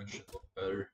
That should look better.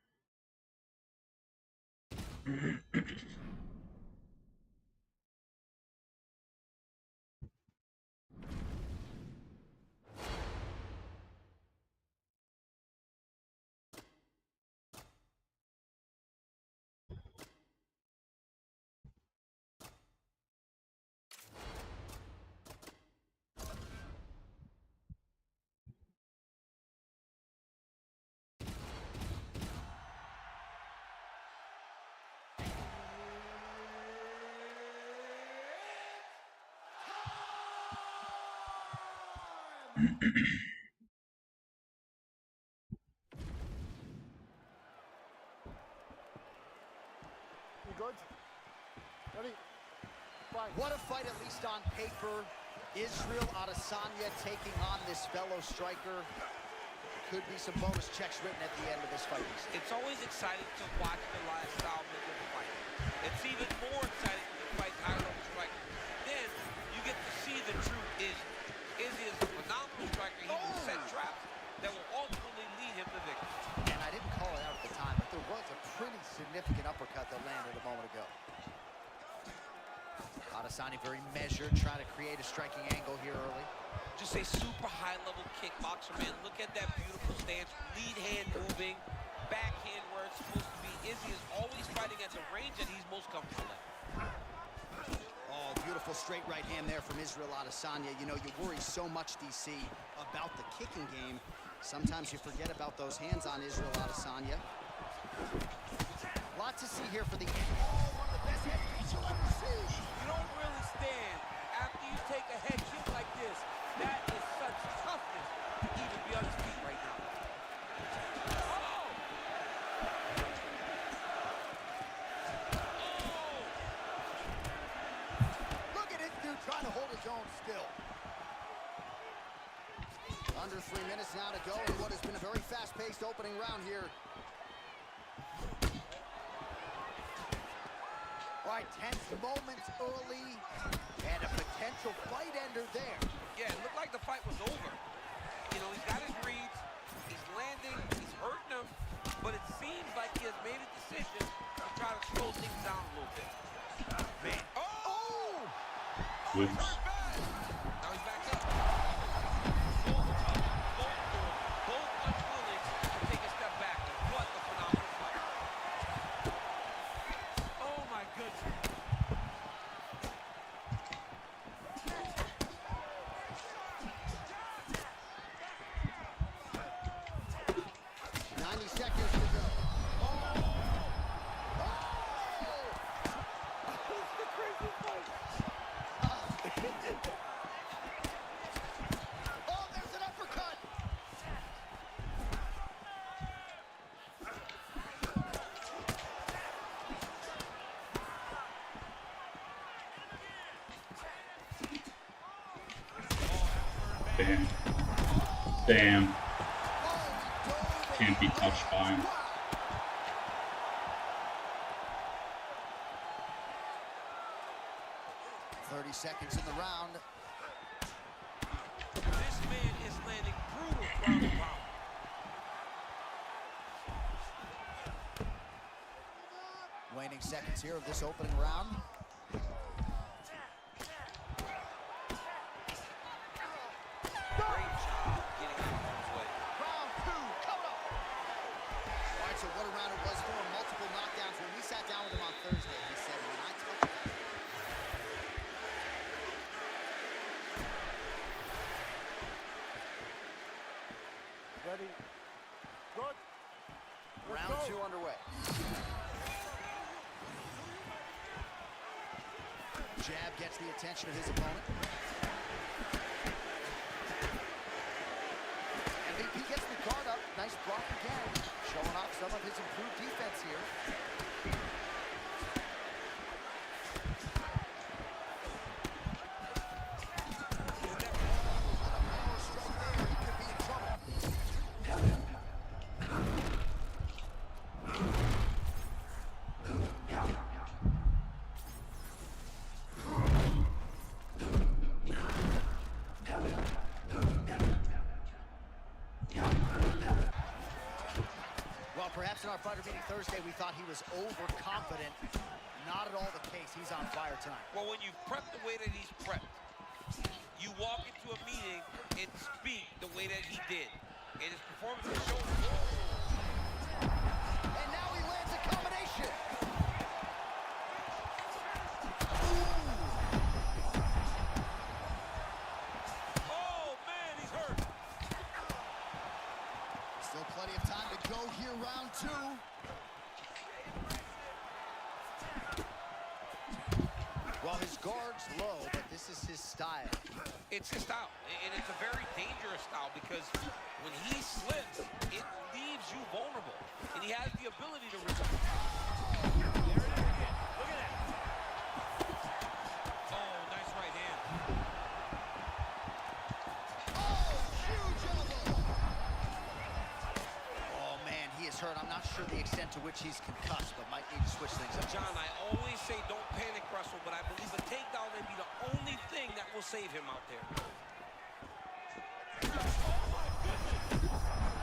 You good? Ready? Fight. What a fight, at least on paper. Israel Adesanya taking on this fellow striker. Could be some bonus checks written at the end of this fight. It's always exciting to watch the lifestyle of the fight. It's even more exciting to fight high-level strikers. Then you get to see the true Izzy. Izzy is a phenomenal striker. He will set traps that will ultimately lead him to victory. And I didn't call it out at the time, but there was a pretty significant uppercut that landed a moment ago. Adesanya very measured, trying to create a striking angle here early. Just a super high-level kickboxer, man. Look at that beautiful stance. Lead hand moving, backhand where it's supposed to be. Izzy is always fighting at the range that he's most comfortable at. Oh, beautiful straight right hand there from Israel Adesanya. You know, you worry so much, DC, about the kicking game. Sometimes you forget about those hands on Israel Adesanya. Lot to see here for the end. Oh, one of the best head kicks you'll ever see. You don't really stand after you take a head kick like this. That is such toughness to even be on his feet right now. Oh! Look at this dude trying to hold his own still. Under 3 minutes now to go in what has been a very fast-paced opening round here. All right, tense moments early, and a potential fight ender there. Yeah, it looked like the fight was over. You know, he's got his reads, he's landing, he's hurting him, but it seems like he has made a decision to try to slow things down a little bit. Man. Oh! Oops. Now he's back up. Both unwilling to take a step back. What a phenomenal fight. Oh my goodness. Seconds to go. Oh! Oh, there's an uppercut. Damn. Damn. Can't be touched by him. Seconds in the round. This man is landing brutal ground and pound. Waning seconds here of this opening round. Great job getting out of harm's way. Round 2, coming up. All right, so what a round it was for him. Multiple knockdowns. When we sat down with him on Thursday, he said, when I touched him, Ready? Good. round 2 underway. Jab gets the attention of his opponent. MVP gets the guard up. Nice block again. Showing off some of his improved defense here. watching our fighter meeting Thursday, we thought he was overconfident. Not at all the case. He's on fire tonight. Well, when you prep the way that he's prepped, you walk into a meeting and speak the way that he did. And his performance has shown. And now he lands a combination. Oh, man, he's hurt. Still plenty of time to go here, round 2. Well, his guard's low, but this is his style. It's his style, and it's a very dangerous style because when he slips, it leaves you vulnerable, and he has the ability to recover. There it is again. Look at that. Oh, nice right hand. Oh, huge elbow. Oh, man, he is hurt. I'm not sure the extent to which he's concussed, but might need to switch things up. John, I always say don't panic wrestle, but I believe a takedown may be the only thing that will save him out there. The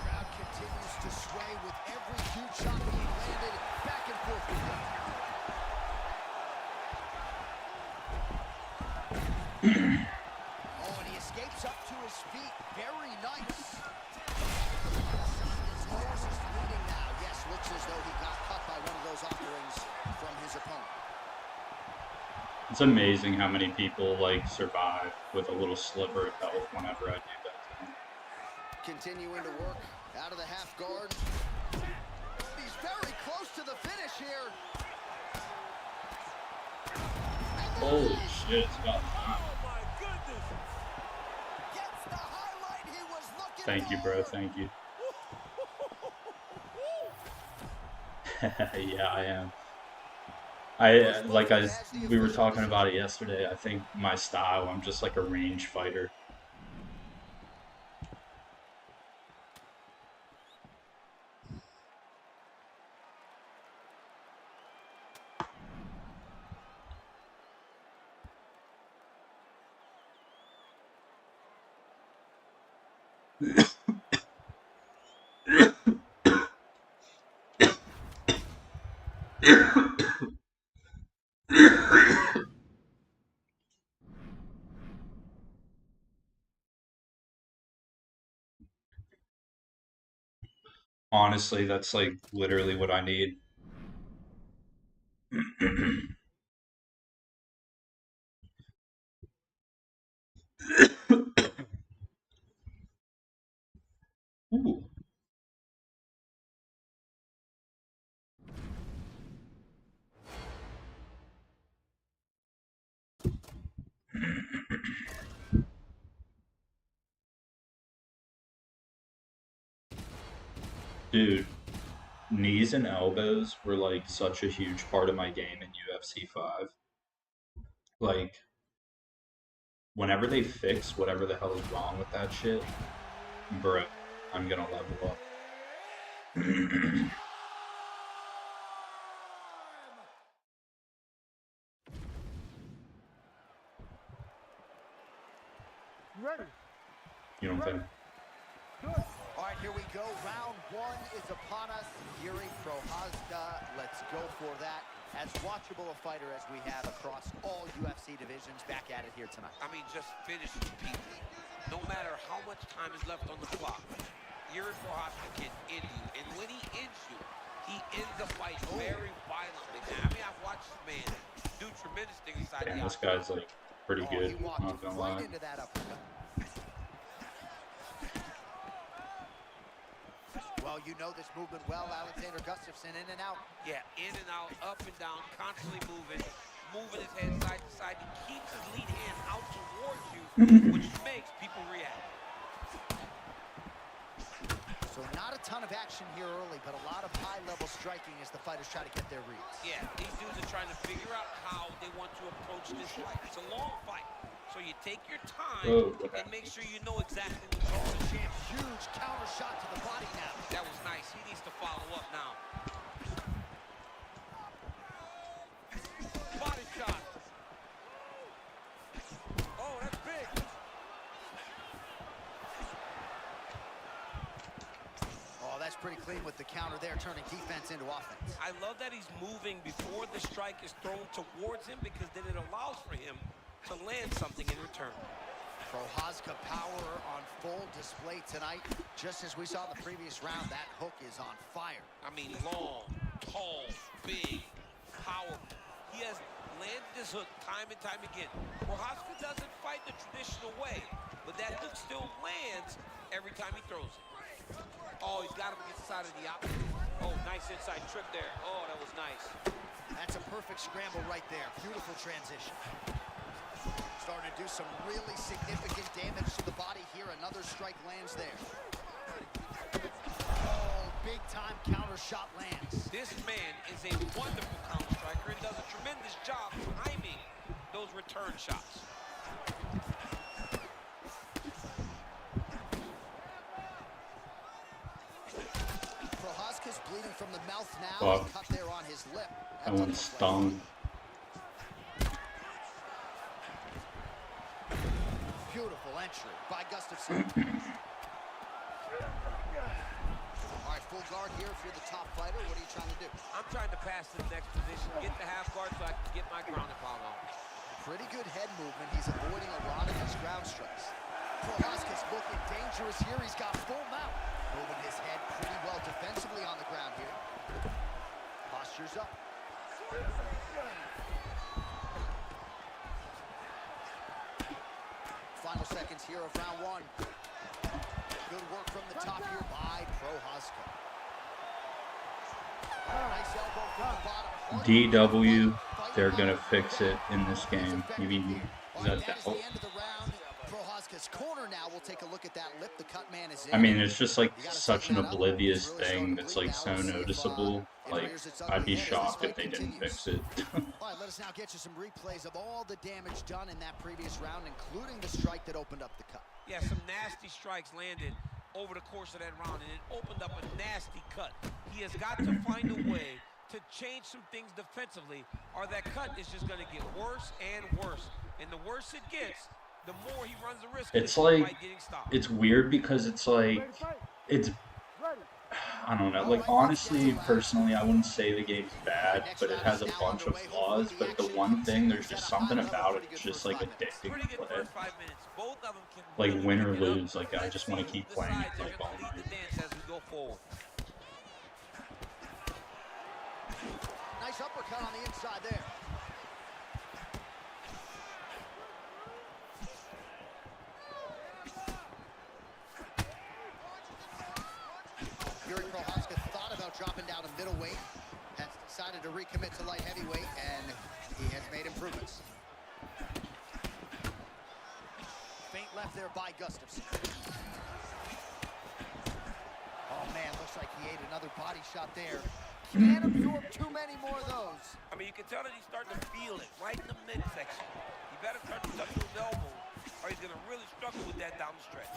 crowd continues to sway with every huge shot being landed. Back and forth we go. Oh, and he escapes up to his feet. Very nice. His nose is bleeding now. Yes, looks as though he got cut by one of those offerings from his opponent. It's amazing how many people like survive with a little sliver of health whenever I do that to them. Continuing to work out of the half guard. He's very close to the finish here. Holy shit, it's about time. Oh my goodness! Gets the highlight he was looking Thank you, bro. Thank you. Yeah, I am. We were talking about it yesterday. I think my style, I'm just like a range fighter. Honestly, that's like literally what I need. Ooh. Dude, knees and elbows were like such a huge part of my game in UFC 5. Like, whenever they fix whatever the hell is wrong with that shit, bro, I'm gonna level up. Ready? You don't think? Good. All right, here we go. Round 1 is upon us. Yuri Prochazka. Let's go for that. As watchable a fighter as we have across all UFC divisions, back at it here tonight. I mean, just finishes people. No matter how much time is left on the clock, Yuri Prochazka can end you. And when he ends you, he ends the fight very violently. I mean, I've watched this man do tremendous things inside Damn, the this guy's like pretty good. He walked Not gonna right lie. into that uppercut. Well, you know this movement well, Alexander Gustafsson, in and out. Yeah, in and out, up and down, constantly moving his head side to side. He keeps his lead hand out towards you, which makes people react. So not a ton of action here early, but a lot of high-level striking as the fighters try to get their reads. Yeah, these dudes are trying to figure out how they want to approach this fight. It's a long fight, so you take your time and make sure you know exactly what's going on. Huge counter shot to the body now. That was nice. He needs to follow up now. Body shot. Oh, that's big. Oh, that's pretty clean with the counter there, turning defense into offense. I love that he's moving before the strike is thrown towards him, because then it allows for him to land something in return. Prochazka power on full display tonight. Just as we saw in the previous round, that hook is on fire. I mean, long, tall, big, powerful. He has landed this hook time and time again. Prochazka doesn't fight the traditional way, but that hook still lands every time he throws it. Oh, he's got him against the side of the opposite. Oh, nice inside trip there. Oh, that was nice. That's a perfect scramble right there. Beautiful transition. Starting to do some really significant damage to the body here. Another strike lands there. Oh, big time counter shot lands. This man is a wonderful counter striker and does a tremendous job timing those return shots. Prochazka's bleeding from the mouth now. Fuck. Cut there on his lip. That one stung. Beautiful entry by Gustafsson. All right, full guard here if you're the top fighter. What are you trying to do? I'm trying to pass to the next position, get the half guard so I can get my ground and pound on. Pretty good head movement. He's avoiding a lot of his ground strikes. Prochazka's looking dangerous here. He's got full mount. Moving his head pretty well defensively on the ground here. Posture's up. Final seconds here of round one. Good work from the top here by Prochazka. Nice elbow from the bottom. DW, they're gonna fix it in this game. You mean That that is the end of the round. Prochazka's corner now. We'll take a look at that lip. The cut man is in. I mean, it's just like such an oblivious thing that's like so noticeable. Like, I'd be shocked if they didn't fix it. All right, let us now get you some replays of all the damage done in that previous round, including the strike that opened up the cut. Yeah, some nasty strikes landed over the course of that round, and it opened up a nasty cut. He has got to find a way to change some things defensively, or that cut is just going to get worse and worse. And the worse it gets, the more he runs the risk It's of like, getting stopped. it's weird because it's like, it's, I don't know, like honestly, personally, I wouldn't say the game's bad, but it has a bunch of flaws, but the one thing, there's just something about it, it's just like addicting Pretty to good play. first 5 minutes. Both of them can Like really win or pick it up. lose, like I just want to keep Let's playing see it who like decides all they're gonna lead night. the dance as we go forward. Nice uppercut on the inside there. Yuri Prochazka thought about dropping down to middleweight, has decided to recommit to light heavyweight, and he has made improvements. Feint left there by Gustafsson. Oh man, looks like he ate another body shot there. Can't absorb too many more of those. I mean, you can tell that he's starting to feel it right in the midsection. He better start to touch his elbow, or he's going to really struggle with that down the stretch.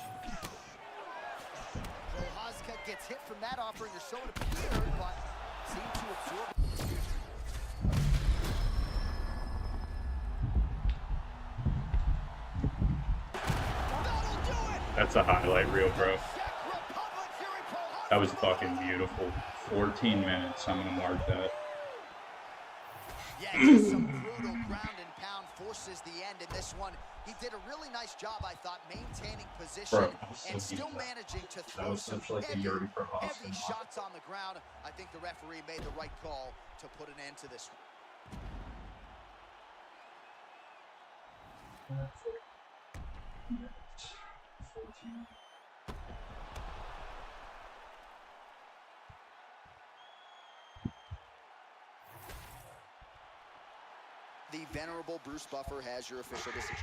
Prochazka gets hit from that offering, or so it appeared, but seemed to absorb. That'll do it! That's a highlight reel, bro. Czech Republic, Yuri Prochazka. That was fucking beautiful. 14 minutes, I'm gonna mark that. Yeah, just some brutal ground and pound forces the end in this one. He did a really nice job, I thought, maintaining position Bro, I was so and still deep. managing to That throw was some such like a heavy, Yuri Prochazka heavy moment. shots on the ground. I think the referee made the right call to put an end to this one. The venerable Bruce Buffer has your official decision.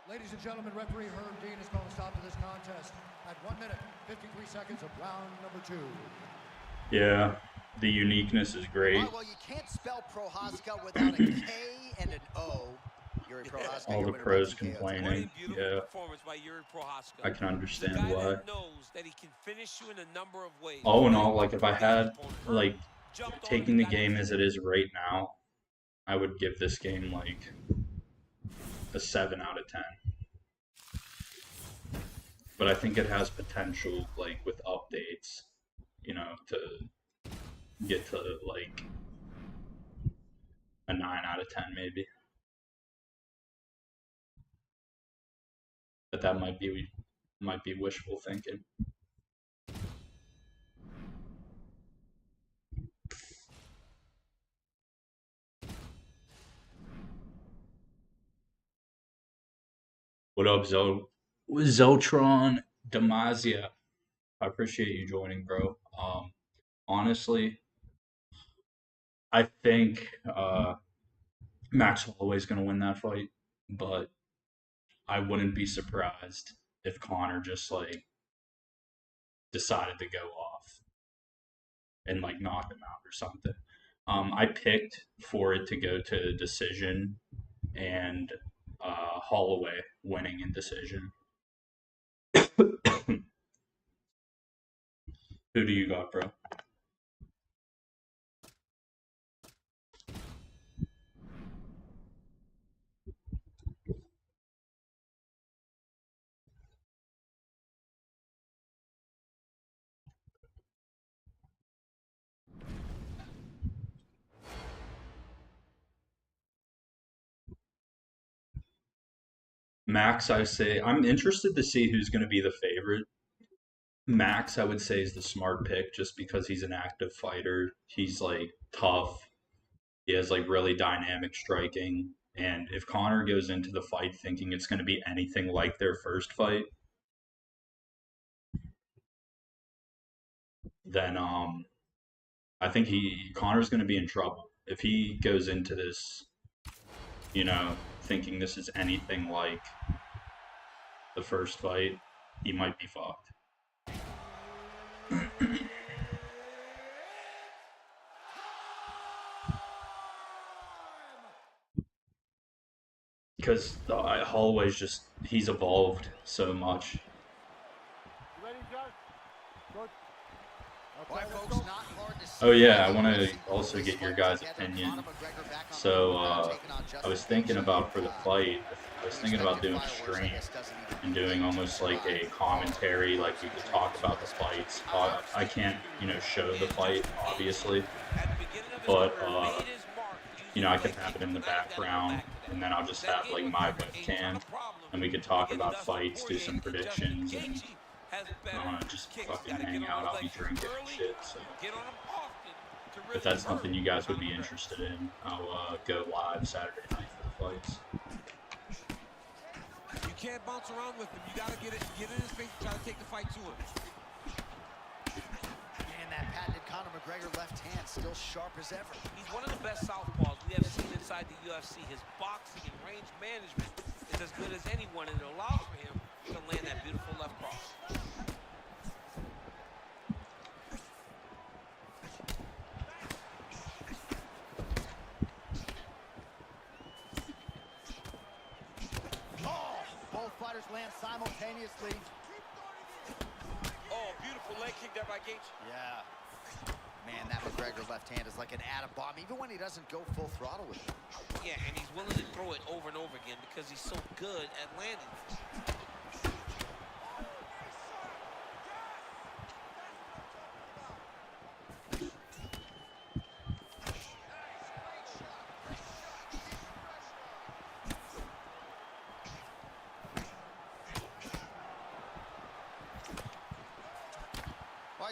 Ladies and gentlemen, referee Herb Dean is going to stop to this contest at 1 minute, 53 seconds of round number 2. Yeah, the uniqueness is great. All right, well, you can't spell Prochazka without a K and an O. Yuri Prochazka, All your the winner by pros TKO. complaining. What a beautiful Yeah. performance by Yuri Prochazka. I can He's a understand guy why. that knows that he can finish you in a number of ways. All in all, like if I had Herb like jumped on taking him, the got game him. as it is right now, I would give this game like a 7 out of 10. but I think it has potential, like with updates, to get to like a 9 out of 10 maybe. But that might be wishful thinking. What up, Zotron Demasia? I appreciate you joining, bro. Honestly, I think Max Holloway's gonna win that fight, but I wouldn't be surprised if Connor just like decided to go off and like knock him out or something. I picked for it to go to decision and Holloway winning in decision. Who do you got, bro? Max, I say I'm interested to see who's going to be the favorite. Max, I would say, is the smart pick just because he's an active fighter. He's like tough. He has like really dynamic striking. And if Connor goes into the fight thinking it's going to be anything like their first fight, then I think Connor's going to be in trouble. If he goes into this, thinking this is anything like the first fight, he might be fucked. Because Holloway's he's evolved so much. Oh yeah, I want to also get your guys' opinion. So I was thinking about for the fight, I was thinking about doing a stream and doing almost like a commentary, like we could talk about the fights. I can't, show the fight obviously, but I could have it in the background, and then I'll just have like my webcam, and we could talk about fights, do some predictions, and just fucking hang out. I'll be drinking and shit. So if that's something you guys would be interested in, I'll go live Saturday night for the fights. You can't bounce around with him. You gotta get in his face and try to take the fight to him. And that patented Conor McGregor left hand still sharp as ever. He's one of the best southpaws we have seen inside the UFC. His boxing and range management is as good as anyone, and it allows for him to land that beautiful left cross. Fighters land simultaneously. Oh, beautiful leg kick there by Gaethje. Yeah. Man, that McGregor left hand is like an atom bomb, even when he doesn't go full throttle with it. Yeah, and he's willing to throw it over and over again because he's so good at landing.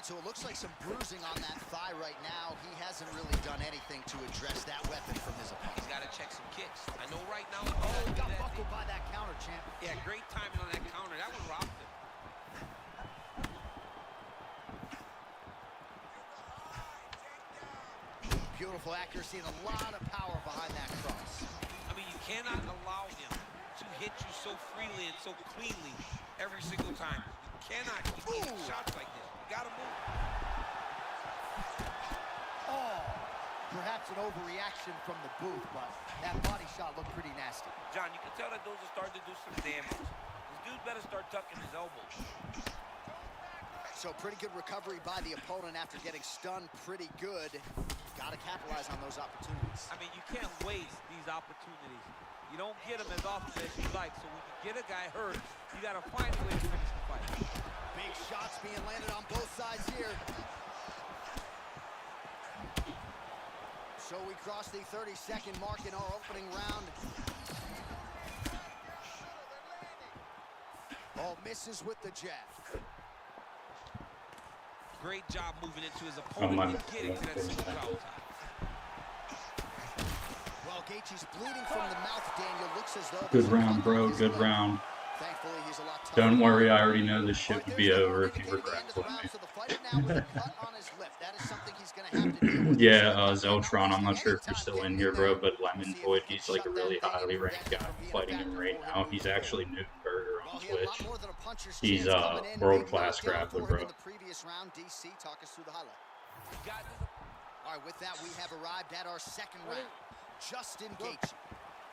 So it looks like some bruising on that thigh right now. He hasn't really done anything to address that weapon from his opponent. He's got to check some kicks. I know right now. Oh, he got buckled by that counter, champ. Yeah, great timing on that counter. That one rocked him. Beautiful accuracy and a lot of power behind that cross. I mean, you cannot allow him to hit you so freely and so cleanly every single time. You cannot keep getting shots like this. Gotta move. Oh, perhaps an overreaction from the booth, but that body shot looked pretty nasty. John, you can tell that those are starting to do some damage. This dude better start tucking his elbows. So pretty good recovery by the opponent after getting stunned pretty good. Gotta capitalize on those opportunities. I mean, you can't waste these opportunities. You don't get them as often as you like. So when you get a guy hurt, you got to find a way to finish the fight. Big shots being landed on both sides here. So we cross the 30-second mark in our opening round. Oh, misses with the jab. Great job moving into his opponent and getting to that single power top. Well, Gaethje's bleeding from the mouth, Daniel. Looks as though Good round, bro. Good round. Thankfully, he's a lot tougher. Don't worry, I already know this shit would be over if you were grappling me. So the fighter now with a cut on his lip. That is something he's going to have to deal with. Yeah, Zeltron, I'm not sure if you're still in here, bro, but Lemon Void, he's like a really highly ranked guy fighting him right now. He's actually Newtonberger on Twitch. He's a world-class grappler, bro. Previous round, DC, talk us through the highlight. All right, with that, we have arrived at our second round. Justin Gaethje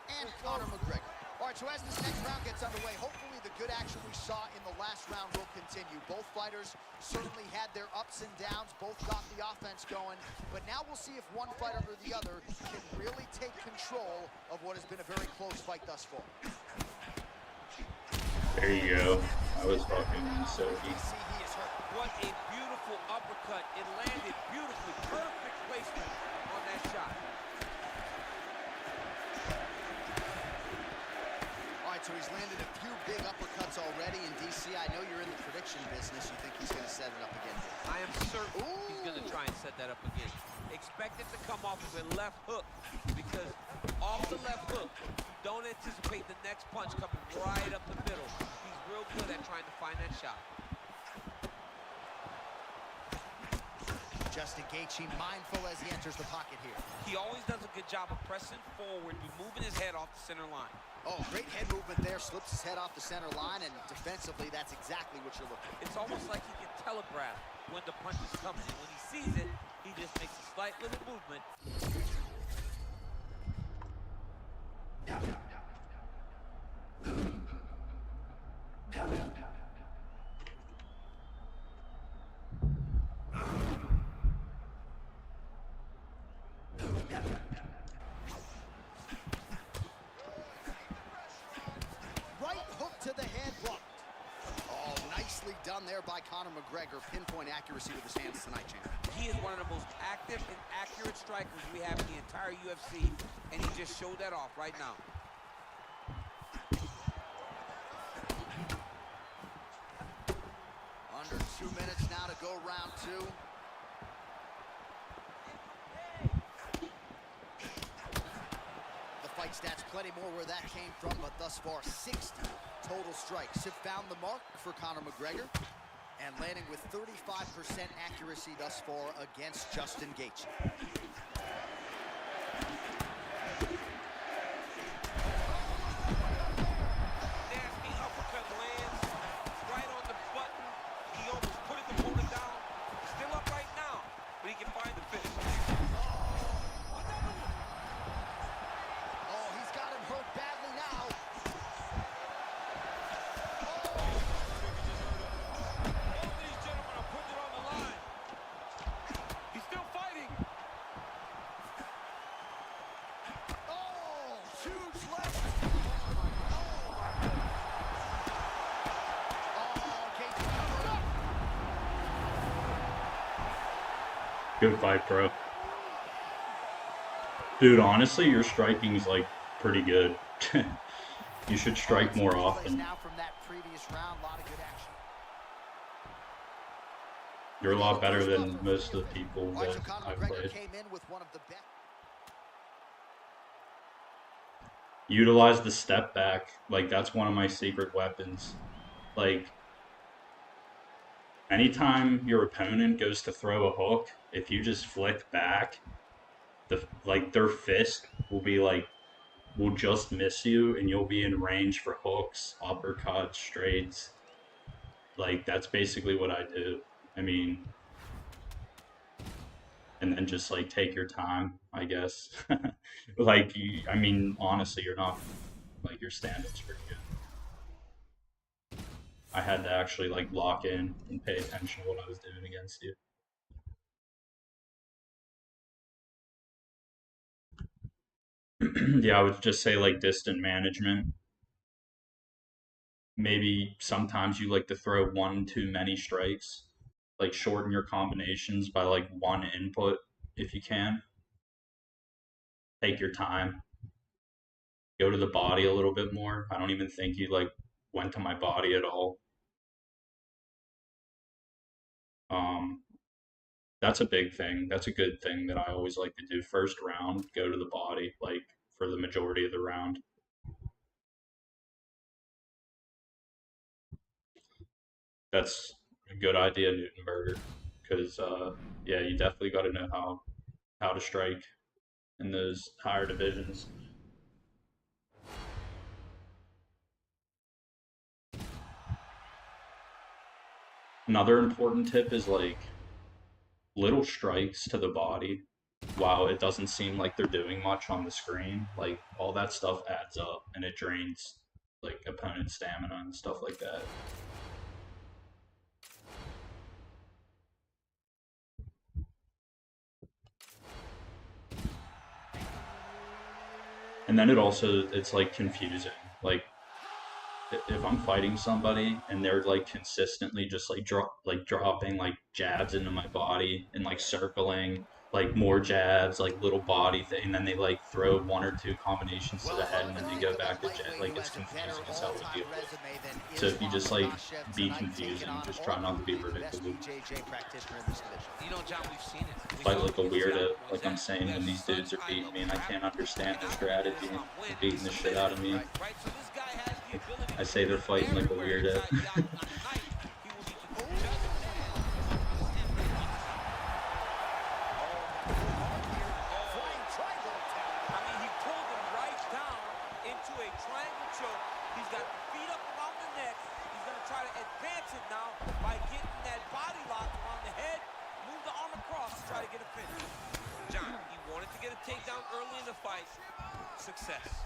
and Conor McGregor. All right, so as this next round gets underway, hopefully the good action we saw in the last round will continue. Both fighters certainly had their ups and downs. Both got the offense going. But now we'll see if one fighter or the other can really take control of what has been a very close fight thus far. There you go. I was fucking so deep. What a beautiful uppercut. It landed beautifully. Perfect placement on that shot. All right, so he's landed a few big uppercuts already. In DC, I know you're in the prediction business. You think he's going to set it up again? I am certain he's going to try and set that up again. Expect it to come off of a left hook, because off the left hook, don't anticipate the next punch coming right up the middle. He's real good at trying to find that shot. Justin Gaethje mindful as he enters the pocket here. He always does a good job of pressing forward, moving his head off the center line. Oh, great head movement there. Slips his head off the center line, and defensively, that's exactly what you're looking for. It's almost like he can telegraph when the punch is coming. And when he sees it, he just makes a slight little movement. Right hook to the head, blocked. Oh, nicely done there by Conor McGregor. Pinpoint accuracy with his hands tonight, champ. He is one of the most active and accurate strikers we have in the entire UFC, and he just showed that off right now. Under 2 minutes now to go round two. The fight stats plenty more where that came from, but thus far 60 total strikes have found the mark for Conor McGregor, and landing with 35% accuracy thus far against Justin Gaethje. Nasty uppercut lands right on the button. He almost put his opponent down. He's still up right now, but he can find the finish. Oh, he's got him hurt badly now. Both of these gentlemen are putting it on the line. He's still fighting. Oh, huge left. Oh, Gaethje covered up. Good fight, bro. Dude, honestly, your striking's like pretty good. You should strike more often. Now from that previous round, a lot of good action. You're a lot better than most of the people All right, that so Conor I've McGregor played. came in with one of the best. Utilize the step back. Like, that's one of my secret weapons. Like, anytime your opponent goes to throw a hook, if you just flick back, their fist will just miss you, and you'll be in range for hooks, uppercuts, straights. Like, that's basically what I do. I mean, and then just like take your time, I guess. Like, I mean, honestly, you're not like, your stand-up's pretty good. I had to actually like lock in and pay attention to what I was doing against you. Yeah, I would just say like distant management. Maybe sometimes you like to throw one too many strikes, like shorten your combinations by like one input if you can. Take your time, go to the body a little bit more. I don't even think you like went to my body at all. Um, that's a big thing. That's a good thing that I always like to do. First round, go to the body, like for the majority of the round. That's a good idea, Newtonberger, because yeah, you definitely got to know how to strike in those higher divisions. Another important tip is like little strikes to the body. While it doesn't seem like they're doing much on the screen, like all that stuff adds up and it drains like opponent stamina and stuff like that. And then it's like confusing. Like if I'm fighting somebody and they're like consistently just like dropping like jabs into my body and like circling like more jabs, like little body thing, and then they like throw one or two combinations to Well, the head and then they go eliminating back a to jab. lightweight Like who it's has a better confusing as hell to all-time deal with. resume than So if you Islam just like Makhachev be tonight, taking confusing, on just try not to be arguably the best predictable. BJJ practitioner in this division. You know, John, we've seen it. We Fight saw it like a against weirdo, Scott like I'm Moisés, who saying has when these such dudes are high beating me levels and of I can't grappling. understand And the not only did strategy. Islam win, They're he beating the shit submitted out of him. me. Right. Right, so this guy has the ability I to say they're submit fighting like a everywhere weirdo. inside the octagon. Tonight, he will need to do just that. Flying triangle attack. I mean, he pulled him right down into a triangle choke. He's got the feet up around the neck. He's going to try to advance it now by getting that body lock around the head, move the arm across to try to get a finish. John, he wanted to get a takedown early in the fight. Success.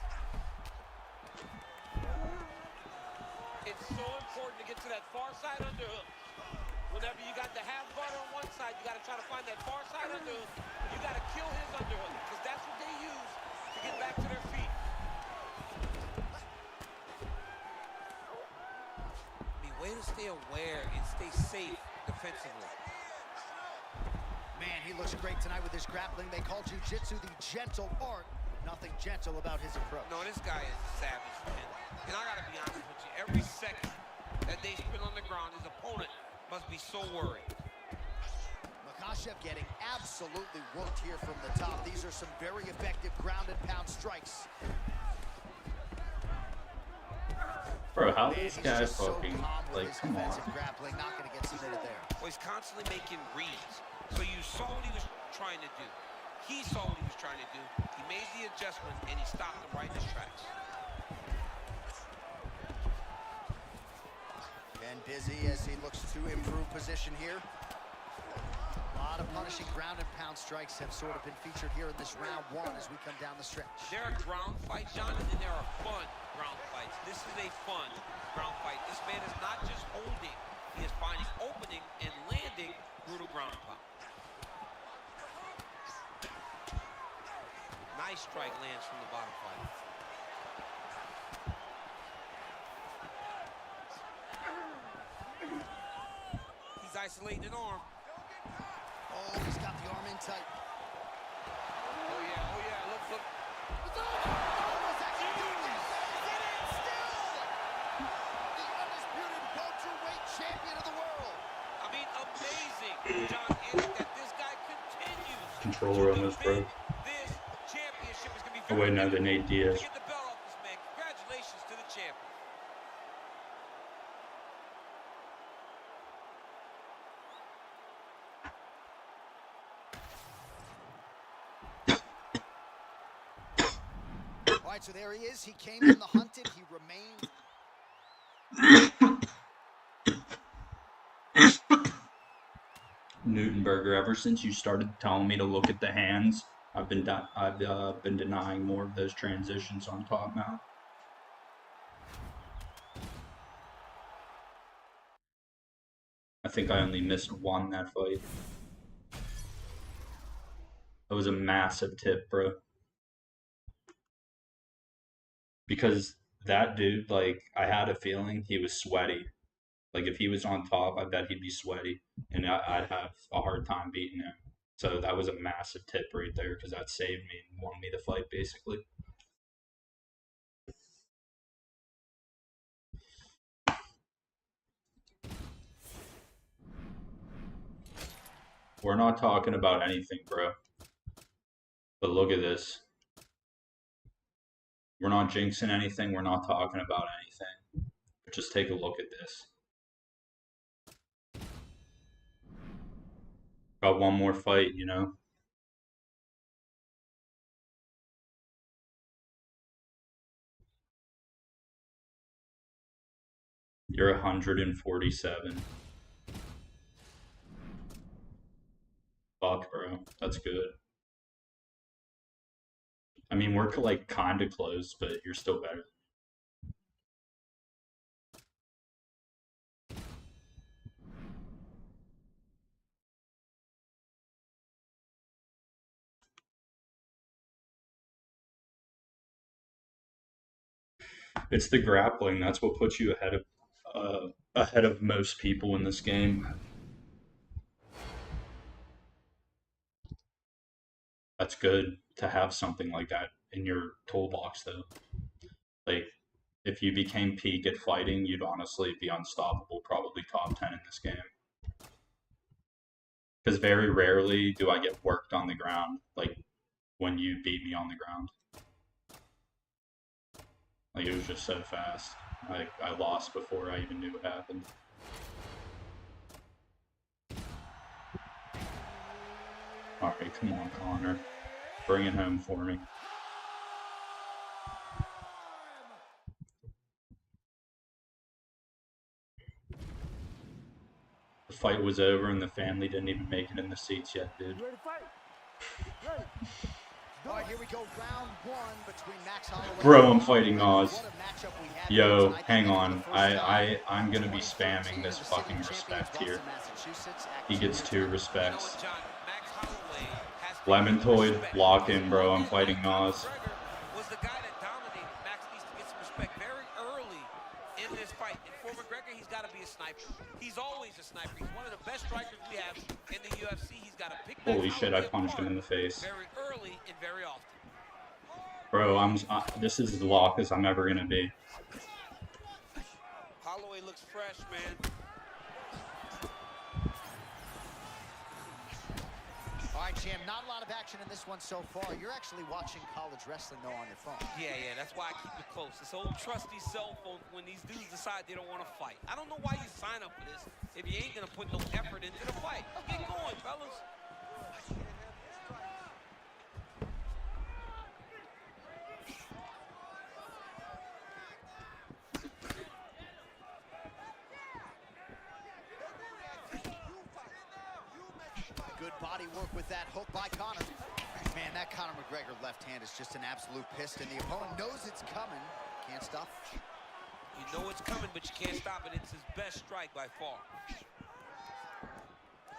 It's so important to get to that far side underhook. Whenever you got the half guard on one side, you got to try to find that far side underhook. You got to kill his underhook because that's what they use to get back to their feet. I mean, way to stay aware and stay safe defensively. Man, he looks great tonight with his grappling. They call jiu-jitsu the gentle art. Nothing gentle about his approach. No, this guy is a savage, man. And I got to be honest with you, every second that they spend on the ground, his opponent must be so worried. Makhachev getting absolutely worked here from the top. These are some very effective ground and pound strikes. Bro, how Man, this he's guy just so fucking calm with like his come on. defensive grappling. Not going to get submitted there. Well, he's constantly making reads. So you saw what he was trying to do. He saw what he was trying to do. He made the adjustment, and he stopped him right in his tracks. Ben busy as he looks to improve position here. A lot of punishing ground and pound strikes have sort of been featured here in this round one as we come down the stretch. There are ground fights, John, and then there are fun ground fights. This is a fun ground fight. This man is not just holding. He is finding opening and landing brutal ground and pound. Nice strike lands from the bottom fighter. He's isolating an arm. Oh, he's got the arm in tight. Oh yeah, look. Oh, is that gonna do it? Is it in still? The undisputed welterweight champion of the world. I mean, amazing, John Ennis, that this guy continues Controller to almost defend broke. this championship. Is going to be Oh very wait, no, they difficult need Diaz. to get the belt off this man. Congratulations to the champion. All right, so there he is. He came from the hunted. He remained. Newtonberger, ever since you started telling me to look at the hands, I've been denying more of those transitions on top now. I think I only missed one that fight. That was a massive tip, bro. because that dude, like, I had a feeling he was sweaty. Like, if he was on top, I bet he'd be sweaty, and I'd have a hard time beating him. So that was a massive tip right there because that saved me and won me the fight, basically. We're not talking about anything, bro. But look at this. We're not jinxing anything. We're not talking about anything. But just take a look at this. Got one more fight, you know? You're 147. Fuck, bro. That's good. I mean, we're like kind of close, but you're still better. It's the grappling. That's what puts you ahead of most people in this game. That's good to have something like that in your toolbox, though. Like, if you became peak at fighting, you'd honestly be unstoppable, probably top 10 in this game. Because very rarely do I get worked on the ground, like when you beat me on the ground. Like, it was just so fast. I lost before I even knew what happened. Alright, come on, Connor. Bring it home for me. The fight was over and the family didn't even make it in the seats yet, dude. Ready to fight? Ready. All right, here we go. Round one between Max Holloway. Bro, I'm fighting Oz. What a matchup we have Yo, tonight. hang on. For the first time. I'm gonna be spamming this fucking respect here. He gets 2 respects. John, Max Holloway has Lemontoid, respect. lock in, bro. I'm fighting Oz. McGregor was the guy that dominated. Max needs to get some respect very early in this fight. And for McGregor, he's got to be a sniper. He's always a sniper. He's one of the best strikers we have in the UFC. He's got to pick Max Holy shit, I Holloway punched him in the apart face. very early and very often. Bro, this is as lock as I'm ever gonna be. Holloway looks fresh, man. All right, Jim, not a lot of action in this one so far. You're actually watching college wrestling, though, on your phone. Yeah, that's why I keep it close. This old trusty cell phone when these dudes decide they don't want to fight. I don't know why you sign up for this if you ain't going to put no effort into the fight. Get going, fellas. Good body work with that hook by Conor. Man, that Conor McGregor left hand is just an absolute piston. The opponent knows it's coming. Can't stop. You know it's coming, but you can't stop it. It's his best strike by far.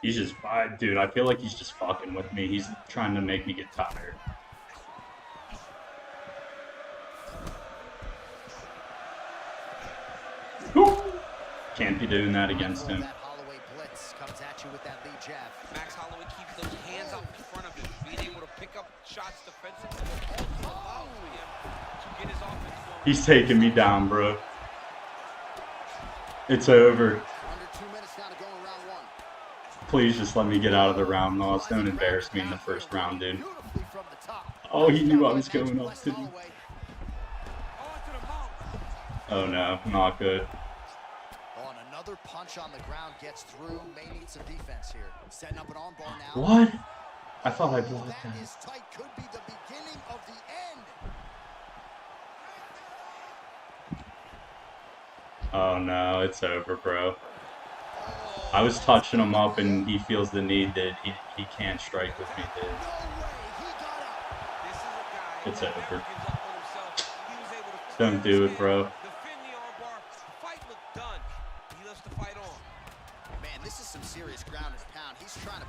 He's just, dude, I feel like he's just fucking with me. He's trying to make me get tired. Whew. Can't be doing that against him. That Holloway blitz comes at you with that lead jab. Max Holloway keeps those hands up in front of him, being able to pick up shots defensively will also allow for him to get his offense going. He's taking me down, bro. It's over. Under 2 minutes now to go in round one. Please just let me get out of the round, Moss. Don't embarrass me in the first round, dude. Beautifully from the top. Oh, he knew I was going up, too. Holloway. Oh no, not good. Oh, and another punch on the ground gets through. May need some defense here. Setting up an armbar now. What? I thought I blocked That that. is tight. Could be the beginning of the end. Oh no, it's over, bro. I was touching him up and he feels the need that he can't strike with me, dude. No way. He got up. This is a guy It's who never over. gives up on himself. He was able to Don't clear do his it, bro. hand, defend the armbar. The fight looked done. He lets the fight on. Man, this is some serious ground and pound. He's trying to.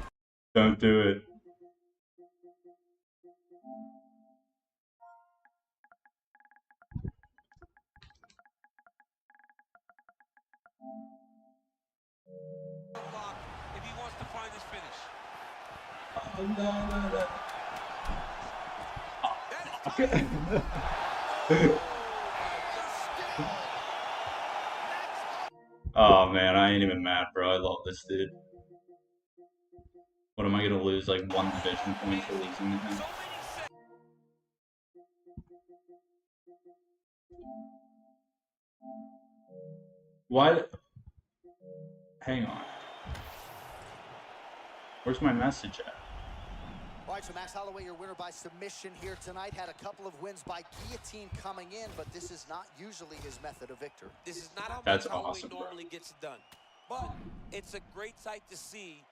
Don't do it. this finish. Oh, no. That is Okay. Oh man, I ain't even mad, bro. I love this dude. What am I gonna lose? Like 1 division point for losing to him? Why? Hang on. Where's my message at? All right, so Max Holloway, your winner by submission here tonight. Had a couple of wins by guillotine coming in, but this is not usually his method of victory. This is not how That's Max Holloway awesome, bro. normally gets it done. But it's a great sight to see.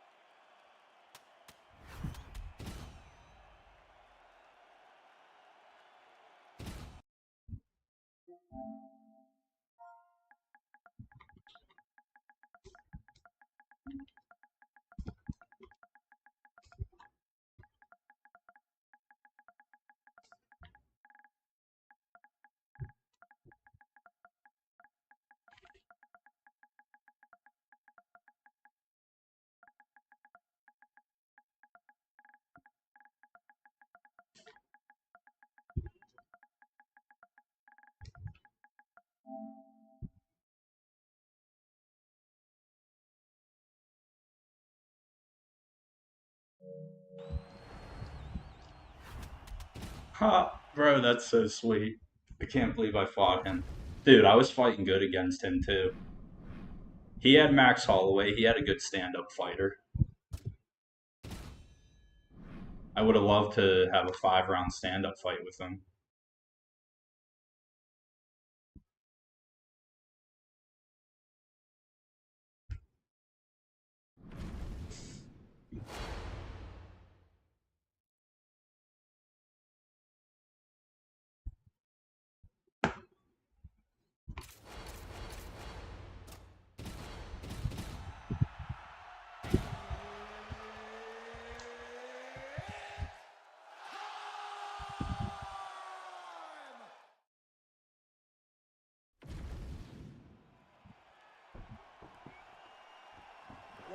Ha, bro, that's so sweet. I can't believe I fought him. Dude, I was fighting good against him too. He had Max Holloway. He had a good stand-up fighter. I would have loved to have a 5-round stand-up fight with him.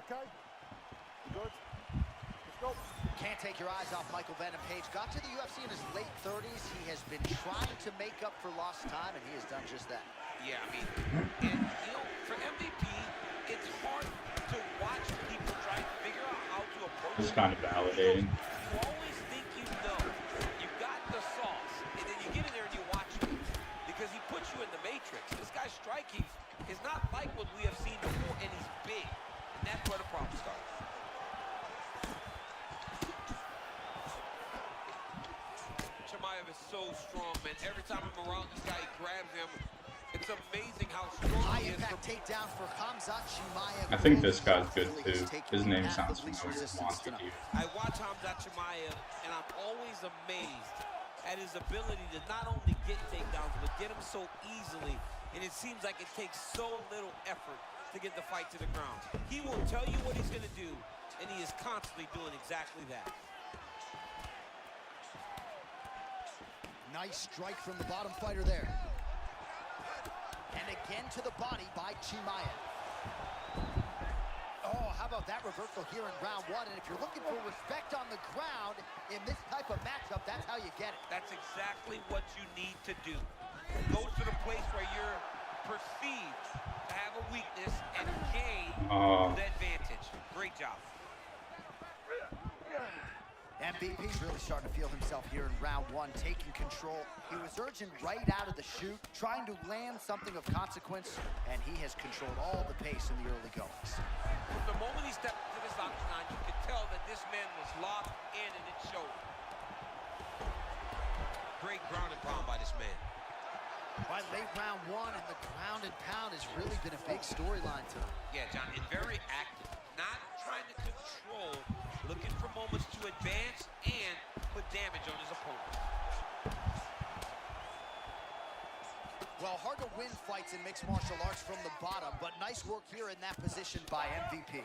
Okay? Good. Let's go. Can't take your eyes off Michael Venom Page. Got to the UFC in his late 30s. He has been trying to make up for lost time, and he has done just that. Yeah, I mean, and, you know, for MVP, it's hard to watch people try to figure out how to approach It's it. kind of validating. You always think you know. You got the sauce, and then you get in there and you watch him. Because he puts you in the matrix. This guy's striking is not like what we have seen before, and he's big. And that's where the problem starts. Chimaev is so strong, man. Every time I'm around this guy, he grabs him. It's amazing how strong High he is. impact takedown for Khamzat Chimaev. I think this guy's good too. His name sounds familiar. Montague. I watch Khamzat Chimaev, and I'm always amazed at his ability to not only get takedowns, but get them so easily. And it seems like it takes so little effort to get the fight to the ground. He will tell you what he's going to do, and he is constantly doing exactly that. Nice strike from the bottom fighter there. And again to the body by Chimaev. Oh, how about that reversal here in round 1? And if you're looking for respect on the ground in this type of matchup, that's how you get it. That's exactly what you need to do. Go to the place where you're perceived to have a weakness and gain the advantage. Great job. MVP's really starting to feel himself here in round 1, taking control. He was urging right out of the chute, trying to land something of consequence, and he has controlled all the pace in the early goings. From the moment he stepped into this octagon, you could tell that this man was locked in, and it showed. Great ground and pound by this man. By late round 1, and the ground and pound has really been a big storyline tonight. Yeah, John, and very active. Not trying to control, looking for moments to advance and put damage on his opponent. Well, hard to win fights in mixed martial arts from the bottom, but nice work here in that position by MVP.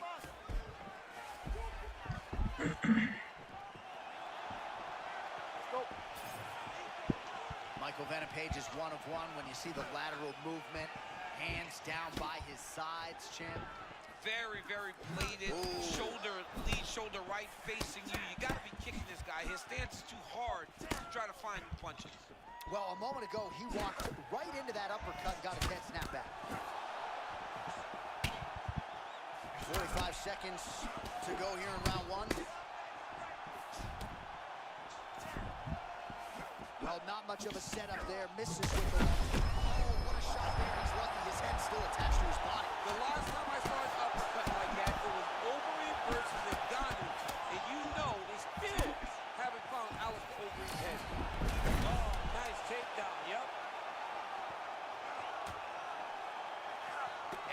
Michael Venom Page is 1 of 1 when you see the lateral movement. Hands down by his sides, champ. Very, very bladed, shoulder, lead shoulder right facing you. You got to be kicking this guy. His stance is too hard to try to find punches. Well, a moment ago, he walked right into that uppercut and got a dead snapback. 45 seconds to go here in round one. Well, not much of a setup there. Misses with the... Oh, what a shot there. He's lucky his head's still attached to his body. The last time I saw an uppercut like that, it was Overeem versus Ngannou. And you know they still haven't found Alistair Overeem's head. Oh, nice takedown, yep.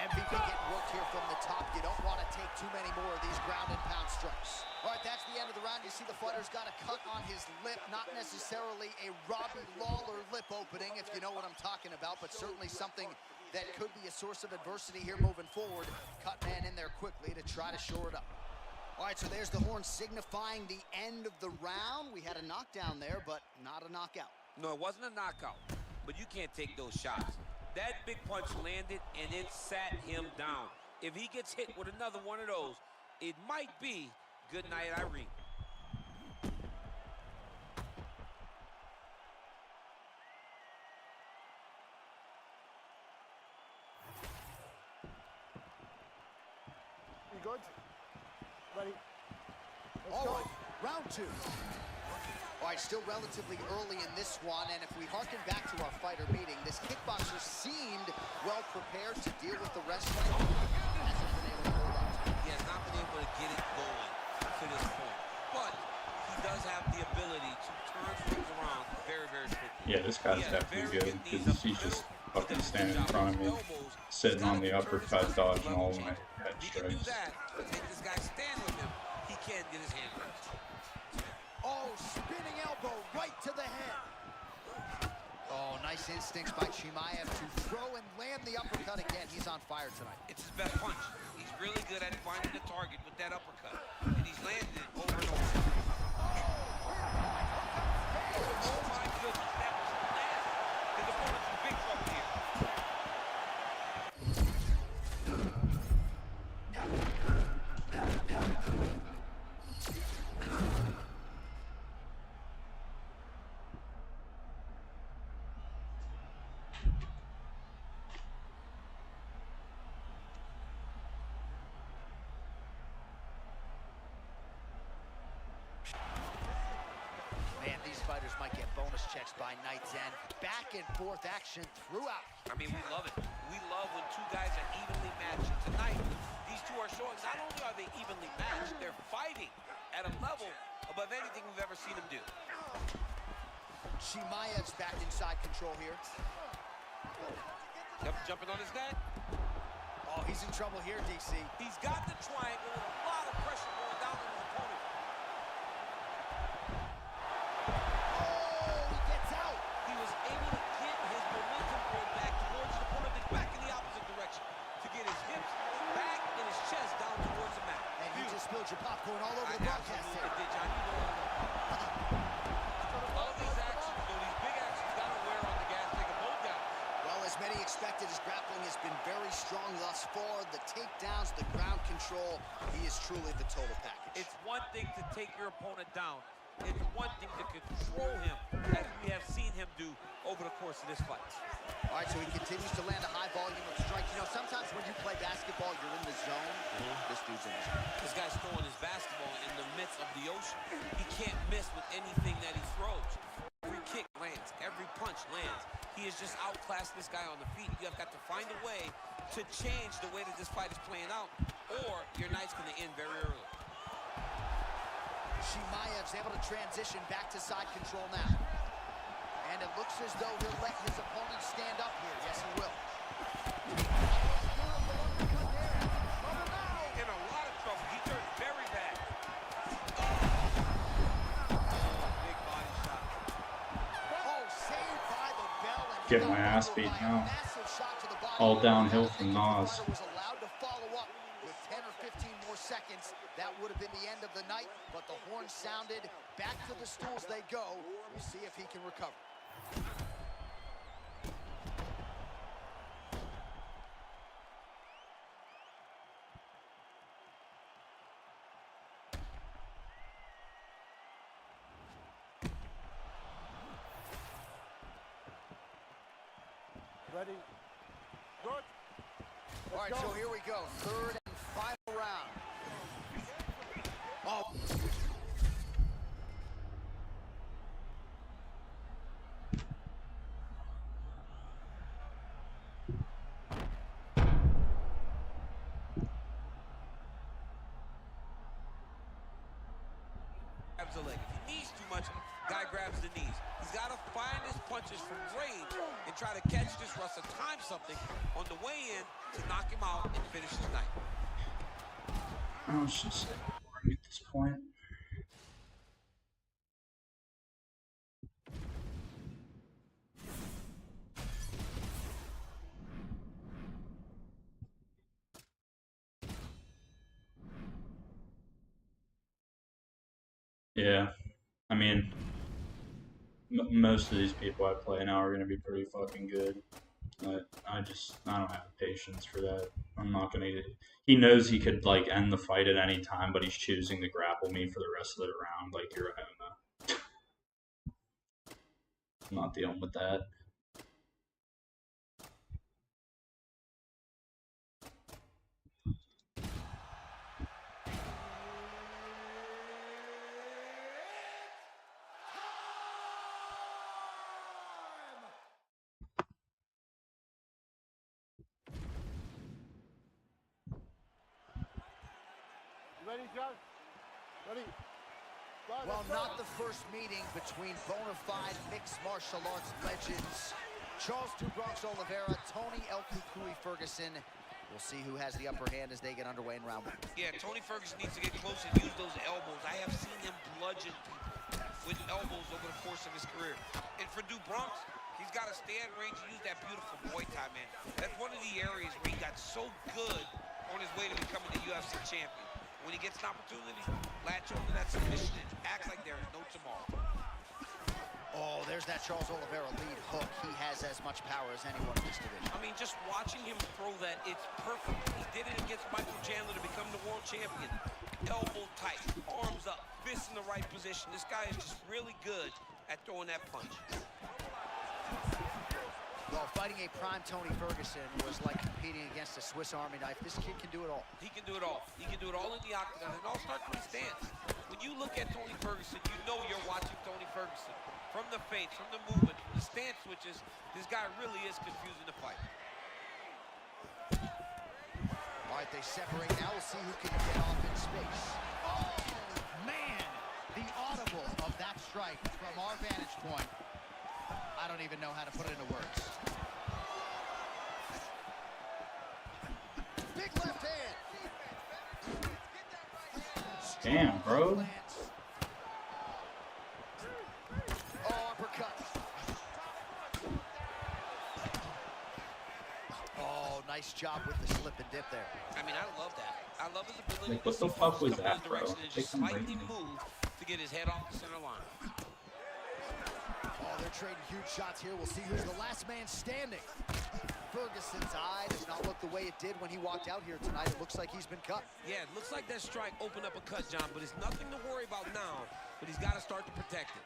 MVP getting worked here from the top. You don't want to take too many more of these ground and pound strikes. All right, that's the end of the round. You see the fighter's got a cut on his lip, not necessarily a Robbie Lawler lip opening, if you know what I'm talking about, but certainly something that could be a source of adversity here moving forward. Cut man in there quickly to try to shore it up. All right, so there's the horn signifying the end of the round. We had a knockdown there, but not a knockout. No, it wasn't a knockout, but you can't take those shots. That big punch landed, and it sat him down. If he gets hit with another one of those, it might be good night, Irene. You good? Ready? All right, round two. All right, still relatively early in this one, and if we harken back to our fighter meeting, this kickboxer seemed well prepared to deal with the wrestling. Hasn't been able to hold up to it. He has not been able to get it going to this point, but he does have the ability to turn things around very, very quickly. Yeah, this guy's definitely good because he's just fucking standing in front of me, sitting on the uppercut, dodging all my head He can do strikes. that, but make this guy stand with him. He can't get his hand right. Oh, spinning elbow right to the head. Oh, nice instincts by Chimaev to throw and land the uppercut again. He's on fire tonight. It's his best punch. He's really good at finding the target with that uppercut, and he's landed it over and over. Oh my goodness, that was nasty. His opponent's in big trouble here. Man, these fighters might get bonus checks by night's end. Back and forth action throughout. I mean, we love it. We love when two guys are evenly matched. Tonight, these two are showing not only are they evenly matched, they're fighting at a level above anything we've ever seen them do. Chimaev's back inside control here. Yep, jumping on his neck. Oh, he's in trouble here, DC. He's got the triangle with a lot of pressure going down on his opponent. Oh, he gets out. He was able to get his momentum going back towards his opponent, then back in the opposite direction to get his hips, back, and his chest down towards the mat. And you just spilled your popcorn all over I the broadcast absolutely there. did, John. You know what I know. All these actions, though, these big actions, got to wear on the gas, take them both down. Well, as many expected, his grappling has been very strong thus far. The takedowns, the ground control, he is truly the total package. It's one thing to take your opponent down. It's one thing to control him, as we have seen him do over the course of this fight. All right, so he continues to land a high volume of strikes. You know, sometimes when you play basketball, you're in the zone. This dude's in the zone. This guy's throwing his basketball in the midst of the ocean. He can't miss with anything that he throws. Every kick lands, every punch lands. He is just outclassed this guy on the feet. You have got to find a way to change the way that this fight is playing out, or your night's going to end very early. Chimaev's able to transition back to side control now. And it looks as though he'll let his opponent stand up here. Yes, he will. In a lot of trouble. He turned very bad. Oh, big body shot. Oh, saved by the bell. And Get my ass beat now. massive shot to the body. All downhill I from think if the Nas. fighter was allowed to follow up with 10 or 15 more seconds, that would have been the end of the night. But the horn sounded. Back to the stools they go. We'll see if he can recover. Ready? Good. All right, Let's so go. here we go. Third and final round. Oh. Grabs the leg. If he needs too much, guy grabs the knees. He's got to find his punches from range and try to catch this wrestler, time something on the way in to knock him out and finish his night. Oh, it's just so boring at this point. Yeah, I mean, most of these people I play now are going to be pretty fucking good. I don't have the patience for that. I'm not going to. He knows he could, like, end the fight at any time, but he's choosing to grapple me for the rest of the round. Like, you're a Homa. I'm not dealing with that. You ready, John? Ready? Go, Well, let's go. not the first meeting between bona fide mixed martial arts legends Charles "Two Bronx" Oliveira, Tony El Cucuy Ferguson. We'll see who has the upper hand as they get underway in round one. Yeah, Tony Ferguson needs to get close and use those elbows. I have seen him bludgeon people with elbows over the course of his career. And for Du Bronx, he's got to stay at range and use that beautiful Muay Thai, man. That's one of the areas where he got so good on his way to becoming the UFC champion. When he gets an opportunity, latch onto that submission and act like there is no tomorrow. Oh, there's that Charles Oliveira lead hook. He has as much power as anyone in this division. I mean, just watching him throw that, it's perfect. He did it against Michael Chandler to become the world champion. Elbow tight, arms up, fists in the right position. This guy is just really good at throwing that punch. Well, fighting a prime Tony Ferguson was like competing against a Swiss Army knife. This kid can do it all. He can do it all. He can do it all in the octagon. And all starts with his stance. When you look at Tony Ferguson, you know you're watching Tony Ferguson. From the face, from the movement, from the stance switches, this guy really is confusing the fight. All right, they separate now. We'll see who can get off in space. Oh, man. The audible of that strike from our vantage point. I don't even know how to put it into words. Big left hand. Damn, bro. Oh, uppercut. Oh, nice job with the slip and dip there. I mean, I love that. I love his ability Like, to what see the fuck punches was come in that, his bro? direction and Take just some slightly lightning. move to get his head off the center line. Oh, they're trading huge shots here. We'll see who's the last man standing. Ferguson's eye does not look the way it did when he walked out here tonight. It looks like he's been cut. Yeah, it looks like that strike opened up a cut, John, but it's nothing to worry about now, but he's got to start to protect it.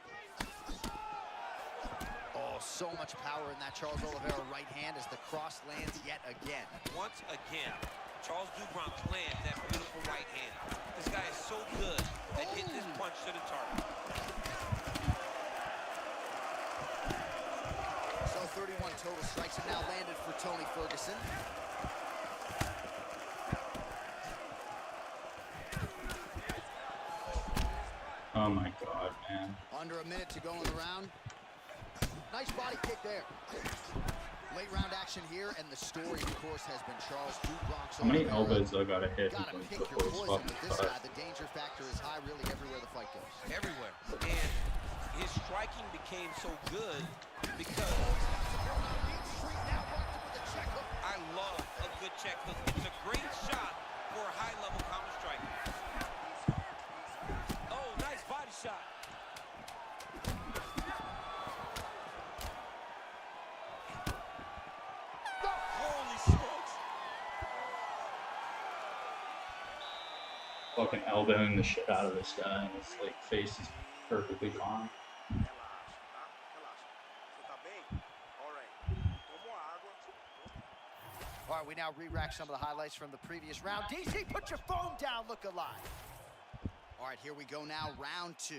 Oh, so much power in that Charles Oliveira right hand as the cross lands yet again. Once again, Charles Du Bronx lands that beautiful right hand. This guy is so good at hitting this punch to the target. So 31 total strikes have now landed for Tony Ferguson. Oh my god, man. Under a minute to go in the round. Nice body kick there. Late round action here, and the story, of course, has been Charles Du Bronx. How many elbows I gotta hit Gotta pick your before this poison fucking with this guy. cut? The danger factor is high really everywhere the fight goes. Everywhere. And his striking became so good because I love a good check hook. It's a great shot for a high-level counter striker. Oh, nice body shot. Holy smokes. Fucking elbowing the shit out of this guy, and his like face is perfectly fine. Relaxa, tá? Relaxa. Você tá bem? Alright. Toma uma água. All right, we now re-rack some of the highlights from the previous round. DC, put your phone down, look alive. All right, here we go now, round 2.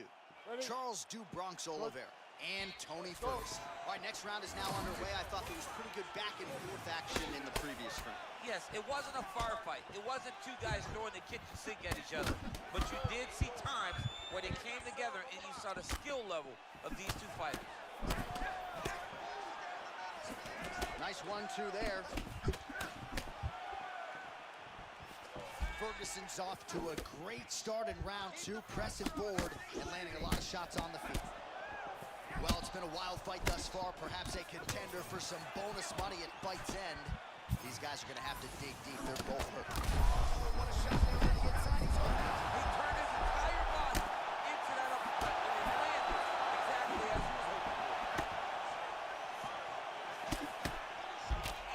Ready? Charles Du Bronx Oliveira and Tony Ferguson. All right, next round is now underway. I thought there was pretty good back and forth action in the previous round. Yes, it wasn't a firefight. It wasn't two guys throwing the kitchen sink at each other. But you did see times where they came together and you saw the skill level of these two fighters. Nice 1-2 there. Ferguson's off to a great start in round 2, pressing forward and landing a lot of shots on the feet. Well, it's been a wild fight thus far, perhaps a contender for some bonus money at fight's end. These guys are going to have to dig deep. They're both hurt. What a shot there on the inside. He's hurt. He turned his entire body into that uppercut and it landed exactly as he was hoping for.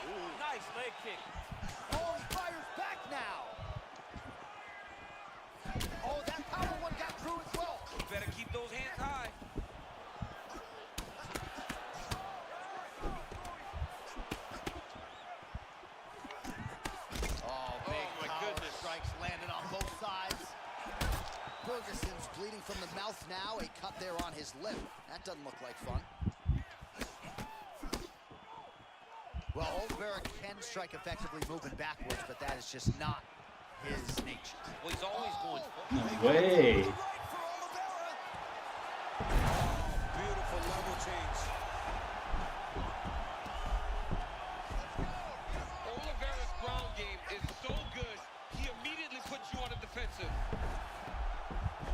Ooh, nice leg kick. Oh, he fires back now. Oh, that power one got through as well. You better keep those hands high. Oh, big power strikes landed on both sides. Ferguson's bleeding from the mouth now. A cut there on his lip. That doesn't look like fun. Well, Oliveira can strike effectively moving backwards, but that is just not his nature. Well, he's always going for No way. beautiful level change. Oliveira's ground game is so good, he immediately puts you on the defensive.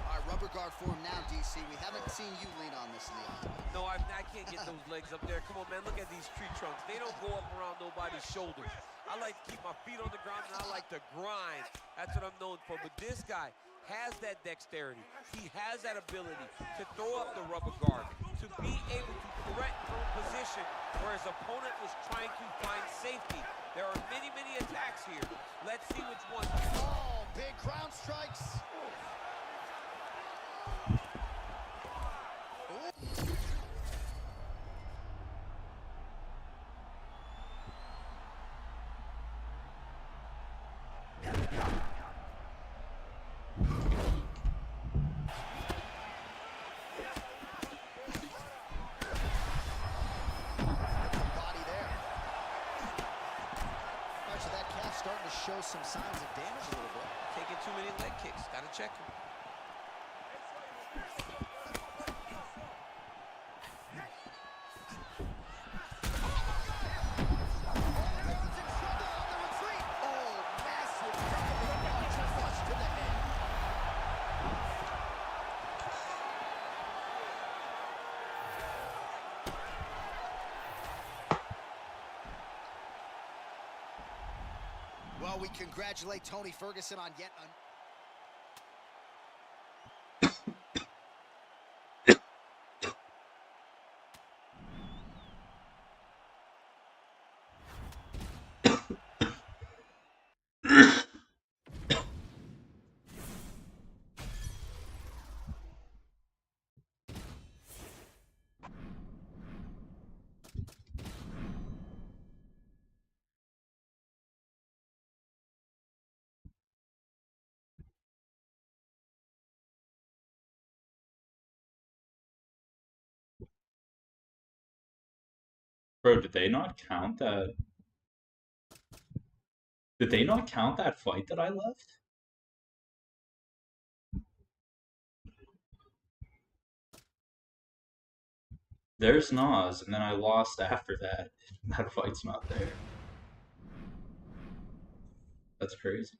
All right, rubber guard for him now, DC. We haven't seen you lean on this, Leon. No, I can't get those legs up there. Come on, man, look at these tree trunks. They don't go up around nobody's shoulders. I like to keep my feet on the ground, and I like to grind. That's what I'm known for. But this guy has that dexterity. He has that ability to throw up the rubber guard, to be able to threaten from a position where his opponent was trying to find safety. There are many, many attacks here. Let's see which one. Oh, big ground strikes. Starting to show some signs of damage a little bit. Taking too many leg kicks. Gotta check him. Well, we congratulate Tony Ferguson on yet another. Bro, did they not count that? Did they not count that fight that I left? There's Nas, and then I lost after that. That fight's not there. That's crazy.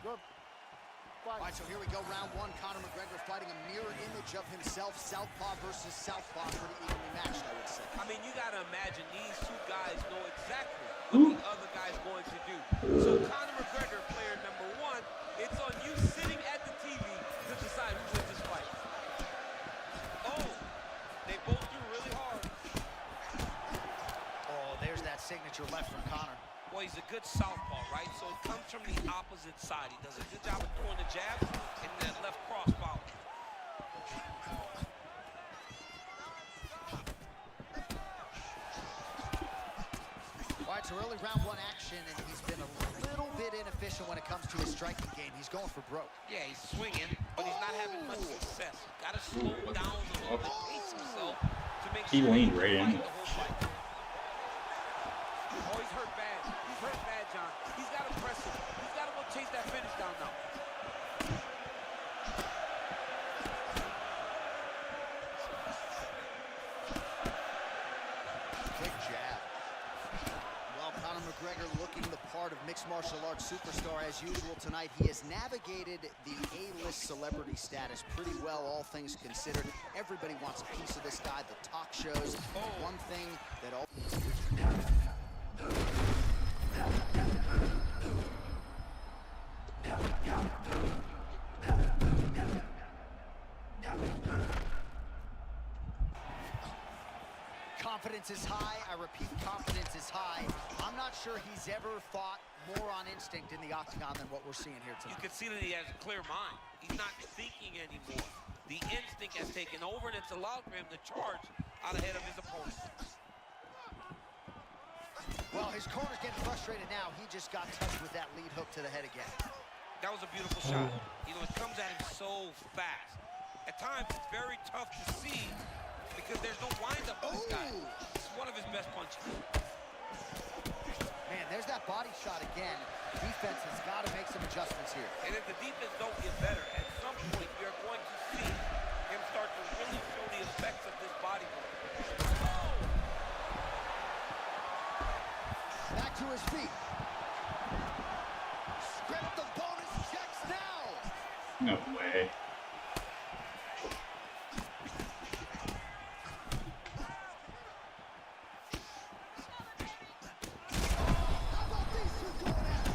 Good. All Fight. right, so here we go, round one. Conor McGregor fighting a mirror image of himself. Southpaw versus southpaw, pretty evenly matched, I would say. I mean, you got to imagine these two guys know exactly what the other guy's going to do. So Conor McGregor, player number one, it's on you sitting at the TV to decide who wins this fight. Oh, they both threw really hard. Oh, there's that signature left from Conor. Well, he's a good southpaw, right? So it comes from the opposite side. He does a good job of throwing the jabs and that left cross follow. All right, so early round one action, and he's been a little bit inefficient when it comes to his striking game. He's going for broke. Yeah, he's swinging, but he's not having much success. Got to slow down a little bit, pace himself to make sure He leaned right fight into the whole fight. Oh, he's hurt bad. He's hurt bad, John. He's got to press him. He's got to go chase that finish down now. Quick jab. Well, Conor McGregor looking the part of mixed martial arts superstar as usual tonight. He has navigated the A-list celebrity status pretty well, all things considered. Everybody wants a piece of this guy. The talk shows. One thing that all... Confidence is high. I repeat, confidence is high. I'm not sure he's ever fought more on instinct in the octagon than what we're seeing here You tonight. can see that he has a clear mind. He's not thinking anymore. The instinct has taken over, and it's allowed for him to charge out ahead of his opponent. Well, his corner's getting frustrated now. He just got touched with that lead hook to the head again. That was a beautiful shot. You know, it comes at him so fast. At times, it's very tough to see because there's no windup on this guy. It's one of his best punches. Man, there's that body shot again. Defense has got to make some adjustments here. And if the defense don't get better, at some point you're going to see him start to really show the effects of this body work. Back to his feet. Script the bonus checks now. No way. How about these two going at it?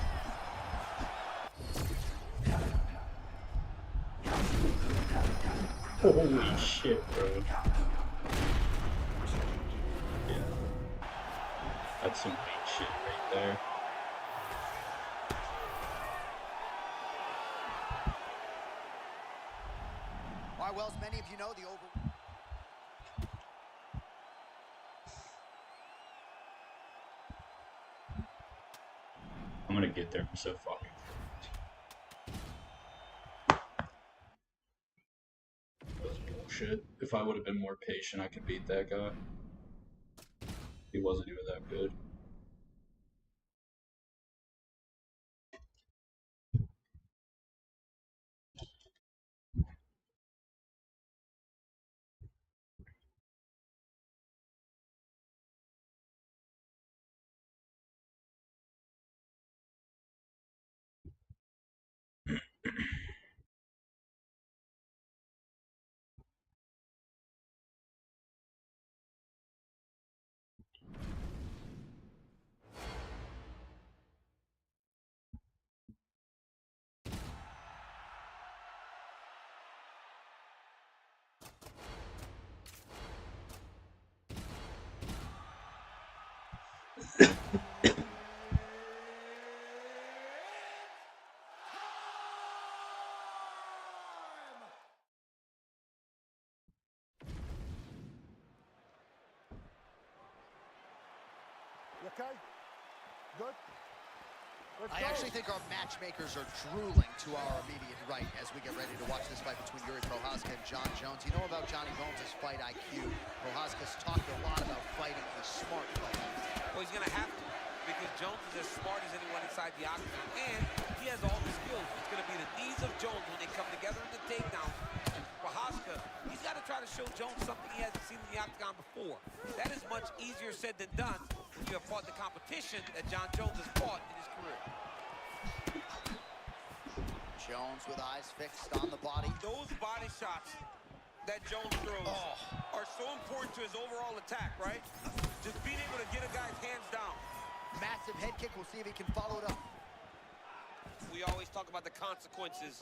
Holy shit, bro. Yeah. That's some weak shit right there. All right, well, as many of you know, the over... I'm gonna get there. I'm so fucking fucked. That was bullshit. If I would have been more patient, I could beat that guy. He wasn't even that good. You okay? Good? Let's I go. actually think our matchmakers are drooling to our immediate right as we get ready to watch this fight between Yuri Prochazka and John Jones. You know about Johnny Bones' fight IQ. Prochazka's talked a lot about fighting a smart fight. Well, he's going to have to because Jones is as smart as anyone inside the octagon, and he has all the skills. It's going to be the knees of Jones when they come together in the takedown. Prochazka, he's got to try to show Jones something he hasn't seen in the octagon before. That is much easier said than done when you have fought the competition that John Jones has fought in his career. Jones with eyes fixed on the body. Those body shots that Jones throws are so important to his overall attack, right? Just being able to get a guy's hands down. Massive head kick. We'll see if he can follow it up. We always talk about the consequences.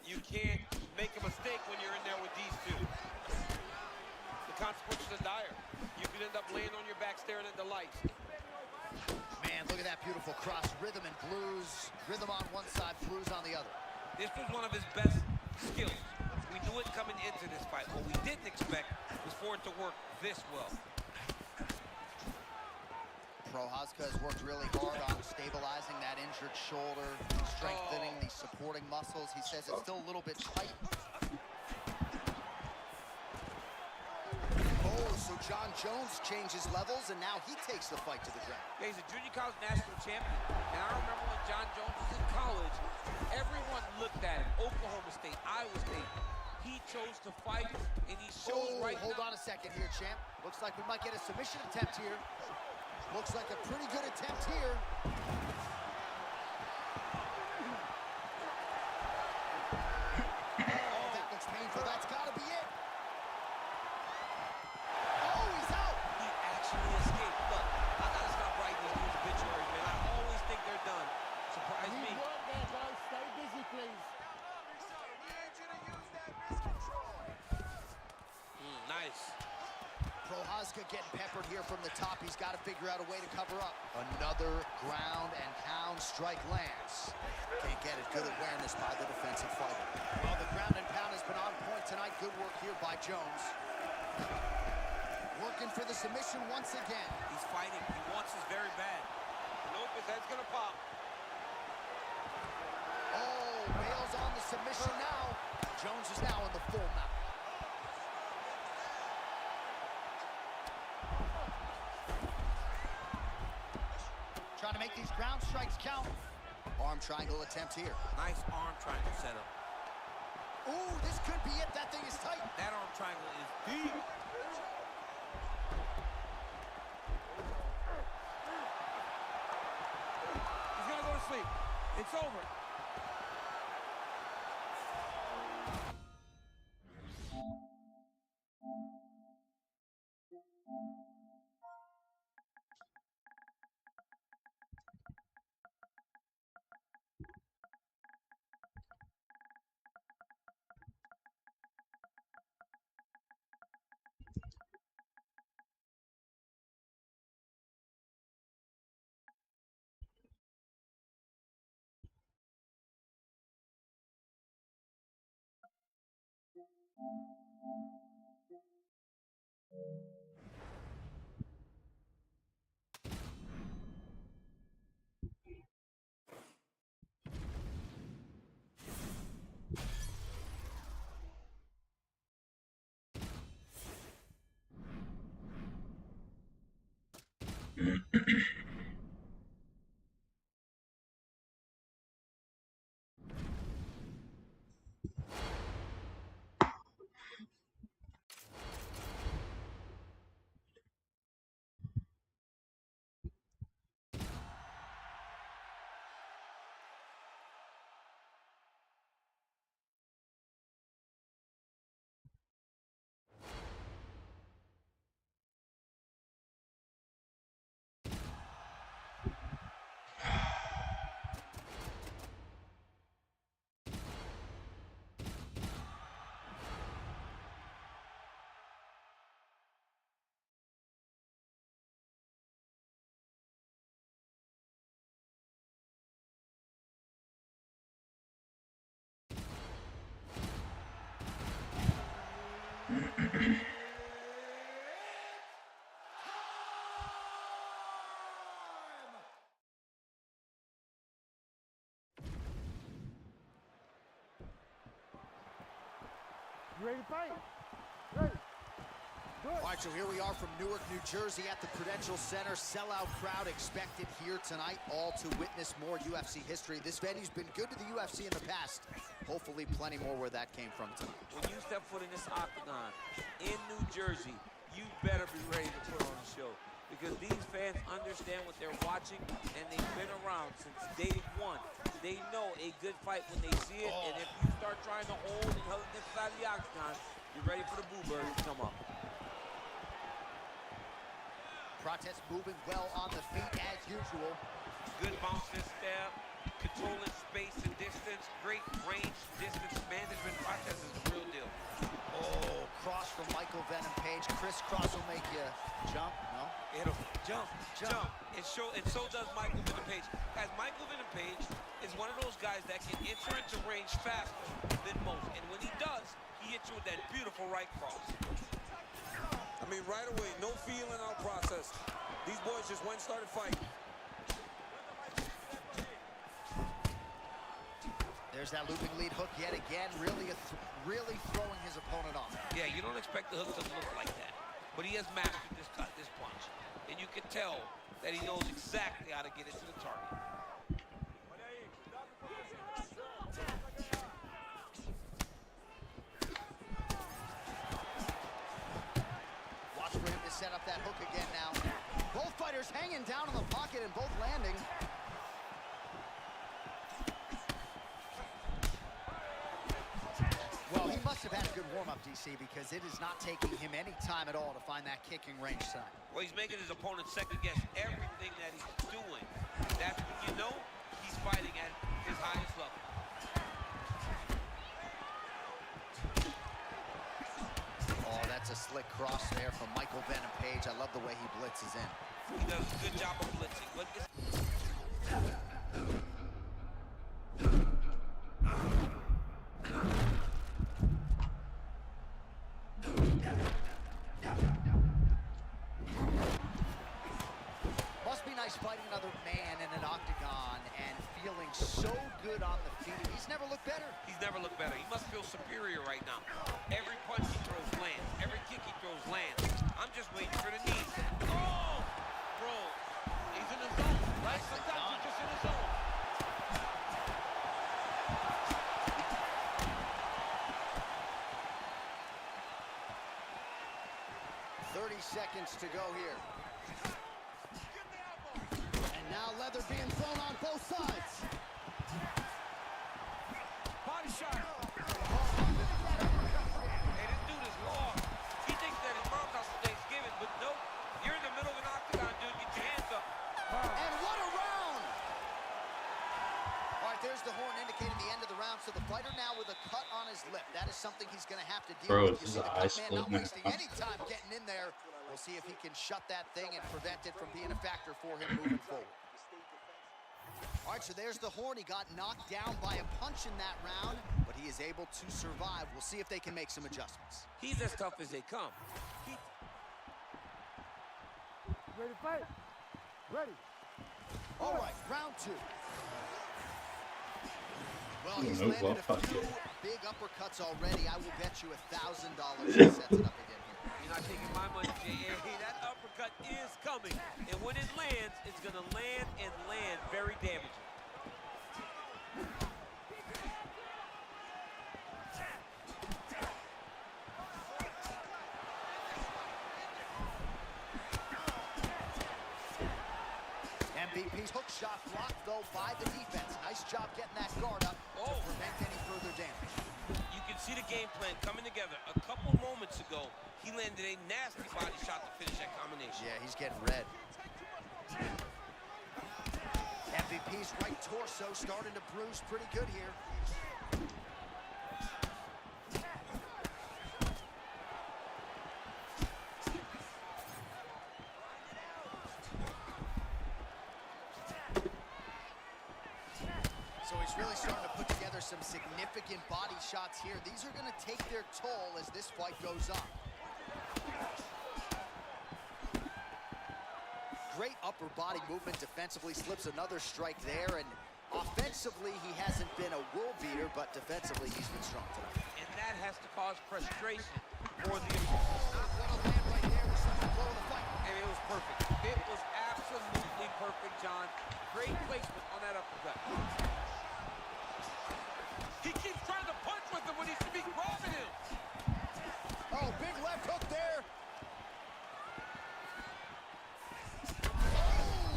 You can't make a mistake when you're in there with these two. The consequences are dire. You could end up laying on your back staring at the lights. Man, look at that beautiful cross. Rhythm and blues. Rhythm on one side, blues on the other. This was one of his best skills. We knew it coming into this fight. What we didn't expect was for it to work this well. Prochazka has worked really hard on stabilizing that injured shoulder, strengthening the supporting muscles. He says it's still a little bit tight. Oh, so John Jones changes levels, and now he takes the fight to the ground. Yeah, he's a junior college national champion. And I remember when John Jones was in college, everyone looked at him. Oklahoma State, Iowa State. He chose to fight, and he shows right now. Hold on a second here, champ. Looks like we might get a submission attempt here. Looks like a pretty good attempt here. Oh, that looks painful. That's got to be it. Oh, he's out. He actually escaped. Look, I got to stop writing these dudes' obituaries, man. I always think they're done. Surprise me. Work there, guys. Stay busy, please. Nice. Prochazka getting peppered here from the top. He's got to figure out a way to cover up. Another ground and pound strike lands. Can't get it. Good awareness by the defensive fighter. Well, the ground and pound has been on point tonight. Good work here by Jones. Working for the submission once again. He's fighting. He wants this very bad. Nope, his head's going to pop. Oh, bails on the submission now. Jones is now in the full mount. Trying to make these ground strikes count. Arm triangle attempt here. Nice arm triangle setup. Ooh, this could be it. That thing is tight. That arm triangle is deep. He's going to go to sleep. It's over. You ready to fight? Ready. Good. All right, so here we are from Newark, New Jersey at the Prudential Center. Sellout crowd expected here tonight, all to witness more UFC history. This venue's been good to the UFC in the past. Hopefully plenty more where that came from tonight. When you step foot in this octagon in New Jersey, you better be ready to put on a show, because these fans understand understand what they're watching, and they've been around since day one. They know a good fight when they see it, and if you start trying to hold and hug this side of the octagon, you're ready for the boo bird to come up. Protest moving well on the feet as usual. Good bounce and stab, controlling space and distance, great range, distance management. Protest is the real deal. Oh, cross from Michael Venom Page. Crisscross will make you jump. No? It'll jump. And so does Michael Venom Page. As Michael Venom Page is one of those guys that can enter into range faster than most. And when he does, he hits you with that beautiful right cross. I mean, right away, no feel in our process. These boys just went and started fighting. There's that looping lead hook yet again, really throwing his opponent off. Yeah, you don't expect the hook to look like that. But he has mastered this punch. And you can tell that he knows exactly how to get it to the target. Watch for him to set up that hook again now. Both fighters hanging down in the pocket and both landing. Well, he must have had a good warm-up, DC, because it is not taking him any time at all to find that kicking range sign. Well, he's making his opponent second-guess everything that he's doing. That's when you know he's fighting at his highest level. Oh, that's a slick cross there from Michael Venom Page. I love the way he blitzes in. He does a good job of blitzing. But Must be nice fighting another man in an octagon and feeling so good on the feet. He's never looked better. he's never looked better. He must feel superior right now. Every punch he throws lands. Every kick he throws lands. I'm just waiting for the knees. Oh! Bro, he's in the zone, right? Sometimes he's just in the zone. Seconds to go here. And now leather being thrown on both sides. Body shot. Hey, this dude is raw. He thinks that his mom's house is Thanksgiving, but nope. You're in the middle of an octagon, dude. Get your hands up. And what a round! All right, there's the horn indicating the end of the round. So the fighter now with a cut on his lip. That is something he's going to have to deal with. You see the cut man not wasting any time getting in there. We'll see if he can shut that thing and prevent it from being a factor for him moving forward. All right, so there's the horn. He got knocked down by a punch in that round, but he is able to survive. We'll see if they can make some adjustments. He's as tough as they come. Ready to fight? Ready. All right, round two. Well, he's landed a few big uppercuts already. I will bet you $1,000 he sets it up again here. You're not taking my money, J.A. That uppercut is coming. And when it lands, it's going to land and land very damaging. MVP's hook shot blocked, though, by the defense. Nice job getting that guard up to prevent any further damage. You can see the game plan coming together. A couple moments ago, he landed a nasty body shot to finish that combination. Yeah, he's getting red. MVP's right torso starting to bruise pretty good here. So he's really starting to put together some significant body shots here. These are going to take their toll as this fight goes on. Great upper body movement defensively, slips another strike there, and offensively he hasn't been a world beater, but defensively he's been strong tonight. And that has to cause frustration for the Not gonna land right there to start the flow of the fight. and it was perfect. It was absolutely perfect, John. Great placement on that uppercut. He keeps trying to punch with him when he should be grabbing him. Oh, big left hook there. Oh!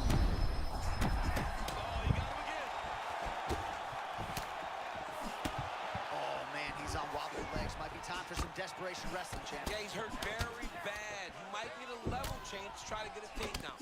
desperation wrestling, champ. Yeah, he's hurt very bad. He might need a level change to try to get a takedown.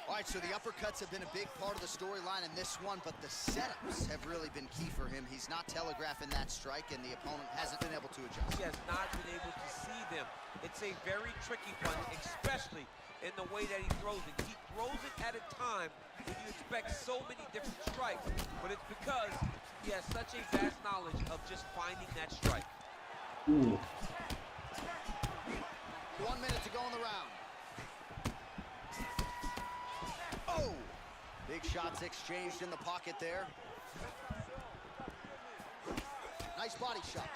All right, so the uppercuts have been a big part of the storyline in this one, but the setups have really been key for him. He's not telegraphing that strike, and the opponent hasn't been able to adjust. He has not been able to see them. It's a very tricky punch, especially in the way that he throws it. He throws it at a time when you expect so many different strikes, but it's because he has such a vast knowledge of just finding that strike. Ooh. 1 minute to go in the round. Oh! Big shots exchanged in the pocket there. Nice body shot.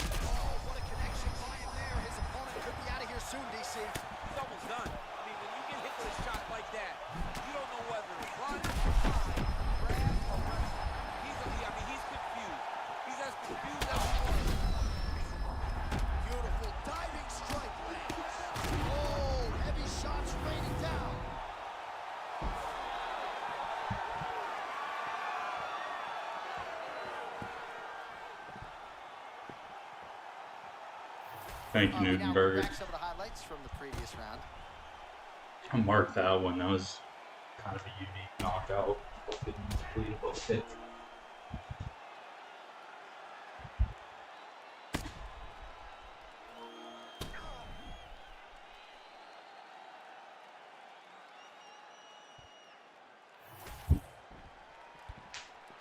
Oh, what a connection by him there. His opponent could be out of here soon, DC. He's almost done. I mean, when you get hit with a shot like that, you don't know whether to run, hide, grab, or run. He's confused. He's as confused as he was. Beautiful diving strike lands. Oh, heavy shots raining down. Thank you, We now Newtonberger. back some of the highlights from the previous round. I marked that one. That was kind of a unique knockout. Unbelievable hit.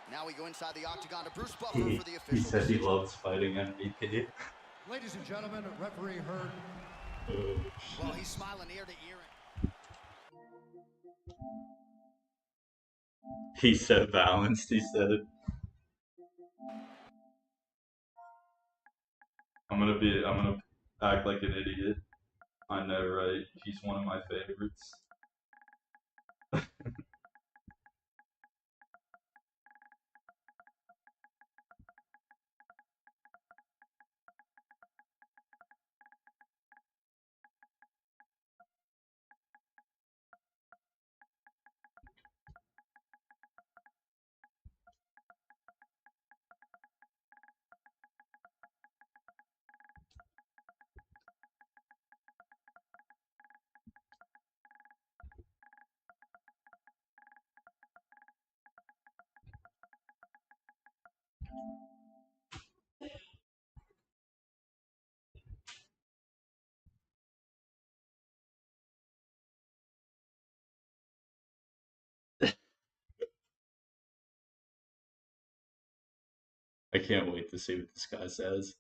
Now we go inside the octagon to Bruce Buffer for the official He said he decision. loves fighting MVP. Ladies and gentlemen, referee Heard. Oh, Well, shit. he's smiling ear to ear. He's so balanced, he said. I'm gonna act like an idiot. I know, right? He's one of my favorites. I can't wait to see what this guy says.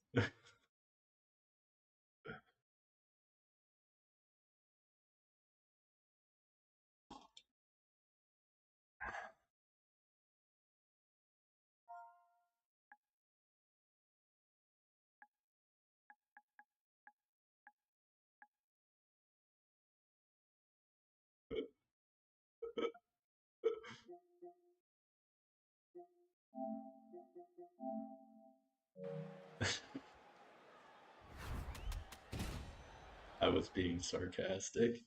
I was being sarcastic.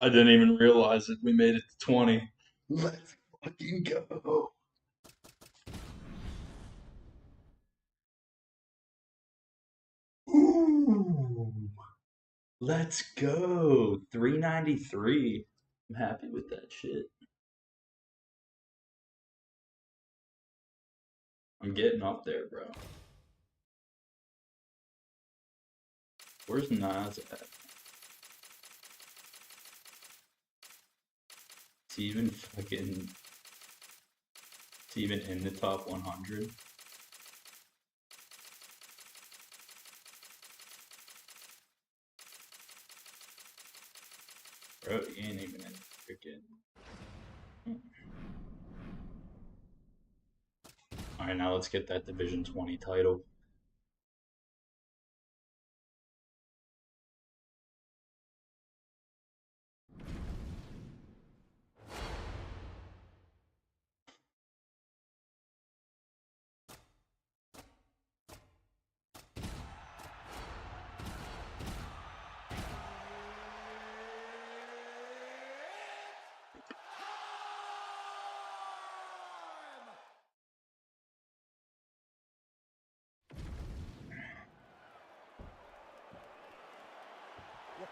I didn't even realize it. We made it to 20. Let's fucking go. Ooh. Let's go. 393. I'm happy with that shit. I'm getting up there, bro. Where's Nas at? Is he even fucking... Is he even in the top 100? Bro, he ain't even in the freaking... Alright, now let's get that Division 20 title.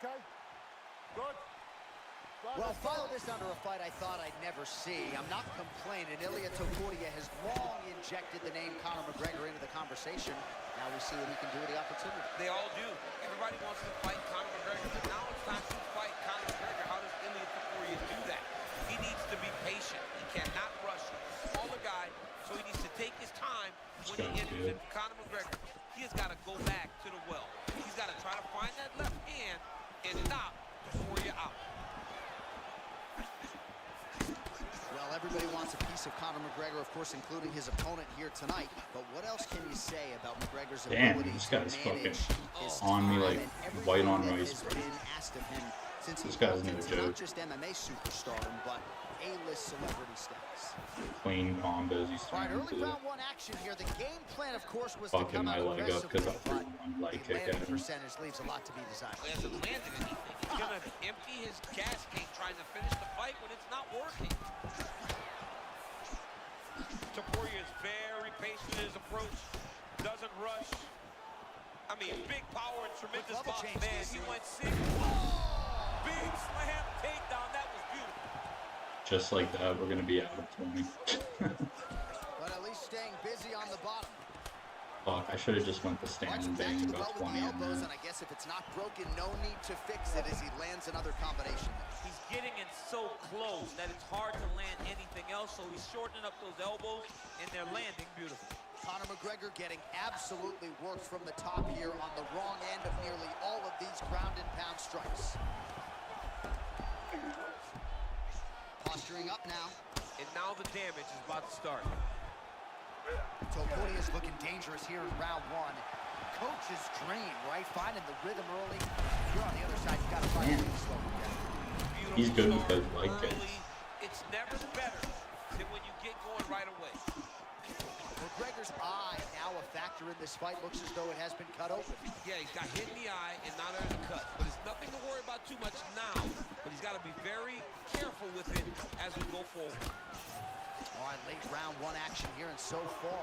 Okay? Good. Well, follow this under a fight I thought I'd never see. I'm not complaining. Ilia Topuria has long injected the name Conor McGregor into the conversation. Now we see what he can do with the opportunity. They all do. Everybody wants to fight Conor McGregor, but now it's time to fight Conor McGregor. How does Ilia Topuria do that? He needs to be patient. He cannot rush. Smaller guy, so he needs to take his time when he enters into Conor McGregor. He has got to go back to the well. He's got to try to find that left hand and knock Topuria out. Well, everybody wants a piece of Conor McGregor, of course, including his opponent here tonight. But what else can you say about McGregor's ability This to guy's manage fucking his on me time like and white everything on that rice, has bro. been asked of him since This he's guy's built no into joke. not just MMA superstardom, but A-list celebrity status. Clean combos he's All right, throwing early into round one action here. The game plan, of course, was to fucking come my out leg up aggressively, because I threw but one leg the kick landing at him. percentage leaves a lot to be desired. He hasn't landed anything. He's going to empty his gas tank trying to finish the fight when it's not working. Topuria is very patient in his approach, doesn't rush. I mean, big power and tremendous level box. change, Man, DC. he went 6. Big slam takedown. That was beautiful. Just like that, we're gonna be out of 20. But at least staying busy on the bottom. Fuck, I should have just went the stand and Back to bang the about well with 20 the in elbows, that. and I guess if it's not broken, no need to fix it as he lands another combination there. He's getting in so close that it's hard to land anything else, so he's shortening up those elbows, and they're landing beautiful. Conor McGregor getting absolutely worked from the top here on the wrong end of nearly all of these ground and pound strikes. Posturing up now. And now the damage is about to start. Topuria is looking dangerous here in round one. Coach's dream, right? Finding the rhythm early. You're on the other side, you got to find a way to slow him down. He's good Beautiful because start like early. this. It's never better than when you get going right away. McGregor's eye now a factor in this fight. Looks as though it has been cut open. Yeah, he's got hit in the eye and now there's a cut. But it's nothing to worry about too much now. But he's got to be very careful with it as we go forward. All right, late round one action here, and so far,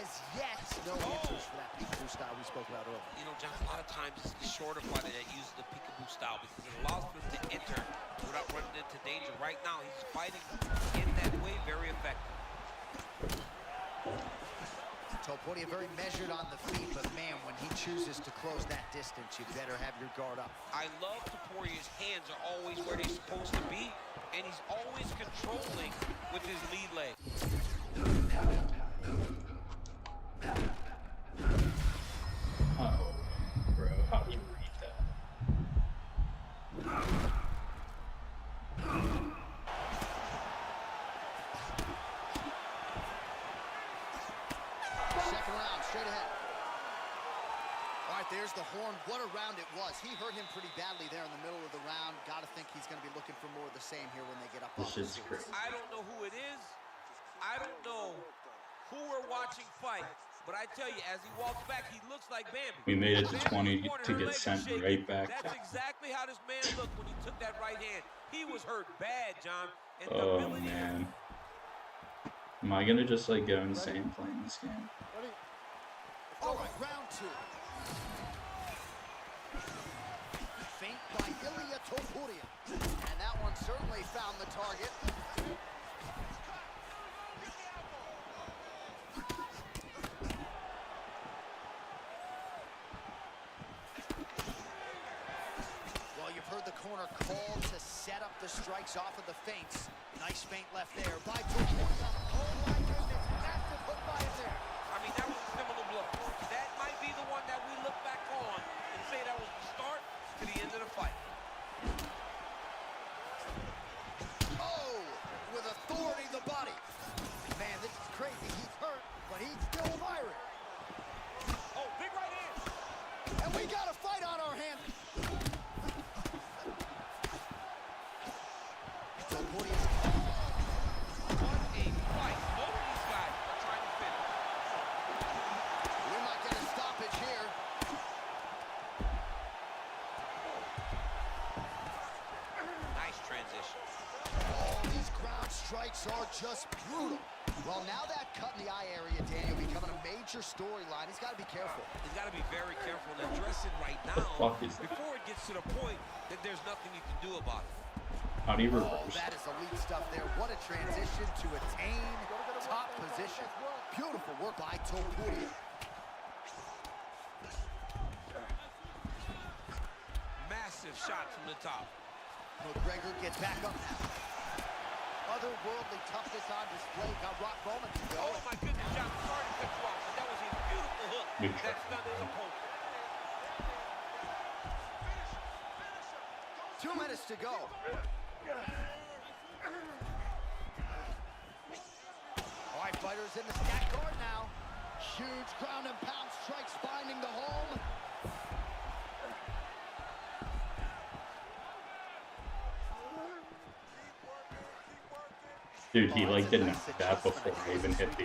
as yet, no answers for that peekaboo style we spoke about earlier. You know, John, a lot of times it's the shorter fighter that uses the peekaboo style because it allows him to enter without running into danger. Right now, he's fighting in that way very effective. Topuria very measured on the feet, but man, when he chooses to close that distance, you better have your guard up. I love Topuria's hands are always where they're supposed to be, and he's always controlling with his lead leg. Oh, bro, how do you read that? Second round, straight ahead. All right, there's the horn. What a round it was. He hurt him pretty badly there in the middle of the round. Got to think he's going to be looking for more of the same here when they get up. This is crazy. I don't know who it is. I don't know who we're watching fight. But I tell you, as he walks back, he looks like Bambi. We made it to Bambi's 20 corner, to her get leg is sent shaking. right back That's down. exactly how this man looked when he took that right hand. He was hurt bad, John. And the Oh ability man. Am I gonna just like go insane playing this game? Ready? All right, round two. Feint by Ilia Topuria. And that one certainly found the target. Well, you've heard the corner call to set up the strikes off of the feints. Nice feint left there by Topuria. Oh my goodness, massive hook by him there. I mean, that was a seminal blow. That might be the one that we look back on and say that was the start to the end of the fight. Oh, with authority the body. Man, this is crazy. He's hurt, but he's still firing. Oh, big right hand. And we got a fight on our hands. Topuria's What a fight. Both of these guys are trying to finish. We're not getting a stoppage here. Nice transition. Oh, these ground strikes are just brutal. Well, now that cut in the eye area, Daniel, becoming a major storyline. He's got to be careful. He's got to be very careful and address it right The now fuck is that? before it gets to the point that there's nothing you can do about it. How do you Oh, reverse? that is elite stuff there. What a transition to attain top position. Beautiful work by Topuria. Massive shot from the top. McGregor gets back up now. Otherworldly toughness on display. Got rock moments ago. Oh my goodness, John, sorry to cut you off, but that was a beautiful hook Good that try. stunned his opponent. 2 minutes to go. All right, fighters in the stack guard now. Huge ground and pound strikes finding the home. Dude, he like didn't have that before I even hit the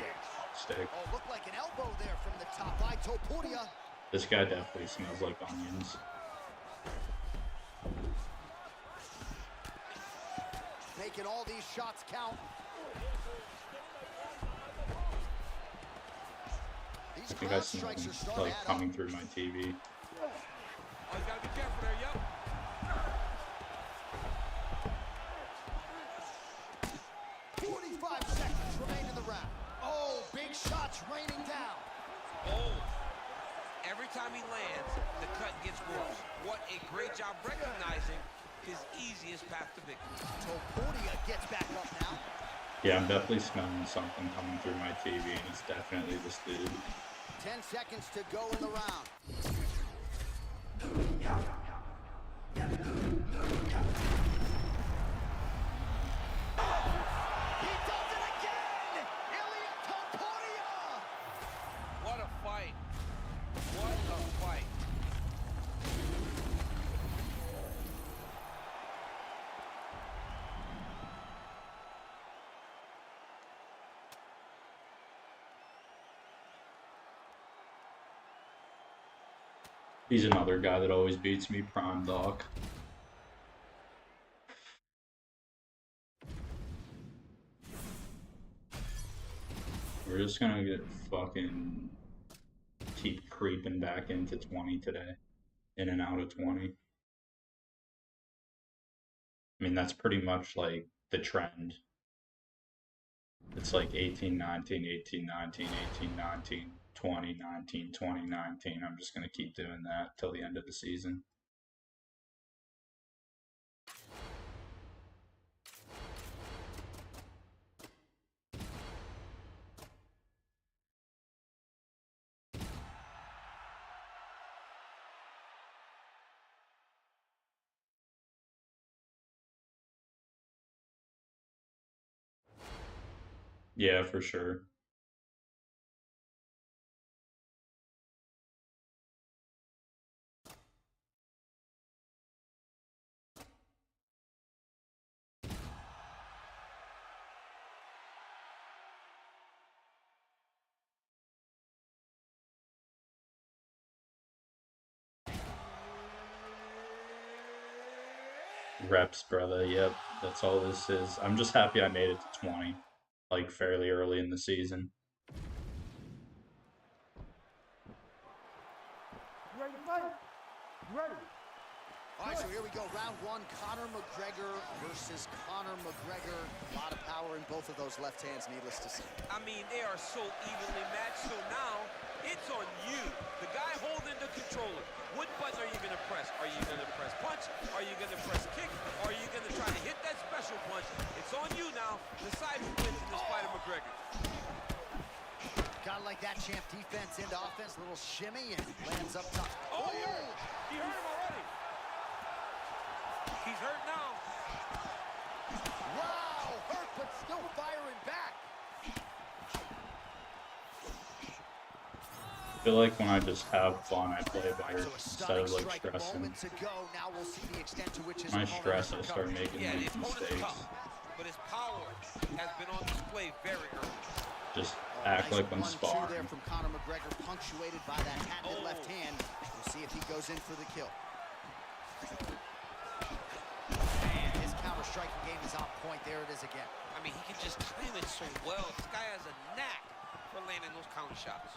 stick. Oh, looked like an elbow there from the top by Topuria. This guy definitely smells like onions. Making all these shots count. These I think I ground smell strikes are him starting like to add coming up. through my TV. Oh, you got to be careful there, yep. Remain in the round. Oh, big shots raining down. Oh, every time he lands, the cut gets worse. What a great job recognizing his easiest path to victory. Topuria gets back up now. Yeah, I'm definitely smelling something coming through my TV, and it's definitely this dude. 10 seconds to go in the round. He does it again! Ilia Topuria! What a fight. What a fight. He's another guy that always beats me, Prime Doc. We're just gonna get fucking keep creeping back into 20 today. In and out of 20. I mean, that's pretty much like the trend. It's like 18, 19, 18, 19, 18, 19, 20, 19, 20, 19. I'm just going to keep doing that till the end of the season. Yeah, for sure. Reps, brother. Yep, that's all this is. I'm just happy I made it to 20, like fairly early in the season. Ready to fight? Ready. All right, so here we go. Round one, Conor McGregor versus Conor McGregor. A lot of power in both of those left hands, needless to say. I mean, they are so evenly matched, so now it's on you. The guy holding the controller. What button are you going to press? Are you going to press punch? Are you going to press kick? Or are you going to try to hit that special punch? It's on you now. Decide who wins in this fight of McGregor. Gotta like that, champ. Defense into offense. Little shimmy and lands up top. Oh, he hurt him already. He's hurt now. Wow, hurt, but still firing back. I feel like when I just have fun, I play better So a instead of stunning like strike stressing. moments ago. Now we'll see the extent to which his When I opponent stress, I has start recovered. making Yeah, the these opponent's mistakes. tough, but his power has been on display very early. Just Oh, act nice like I'm 1-2 sparring. there from Conor McGregor, punctuated by that patented Oh. left hand. We'll see if he goes in for the kill. And his counter striking game is on point. There it is again. I mean, he can just time it so well. This guy has a knack for landing those counter shots.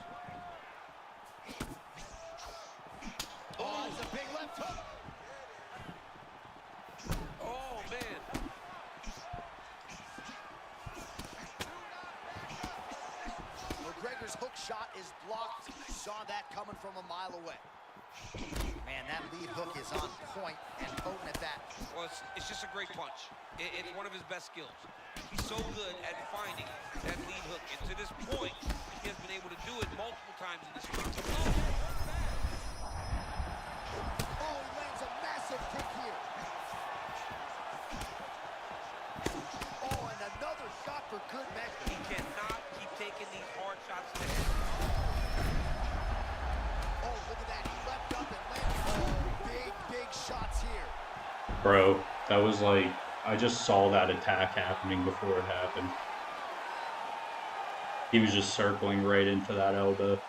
Oh, it's a big left hook. Oh, man. McGregor's hook shot is blocked. Saw that coming from a mile away. Man, that lead hook is on point and potent at that. Well, it's just a great punch. It's one of his best skills. He's so good at finding that lead hook. And to this point, he has been able to do it multiple times in this fight. Oh, he lands a massive kick here. Oh, and another shot for good measure. He cannot keep taking these hard shots to the head. Oh, look at that. He leapt up and landed. Oh, big shots here. Bro, that was like, I just saw that attack happening before it happened. He was just circling right into that elbow.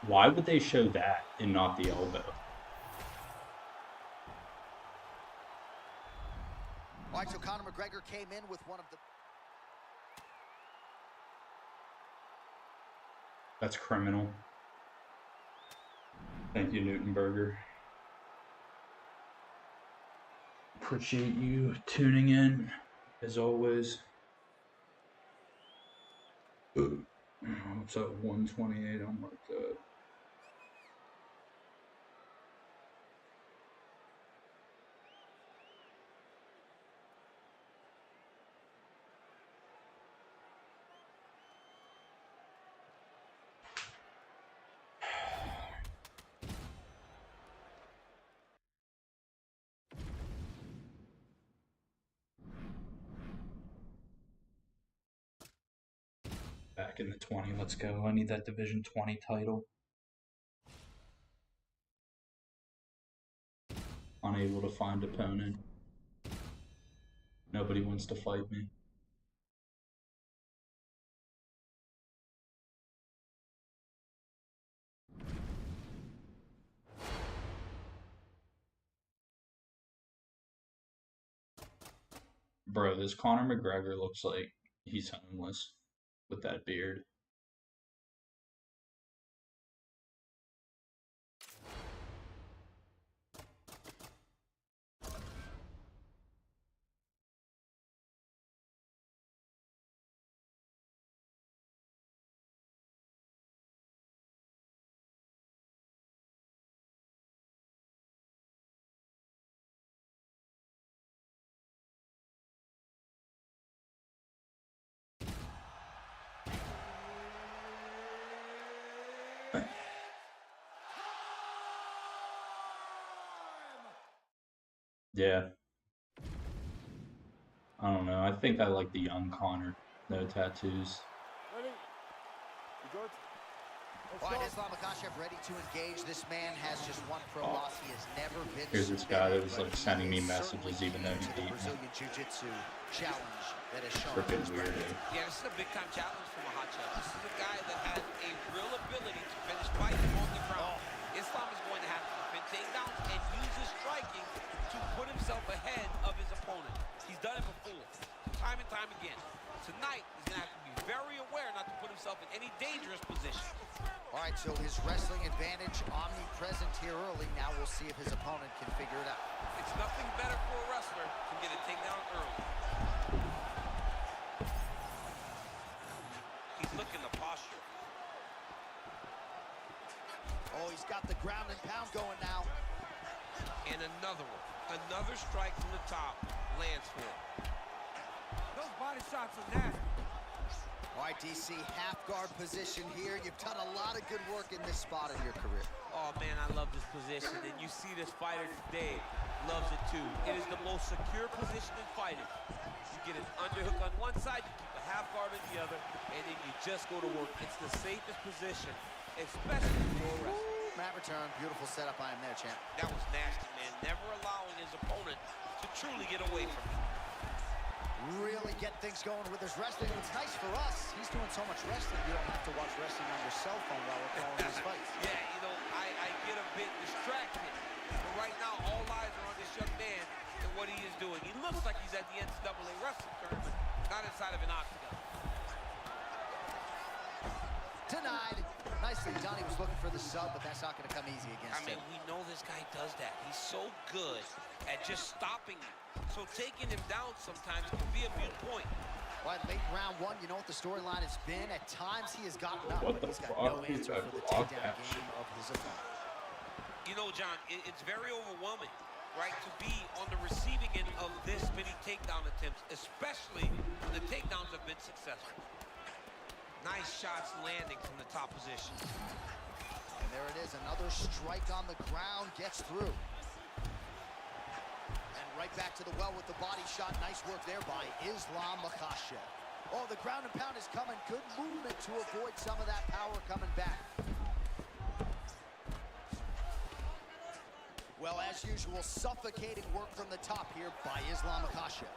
Why would they show that and not the elbow? All right, so Conor McGregor came in with one of the... That's criminal. Thank you, Newtonberger. Appreciate you tuning in, as always. What's up, 128? I'm like that. Back in the 20, let's go. I need that Division 20 title. Unable to find opponent. Nobody wants to fight me. Bro, this Conor McGregor looks like he's homeless with that beard. Yeah. I don't know. I think I like the young Connor. No tattoos. Ready? You good? Let's All right, go. Islam Makhachev ready to engage. This man has just one pro loss. He has never been Here's this guy that was submitted, like but sending me he is messages certainly even though he to the beat me. Brazilian Jiu-Jitsu challenge that has shown Freaking his weirdo. record. Yeah, this is a big-time challenge for Makhachev. This is a guy that has a real ability to finish fights on the ground. Islam is going to have to defend takedowns and use his striking to put himself ahead of his opponent. He's done it before, time and time again. Tonight, he's going to have to be very aware not to put himself in any dangerous position. All right, so his wrestling advantage omnipresent here early. Now we'll see if his opponent can figure it out. It's nothing better for a wrestler to get a takedown early. He's looking the posture. Oh, he's got the ground and pound going now. And another one. Another strike from the top lands for him. Those body shots are nasty. All right, DC, half guard position here. You've done a lot of good work in this spot in your career. Oh, man, I love this position. And you see this fighter today loves it, too. It is the most secure position in fighting. You get an underhook on one side, you keep a half guard on the other, and then you just go to work. It's the safest position, especially for a wrestler. Mat return, beautiful setup by him there, champ. That was nasty, man. Never allowing his opponent to truly get away from him. Really get things going with his wrestling. It's nice for us. He's doing so much wrestling, you don't have to watch wrestling on your cell phone while we're calling these fights. Yeah, you know, I get a bit distracted. But right now, all eyes are on this young man and what he is doing. He looks like he's at the NCAA wrestling tournament, not inside of an octagon. Denied. Nicely done. He was looking for the sub, but that's not going to come easy against him. We know this guy does that. He's so good at just stopping you. So taking him down sometimes can be a moot point. Right, late round one, you know what the storyline has been. At times he has gotten up, What but the he's got fuck? no answer for the Block takedown that game of his opponent. You know, John, it's very overwhelming, right, to be on the receiving end of this many takedown attempts, especially when the takedowns have been successful. Nice shots landing from the top position. And there it is, another strike on the ground, gets through. And right back to the well with the body shot. Nice work there by Islam Makhachev. Oh, the ground and pound is coming. Good movement to avoid some of that power coming back. Well, as usual, suffocating work from the top here by Islam Makhachev.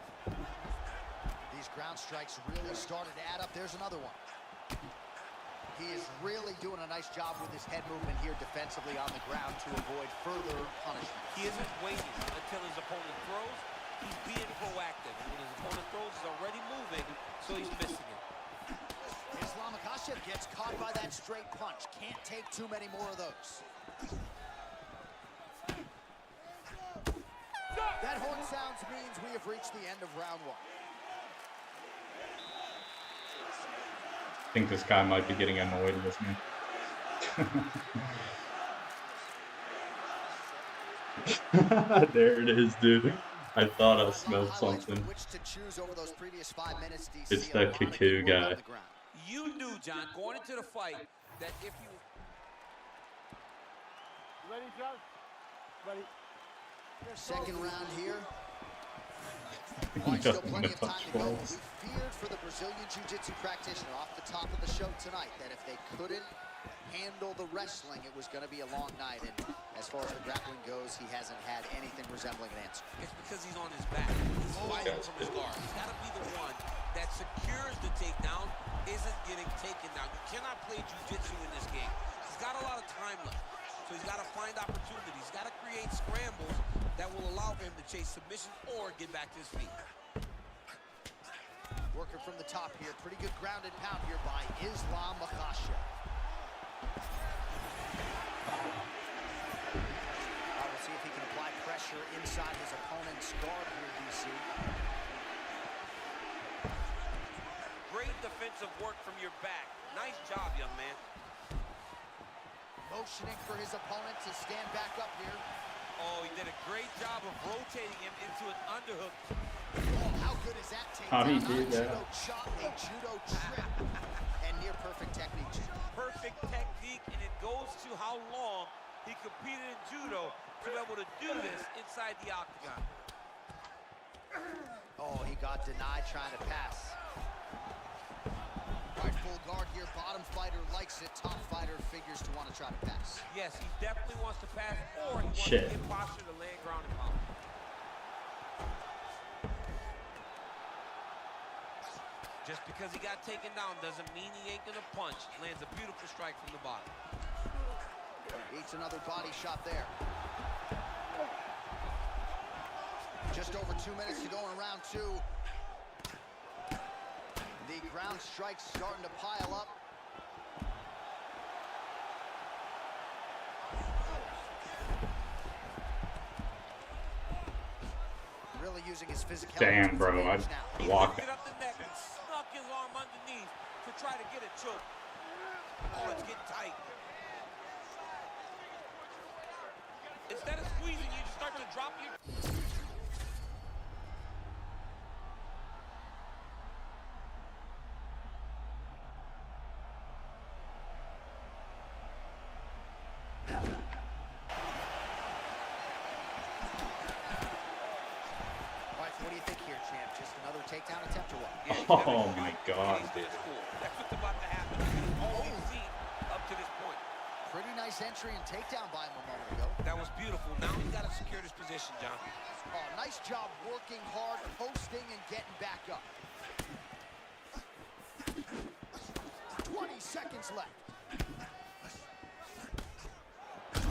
These ground strikes really started to add up. There's another one. He is really doing a nice job with his head movement here defensively on the ground to avoid further punishment. He isn't waiting until his opponent throws. He's being proactive. And when his opponent throws, he's already moving, so he's missing it. Islam Makhachev gets caught by that straight punch. Can't take too many more of those. That horn sounds means we have reached the end of round one. I think this guy might be getting annoyed with me. There it is, dude. I thought I smelled something. Which to choose over those previous 5 minutes, DC. It's that Cuckoo guy. You knew, John, going into the fight, that if you... Ready, John? Ready. Second round here. He Still doesn't plenty want of to time touch to go. balls. We feared for the Brazilian Jiu-Jitsu practitioner off the top of the show tonight that if they couldn't handle the wrestling, it was going to be a long night. And as far as the grappling goes, he hasn't had anything resembling an answer. It's because he's on his back. He's fighting from his guard. He's got to be the one that secures the takedown, isn't getting taken down. You cannot play jiu-jitsu in this game. He's got a lot of time left. So he's got to find opportunities. He's got to create scrambles that will allow him to chase submission or get back to his feet. Working from the top here. Pretty good ground and pound here by Islam Makhachev. We'll see if he can apply pressure inside his opponent's guard here, DC. Great defensive work from your back. Nice job, young man. Motioning for his opponent to stand back up here. Oh, he did a great job of rotating him into an underhook. Oh, how good is that takedown? How'd he Not do a that? judo chop, a judo trip. And near perfect technique. Perfect technique, and it goes to how long he competed in judo to be able to do this inside the octagon. Oh, he got denied trying to pass. Right, full guard here. Bottom fighter likes it. Top fighter figures to want to try to pass. Yes, he definitely wants to pass, or he wants Shit. to get posture to land ground and pound. Just because he got taken down doesn't mean he ain't gonna punch. Lands a beautiful strike from the bottom. Eats another body shot there. Just over 2 minutes to go in round two. The ground strikes starting to pile up. Really using his physicality. Damn, bro, I blocked it. Get up the neck and snuck his arm underneath to try to get a choke. Oh, it's getting tight. Instead of squeezing, you just start to drop your... What do you think here, champ? Just another takedown attempt or what? Oh my God, dude. That's what's about to happen. All we've seen up to this point. Pretty nice entry and takedown by him a moment ago. That was beautiful. Now he's got to secure this position, John. Oh, nice job working hard, posting, and getting back up. seconds left.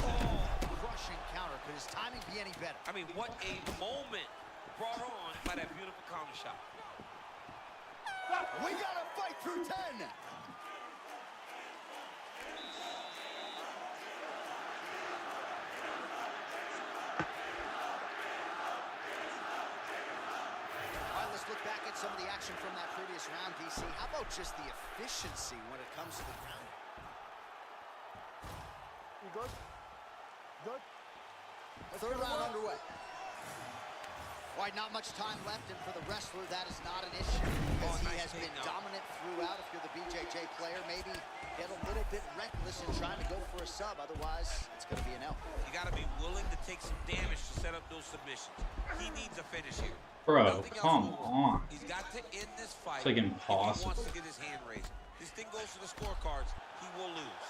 Oh, crushing counter. Could his timing be any better? I mean, what a moment brought on by that beautiful counter shot. We got to fight through 10. All right, let's look back at some of the action from that previous round, DC. How about just the efficiency when it comes to the ground? You good? Good? Third round underway. All right, not much time left, and for the wrestler, that is not an issue. Because he nice has been takedown. dominant throughout. If you're the BJJ player, maybe get a little bit reckless in trying to go for a sub. Otherwise, it's going to be an L. You got to be willing to take some damage to set up those submissions. He needs a finish here. Bro, Nothing else come will work. on. He's got to end this fight. It's like If he wants impossible. to get his hand raised. This thing goes to the scorecards. He will lose.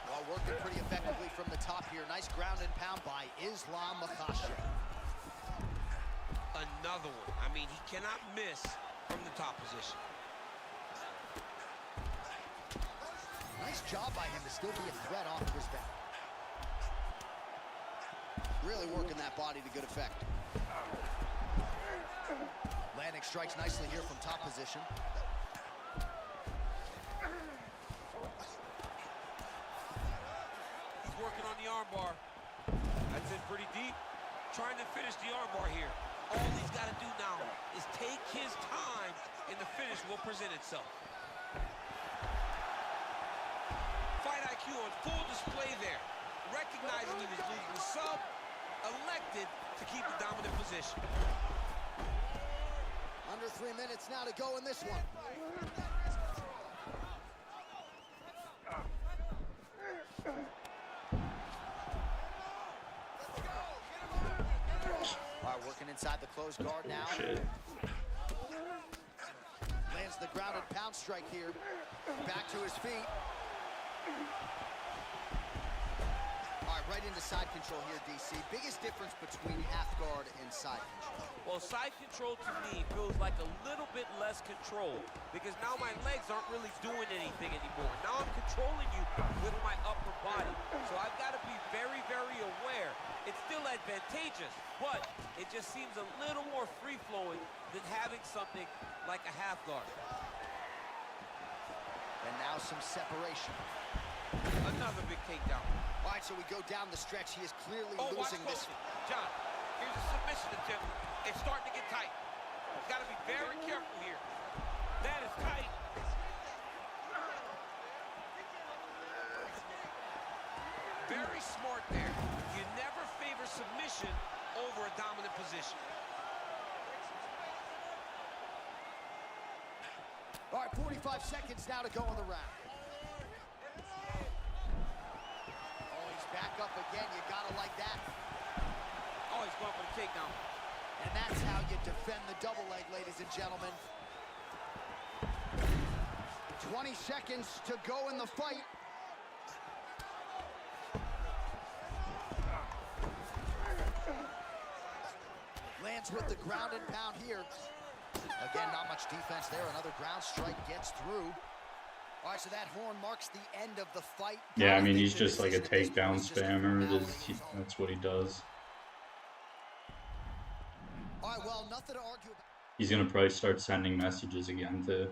Well, working pretty effectively from the top here. Nice ground and pound by Islam Makhachev. Another one. I mean, he cannot miss from the top position. Nice job by him to still be a threat off of his back. Really working that body to good effect. Landing strikes nicely here from top position. He's working on the armbar. That's in pretty deep. Trying to finish the armbar here. All he's got to do now is take his time, and the finish will present itself. Fight IQ on full display there. Recognizing he was losing the sub, elected to keep the dominant position. Under 3 minutes now to go in this one. All right, working inside the closed guard now. Shit. Lands the grounded pound strike here. Back to his feet. All right, right into side control here, DC. Biggest difference between half guard and side control. Well, side control to me feels like a little bit less control because now my legs aren't really doing anything anymore. Now I'm controlling you with my upper body. So I've got to be very, very aware. It's still advantageous, but it just seems a little more free-flowing than having something like a half guard. And now some separation. Another big takedown. All right, so we go down the stretch. He is clearly Watch losing this. closely. John, here's a submission attempt. It's starting to get tight. He's got to be very careful here. That is tight. Very smart there. You never favor submission over a dominant position. All right, 45 seconds now to go in the round. Oh, he's back up again. You gotta like that. Oh, he's going for the takedown. And that's how you defend the double leg, ladies and gentlemen. 20 seconds to go in the fight. Lands with the ground and pound here. Again, not much defense there. Another ground strike gets through. All right, so that horn marks the end of the fight. Yeah, I mean, he's think the just like a decision at this point takedown is just a spammer. formality. That's what he does. All right, well, nothing to argue about. He's gonna probably start sending messages again too.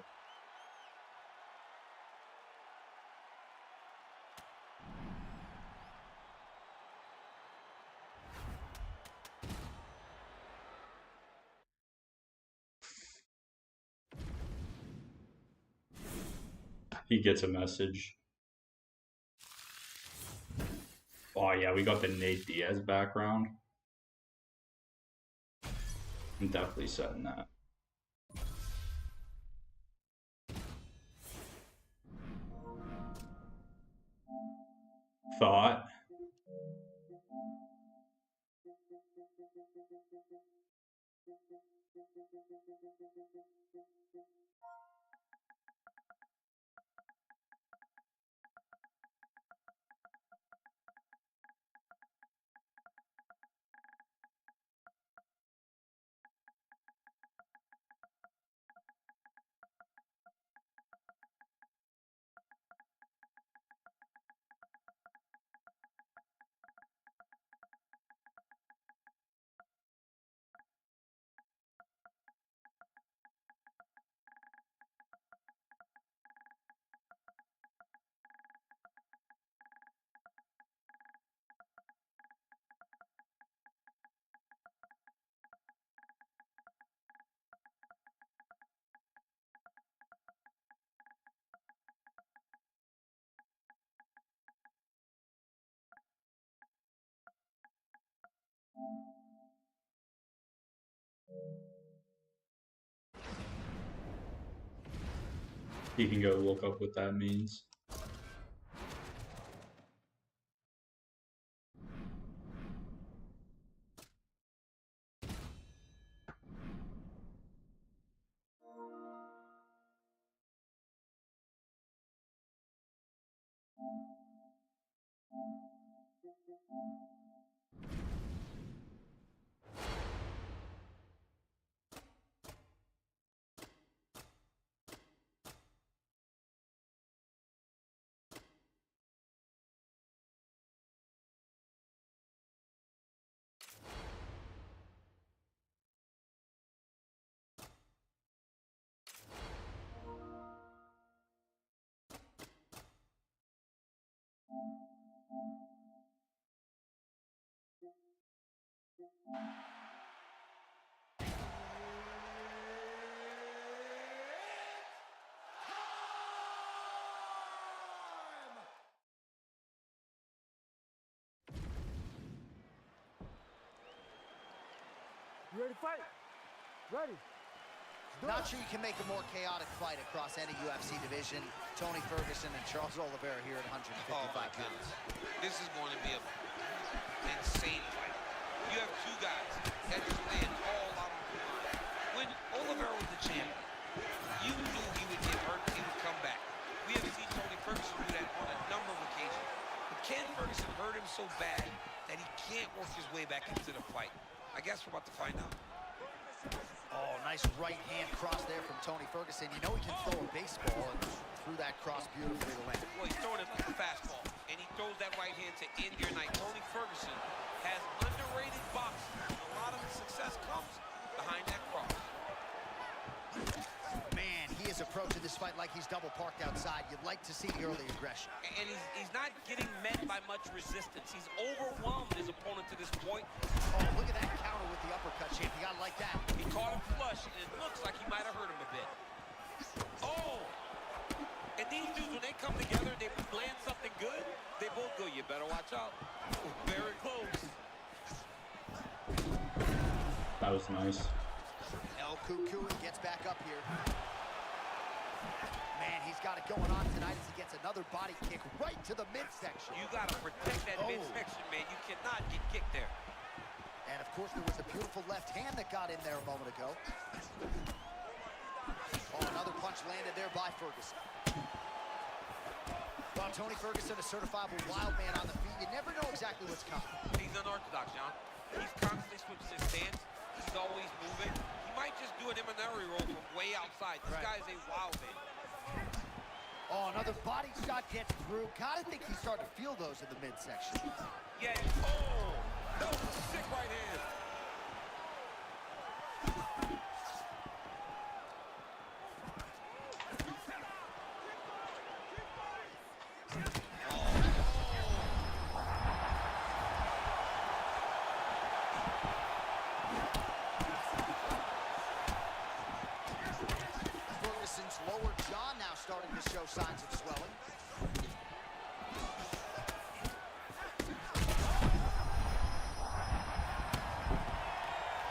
He gets a message. Oh yeah, we got the Nate Diaz background. I'm definitely setting that. Thought. You can go look up what that means. You ready to fight? Ready. Not sure you can make a more chaotic fight across any UFC division. Tony Ferguson and Charles Oliveira here at 155 pounds. This is going to be an insane fight. You have two guys that just laying all out on the line. When Oliveira was the champ, you knew he would get hurt, he would come back. We have seen Tony Ferguson do that on a number of occasions. But Ken Ferguson hurt him so bad that he can't work his way back into the fight. I guess we're about to find out. Oh, nice right hand cross there from Tony Ferguson. You know he can throw a baseball and threw that cross beautifully to land. Well, he's throwing it like a fastball, and he throws that right hand to end your night. Tony Ferguson has underrated boxing. A lot of his success comes behind that cross. Man, he is approaching this fight like he's double parked outside. You'd like to see the early aggression. And he's not getting met by much resistance. He's overwhelmed his opponent to this point. Oh, look at that counter with the uppercut, champ. You gotta like that. He caught him flush, and it looks like he might have hurt him a bit. Oh! And these dudes, when they come together, they land something good, they both go, you better watch out. Very close. That was nice. El Cucuy gets back up here. Man, he's got it going on tonight as he gets another body kick right to the midsection. You got to protect that midsection, man. You cannot get kicked there. And, of course, there was a beautiful left hand that got in there a moment ago. Oh, another punch landed there by Ferguson. Well, Tony Ferguson, a certifiable wild man on the feet. You never know exactly what's coming. He's unorthodox, John. He's constantly switching his stance. He's always moving. He might just do an Eminary roll from way outside. This guy's a wild man. Oh, another body shot gets through. Gotta think he's starting to feel those in the midsection. Yeah, oh, that was a sick right hand. Ferguson's lower jaw now starting to show signs of swelling.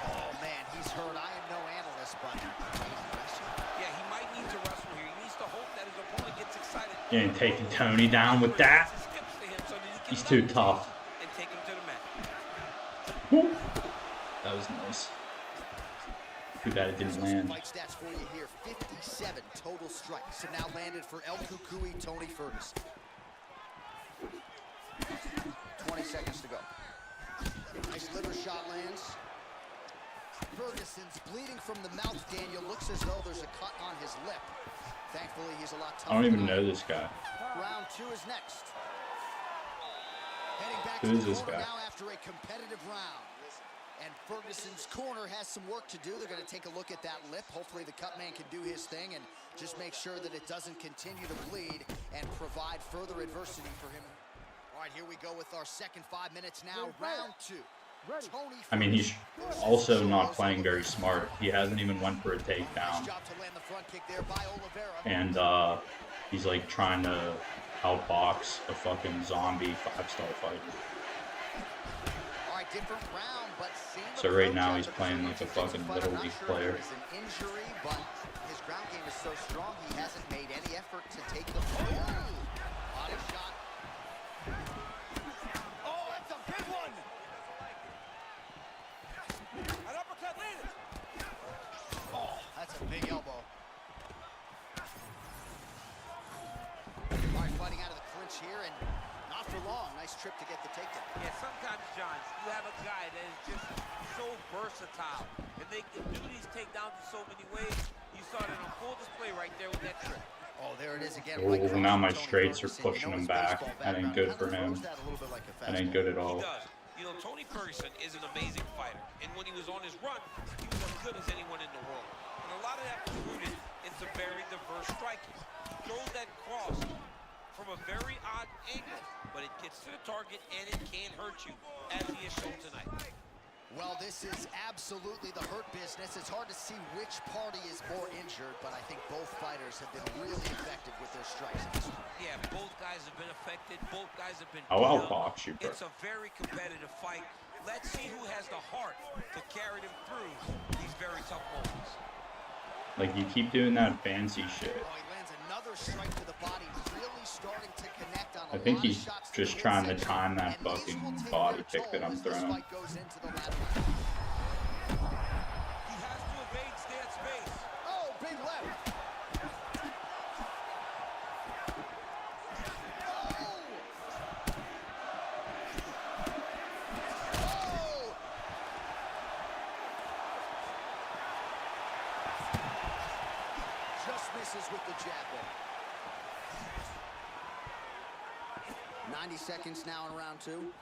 Oh man, he's hurt. I am no analyst, but Yeah, he might need to wrestle here. He needs to hope that his opponent gets excited. You ain't taking Tony down with that. He's too tough. And take him to the mat. Woo. That was nice. Too bad it didn't land. Fight stats for you here. 57 total strikes have now landed for El Cucuy, Tony Ferguson. 20 seconds to go. Nice liver shot lands. Ferguson's bleeding from the mouth, Daniel. Looks as though there's a cut on his lip. Thankfully, he's a lot tougher. I don't even than know this guy. Round 2 is next. Heading back Who to is the this corner guy? now after a competitive round. And Ferguson's corner has some work to do. They're going to take a look at that lip. Hopefully the cut man can do his thing and just make sure that it doesn't continue to bleed and provide further adversity for him. All right, here we go with our second 5 minutes now. Round 2. Tony I mean, he's also not playing very smart. He hasn't even went for a Nice takedown. job to land the front kick there by Oliveira. And he's like trying to outbox a fucking zombie 5-star fighter. All right, different round, but same So right approach now at he's the playing like a jiu-jitsu fucking fight. little I'm not league sure if player. there is an injury, but his ground game is so strong, he hasn't made any effort to take the floor. Body shot. Oh, that's a big one. An uppercut landed. Oh, that's a big elbow. All right, fighting out of the clinch here, and not for long. Nice trip to get the takedown. Yeah, sometimes, John, you have a guy that is just so versatile, and they can do these takedowns in so many ways. You saw it on full display right there with that trip. Oh, there it is again. Oh, Right across now from my Tony straights are Ferguson. pushing him his back. baseball That ain't background good kinda for him. throws that a little bit like a That ain't fastball. good at He all. does. You know, Tony Ferguson is an amazing fighter, and when he was on his run, he was as good as anyone in the world. And a lot of that was rooted in some very diverse striking. Throws that cross from a very odd angle, but it gets to the target and it can hurt you, as he has shown tonight. Well, this is absolutely the hurt business. It's hard to see which party is more injured, but I think both fighters have been really effective with their strikes in this one. Yeah, both guys have been affected. Both guys have been I'll beat up. outbox you, bro. It's a very competitive fight. Let's see who has the heart to carry them through these very tough moments. Like, you keep doing that fancy shit. Oh, he lands another strike to the body, really starting to connect on a I think lot of he's shots to just the trying to midsection, time that and these will fucking take body their kick that toll I'm as this throwing. fight goes into the latter round. He has to evade stand space. Oh, big left. Oh! Just misses with the jab there. 90 seconds now in round two.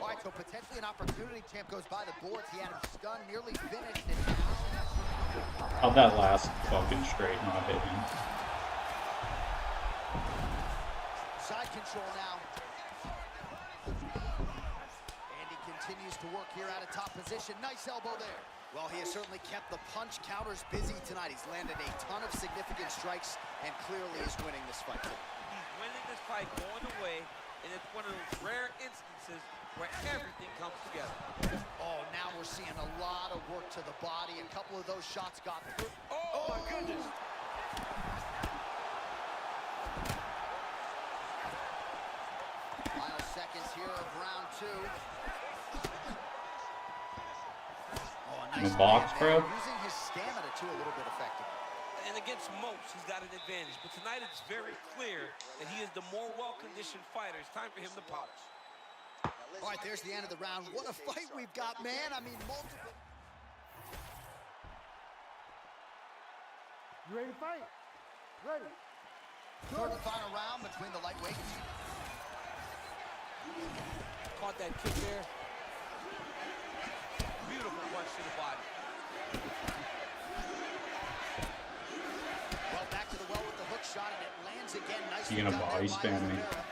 All right, so potentially an opportunity. Champ goes by the boards. He had him stunned, nearly finished, and now... How'd that last fucking straight not hit him? Side control now. And he continues to work here out of top position. Nice elbow there. Well, he has certainly kept the punch counters busy tonight. He's landed a ton of significant strikes and clearly is winning this fight. He's winning this fight going away, and it's one of those rare instances where everything comes together. Oh, now we're seeing a lot of work to the body. A couple of those shots got through. Oh, my goodness. Final seconds here of round two. Oh, In the box, bro. Using his stamina too a little bit effectively. And against most, he's got an advantage. But tonight, it's very clear that he is the more well-conditioned fighter. It's time for him to polish. All right, there's the end of the round. What a fight we've got, man. I mean, multiple... You ready to fight? Ready. Third and final round between the lightweights. Caught that kick there. Beautiful punch to the body. Well, back to the well with the hook shot, and it lands again. Nicely You gonna done body there by spam me? Oliveira.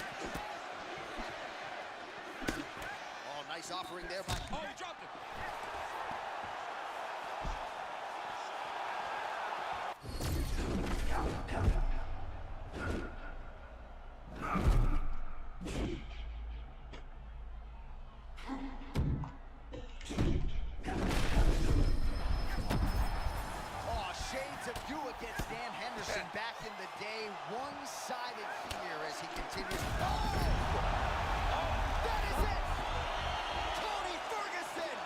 Oh, nice offering there by... Oh, he dropped it. Oh, shades of you against Dan Henderson back in the day. One-sided here as he continues. Oh! That is it! Tony Ferguson!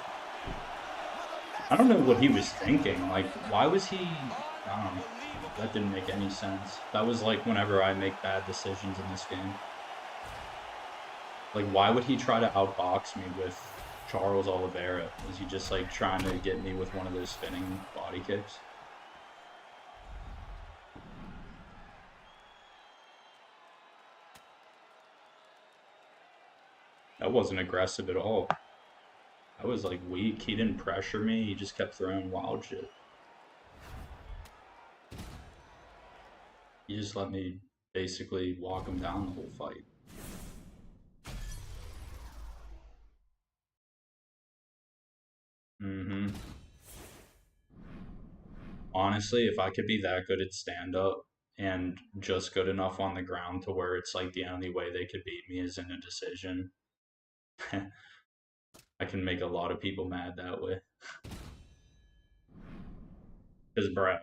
I don't know what he was thinking. Like, why was he... I don't know. That didn't make any sense. That was like whenever I make bad decisions in this game. Like, why would he try to outbox me with Charles Oliveira? Was he just like trying to get me with one of those spinning body kicks? That wasn't aggressive at all. That was like weak. He didn't pressure me. He just kept throwing wild shit. He just let me basically walk him down the whole fight. Honestly, if I could be that good at stand-up and just good enough on the ground to where it's like the only way they could beat me is in a decision. I can make a lot of people mad that way. Because, bro,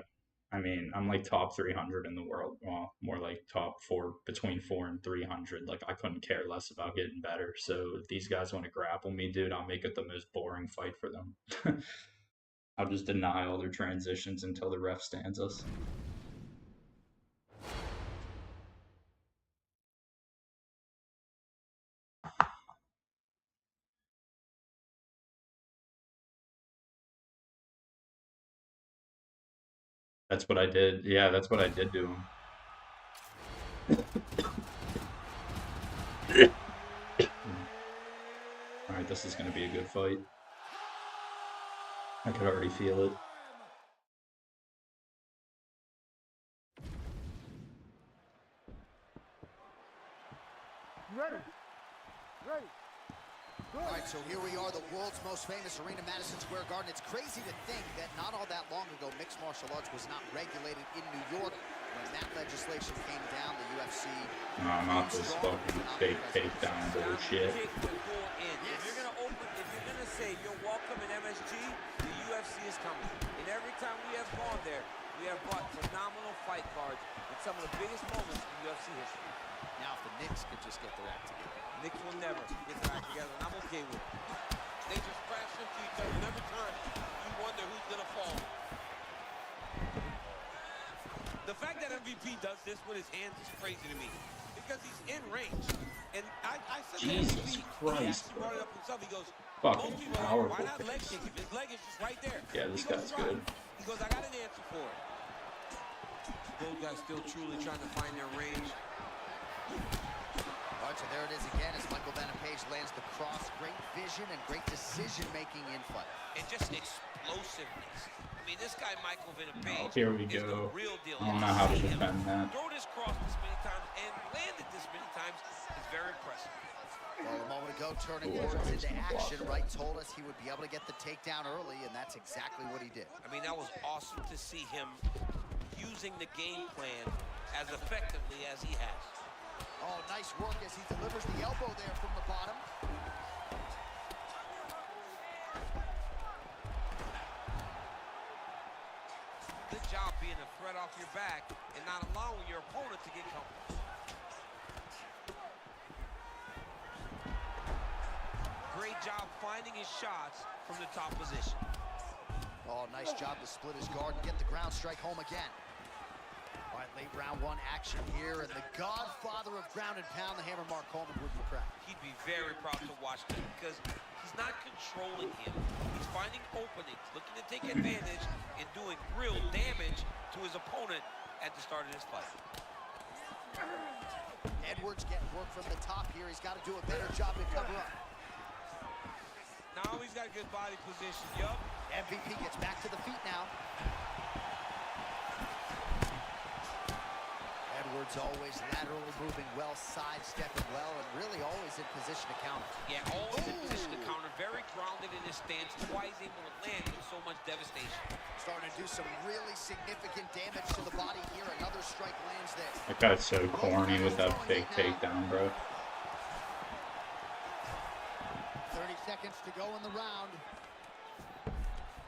I mean, I'm like top 300 in the world. Well, more like top 4, between 4 and 300. Like, I couldn't care less about getting better. So, if these guys want to grapple me, dude, I'll make it the most boring fight for them. I'll just deny all their transitions until the ref stands us. That's what I did. Yeah, that's what I did to him. Alright, this is going to be a good fight. I could already feel it. Ready. Ready. All right, so here we are, the world's most famous arena, Madison Square Garden. It's crazy to think that not all that long ago, mixed martial arts was not regulated in New York. When that legislation came down, the UFC... No, not this fucking fake takedown bullshit. If you're gonna say you're welcome in MSG, the UFC is coming. And every time we have gone there, we have brought phenomenal fight cards and some of the biggest moments in UFC history. Now, if the Knicks could just get their act together. Knicks will never get their act together, and I'm okay with it. They just crash into each other, and every time you wonder who's gonna fall. The fact that MVP does this with his hands is crazy to me, because he's in range. And I said Jesus MVP, Christ, he actually brought it up himself. He goes, fucking most people are like, powerful why not leg face. kick him? His leg is just right there. Yeah, this He goes, guy's "Try." good. He goes, I got an answer for it. Both guys still truly trying to find their range. All right, so there it is again as Michael Venom Page lands the cross. Great vision and great decision-making in fight. And just explosiveness. I mean, this guy, Michael Venom Page, here we is go. the real deal. I don't know how to See him defend that. throw this cross this many times and land it this many times is very impressive. Well, a moment ago, turning Ooh, words that's into gonna block action, that. Wright told us he would be able to get the takedown early, and that's exactly what he did. I mean, that was awesome to see him using the game plan as effectively as he has. Oh, nice work as he delivers the elbow there from the bottom. Good job being a threat off your back and not allowing your opponent to get comfortable. Great job finding his shots from the top position. Oh, nice job to split his guard and get the ground strike home again. All right, late round one action here, and the godfather of ground and pound, the Hammer Mark Coleman, would be proud. He'd be very proud to watch this because he's not controlling him. He's finding openings, looking to take advantage and doing real damage to his opponent at the start of this fight. Edwards getting work from the top here. He's got to do a better job to cover up. Now he's got good body position, yup. MVP gets back to the feet now. Edwards always laterally moving well, sidestepping well, and really always in position to counter. Yeah, always in position to counter, very grounded in his stance. That's why he's able to land with so much devastation. Starting to do some really significant damage to the body here. Another strike lands there. That guy's so corny with that fake takedown, bro. 30 seconds to go in the round.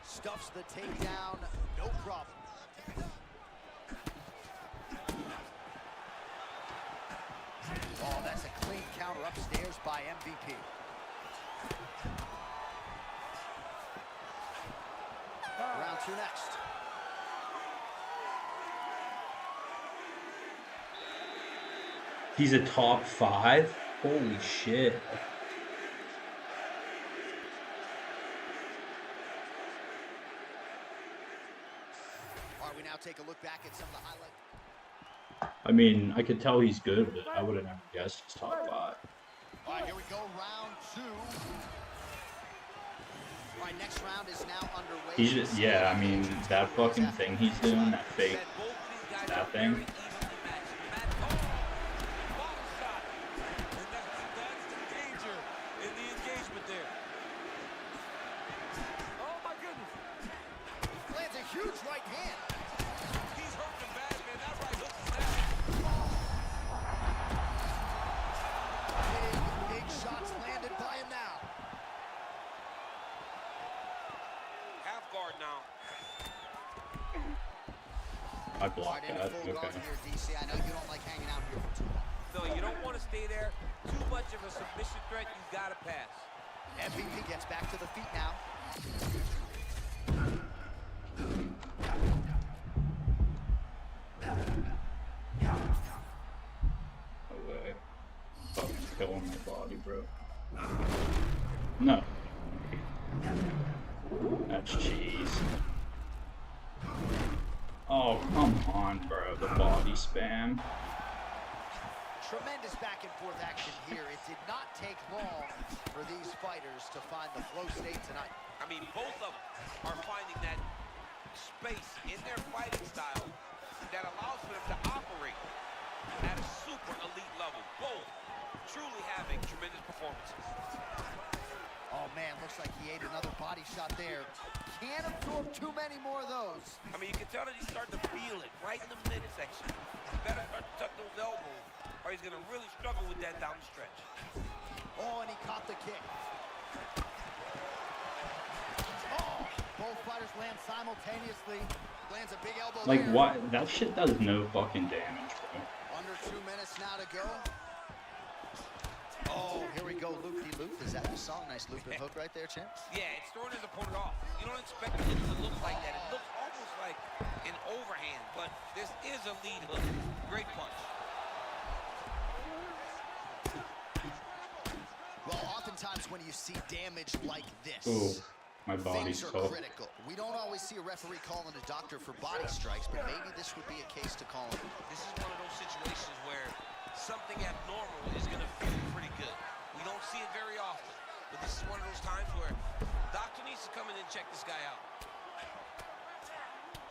Stuffs the takedown, no problem. Oh, that's a clean counter upstairs by MVP. Round two next. He's a top 5? Holy shit. All right, we now take a look back at some of the highlights. I mean, I could tell he's good, but I would have never guessed he's top 5. All right, here we go, round two. All right, next round is now underway. He's just, yeah, I mean, that fucking thing he's doing, that fake, that thing. Lands a huge right hand. He's hurting bad, man. That right hook is guard now. I blocked Right into that. full guard Okay. here, DC. I know you don't like hanging out here for too long. No, you don't want to stay there. Too much of a submission threat. You got to pass. MVP gets back to the feet now. No way. Fucking killing my body, bro. No. That's cheese. Oh, come on, bro. The body spam. Tremendous back and forth action here. It did not take long for these fighters to find the flow state tonight. I mean, both of them are finding that space in their fighting style that allows for them to operate at a super elite level. Both truly having tremendous performances. Oh man, looks like he ate another body shot there. Can't absorb too many more of those. I mean, you can tell that he's starting to feel it right in the midsection. He better start to tuck those elbows, or he's going to really struggle with that down the stretch. Oh, and he caught the kick. Oh, both fighters land simultaneously. Lands a big elbow Like, there. why? That shit does no fucking damage, bro. Under 2 minutes now to go. Oh, here we go, loop-de-loop. Is that the song? Nice loop and hook right there, champ. Yeah, it's throwing his opponent off. You don't expect it to look like that. It looks almost like an overhand, but this is a lead hook. Great punch. Well, oftentimes when you see damage like this, Ooh, my body's things are tough. critical. We don't always see a referee calling a doctor for body strikes, but maybe this would be a case to call him. This is one of those situations where something abnormal is going to feel pretty good. We don't see it very often, but this is one of those times where doctor needs to come in and check this guy out.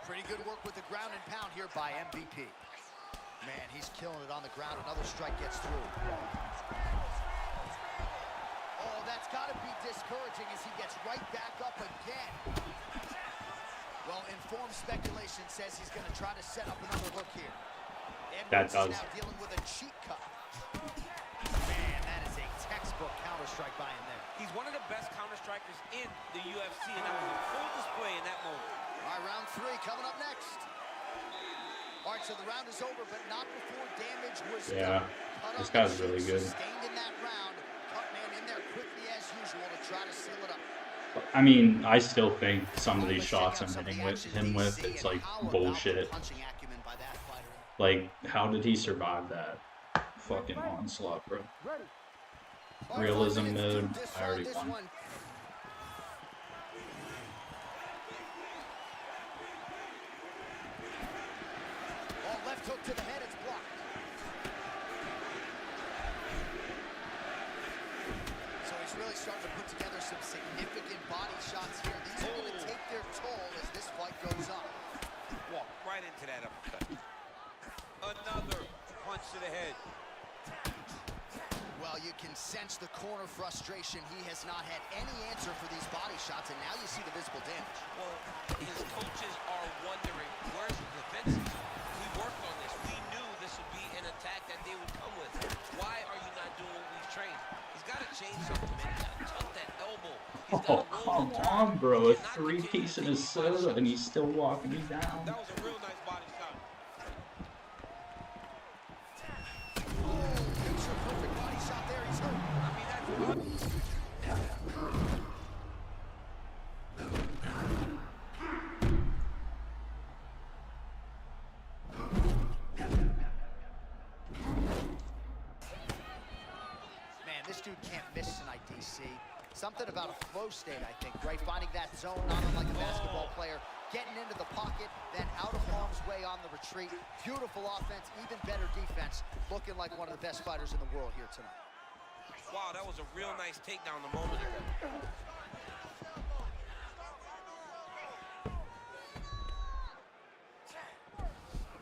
Pretty good work with the ground and pound here by MVP. Man, he's killing it on the ground. Another strike gets through. Oh, that's got to be discouraging as he gets right back up again. Well, informed speculation says he's going to try to set up another hook here. That Edwards does. is now dealing with a cheek cut. Man, that is a textbook counter strike by him there. He's one of the best counter strikers in the UFC, and that was a full display in that moment. All right, round 3 coming up next. All right, so the round is over, but not before damage was Yeah, done. Cut this on guy's the really chin, good. Sustained in that round. Cutman in there quickly as usual to try to seal it up. I mean, I still think some of these shots I'm hitting with him with, it's like bullshit. Punching acumen by that fighter. Like, how did he survive that fucking onslaught, bro? Ready. All right, Realism 4 minutes to mode, decide I already this won. one. Oh, left hook to the head, it's blocked. So he's really starting to put together some significant body shots here. These are going to take their toll as this fight goes on. Walk right into that uppercut. Another punch to the head. Well, you can sense the corner frustration. He has not had any answer for these body shots, and now you see the visible damage. Well, his coaches are wondering, where's the defenses? We worked on this. We knew this would be an attack that they would come with. Why are you not doing what we've trained? He's got to change something, man. He's got to tuck that elbow. He's Oh, gotta roll come the turn. on, bro. A He cannot 3-piece and continue a to take soda, body and he's still walking me shots. down. That was a real nice body shot. Picture perfect body shot there. He's hurt. I mean, that's Man, this dude can't miss tonight, DC. Something about a flow state, I think, right? Finding that zone, not unlike a basketball player, getting into the pocket, then out of harm's way on the retreat. Beautiful offense, even better defense. Looking like one of the best fighters in the world here tonight. wow, that was a real nice takedown a moment ago.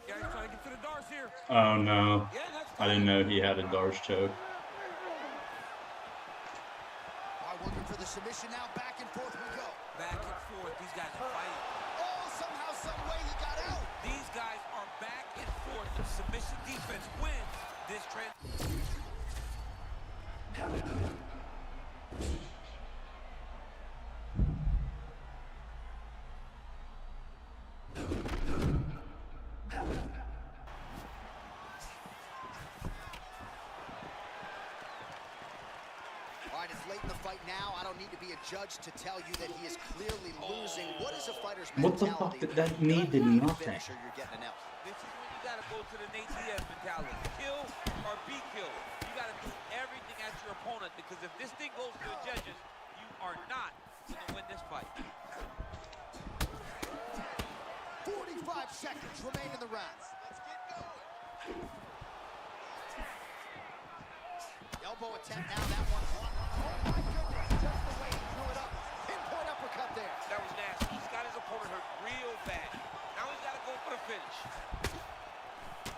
Guys trying to get to the Darce here. Oh, no. Yeah, that's I didn't know he had a Darce choke. Are working for the submission now. Back and forth we go. Back and forth. These guys are fighting. Oh, somehow, some way he got out. These guys are back and forth. The submission defense wins this trend. All right, it's late in the fight now. I don't need to be a judge to tell you that he is clearly losing. What is a fighter's What the mentality? fuck did that You're mean? either Did getting a nothing. finish or you're getting an L. This is when you got to go to the Nate Diaz mentality. Kill or be killed. You got to do everything at your opponent, because if this thing goes to the judges, you are not going to win this fight. 45 seconds remain in the round. Let's get going. Elbow attempt now, that one's one. Oh my goodness, just the way he threw it up. Pinpoint uppercut there. That was nasty. He's got his opponent hurt real bad. Now he's got to go for the finish.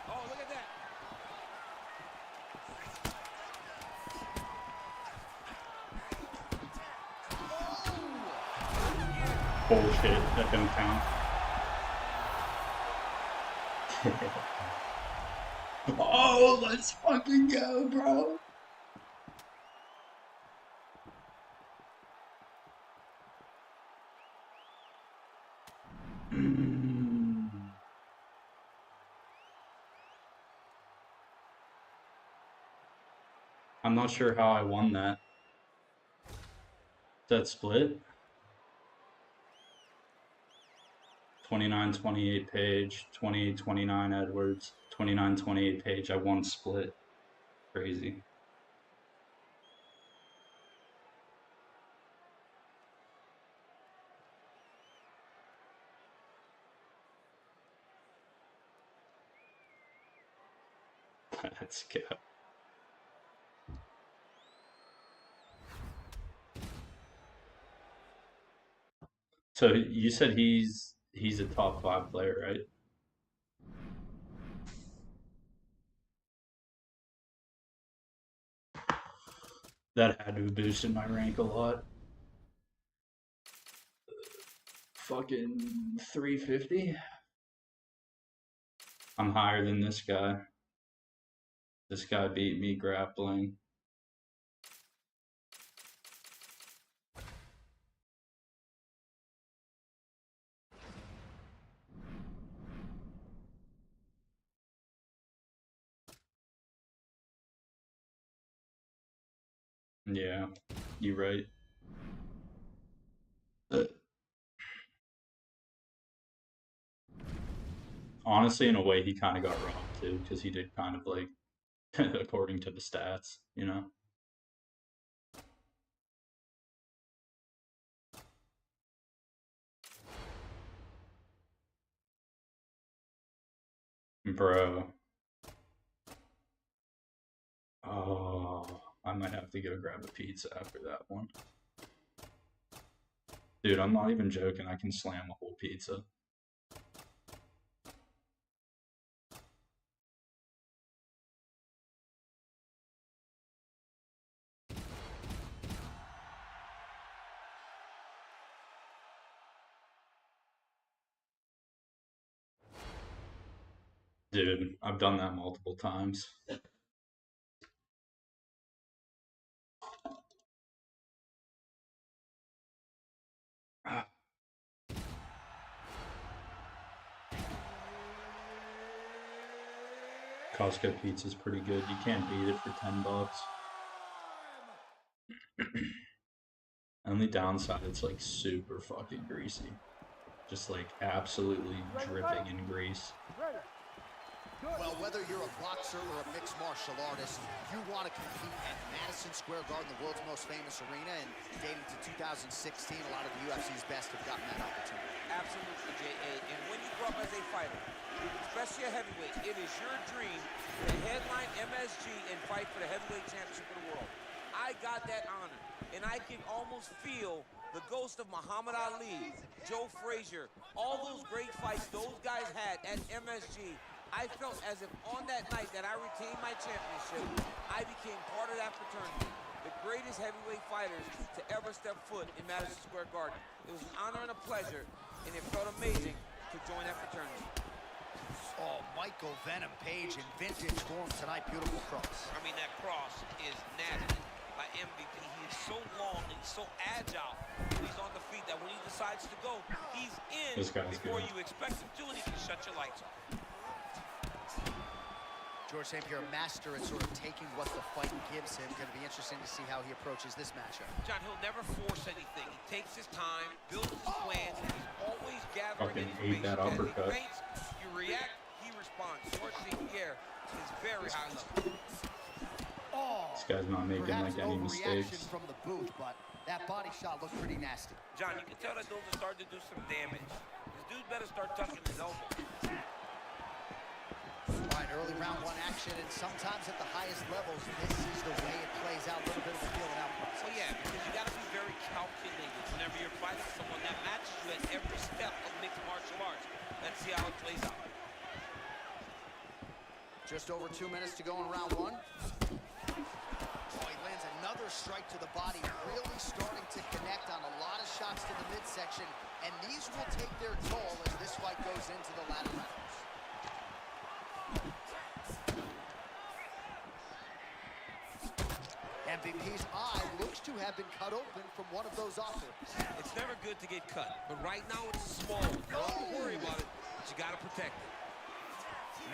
Oh, look at that. Bullshit. That don't count. Oh, let's fucking go, bro. I'm not sure how I won that. That split? 29-28 Page, 28-29 Edwards, 29-28 Page. I won split. Crazy. Let's go. So you said he's a top 5 player, right? That had to have boosted my rank a lot. Fucking 350. I'm higher than this guy. This guy beat me grappling. Yeah, you're right. Honestly, in a way, he kind of got robbed too, because he did kind of like, according to the stats, you know? Bro. Oh, I might have to go grab a pizza after that one. Dude, I'm not even joking. I can slam a whole pizza. Dude, I've done that multiple times. Costco pizza's pretty good. You can't beat it for $10. Only downside, it's like super fucking greasy. Just like absolutely dripping in grease. Ready. Good. Well, whether you're a boxer or a mixed martial artist, you want to compete at Madison Square Garden, the world's most famous arena, and dating to 2016, a lot of the UFC's best have gotten that opportunity. Absolutely, J.A. And when you grow up as a fighter, especially a heavyweight, it is your dream to headline MSG and fight for the heavyweight championship of the world. I got that honor, and I can almost feel the ghost of Muhammad Ali, Joe Frazier, all those great fights those guys had at MSG. I felt as if on that night that I retained my championship, I became part of that fraternity. The greatest heavyweight fighters to ever step foot in Madison Square Garden. It was an honor and a pleasure, and it felt amazing to join that fraternity. Oh, Michael Venom Page in vintage form tonight. Beautiful cross. I mean, that cross is nasty by MVP. He is so long and he's so agile when he's on the feet that when he decides to go, he's in before good. you expect him to, and he can shut your lights off. George St. Pierre, a master at sort of taking what the fight gives him. Going to be interesting to see how he approaches this matchup. John, he'll never force anything. He takes his time, builds his plans, and he's always gathering Fucking ate information. that As uppercut. he feints, you react, he responds. George St. Pierre is very high level. Oh, This guy's not making perhaps like any overreaction mistakes. from the booth, but that body shot looked pretty nasty. John, you can tell that those are starting to do some damage. This dude better start tucking his elbow. All right, early round one action, and sometimes at the highest levels, this is the way it plays out. A little bit of a feeling out process. Well, yeah, because you got to be very calculated whenever you're fighting someone that matches you at every step of mixed martial arts. Let's see how it plays out. Just over 2 minutes to go in round one. Oh, he lands another strike to the body, really starting to connect on a lot of shots to the midsection, and these will take their toll as this fight goes into the latter rounds. MVP's eye looks to have been cut open from one of those offerings. It's never good to get cut, but right now it's a small one. Don't worry about it, but you got to protect it.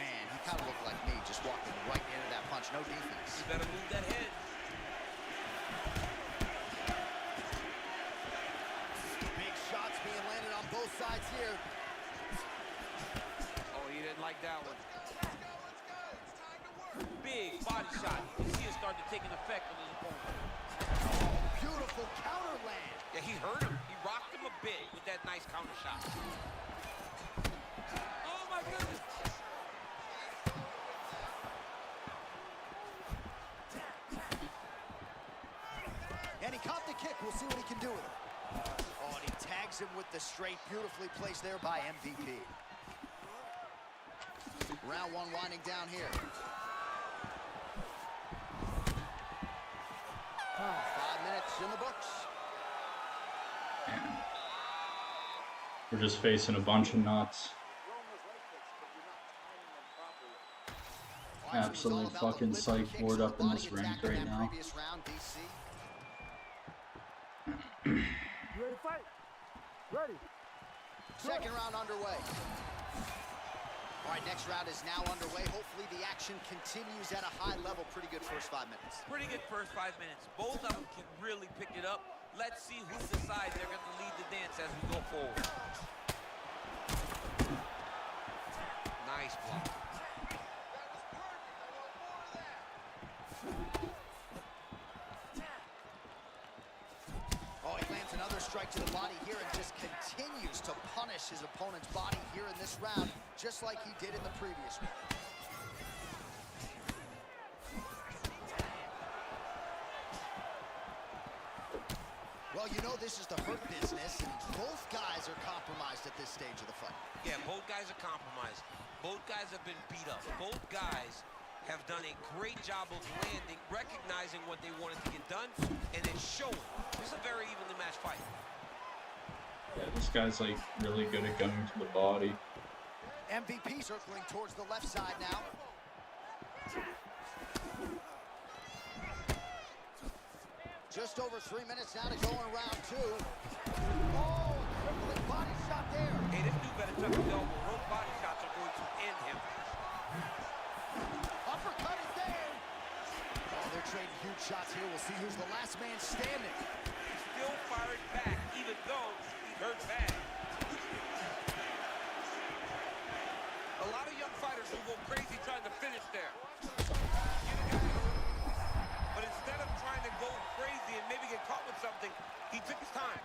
Man, he kind of looked like me, just walking right into that punch. No defense. You better move that head. Big shots being landed on both sides here. Oh, he didn't like that one. Big body shot. You can see it starting to take an effect on his opponent. Beautiful counter land. Yeah, he hurt him. He rocked him a bit with that nice counter shot. Oh, my goodness. And he caught the kick. We'll see what he can do with it. Oh, and he tags him with the straight. Beautifully placed there by MVP. Round one winding down here. 5 minutes in the books. Man. We're just facing a bunch of nuts. Absolute fucking psych board up in this rank right now. You ready to fight? Ready. Second round underway. All right, next round is now underway. Hopefully the action continues at a high level. Pretty good first 5 minutes. Pretty good first 5 minutes. Both of them can really pick it up. Let's see who decides they're going to lead the dance as we go forward. Nice block. Oh, he lands another strike to the body here and just continues to punish his opponent's body here in this round, just like he did in the previous one. Well, you know this is the hurt business, and both guys are compromised at this stage of the fight. Yeah, both guys are compromised. Both guys have been beat up. Both guys have done a great job of landing, recognizing what they wanted to get done, and it's showing. This is a very evenly matched fight. Yeah, this guy's like really good at going to the body. MVP circling towards the left side now. Just over 3 minutes now to go in round two. Oh, crippling body shot there. Hey, this dude better tuck his elbow. Those body shots are going to end him. Uppercut is there. Oh, they're trading huge shots here. We'll see who's the last man standing. He's still firing back, even though he's hurt bad. A lot of young fighters will go crazy trying to finish there. But instead of trying to go crazy and maybe get caught with something, he took his time.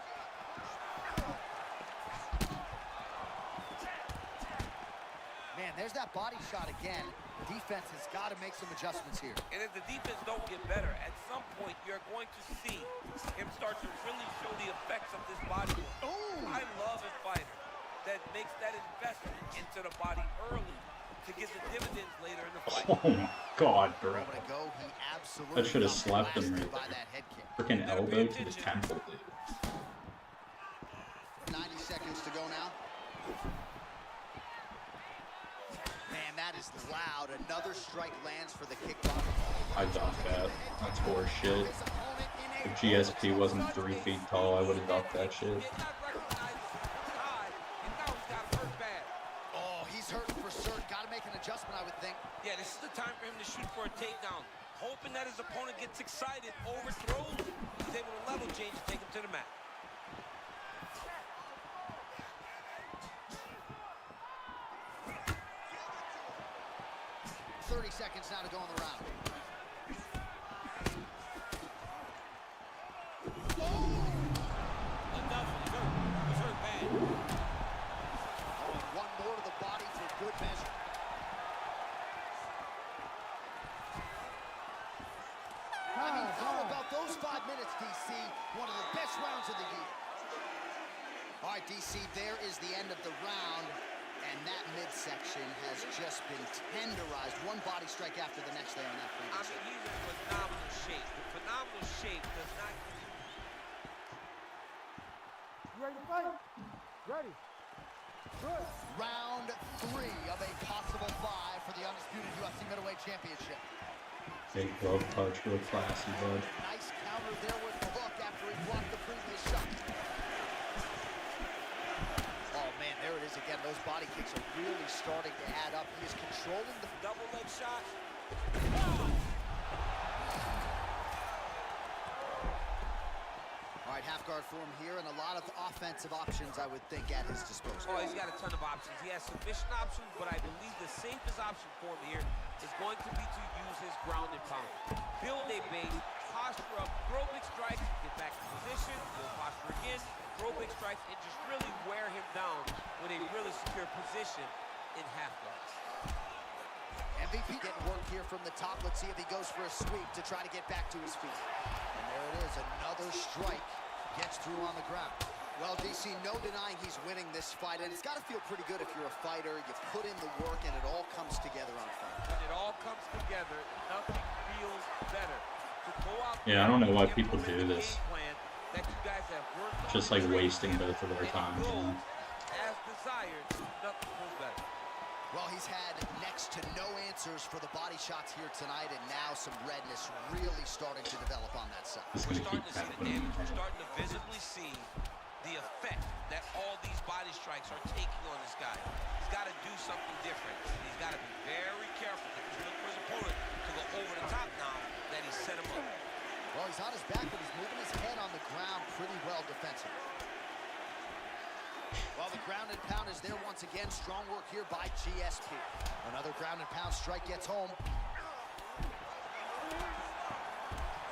Man, there's that body shot again. Defense has got to make some adjustments here. And if the defense don't get better, at some point you're going to see him start to really show the effects of this body. Ooh. I love a fighter that makes that investment into the body early to get the dividends later in the fight. Oh my god, bro. Moment ago, he absolutely That should have got slapped him blasted right by there. that head kick. Freaking elbow to the temple, dude. 90 seconds to go now. Man, that is loud. Another strike lands for the kickboxer. I ducked that. That's horse shit. If GSP wasn't 3 feet tall, I would have ducked that shit. Did not recognize his high, and now he's got hurt bad. Oh, he's hurting for certain. Got to make an adjustment, I would think. Yeah, this is the time for him to shoot for a takedown. Hoping that his opponent gets excited, overthrows, he's able to level change and take him to the mat. 30 seconds now to go in the round. Enough. He's hurt bad. Oh, and one more to the body for good measure. I mean, how about those 5 minutes, DC? One of the best rounds of the year. All right, DC, there is the end of the round. And that midsection has just been tenderized. One body strike after the next there in that free. I mean, he's in phenomenal shape. Phenomenal shape does not... You ready to fight? Ready. Good. Round 3 of a possible 5 for the undisputed UFC middleweight championship. Big glove touch, real classy, bud. Nice counter there with the hook after he blocked the previous shot. Oh, man, there it is again. Those body kicks are really starting to add up. He is controlling the Double leg shot. All right, half guard form here, and a lot of offensive options, I would think, at his disposal. Oh, he's got a ton of options. He has submission options, but I believe the safest option for him here is going to be to use his ground and pound. Build a base, posture up, throw big strikes, get back in position, build posture again, throw big strikes, and just really wear him down with a really secure position in half guards. MVP getting work here from the top. Let's see if he goes for a sweep to try to get back to his feet. And there it is, another strike gets through on the ground. Well, DC, no denying he's winning this fight, and it's got to feel pretty good if you're a fighter. You put in the work, and it all comes together on fight. When it all comes together, nothing feels better. To go out Yeah, I don't know why people do this. That you guys have worked on Just like wasting both of their time, you know? as desired, nothing feels better. Well, he's had next to no answers for the body shots here tonight, and now some redness really starting to develop on that side. It's We're gonna starting keep to see the happening. damage. We're starting to visibly see the effect that all these body strikes are taking on this guy. He's got to do something different. He's got to be very careful because he's looking for his opponent to go over the top now that he's set him up. Well, he's on his back, but he's moving his head on the ground pretty well defensively. Well, the ground and pound is there once again. Strong work here by GSP. Another ground and pound strike gets home.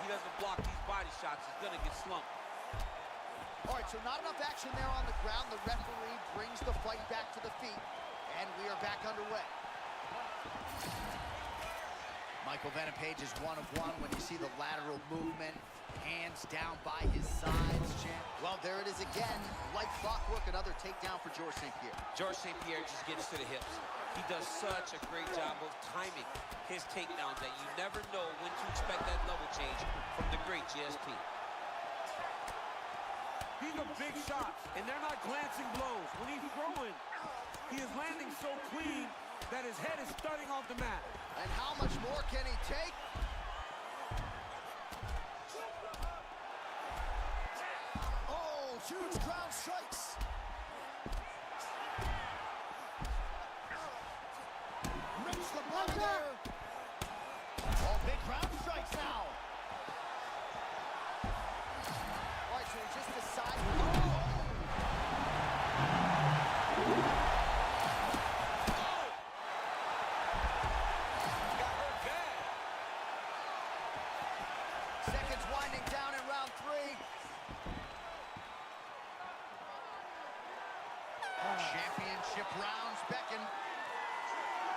He doesn't block these body shots, he's going to get slumped. All right, so not enough action there on the ground. The referee brings the fight back to the feet, and we are back underway. Michael Venom Page is 1 of 1 when you see the lateral movement. Hands down by his sides, champ. Well, there it is again. Like clockwork, another takedown for Georges St. Pierre. Georges St. Pierre just gets to the hips. He does such a great job of timing his takedowns that you never know when to expect that level change from the great GSP. These are big shots, and they're not glancing blows. When he's throwing, he is landing so clean that his head is starting off the mat. And how much more can he take? Oh, huge ground strikes. Rips the body there. Oh, big ground strikes now. All right, so he just decided. Oh! Seconds winding down in round 3. Championship rounds beckon.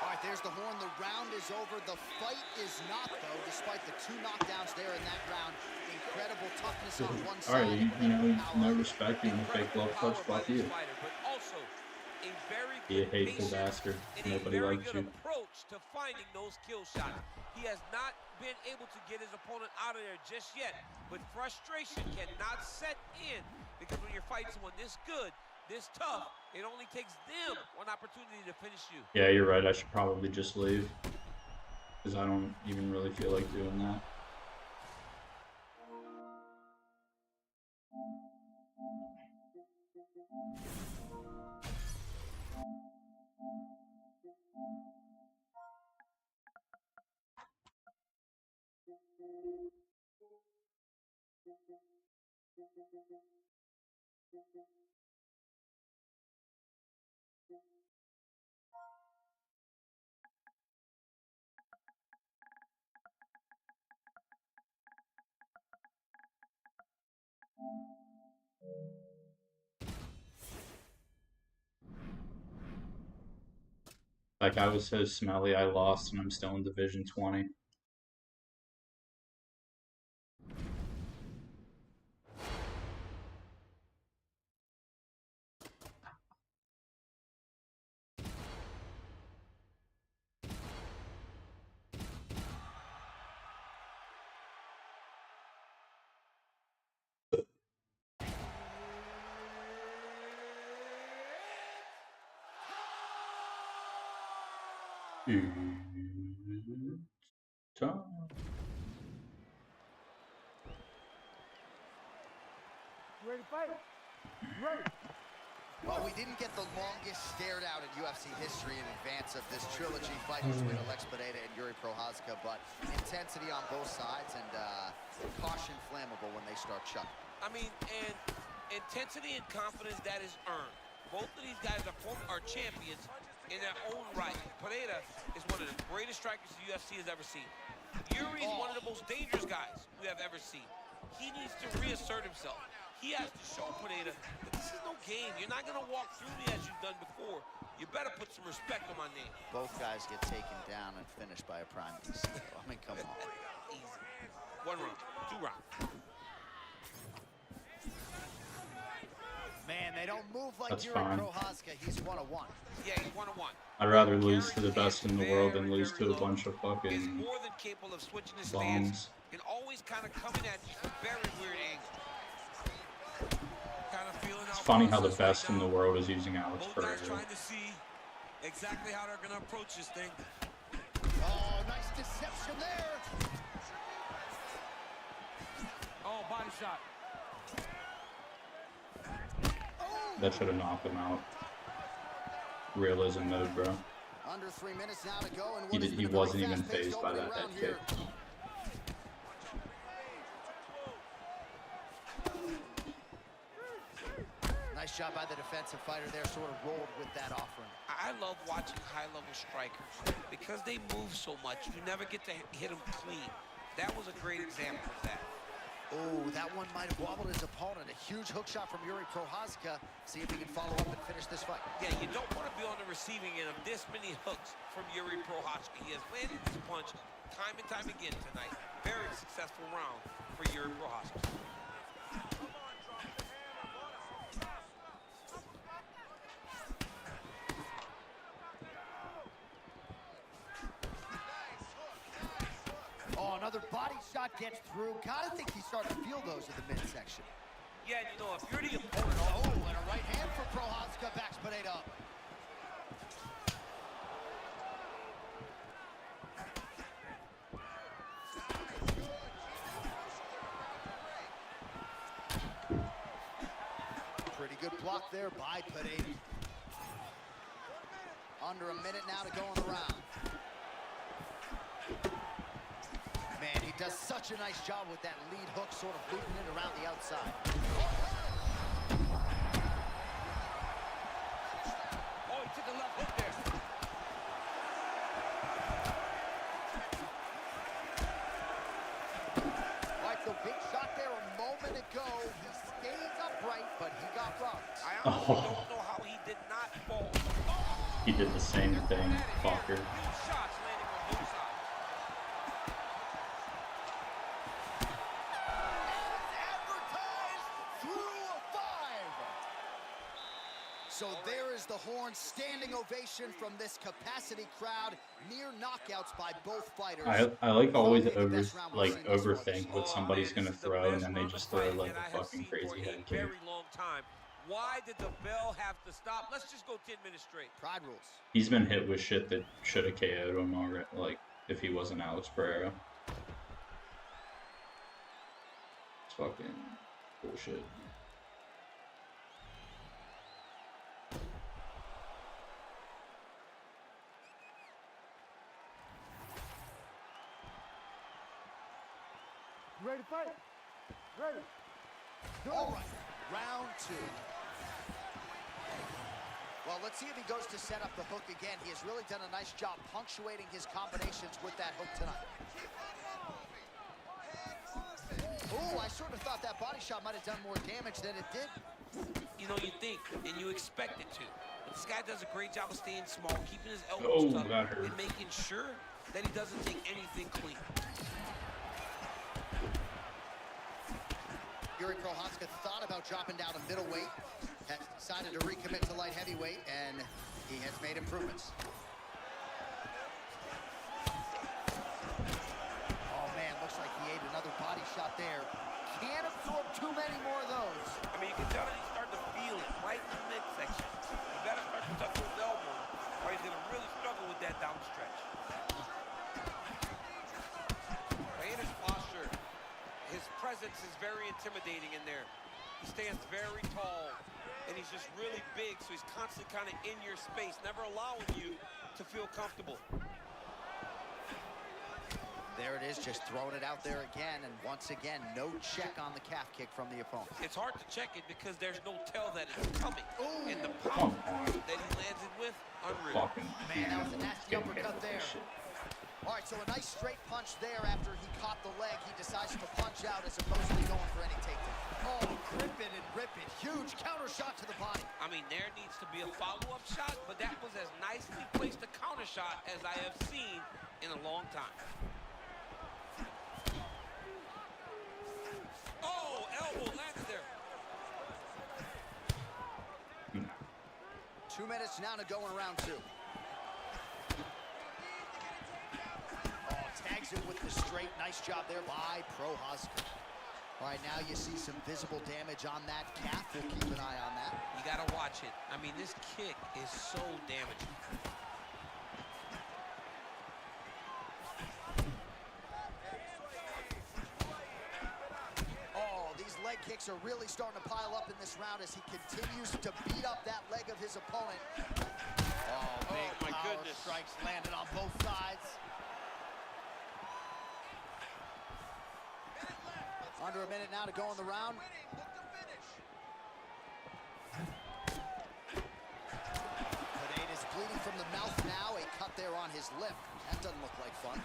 All right, there's the horn. The round is over. The fight is not, though, despite the 2 knockdowns there in that round. Incredible toughness on one All right, side. you know, no respect, you know, fake glove touch, fuck you. But also a very Be a good hateful patient bastard. and a Nobody very likes good you. approach to finding those kill shots. He has not been able to get his opponent out of there just yet, but frustration cannot set in because when you're fighting someone this good, this tough, it only takes them one opportunity to finish you. Yeah, you're right. I should probably just leave. Because I don't even really feel like doing that. That guy was so smelly, I lost, and I'm still in Division 20. Time. You ready to fight? Ready. Well, we didn't get the longest stared out in UFC history in advance of this trilogy fight between Alex Pineda and Yuri Prochazka, but intensity on both sides and caution flammable when they start chucking. I mean, and intensity and confidence that is earned. Both of these guys are champions in their own right. Pineda is one of the greatest strikers the UFC has ever seen. Yuri's one of the most dangerous guys we have ever seen. He needs to reassert himself. He has to show Pineda that this is no game. You're not going to walk through me as you've done before. You better put some respect on my name. Both guys get taken down and finished by a prime DC. I mean, come on. Easy. 1 round, 2 rounds. Man, they don't move like That's Yuri fine. Prochazka. He's 1-1. Yeah, he's 1-1. I'd rather lose to the best in the world than lose to a bunch of Is fucking more than capable of switching his bombs. stance and always kind of coming at you from very weird angles. Kind of feeling It's funny how the best in the world is using Alex Both guys Pereira. trying to see exactly how they're going to approach this thing. Oh, nice deception there. Oh, body shot. That should have knocked him out. Realism mode, bro. Under 3 minutes now to go, and He wasn't even phased by that head kick. Nice job by the defensive fighter there, sort of rolled with that offering. I love watching high-level strikers because they move so much. You never get to hit them clean. That was a great example of that. Oh, that one might have wobbled his opponent. A huge hook shot from Yuri Prochazka. See if he can follow up and finish this fight. Yeah, you don't want to be on the receiving end of this many hooks from Yuri Prochazka. He has landed this punch time and time again tonight. Very successful round for Yuri Prochazka. Oh, another body shot gets through. Gotta think he's starting to feel those in the midsection. Yeah, you know, if you're the opponent, Oh, and a right hand for Prochazka. Backs Pineda up. Pretty good block there by Pineda. Under a minute now to go in the round. Man, he does such a nice job with that lead hook, sort of looping it around the outside. Oh, he took a left hook there. Like the big shot there a moment ago. He stays upright, but he got rocked. I honestly don't know how he did not fall. He did the same thing, fucker. Huge shots landing on both sides. Advertised through a 5. So there is the horn, standing ovation from this capacity crowd. Near knockouts by both fighters. I like always Probably the best round we've seen thus far this overthink year. what somebody's man, gonna this is the throw, and best then they round just of throw fighting like that I a have fucking seen for crazy a head kick. very long time. Why did the bell have to stop? Let's just go 10 minutes straight. Pride rules. He's been hit with shit that should have KO'd him already, like if he wasn't Alex Pereira. It's fucking bullshit. You ready to fight? Ready. All right, round 2. Well, let's see if he goes to set up the hook again. He has really done a nice job punctuating his combinations with that hook tonight. Ooh, I sort of thought that body shot might have done more damage than it did. You know, you think, and you expect it to. But this guy does a great job of staying small, keeping his Oh, elbows tucked, that hurt. and making sure that he doesn't take anything clean. Yuri Prochazka thought about dropping down to middleweight, has decided to recommit to light heavyweight, and he has made improvements. Oh man, looks like he ate another body shot there. Can't absorb too many more of those. I mean, you can tell that he's starting to feel it right in the midsection. You gotta start to tuck those elbows, or he's gonna really struggle with that down stretch. In his posture, his presence is very intimidating in there. He stands very tall, and he's just really big, so he's constantly kind of in your space, never allowing you to feel comfortable. There it is, just throwing it out there again, and once again, no check on the calf kick from the opponent. It's hard to check it because there's no tell that it's coming. Ooh. And the Come power on. that he lands it with, unreal. Fucking Man, that was a nasty getting hit uppercut with there. this shit. All right, so a nice straight punch there after he caught the leg. He decides to punch out as opposed to going for any takedown. Oh, grip it and rip it. Huge counter shot to the body. I mean, there needs to be a follow-up shot, but that was as nicely placed a counter shot as I have seen in a long time. Oh, elbow landed there. 2 minutes now to go in round 2. Oh, tags him with the straight. Nice job there by Prochazka. All right, now you see some visible damage on that calf. We'll keep an eye on that. You gotta watch it. I mean, this kick is so damaging. Oh, these leg kicks are really starting to pile up in this round as he continues to beat up that leg of his opponent. Oh, big my power goodness. strikes landed on both sides. Under a minute now to go in the round. Pineda is bleeding from the mouth now. A cut there on his lip. That doesn't look like fun.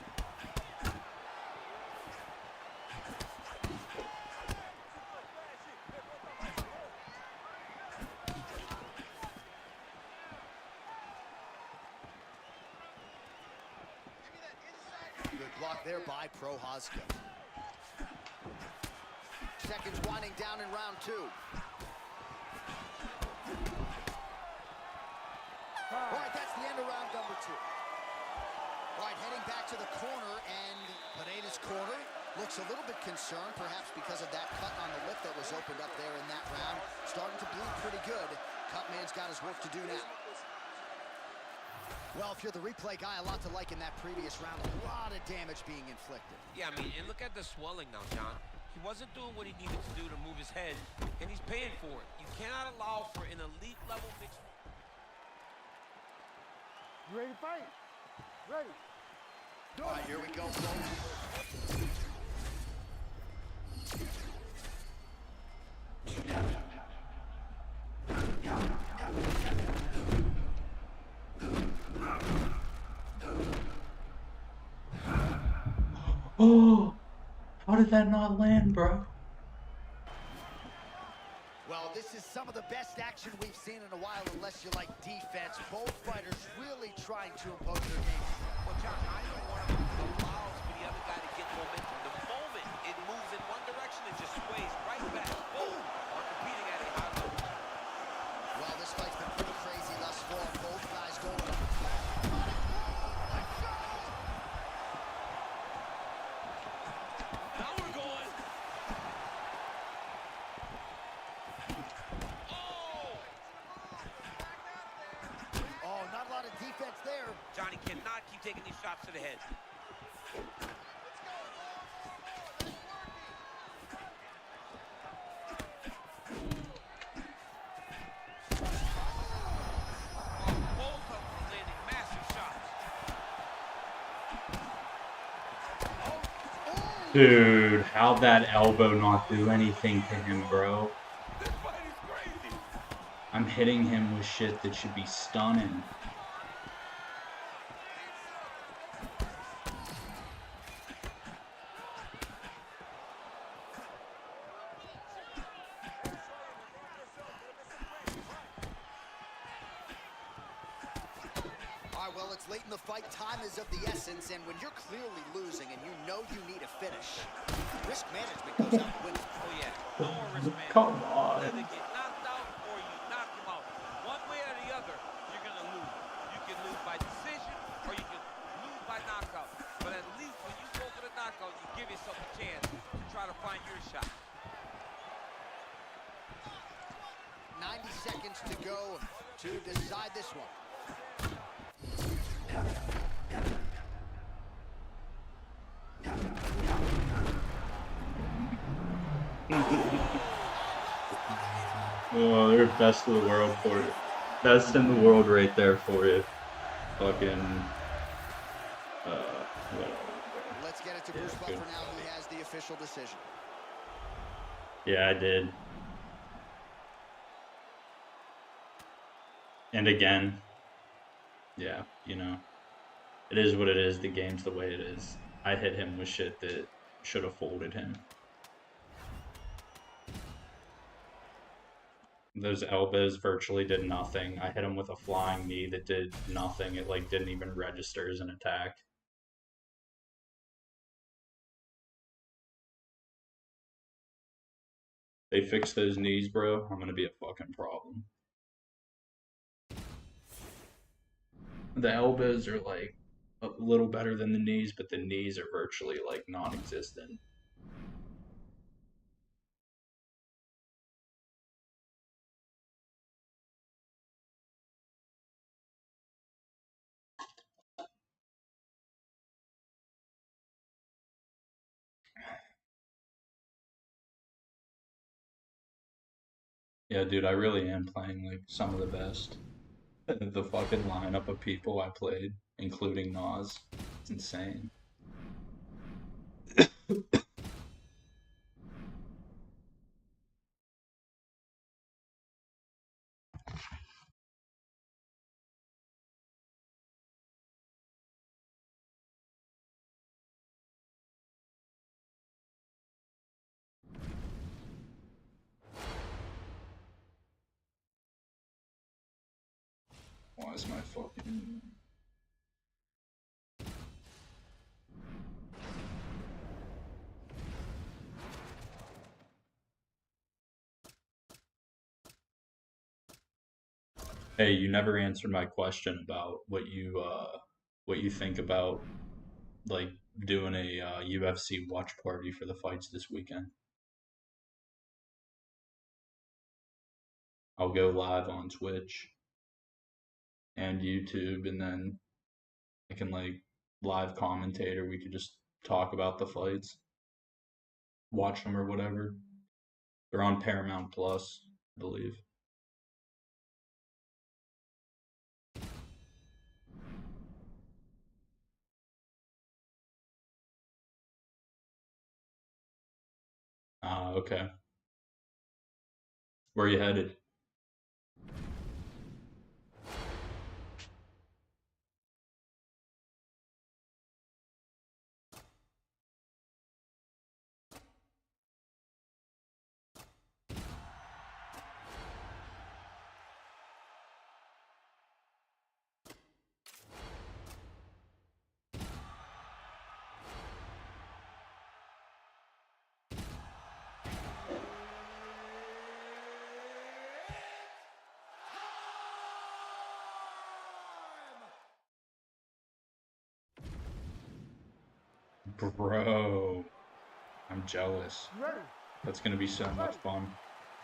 Good block there by Prochazka. Seconds winding down in round 2. All right, that's the end of round number 2. All right, heading back to the corner, and Pineda's corner looks a little bit concerned, perhaps because of that cut on the lip that was opened up there in that round. Starting to bleed pretty good. Cutman's got his work to do now. Well, if you're the replay guy, a lot to like in that previous round. A lot of damage being inflicted. Yeah, I mean, and look at the swelling now, John. He wasn't doing what he needed to do to move his head, and he's paying for it. You cannot allow for an elite level mixed. You ready to fight? Ready. All right, here we go, folks. Oh, how did that not land, bro? Well, this is some of the best action we've seen in a while, unless you like defense. Both fighters really trying to impose their game. Well, John, neither one of them allows for the other guy to get momentum. The moment it moves in one direction, it just sways right back. Boom! Are competing at a high level. Well, this fight's been pretty crazy thus far. Both guys going up. Now we're going. Oh! Oh, not a lot of defense there. Johnny cannot keep taking these shots to the head. Both of them landing massive shots. Oh, Dude, how'd that elbow not do anything to him, bro? This fight is crazy. I'm hitting him with shit that should be stunning. All right, well, it's late in the fight. Time is of the essence, and when you're clearly losing and you know you need a finish, risk management goes out the window. Oh, yeah. No more risk management. Come You on. either get knocked out or you knock him out. One way or the other, you're going to lose. You can lose by decision or you can lose by knockout. But at least when you go for the knockout, you give yourself a chance to try to find your shot. 90 seconds to go to decide this one. Oh, they're best of the world for you. Best in the world right there for you. Fucking, whatever. Let's get it to Bruce, but for now, he has the official decision. Yeah, I did. And again, yeah, you know, it is what it is. The game's the way it is. I hit him with shit that should have folded him. Those elbows virtually did nothing. I hit him with a flying knee that did nothing. It like didn't even register as an attack. They fix those knees, bro. I'm gonna be a fucking problem. The elbows are like a little better than the knees, but the knees are virtually like non-existent. Yeah, dude, I really am playing like some of the best. The fucking lineup of people I played, including Nas, it's insane. Why is my fucking... Hey, you never answered my question about what you think about like doing a UFC watch party for the fights this weekend. I'll go live on Twitch and YouTube, and then I can like live commentate, or we could just talk about the fights, watch them or whatever. They're on Paramount Plus, I believe. Okay. Where are you headed? Bro, I'm jealous. You ready? That's gonna be so much fun.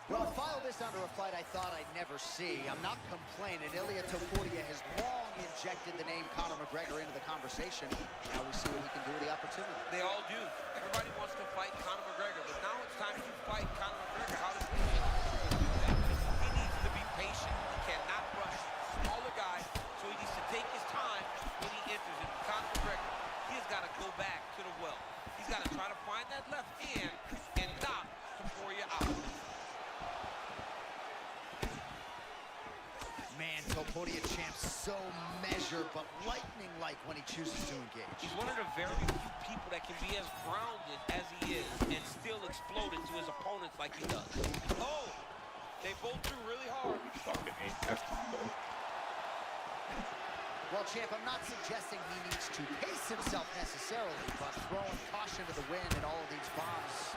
Well, file this under a fight I thought I'd never see. I'm not complaining. Ilia Topuria has long injected the name Conor McGregor into the conversation. Now we see what he can do with the opportunity. They all do. Everybody wants to fight Conor McGregor, but now it's time to fight Conor McGregor. How does he do that? He needs to be patient. He cannot rush a smaller guy, so he needs to take his time when he enters. And Conor McGregor, he has got to go back to the well. He's got to try to find Topuria champ so measured but lightning-like when he chooses to engage. He's one of the very few people that can be as grounded as he is and still explode into his opponents like he does. Oh, they both threw really hard. Fucking hate that combo. Well, champ, I'm not suggesting he needs to pace himself necessarily, but throwing caution to the wind and all of these bombs,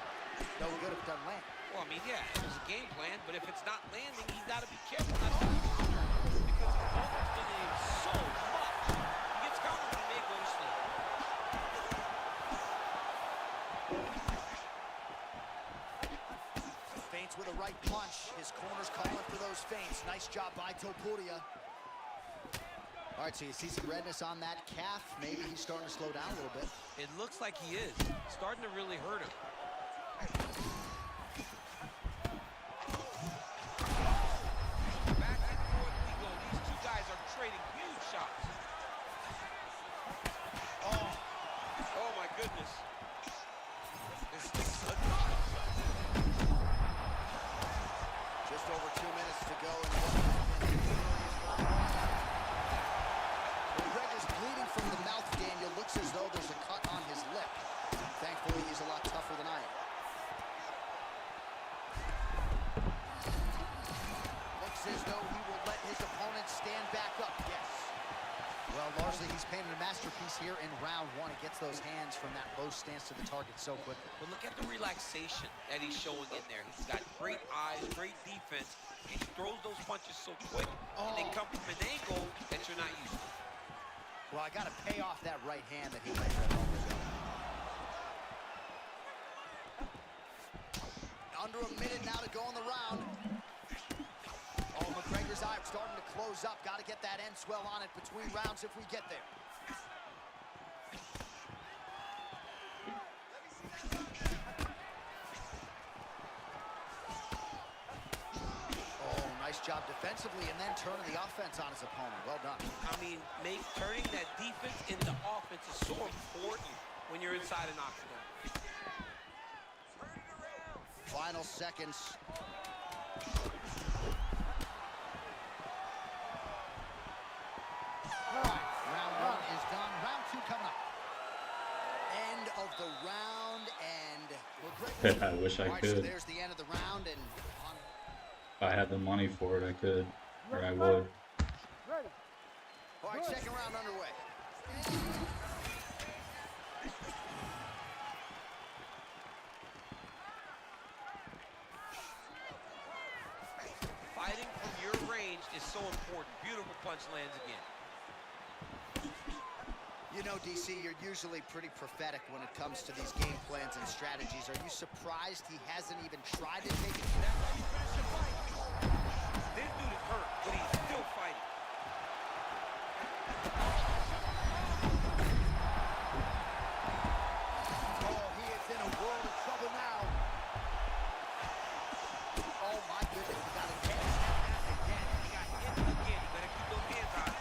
no good if it doesn't land. Well, I mean, yeah, it was a game plan, but if it's not landing, he's got to be careful not to counter because his opponent's been in so much. He gets countered and may go to sleep. Feints with a right punch. His corner's calling for those feints. Nice job by Topuria. All right, so you see some redness on that calf. Maybe he's starting to slow down a little bit. It looks like he is. Starting to really hurt him. Back and forth we go. These two guys are trading huge shots. Oh my goodness. This is Just over 2 minutes to go. McGregor's bleeding from the mouth, Daniel. Looks as though there's a cut on his lip. Thankfully, he's a lot tougher than I am. Looks as though he will let his opponent stand back up. Yes. Well, largely, he's painted a masterpiece here in round one. He gets those hands from that low stance to the target so quickly. But look at the relaxation that he's showing in there. He's got great eyes, great defense. He throws those punches so quick, and they come from an angle that you're not used to. Well, I got to pay off that right hand that he landed a moment ago. Under a minute now to go in the round. Oh, McGregor's eye starting to close up. Got to get that end swell on it between rounds if we get there. Oh, nice job defensively and then turning the offense on his opponent. Well done. I mean, turning that defense into offense is so important when you're inside an octagon. Final seconds. All right, round one is done. Round two coming up. End of the round, and I wish I all right, so could. there's the end of the round, and If I had the money for it, I could. Or I would. Ready. all right, second round underway. Fighting from your range is so important. Beautiful punch lands again. You know, DC, you're usually pretty prophetic when it comes to these game plans and strategies. Are you surprised he hasn't even tried to take it? This dude is hurt, but he's still fighting. Oh, he is in a world of trouble now. Oh, my goodness, he got his head snapped again. He got hit again. You better keep those hands out.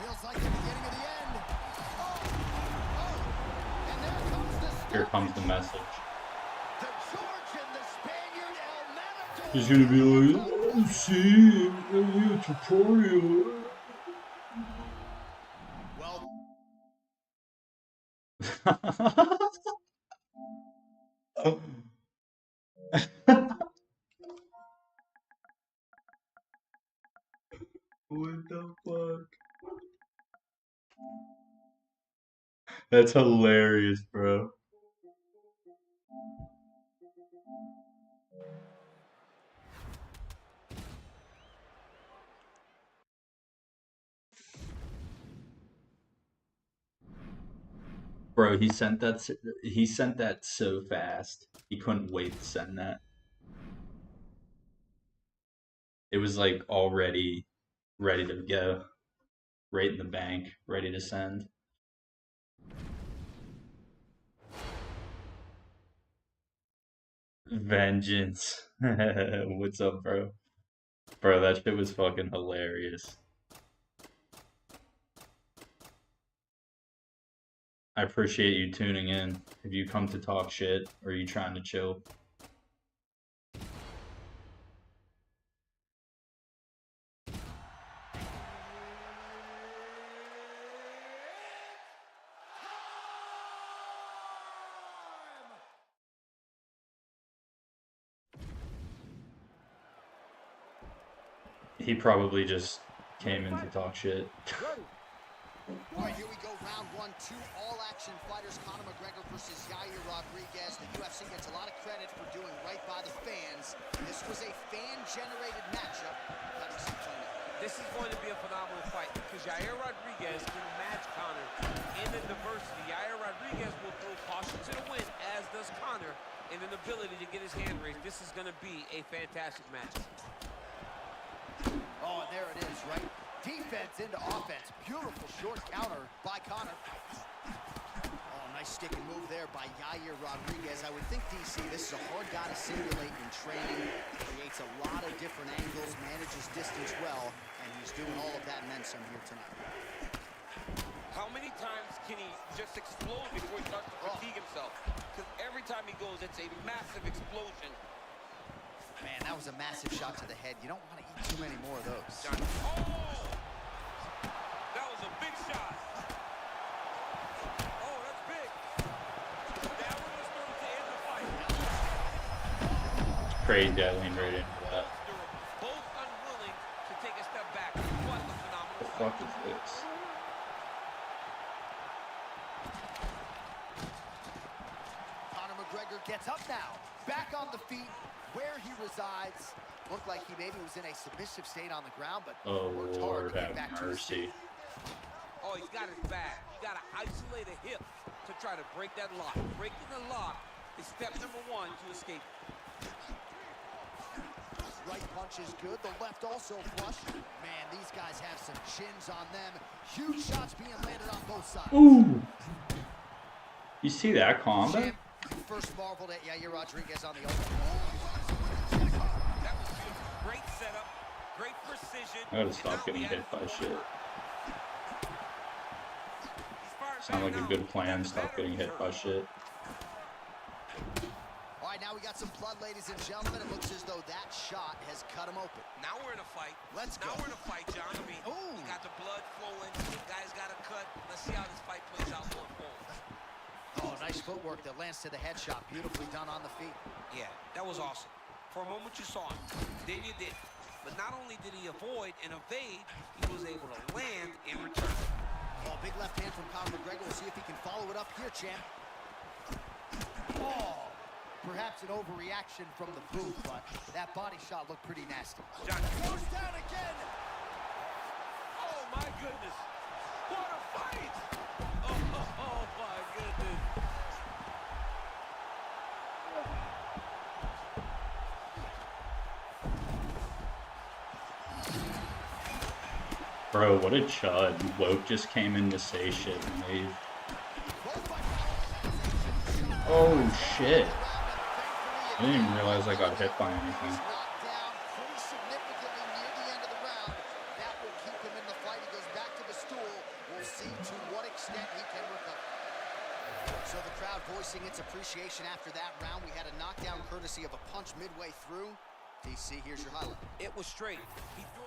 Feels like the beginning of the end. And there comes the Here start. comes the message. The Georgian, the Spaniard, El Matador. He's gonna be like, oh, see, tutorial. Well, What the fuck? That's hilarious, bro. Bro, he sent that so fast. He couldn't wait to send that. It was like already ready to go. Right in the bank, ready to send. Vengeance. What's up, bro? Bro, that shit was fucking hilarious. I appreciate you tuning in. If you come to talk shit or you trying to chill. He probably just came in to talk shit. All right, here we go, round 1, 2 all-action fighters, Conor McGregor versus Yair Rodriguez. The UFC gets a lot of credit for doing right by the fans. This was a fan-generated matchup. How do you explain it? This is going to be a phenomenal fight because Yair Rodriguez can match Conor in the diversity. Yair Rodriguez will throw caution to the wind, as does Conor, in an ability to get his hand raised. This is going to be a fantastic match. Oh, and there it is, right? Defense into offense. Beautiful short counter by Conor. Oh, nice stick and move there by Yair Rodriguez. I would think, DC, this is a hard guy to simulate in training. Creates a lot of different angles, manages distance well, and he's doing all of that and then some here tonight. How many times can he just explode before he starts to fatigue himself? Because every time he goes, it's a massive explosion. Man, that was a massive shot to the head. You don't want to eat too many more of those. Johnny. Oh! That was a big shot. Oh, that's big. That one was thrown to end the fight. Crazy that leaned right into that. Both unwilling to take a step back. What a phenomenal The fight. fuck is this? Conor McGregor gets up now. Back on the feet where he resides. Looked like he maybe was in a submissive state on the ground, but Oh, worked hard Lord to get have back to his mercy. feet. Oh, he's got his back. You got to isolate a hip to try to break that lock. Breaking the lock is step number 1 to escape. Right punch is good. The left also flush. Man, these guys have some chins on them. Huge shots being landed on both sides. Ooh! You see that combo? Champ first marveled at Yair Rodriguez on the open. That was beautiful. Great setup. Great precision. I gotta stop getting hit by shit. Sound like a good plan, stop getting hit by shit. All right, now we got some blood, ladies and gentlemen. It looks as though that shot has cut him open. Now we're in a fight. Let's go. Now we're in a fight, John. I mean, Ooh. we got the blood flowing. The guy's got a cut. Let's see how this fight plays out going forward. Oh, nice footwork that lands to the headshot. Beautifully done on the feet. Yeah, that was awesome. For a moment you saw him, then you did. But not only did he avoid and evade, he was able to land in return. Oh, big left hand from Conor McGregor. We'll see if he can follow it up here, champ. Oh, perhaps an overreaction from the booth, but that body shot looked pretty nasty. John, Goes down again. oh my goodness. What a fight. Oh my goodness. Bro, what a chud. Woke just came in to say shit and leave. Oh shit. I didn't even realize I got hit by anything. Knocked down pretty significantly near the end of the round. That will keep him in the fight. He goes back to the stool. We'll see to what extent he can recover. So the crowd voicing its appreciation after that round. We had a knockdown courtesy of a punch midway through. DC, here's your highlight. It was straight. He threw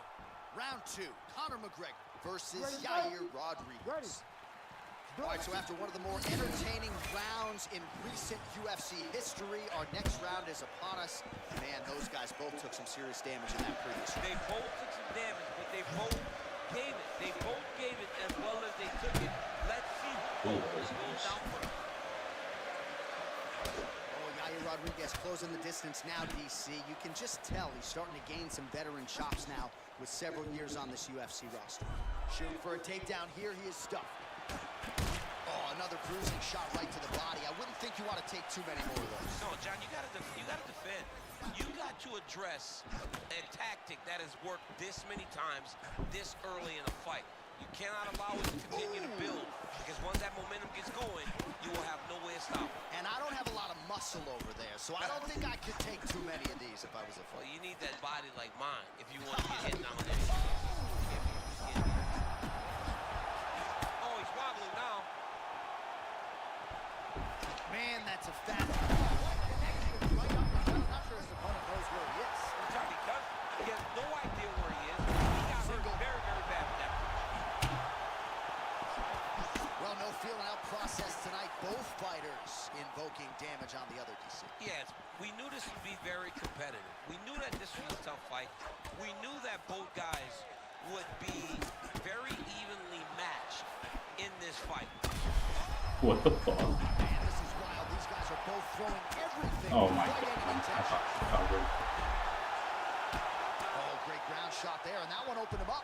Round 2, Conor McGregor versus Yair Rodriguez. All right, so after one of the more entertaining rounds in recent UFC history, our next round is upon us. Man, those guys both took some serious damage in that previous round. They both took some damage, but they both gave it. They both gave it as well as they took it. Let's see who goes down first. Oh, Yair Rodriguez closing the distance now, DC. You can just tell he's starting to gain some veteran chops now with several years on this UFC roster. Shooting for a takedown here, he is stuffed. Oh, another bruising shot right to the body. I wouldn't think you want to take too many more of those. No, John, you gotta defend. You got to address a tactic that has worked this many times this early in a fight. You cannot allow it to continue to build, because once that momentum gets going, you will have no way to stop it. And I don't have a lot of muscle over there, so I don't think I could take too many of these if I was a Well, fighter. you need that body like mine if you want to get hit nowadays. Oh, he's wobbling now. Man, that's a fast. What connection right up the gut. I'm not sure his opponent knows where he is. Johnny does. He has no idea where he is. He got hurt very, very bad with that. Well, no feeling out process tonight. Both fighters invoking damage on the other, DC. Yes, we knew this would be very competitive. We knew that this was a tough fight. We knew that both guys would be very evenly matched in this fight. What the fuck? Man, this is wild. These guys are both throwing everything. Oh my right god. into I attention. thought he covered. Oh, great ground shot there, and that one opened him up.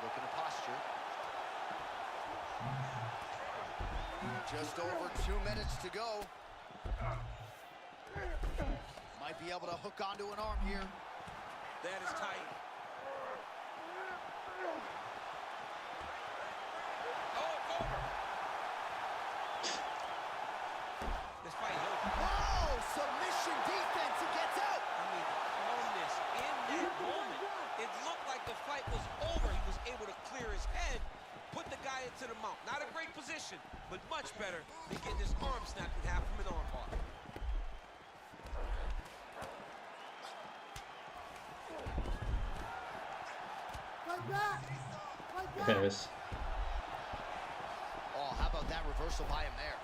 Looking at posture. Just over 2 minutes to go. Might be able to hook onto an arm here. That is tight. Oh, it's over. This fight is over. Oh, submission defense. He gets out. I mean, calmness in that moment. It looked like the fight was over. He was able to clear his head, put the guy into the mount. Not a great position, but much better than getting his arm snapped in half from an arm bar. Fight back! Fight back! Piss. Oh, how about that reversal by him there?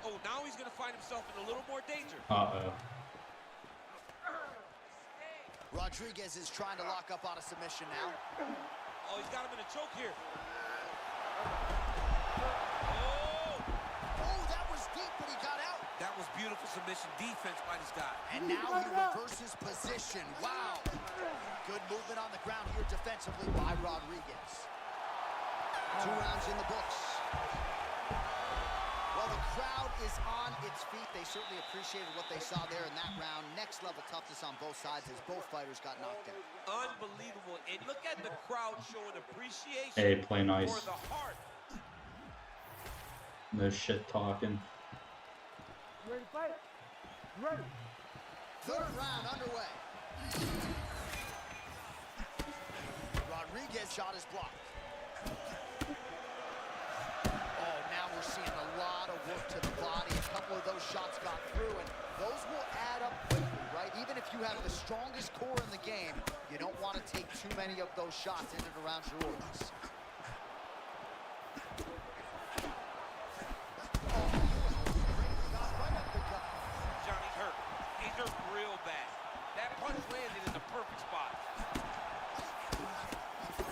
Oh, now he's going to find himself in a little more danger. Uh-oh. Rodriguez is trying to lock up on a submission now. Oh, he's got him in a choke here. Oh! Oh, that was deep, but he got out. That was beautiful submission defense by this guy. And now he reverses position. Wow. Good movement on the ground here defensively by Rodriguez. 2 rounds in the books. Well, the crowd is on its feet. They certainly appreciated what they saw there in that round. Next level toughness on both sides as both fighters got knocked out. Unbelievable. And look at the crowd showing appreciation Hey, play nice. for the heart. No shit talking. You ready to fight? You ready? 3rd round underway. Rodriguez shot is blocked. Oh, now we're seeing a lot of work to the body. A couple of those shots got through, and those will add up quickly, right? Even if you have the strongest core in the game, you don't want to take too many of those shots in and around your organs. Johnny's hurt. He's hurt real bad. That punch landed in the perfect spot.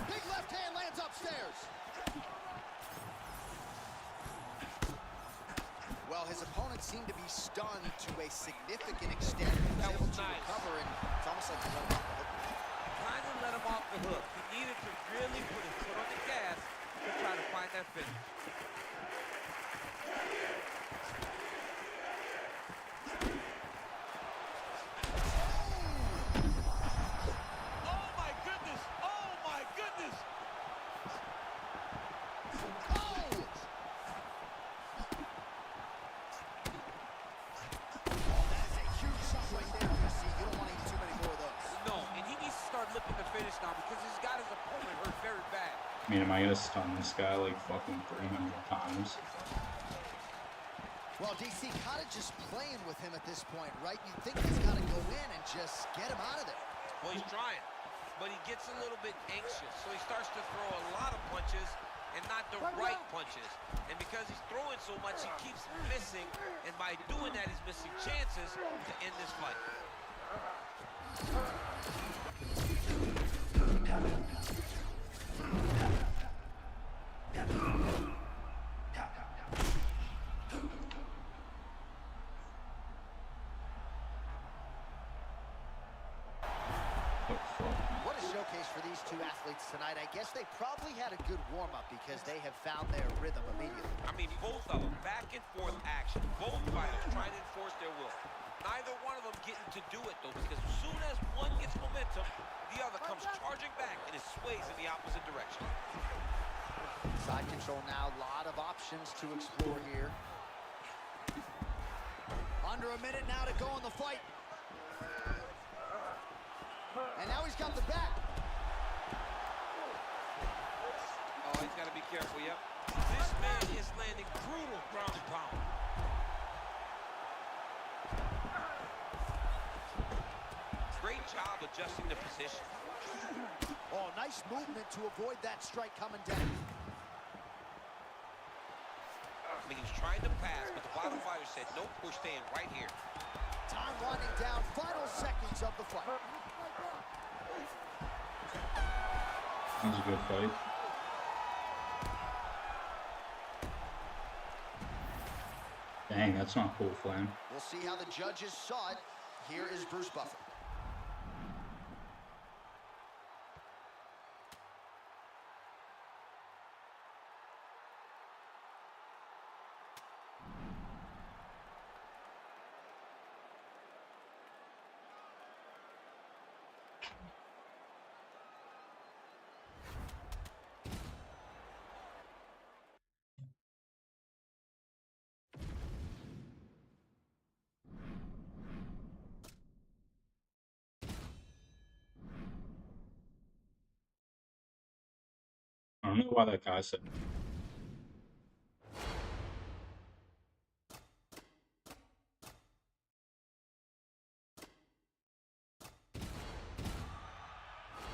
Big left hand lands upstairs. Well, his opponent seemed to be stunned to a significant extent. He was That able was to nice. recover, and it's almost like he let him off the hook. Kind of let him off the hook. He needed to really put his foot on the gas to try to find that finish. Oh my goodness! Oh my goodness! Oh! That is a huge shot right there, DC. You don't want to eat too many more of those. No, and he needs to start looking to finish now because he's got his opponent hurt very bad. I mean, am I gonna stun this guy like fucking 300 times? Well, DC kind of just playing with him at this point, right? You think he's got to go in and just get him out of there. Well, he's trying, but he gets a little bit anxious, so he starts to throw a lot of punches and not the right punches. And because he's throwing so much, he keeps missing, and by doing that, he's missing chances to end this fight. What a showcase for these two athletes tonight. I guess they probably had a good warm-up because they have found their rhythm immediately. I mean, both of them, back and forth action. Both fighters trying to enforce their will. Neither one of them getting to do it, though, because as soon as one gets momentum, the other comes charging back and it sways in the opposite direction. Side control now, a lot of options to explore here. Under a minute now to go in the fight. And now he's got the back. Gotta be careful, yep. This man is landing brutal ground and pound. Great job adjusting the position. Oh, nice movement to avoid that strike coming down. I mean, he was trying to pass, but the bottom fighter said, nope, we're staying right here. Time winding down, final seconds of the fight. That was a good fight. Dang, that's not cool, Flame. We'll see how the judges saw it. Here is Bruce Buffer. I don't know why that guy said.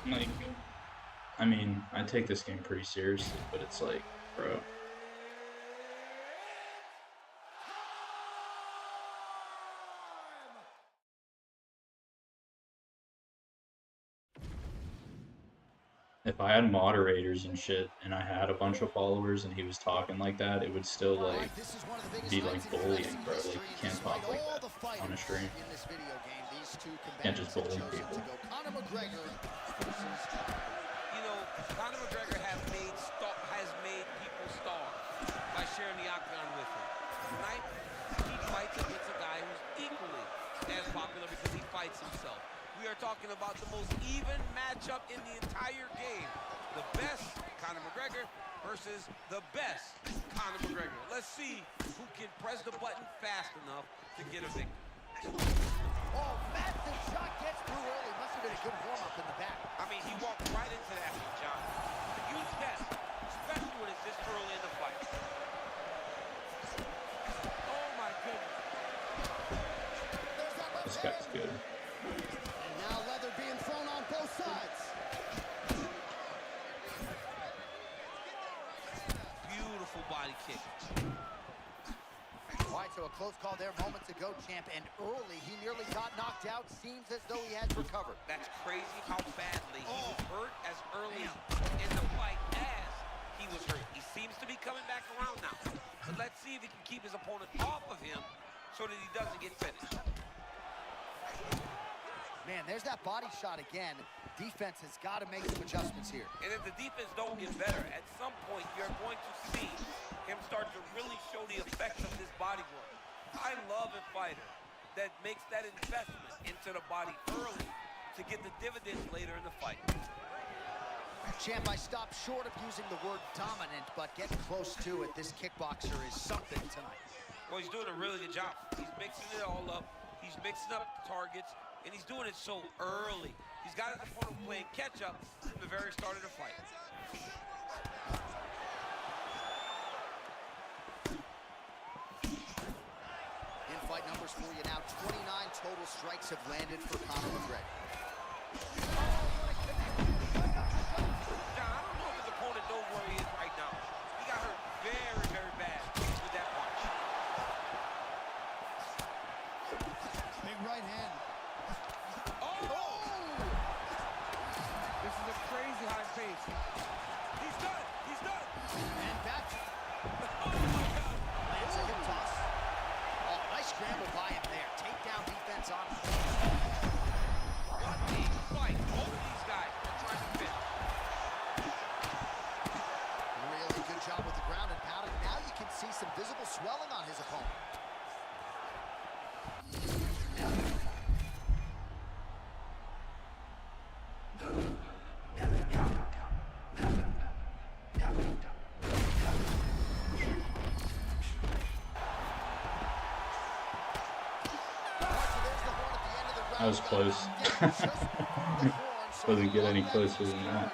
Like, I mean, I take this game pretty seriously, but it's like, bro. If I had moderators and shit, and I had a bunch of followers, and he was talking like that, it would still like be like bullying, bro. Like you can't talk like that on a stream. Can't just bully people. Conor McGregor versus... You know, Conor McGregor has made people starve by sharing the octagon with him. Tonight, he fights against a guy who's equally as popular because he fights himself. We are talking about the most even matchup in the entire game. The best Conor McGregor versus the best Conor McGregor. Let's see who can press the button fast enough to get a victory. Oh, massive shot gets through early. Must have been a good warm-up in the back. I mean, he walked right into that, John. A huge test, especially when it's this early in the fight. Oh, my goodness. This guy's good. And now leather being thrown on both sides. Beautiful body kick. All right, so a close call there moments ago, champ. And early, he nearly got knocked out. Seems as though he has recovered. That's crazy how badly he was hurt as early in the fight as he was hurt. He seems to be coming back around now. But let's see if he can keep his opponent off of him so that he doesn't get finished. Man, there's that body shot again. Defense has got to make some adjustments here. And if the defense don't get better, at some point you're going to see him start to really show the effects of this body work. I love a fighter that makes that investment into the body early to get the dividends later in the fight. Champ, I stopped short of using the word dominant, but getting close to it. This kickboxer is something tonight. Well, he's doing a really good job. He's mixing it all up. He's mixing up targets, and he's doing it so early. He's got his opponent playing catch-up from the very start of the fight. In-fight numbers for you now. 29 total strikes have landed for Conor McGregor. John, I don't know if his opponent knows where he is right now. He got hurt very, very bad with that punch. Big right hand. This is a crazy high pace. He's done. He's done. And back. Oh, my God. Lands a hip toss. Oh, nice scramble by him there. Takedown defense on him. What a fight. Both of these guys are trying to finish. Really good job with the ground and pound. And now you can see some visible swelling on his opponent. That was close. Doesn't get any closer than that.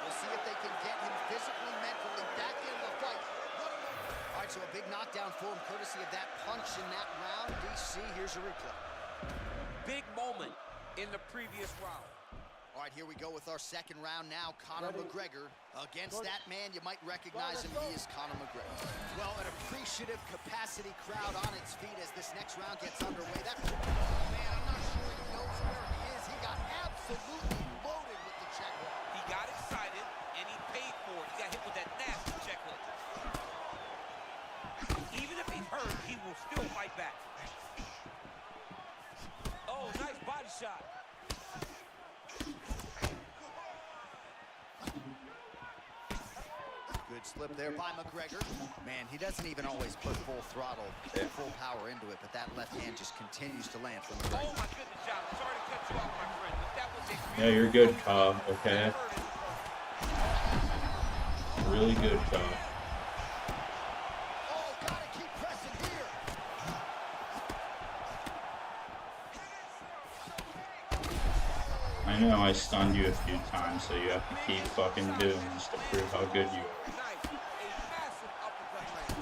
We'll see if they can get him physically, mentally right, so a big knockdown for him, courtesy of that punch in that round. DC, here's a replay. Big moment in the previous round. All right, here we go with our second round now. Conor McGregor against that man. You might recognize him. He is Conor McGregor. Well, an appreciative capacity crowd on its feet as this next round gets underway. That man, I'm not sure he knows where he is. He got absolutely loaded with the check hook. He got excited, and he paid for it. He got hit with that nasty check hook. Even if he's hurt, he will still fight back. Oh, nice body shot. Good slip there by McGregor. Man, he doesn't even always put full throttle, full power into it, but that left hand just continues to land from McGregor. Oh, my goodness, John. I'm sorry to cut you off, my friend, but that was a... Yeah, you're good, Cobb. Okay. Really good, Cobb. Oh, gotta keep pressing here. I know I stunned you a few times, so you have to keep fucking doing this to prove how good you are. Nice. A massive uppercut land.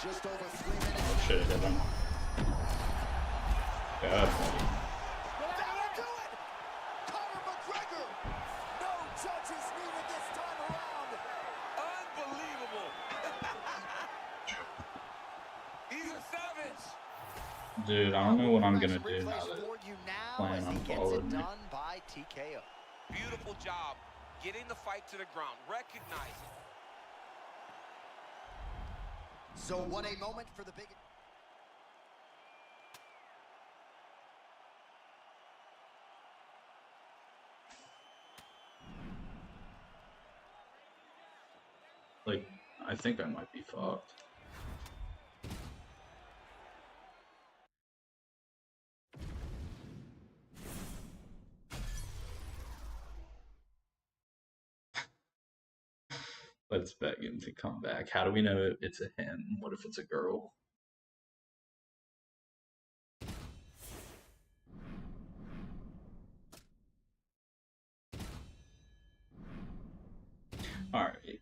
Just over 3 minutes. Should have hit him. God, buddy. That'll do it! Conor McGregor! No judges needed this time around. Unbelievable. He's a savage. Dude, I don't know what I'm gonna do Replays now that for you now plan as he gets unfollowed it me. done by TKO. Beautiful job getting the fight to the ground, recognizing. So what a moment for the big... Like, I think I might be fucked. Let's beg him to come back. How do we know it's a him? What if it's a girl? Alright.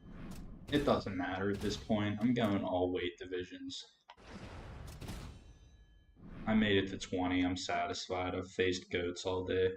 It doesn't matter at this point. I'm going all weight divisions. I made it to 20. I'm satisfied. I've faced goats all day.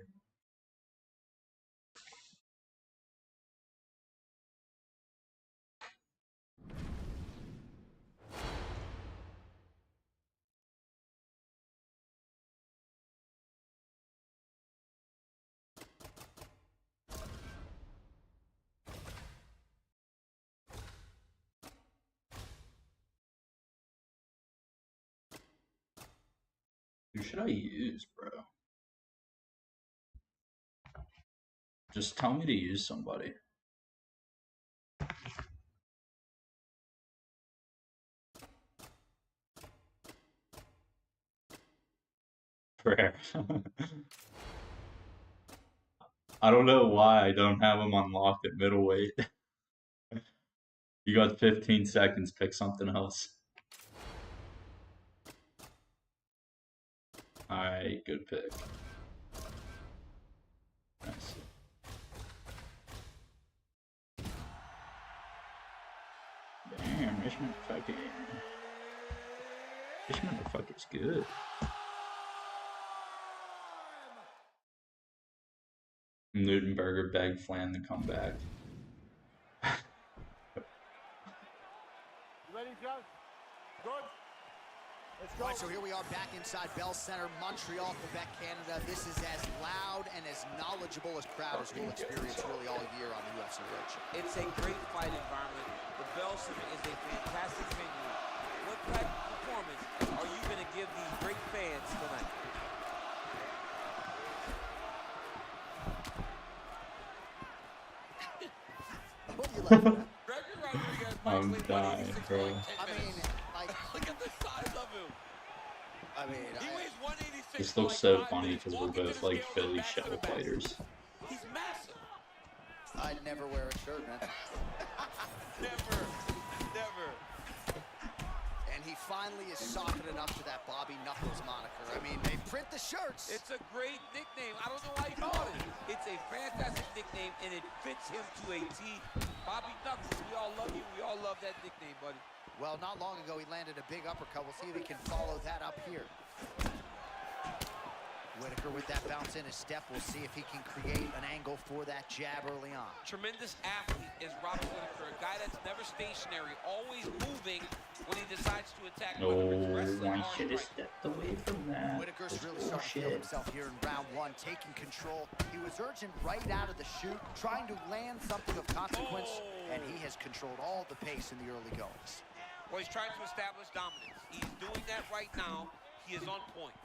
Who should I use, bro? Just tell me to use somebody. Prayer. I don't know why I don't have him unlocked at middleweight. You got 15 seconds. Pick something else. Alright, good pick. Nice. Damn, this motherfucker's good. Nudenberger begged Flan to come back. You ready, John? Good. Let's go. All right, so here we are back inside Bell Center, Montreal, Quebec, Canada. This is as loud and as knowledgeable as crowds will experience really all year on the UFC Roadshow. It's a great fight environment. The Bell Center is a fantastic venue. What type of performance are you going to give these great fans tonight? What do you like? Gregory Rodriguez might I'm win dying, 186 bro. in 10 I mean, minutes. like, Look at the size of him. He weighs 186. This looks so funny because we're both like Philly shell fighters. He's massive. I'd never wear a shirt, man. Never. And he finally is softening up to that Bobby Knuckles moniker. I mean, they print the shirts. It's a great nickname. I don't know why he bought it. It's a fantastic nickname, and it fits him to a T. Bobby Knuckles, we all love you. We all love that nickname, buddy. Well, not long ago, he landed a big uppercut. We'll see if he can follow that up here. Whitaker with that bounce in his step. We'll see if he can create an angle for that jab early on. Tremendous athlete is Robert Whitaker, a guy that's never stationary, always moving when he decides to attack. No, whether it's wrestling I or should have striking. stepped away from that. Whitaker's really starting to feel himself here in round one, taking control. He was urgent right out of the chute, trying to land something of consequence, and he has controlled all the pace in the early goings. Well, he's trying to establish dominance. He's doing that right now. He is on point.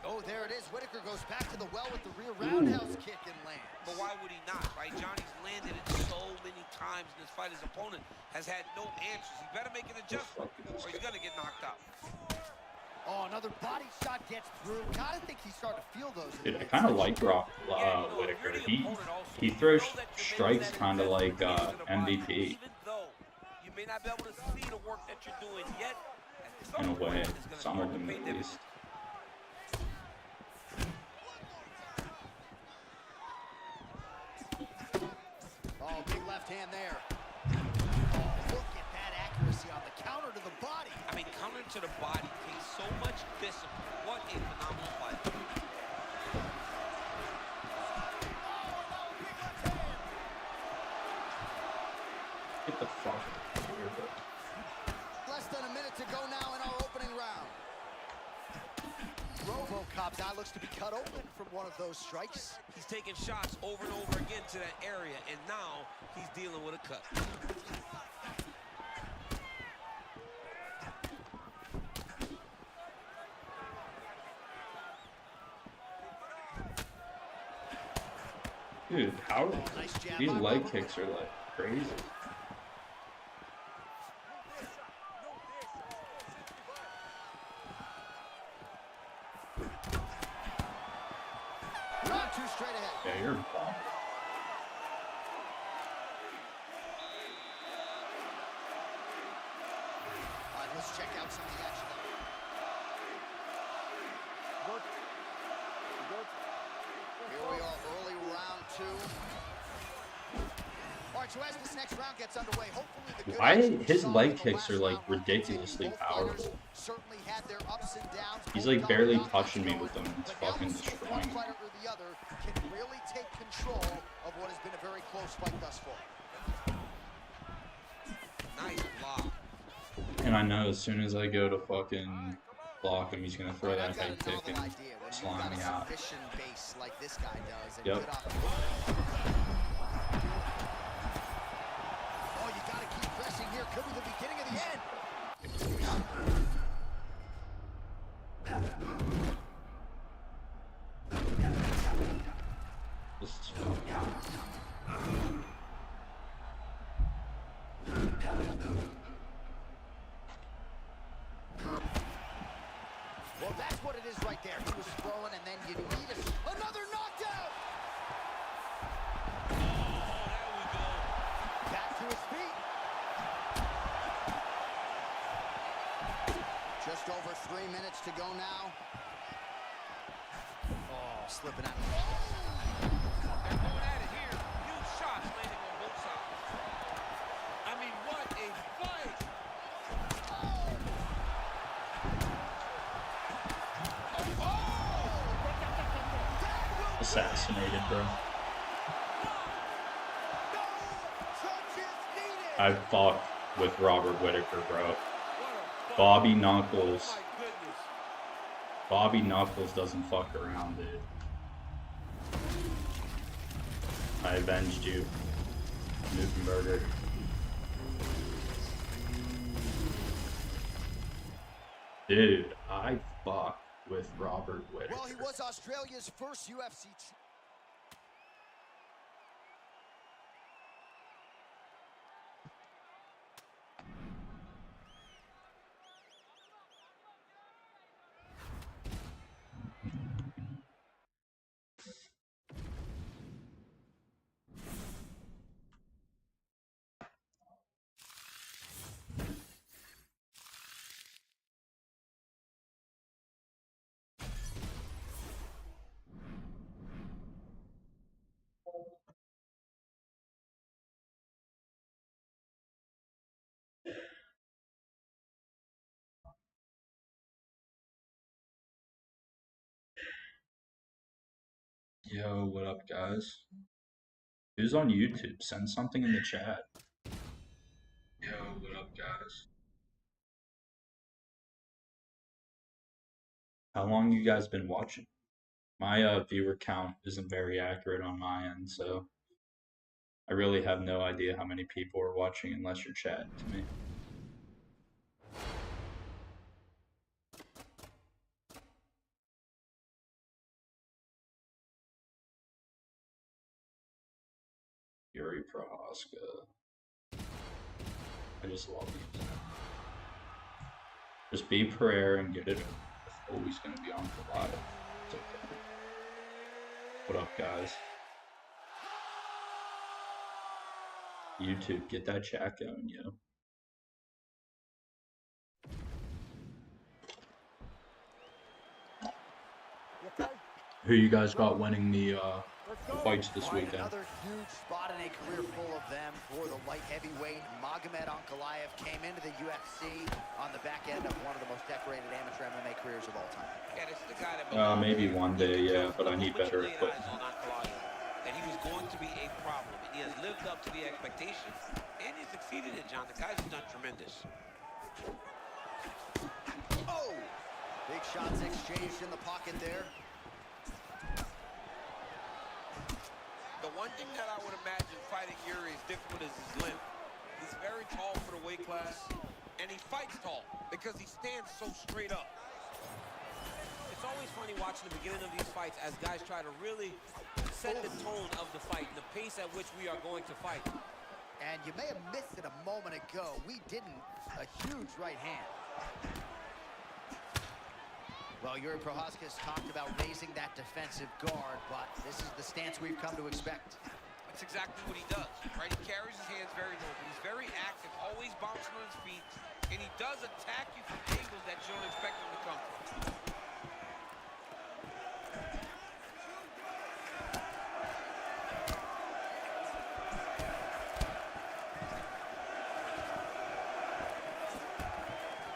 Oh, there it is. Whitaker goes back to the well with the rear roundhouse kick and lands. But why would he not, right? Johnny's landed it so many times in this fight. His opponent has had no answers. He better make an adjustment or he's going to get knocked out. Oh, another body shot gets through. Gotta think he's starting to feel those. Dude, I kind of like Whitaker. He throws strikes kind of like MVP. Even though you may not be able to see the work that you're doing yet, In a way, some of them at least. Oh, big left hand there. Oh, look at that accuracy on the counter to the body. I mean, counter to the body takes so much discipline. What a phenomenal fight. Get the fuck out of here, bro. Less than a minute to go now in our opening round. RoboCop's eye looks to be cut open from one of those strikes. He's taking shots over and over again to that area, and now he's dealing with a cut. Dude, how Nice jab these by leg Robert. kicks are like crazy. Round two straight ahead. Yeah, you're bomb. All right, let's check out some of the action. Good. Good. Here we are, early round two. All right, so as this next round gets underway, hopefully the good Why action we his saw leg in the kicks last are like round will ridiculously continue. Both fighters powerful. certainly had their ups and downs. He's Both like got barely their offense touching me going, with them. It's but now fucking we'll see if destroying one me. fighter or the other can really take control of what has been a very close fight thus far. Nice block. And I know as soon as I go to fucking block him, he's gonna throw that I've got head a kick novel and idea. When you've slime got me a out. sufficient base like this guy does, and Yep. good opportunity. Oh, you got to keep pressing here. Could be the beginning of the end. This is fucking. Well, that's what it is right there. He was throwing, and then you need another knockdown. Oh, there we go. Back to his feet. Just over 3 minutes to go now. Oh, slipping out. They're going at it here. Huge shots landing on both sides. I mean, what a fight! Assassinated, bro. Touches needed. I fought with Robert Whitaker, bro. What a fight. Bobby Knuckles. Oh, my goodness. Bobby Knuckles doesn't fuck around, dude. I avenged you, Newtonberger. Dude, I fuck with Robert Whitaker. Well, he was Australia's first UFC. Yo, what up, guys? Who's on YouTube? Send something in the chat. Yo, what up, guys? How long you guys been watching? My viewer count isn't very accurate on my end, so I really have no idea how many people are watching unless you're chatting to me. Yuri Prohaska. I just love using it. Just be Pereira and get it over. Oh, he's going to be on for live. It's okay. What up, guys? YouTube, get that chat going, yo. Who you guys got winning the fights this weekend? Another huge spot in a career full of them for the light heavyweight. Magomed Ankalaev came into the UFC on the back end of one of the most decorated amateur MMA careers of all time. Yeah, this is the guy that Maybe one day, yeah, but I need better equipment. And he was going to be a problem. And he has lived up to the expectations, and he succeeded it, John. The guy's done tremendous. Oh! Big shots exchanged in the pocket there. The one thing that I would imagine fighting Yuri is different is his length. He's very tall for the weight class, and he fights tall because he stands so straight up. It's always funny watching the beginning of these fights as guys try to really set the tone of the fight, the pace at which we are going to fight. And you may have missed it a moment ago. We didn't. A huge right hand. Well, Yuri Prohaska has talked about raising that defensive guard, but this is the stance we've come to expect. That's exactly what he does, right? He carries his hands very low, but he's very active, always bouncing on his feet, and he does attack you from angles that you don't expect him to come from.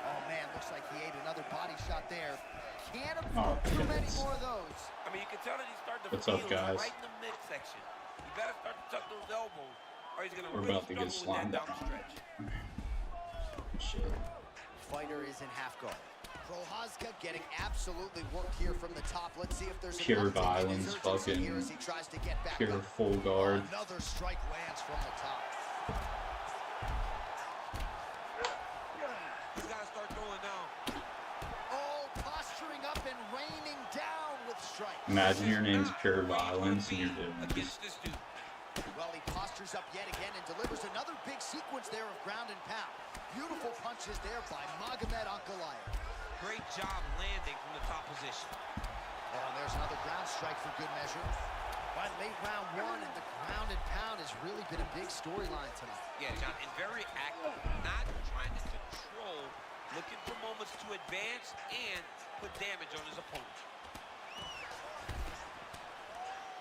Oh, man, looks like he ate another body shot there. Can't afford too many more of those. I mean, you can tell that he's starting to What's feel up, guys? right in the midsection. You better start to tuck those elbows, or he's going to We're really about to get struggle with slammed that down. down stretch. Shit. Fighter is in half guard. Prohaska getting absolutely worked here from the top. Let's see if there's Pure enough to get his violence, urgency fucking here as he tries to get back pure up. full guard. Another strike lands from the top. He's got to start throwing now. Oh, posturing up and raining down with strikes. Imagine your name's Pure Violence and you're doing this. Against this dude. Well, he postures up yet again and delivers another big sequence there of ground and pound. Beautiful punches there by Magomed Ankalaev. Great job landing from the top position. Oh, and there's another ground strike for good measure. By late round one, and the ground and pound has really been a big storyline tonight. Yeah, John, and very active, not trying to control, looking for moments to advance and put damage on his opponent.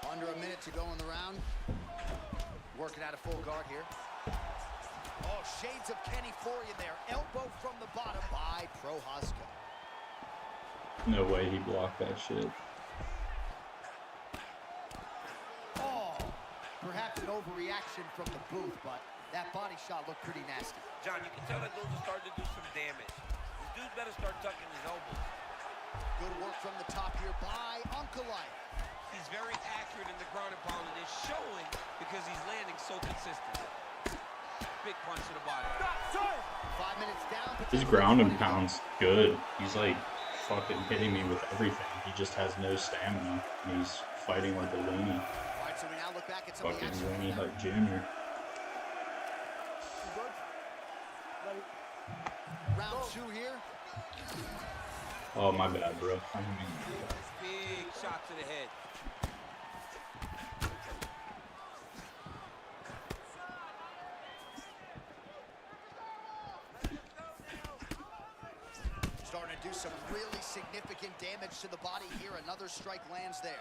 Under a minute to go in the round. Working out a full guard here. Oh, shades of Kenny Florian there. Elbow from the bottom by Prohaska. No way he blocked that shit. Oh, perhaps an overreaction from the booth, but that body shot looked pretty nasty. John, you can tell that those are starting to do some damage. This dude better start tucking his elbows. Good work from the top here by Ankalaev. He's very accurate in the ground and pound, and it's showing because he's landing so consistently. Big punch to the body. 5 minutes down. His ground and pound's good. He's like fucking hitting me with everything. He just has no stamina. And he's fighting like a loony. All right, so we now look back at some of the Fucking action. loony Hut Jr. Round two here. Oh, my bad, bro. I didn't mean to do that. Big shot to the head. Starting to do some really significant damage to the body here. Another strike lands there.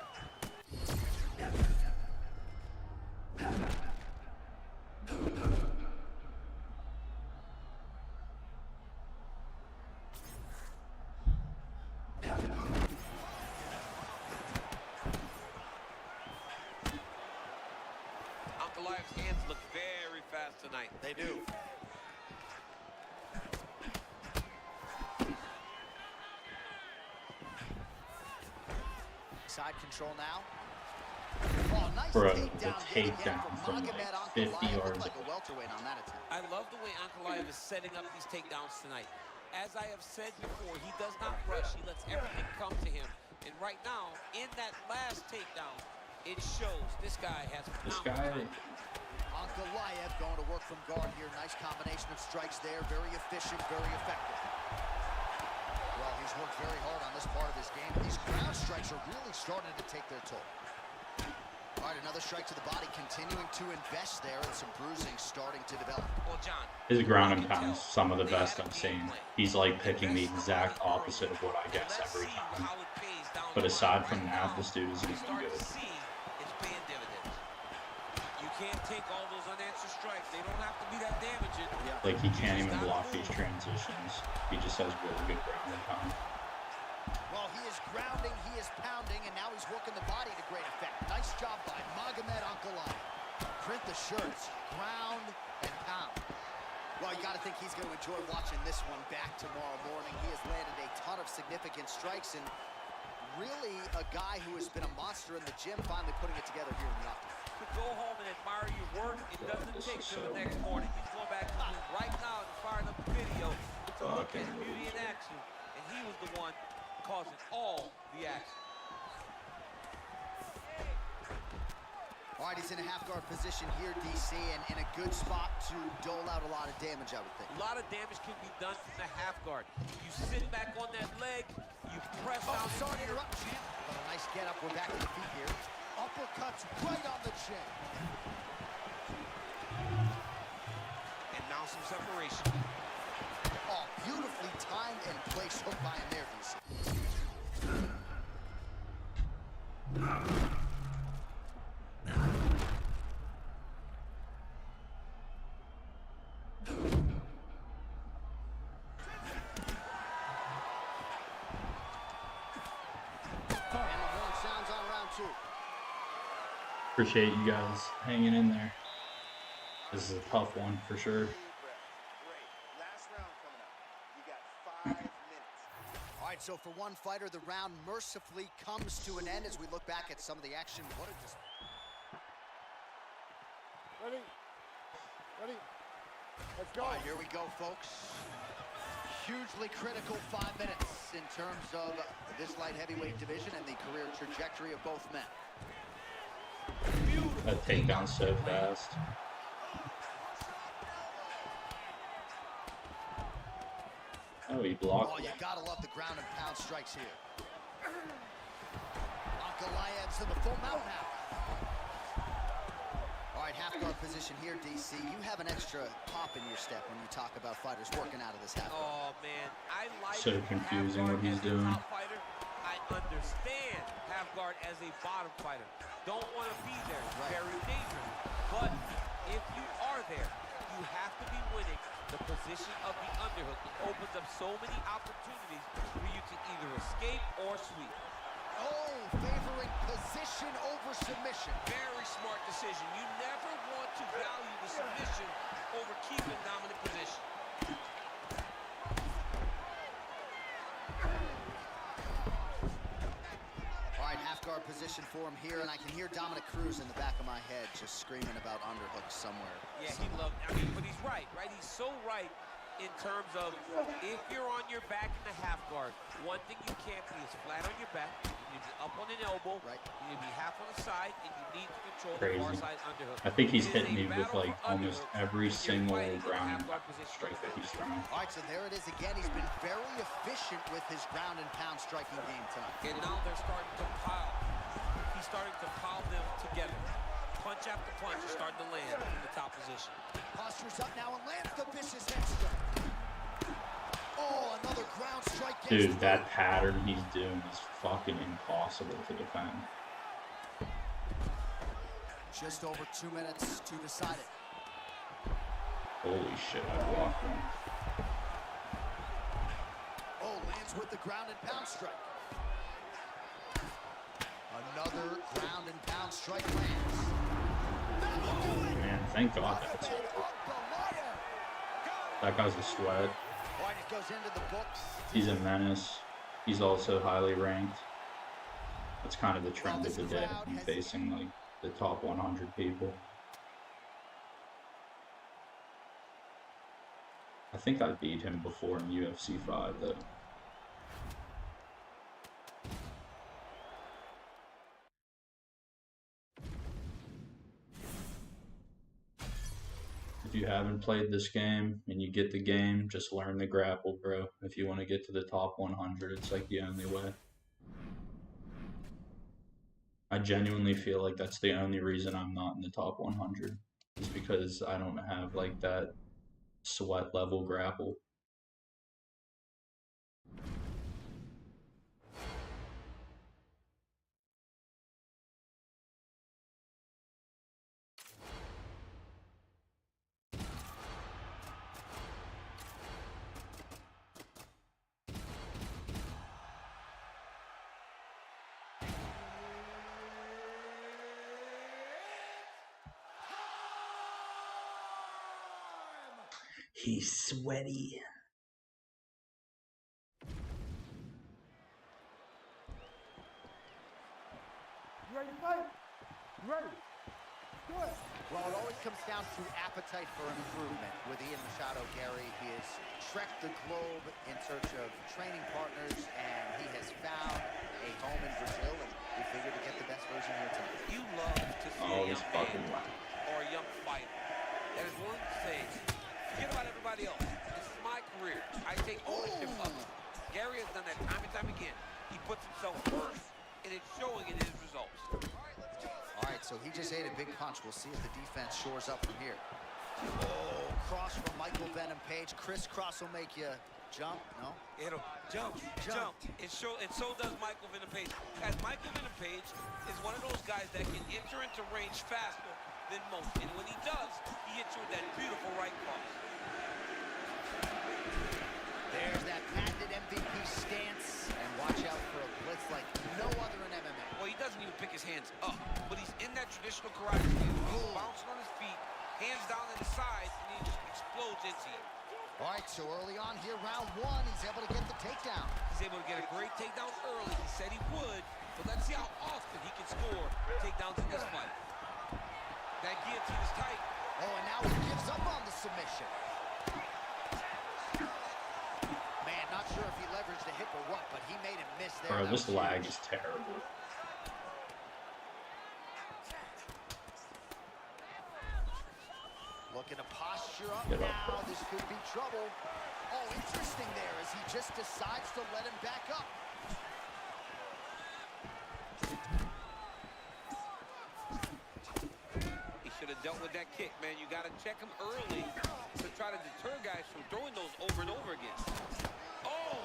Ankalaev's hands look very fast tonight. They do. Side control now. Oh, nice Bro, takedown the yet again takedown from like Magomed 50 Ankalaev. yards Looked like a welterweight on that attempt. I love the way Ankalaev is setting up these takedowns tonight. As I have said before, he does not rush. He lets everything come to him. And right now, in that last takedown, it shows this guy has phenomenal time. Ankalaev going to work from guard here. Nice combination of strikes there. Very efficient, very effective. Well, he's worked very hard on this part of his game. These ground strikes are really starting to take their toll. All right, another strike to the body, continuing to invest there, and some bruising starting to develop. Well, John, His ground and pound is some of the best I've seen. He's like picking the exact opposite of what I guess every time. But aside from that, this dude isn't even good. It's paying dividends. You can't take all those unanswered strikes. They don't have to be that damaging. Like, he can't even block these transitions. He just has really good ground and pound. Well, he is grounding, he is pounding, and now he's working the body to great effect. Nice job by Magomed Ankalaev. Print the shirts, ground and pound. Well, you got to think he's going to enjoy watching this one back tomorrow morning. He has landed a ton of significant strikes, and really a guy who has been a monster in the gym, finally putting it together here in the octagon. To go home and admire your work, it doesn't take till the next morning. He's going back to him right now and firing up the video to look at beauty in action. And he was the one causing all the action. All right, he's in a half-guard position here, DC, and in a good spot to dole out a lot of damage, I would think. A lot of damage can be done from the half guard. You sit back on that leg, you press down. Sorry to interrupt, champ. But a nice get-up. We're back to the feet here. Uppercuts right on the chin. And now some separation. Oh, beautifully timed and placed hook by him there, DC. Appreciate you guys hanging in there. This is a tough one for sure. Last round coming up. You got 5 minutes. All right, so for one fighter, the round mercifully comes to an end as we look back at some of the action. What a just... Ready? Ready? Let's go. All right, here we go, folks. Hugely critical 5 minutes in terms of this light heavyweight division and the career trajectory of both men. That takedown so fast. Oh, he blocked. Oh, you gotta love the ground and pound strikes here. Ankalaev's in the full mount now. All right, half guard position here, DC. You have an extra pop in your step when you talk about fighters working out of this half guard. Oh man, I like So confusing what he's doing. Top fighter. I understand half guard as a bottom fighter. Don't want to be there. Very dangerous. But if you are there, you have to be winning the position of the underhook. It opens up so many opportunities for you to either escape or sweep. Oh, favoring position over submission. Very smart decision. You never want to value the submission over keeping dominant position. All right, half guard position for him here, and I can hear Dominic Cruz in the back of my head just screaming about underhooks somewhere. Yeah, he loved, I mean, but he's right? He's so right in terms of if you're on your back in the half guard, one thing you can't be is flat on your back. You need to be up on an elbow. Right. You need to be half on the side, and you need to control Crazy. the far side underhook. I think he's It is hitting a me with battle like for almost underhooks every when you're single fighting in the ground half guard position. strike that he's throwing. All right, so there it is again. He's been very efficient with his ground and pound striking game tonight. And now they're starting to pile. He's starting to pile them together. Punch after punch is starting to land in the top position. Postures up now and lands the vicious head strike. Oh, another ground strike. Dude, that pattern he's doing is fucking impossible to defend. Just over 2 minutes to decide it. Holy shit, I blocked him. Oh, lands with the ground and pound strike. Another ground and pound strike lands. That will do it. Thank God that's over. That guy's a sweat. Oh, and it goes into the books. He's a menace. He's also highly ranked. That's kind of the trend of the day. I'm facing like the top 100 people. I think I beat him before in UFC 5 though. If you haven't played this game and you get the game, just learn the grapple, bro. If you want to get to the top 100, it's like the only way. I genuinely feel like that's the only reason I'm not in the top 100 is because I don't have like that sweat level grapple. He's sweaty. You ready to fight? You ready? Good. Well, it always comes down to appetite for improvement. With Ian Machado Gary, he has trekked the globe in search of training partners, and he has found a home in Brazil, and we figured to get the best version here tonight. You love to see Oh, a this young fucking man or a young fighter that is willing to say, forget about everybody else. This is my career. I take ownership of it. Gary has done that time and time again. He puts himself first, and it's showing in his results. All right, so he just ate a big punch. We'll see if the defense shores up from here. Oh, cross from Michael Venom Page. Crisscross will make you jump, no? It'll jump. And so does Michael Venom Page. As Michael Venom Page is one of those guys that can enter into range faster than most. And when he does, he hits you with that beautiful right cross. There's that patented MVP stance. And watch out for a blitz like no other in MMA. Well, he doesn't even pick his hands up, but he's in that traditional karate stance. He's bouncing on his feet, hands down to the side, and he just explodes into you. All right, so early on here, round one, he's able to get the takedown. He's able to get a great takedown early. He said he would, but let's see how often he can score takedowns in this fight. That guillotine is tight. Oh, and now he gives up on the submission. Man, not sure if he leveraged the hip or what, but he made him miss there. Bro, this lag is terrible. Looking to posture up Get now. up, This could be trouble. Oh, interesting there as he just decides to let him back up. He should have dealt with that kick, man. You got to check him early to try to deter guys from throwing those over and over again. Oh!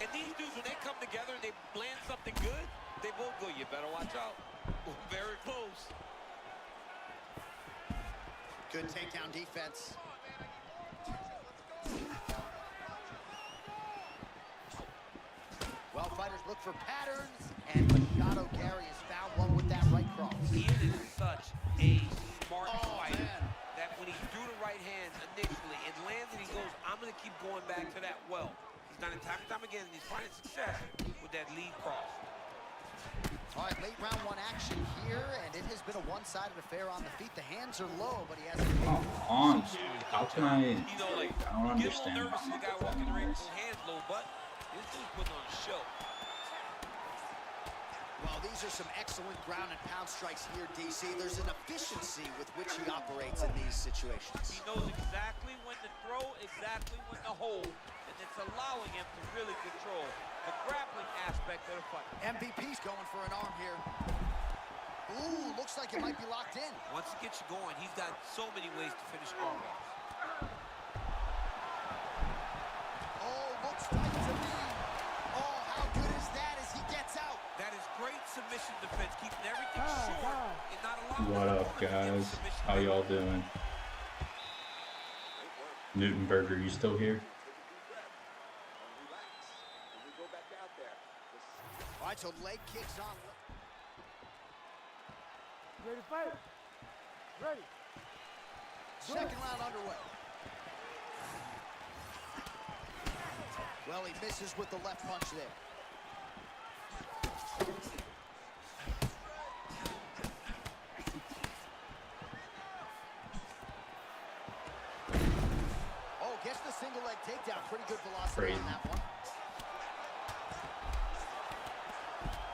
And these dudes, when they come together and they land something good, they both go, you better watch out. Very close. Good takedown defense. Well, fighters look for patterns, and Machado Gary has found one with that right cross. Ian is such a smart fighter man. that when he threw the right hand initially, it landed, he goes, I'm going to keep going back to that well. He's done it time and time again, and he's finding success with that lead cross. All right, late round one action here, and it has been a one-sided affair on the feet. The hands are low, but he hasn't. Come on, dude. How can I? You know, like, I don't you get a understand. little nervous when the guy walking in the ring with his hands low, but this dude's putting on a show. Well, these are some excellent ground and pound strikes here, DC. There's an efficiency with which he operates in these situations. He knows exactly when to throw, exactly when to hold, and it's allowing him to really control the grappling aspect of the fight. MVP's going for an arm here. Ooh, looks like it might be locked in. Once he gets you going, he's got so many ways to finish armbars. Oh, looks tight to me. Oh, how good is that as he gets out? That is great submission defense, keeping everything Wow, short wow. and not allowing What the up, opponent to get guys? submission How back. y'all doing? Newtonberger, you still here? All right, so leg kicks on. You ready to fight? Ready. Second round underway. Well, he misses with the left punch there. Oh, gets the single leg takedown. Pretty good velocity Crazy. on that one.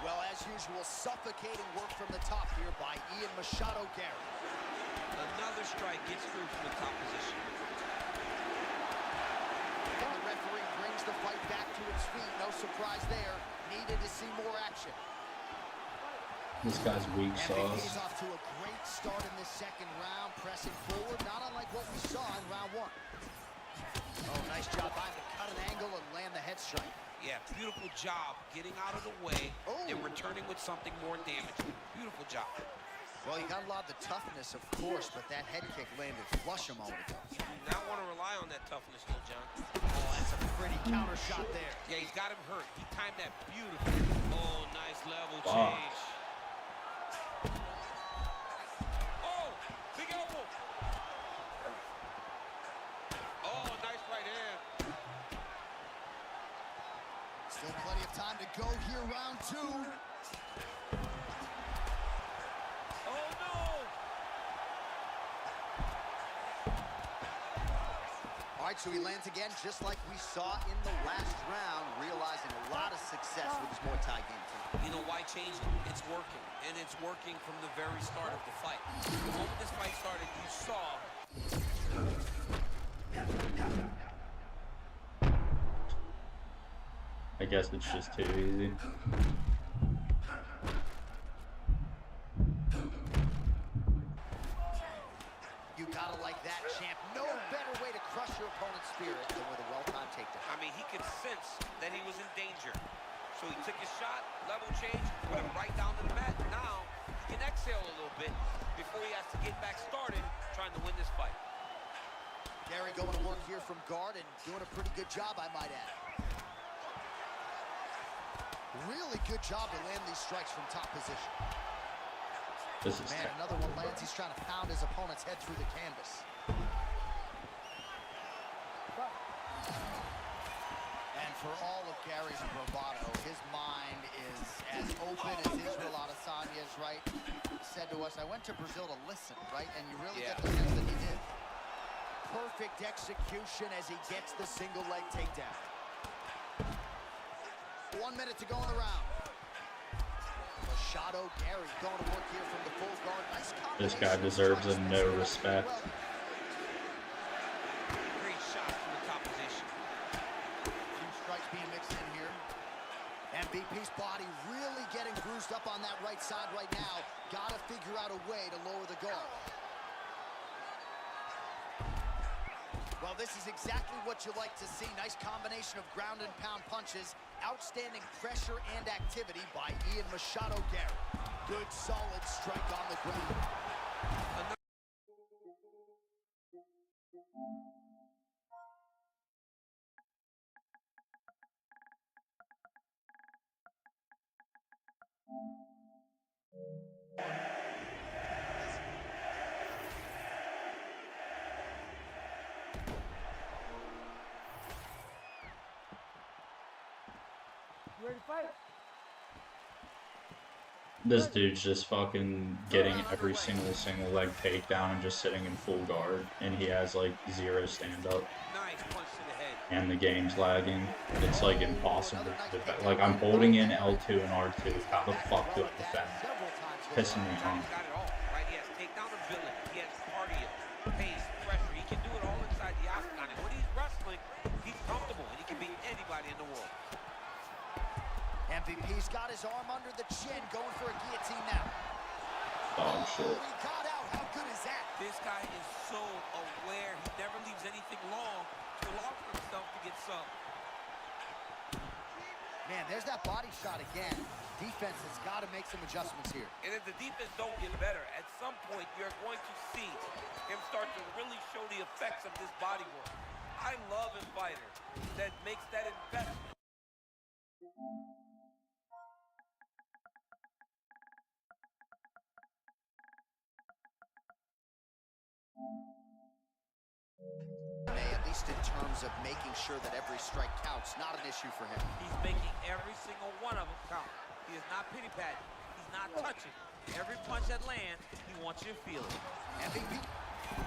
Well, as usual, suffocating work from the top here by Ian Machado Gary. Another strike gets through from the top position. And the referee brings the fight back to its feet. No surprise there. Needed to see more action. This guy's weak MVP's sauce. off to a great start in this second round, pressing forward, not unlike what we saw in round one. Oh, nice job by him to cut an angle and land the head strike. Yeah, beautiful job getting out of the way and Oh. returning with something more damaging. Beautiful job. Well, you got a lot of the toughness, of course, but that head kick landed flush a moment ago. Do not want to rely on that toughness, though, John. Oh, that's a pretty counter shot there. Yeah, he's got him hurt. He timed that beautifully. Oh, nice level Wow. change. Oh, big elbow. Oh, nice right hand. Still plenty of time to go here, round two. Oh, no. All right, so he lands again, just like we saw in the last round, realizing a lot of success with his Muay Thai game tonight. You know, why change it? It's working, and it's working from the very start of the fight. The moment this fight started, you saw I guess it's just too easy. You gotta like that, champ. No better way to crush your opponent's spirit than with a well-timed takedown. I mean, he could sense that he was in danger. So he took his shot, level change, put him right down to the mat. Now he can exhale a little bit before he has to get back started trying to win this fight. Gary going to work here from guard and doing a pretty good job, I might add. Really good job to land these strikes from top position. This is Man, another one lands. He's trying to pound his opponent's head through the canvas. And for all of Gary's bravado, his mind is as open as Israel Adesanya's, right? He said to us, I went to Brazil to listen, right? And you really get the sense that he did. Perfect execution as he gets the single leg takedown. 1 minute to go in the round. Machado Gary going to work here from the full guard. Nice This guy combination of deserves strikes. a no respect. Great shot from the top position. Two strikes being mixed in here. MVP's body really getting bruised up on that right side right now. Got to figure out a way to lower the guard. Well, this is exactly what you like to see. Nice combination of ground and pound punches. Outstanding pressure and activity by Ian Machado Gary. Good, solid strike on the ground. You ready to fight? This dude's just fucking getting every single leg takedown and just sitting in full guard, and he has like 0 stand-up, Nice punch to the head. and the game's lagging. It's like impossible to defend. Like, I'm holding in L2 and R2. How the fuck do I defend? Pissing me Johnny's off. got it all, right? He has takedown ability. He has cardio, pace, pressure. He can do it all inside the octagon. And when he's wrestling, he's comfortable, and he can beat anybody in the world. MVP's got his arm under the chin, going for a guillotine now. Dog shit. He got out. How good is that? This guy is so aware. He never leaves anything long to allow for himself to get some. Man, there's that body shot again. Defense has got to make some adjustments here. And if the defense don't get better, at some point you're going to see him start to really show the effects of this body work. I love a fighter that makes that investment. just in terms of making sure that every strike counts, not an issue for him. He's making every single one of them count. He is not pity-patting. He's not touching. Every punch that lands, he wants you to feel it. MVP.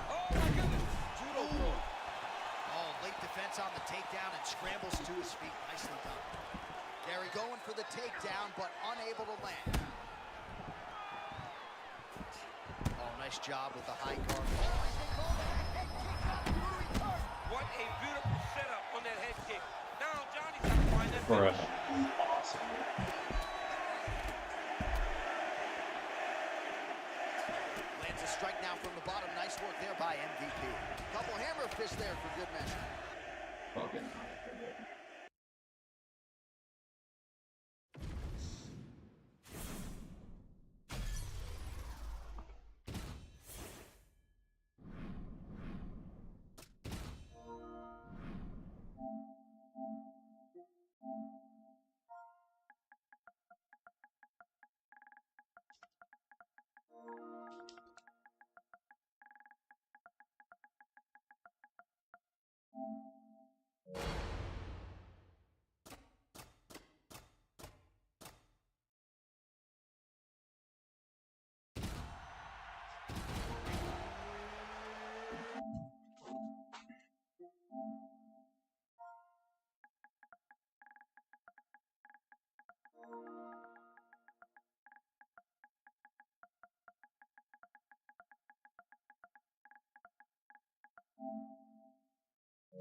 Oh, my goodness. Judo throw. Oh, late defense on the takedown and scrambles to his feet. Nicely done. Gary going for the takedown, but unable to land. Oh, nice job with the high guard. What a beautiful setup on that head kick. Now Johnny's got to find that Bruh. finish. Awesome. Lands a strike now from the bottom. Nice work there by MVP. Couple hammer fists there for good measure. Fucking.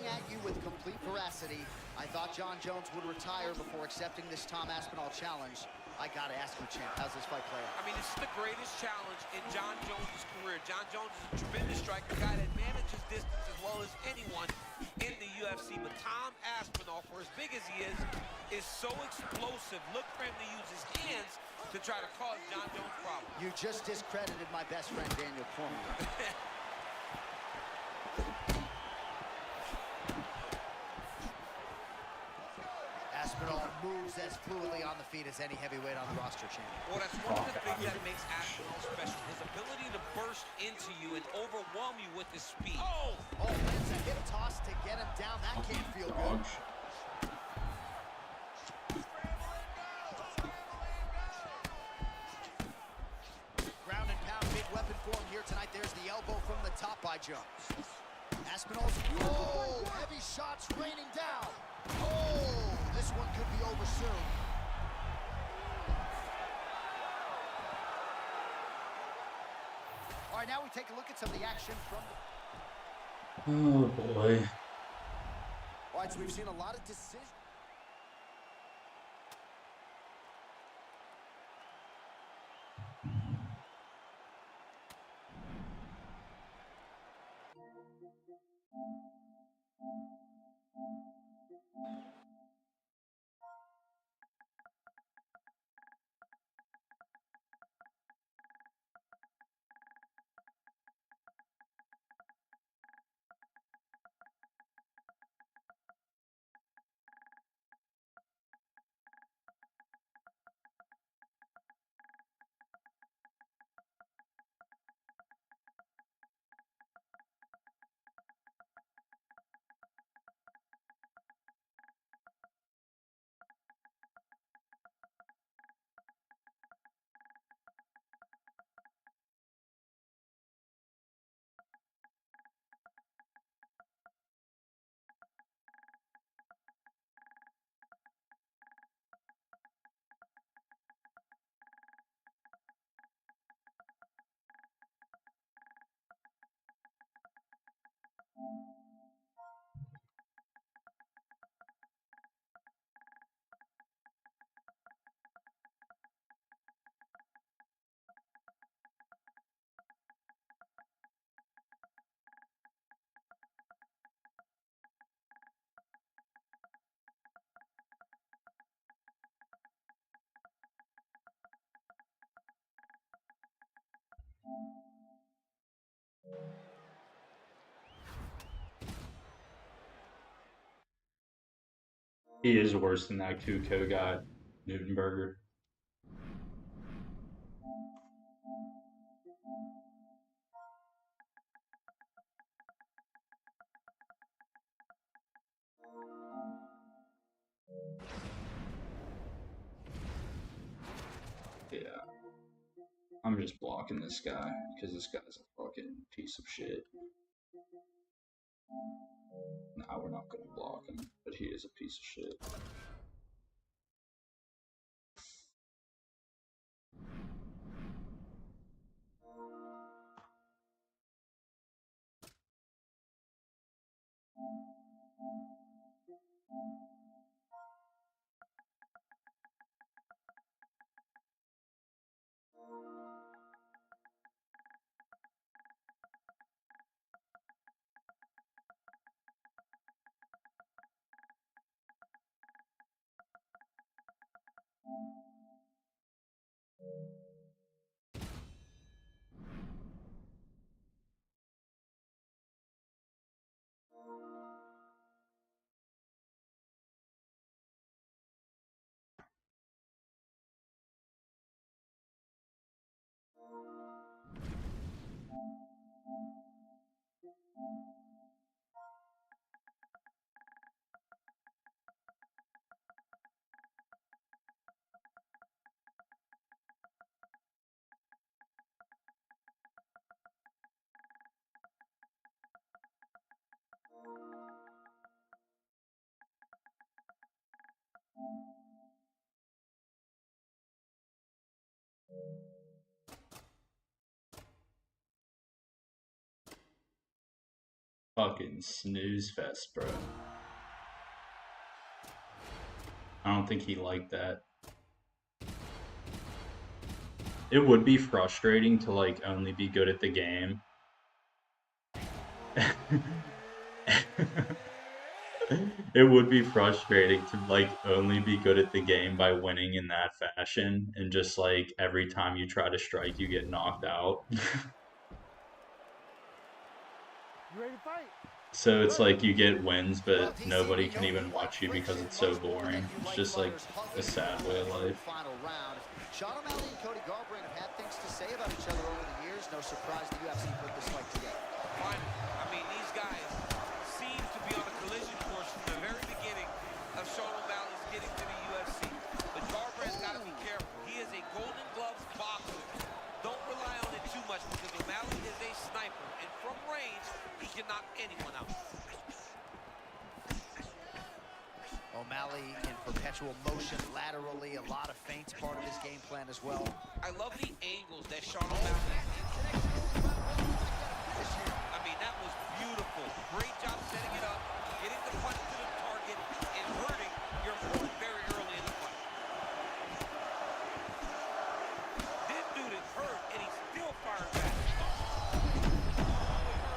At you with complete veracity. I thought John Jones would retire before accepting this Tom Aspinall challenge. I gotta ask you, champ, how's this fight play out? I mean, this is the greatest challenge in John Jones' career. John Jones is a tremendous striker, a guy that manages distance as well as anyone in the UFC. But Tom Aspinall, for as big as he is so explosive. Look for him to use his hands to try to cause John Jones problems. You just discredited my best friend, Daniel Cormier. Aspinall moves as fluidly on the feet as any heavyweight on the roster, champion. Well, that's one of the things that makes Aspinall special. His ability to burst into you and overwhelm you with his speed. Oh, lands a hip toss to get him down. That can't feel good. Dodge. Ground and pound, big weapon for him here tonight. There's the elbow from the top by Jones. Aspinall's, heavy shots raining down. Oh, this one could be over soon. All right, now we take a look at some of the action from the... Oh boy. All right, so we've seen a lot of decisions. He is worse than that Kuko guy, Newtonberger. I'm just blocking this guy because this guy's a fucking piece of shit. Nah, we're not gonna block him, but he is a piece of shit. Fucking snooze fest, bro. I don't think he liked that. It would be frustrating to like only be good at the game. It would be frustrating to like only be good at the game by winning in that fashion, and just like every time you try to strike you get knocked out. You ready to fight? So it's like you get wins, Well, but DC, nobody we can know even you like watch you because friction it's so much more than boring. you It's like just like fighters a hugging sad each way other of in the life. final round. Sean O'Malley and Cody Garbrandt have had things to say about each other over the years. No surprise the UFC put this fight together. Finally, I mean, these guys seem to be on a collision course from the very beginning of Sean O'Malley's getting to the UFC. But Garbrandt's got to be careful. He is a Golden Gloves boxer. Don't rely on it too much because O'Malley is a sniper. And from range, he can knock anyone out. O'Malley in perpetual motion laterally, a lot of feints part of his game plan as well. I love the angles that Sean O'Malley. I mean, that was beautiful. Great job setting it up, getting the punch to the target, and hurting your opponent very early in the fight. This dude is hurt, and he's still firing back.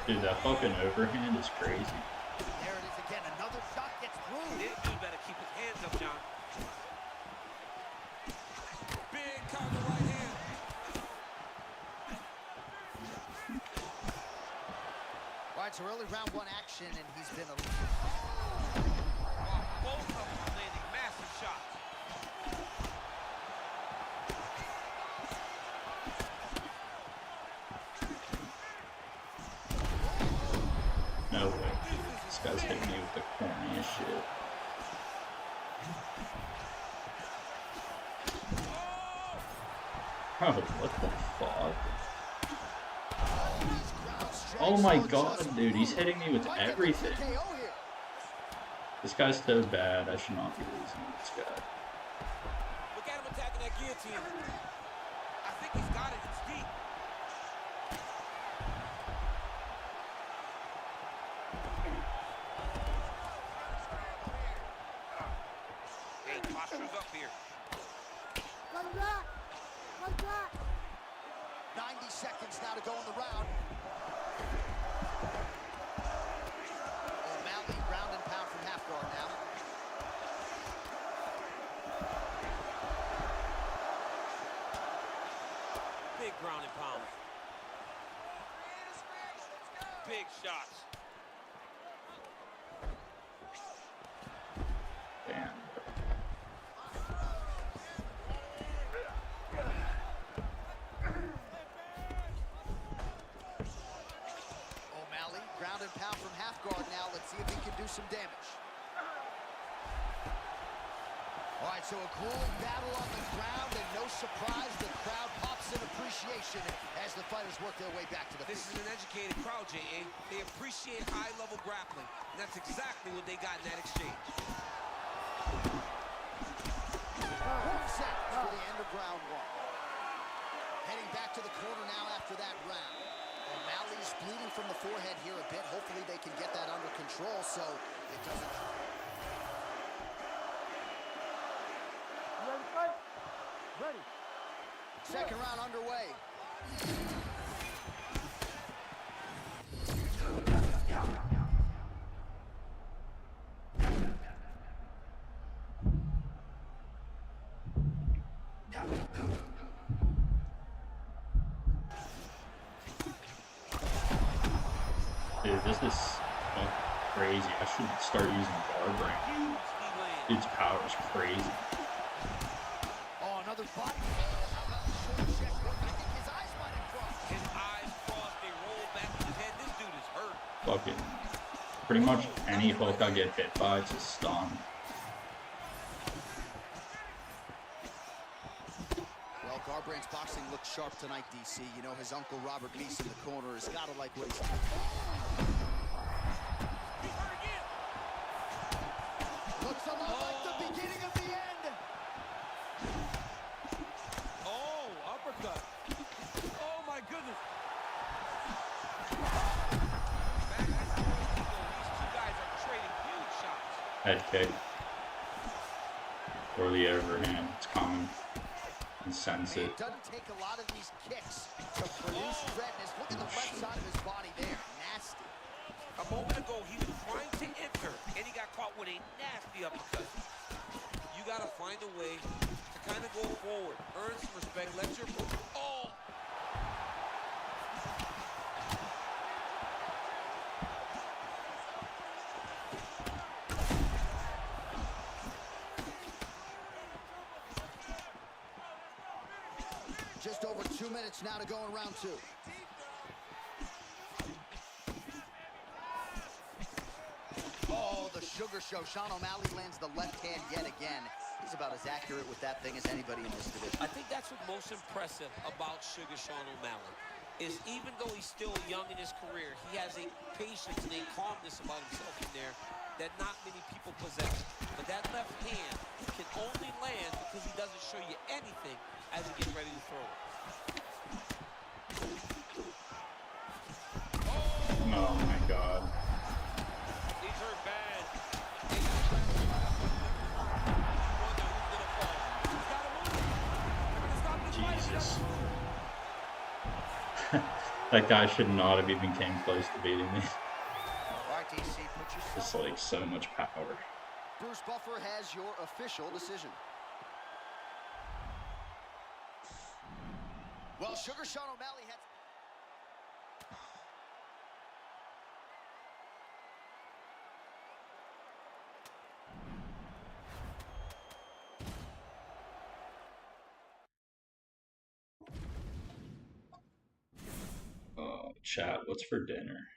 Dude, that fucking overhand is crazy. There it is again, another shot gets through. This dude better keep his hands up, John. Big counter right hand. All right, so early round one action, and he's been a... Both of them are landing massive shots. No way. This guy's hitting me with the corniest shit. Oh, what the fuck? Oh my god, dude, he's hitting me with everything. This guy's so bad, I should not be losing to this guy. Look at him attacking that guillotine. I think he's got it. It's deep. Hey, posture's up here. Run back! Run back! 90 seconds now to go in the round. O'Malley ground and pound from half guard now. Big ground and pound. Big shots. Damn. O'Malley ground and pound from half guard now. Let's see if he can do some damage. All right, so a grueling battle on the ground, and no surprise, the crowd pops in appreciation as the fighters work their way back to the This is an educated crowd, J.A. They appreciate high-level grappling, and that's exactly what they got in that exchange. Set for the end of round one. Heading back to the corner now after that round. O'Malley's bleeding from the forehead here a bit. Hopefully they can get that under control so it doesn't... You ready to fight? Ready. Second round underway. Dude, this is crazy. I should start using bar brain. Huge knee land. Dude's power is crazy. Oh, another body. How about the short check work? I think his eyes might have crossed. His eyes crossed, they rolled back in his head. This dude is hurt. Fucking pretty much any hook I get hit by, it's a stun. Well, Garbrandt's boxing looks sharp tonight, DC. You know, his uncle Robert Neese in the corner has got to like what he's... He's hurt again. Looks a lot like the beginning of the end. Oh, uppercut. Oh, my goodness. Back to the these two guys are trading huge shots. Head kick. Or the overhand. It's common. And sense it. It doesn't take a lot of these kicks to produce threatness. Look at the left side of his body there. Nasty. A moment ago, he was trying to enter, and he got caught with a nasty uppercut. You got to find a way to kind of go forward, earn some respect, let your... Oh! Just over 2 minutes now to go in round two. Oh, the sugar show. Sean O'Malley lands the left hand yet again. He's about as accurate with that thing as anybody in this division. I think that's what's most impressive about Sugar Sean O'Malley, is even though he's still young in his career, he has a patience and a calmness about himself in there that not many people possess. But that left hand can only land because he doesn't show you anything as he gets ready to throw it. Oh my god. He's hurt bad. Jesus. That guy should not have even came close to beating me. All right, DC, put your... It's like so much power. Bruce Buffer has your official decision. Well, Sugar Sean O'Malley had... Oh, chat, what's for dinner?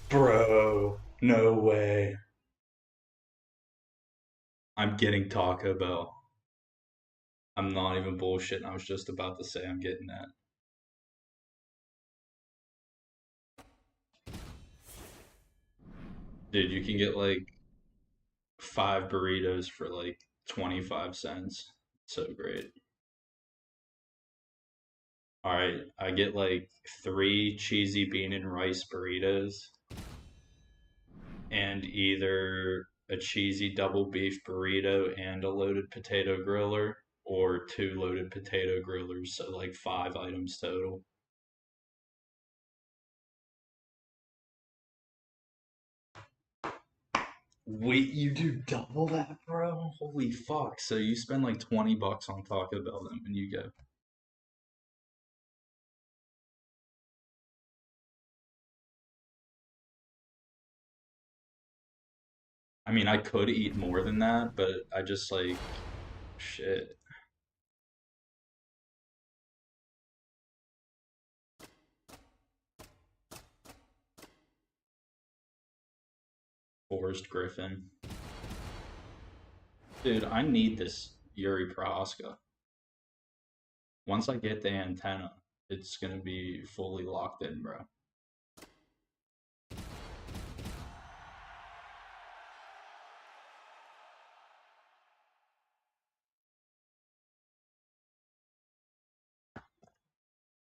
Bro, no way. I'm getting Taco Bell. I'm not even bullshitting. I was just about to say I'm getting that. Dude, you can get like 5 burritos for like 25 cents. So great. Alright, I get like 3 cheesy bean and rice burritos. And either a cheesy double beef burrito and a loaded potato griller, or 2 loaded potato grillers, so like 5 items total. Wait, you do double that, bro? Holy fuck. So you spend like 20 bucks on Taco Bell then when you go. I mean, I could eat more than that, but I just like, shit. Forrest Griffin. Dude, I need this Yuri Prohaska. Once I get the antenna, it's gonna be fully locked in, bro.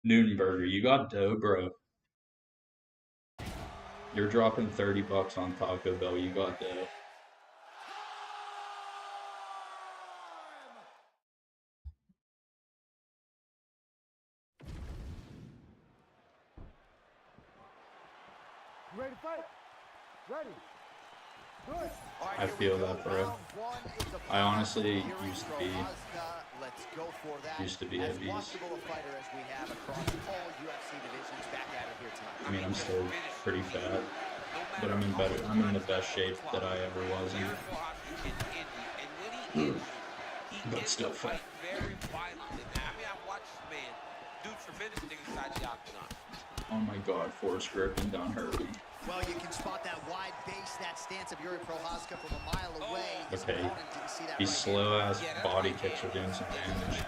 Newtonburger, you got dough, bro. You're dropping $30 on Taco Bell. You got dough. You ready to fight? Ready. Good. I feel that, bro. I honestly used to be heavies. I mean, I'm still pretty fat, but I'm in the best shape that I ever was in. But still fat. Very violently. I mean, I watched this man do tremendous things inside the octagon. Oh my God, Forrest Griffin done hurt me. Well, you can spot that wide base, that stance of Yuri Prohaska from a mile away. His Okay, opponent didn't see that these right slow-ass body kicks are doing some damage.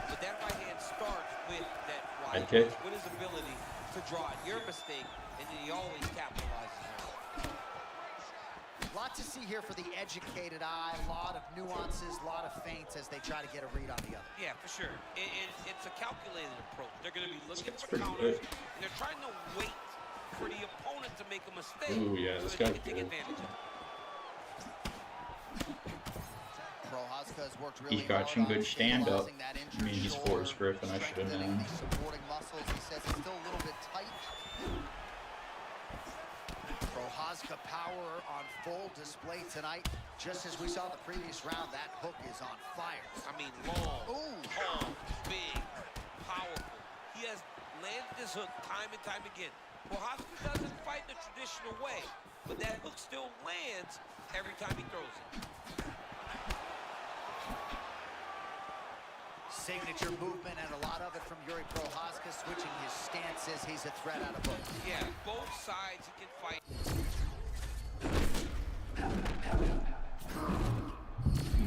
But that right hand starts with that Head wide kick. with his ability to draw it. Your mistake, and then he always capitalizes on it. Lot to see here for the educated eye. A lot of nuances, a lot of feints as they try to get a read on the other. Yeah, for sure. It's a calculated approach. They're going to be looking That's for pretty counters, good. and they're trying to wait for the opponent to make a mistake. Ooh, yeah, so this that guy's they can take good. advantage of it. Prohaska has worked really He's got hard some on good stand-up. stabilizing that I injured mean, he's shoulder, Forrest Griffin. I should have strengthening known. the supporting muscles. He says it's still a little bit tight. Prohaska power on full display tonight. Just as we saw in the previous round, that hook is on fire. I mean, long, Ooh. tall, big, powerful. He has landed this hook time and time again. Prohaska doesn't fight in the traditional way, but that hook still lands every time he throws it. Signature movement and a lot of it from Yuri Prohaska, switching his stances. He's a threat out of both. Yeah, both sides he can fight.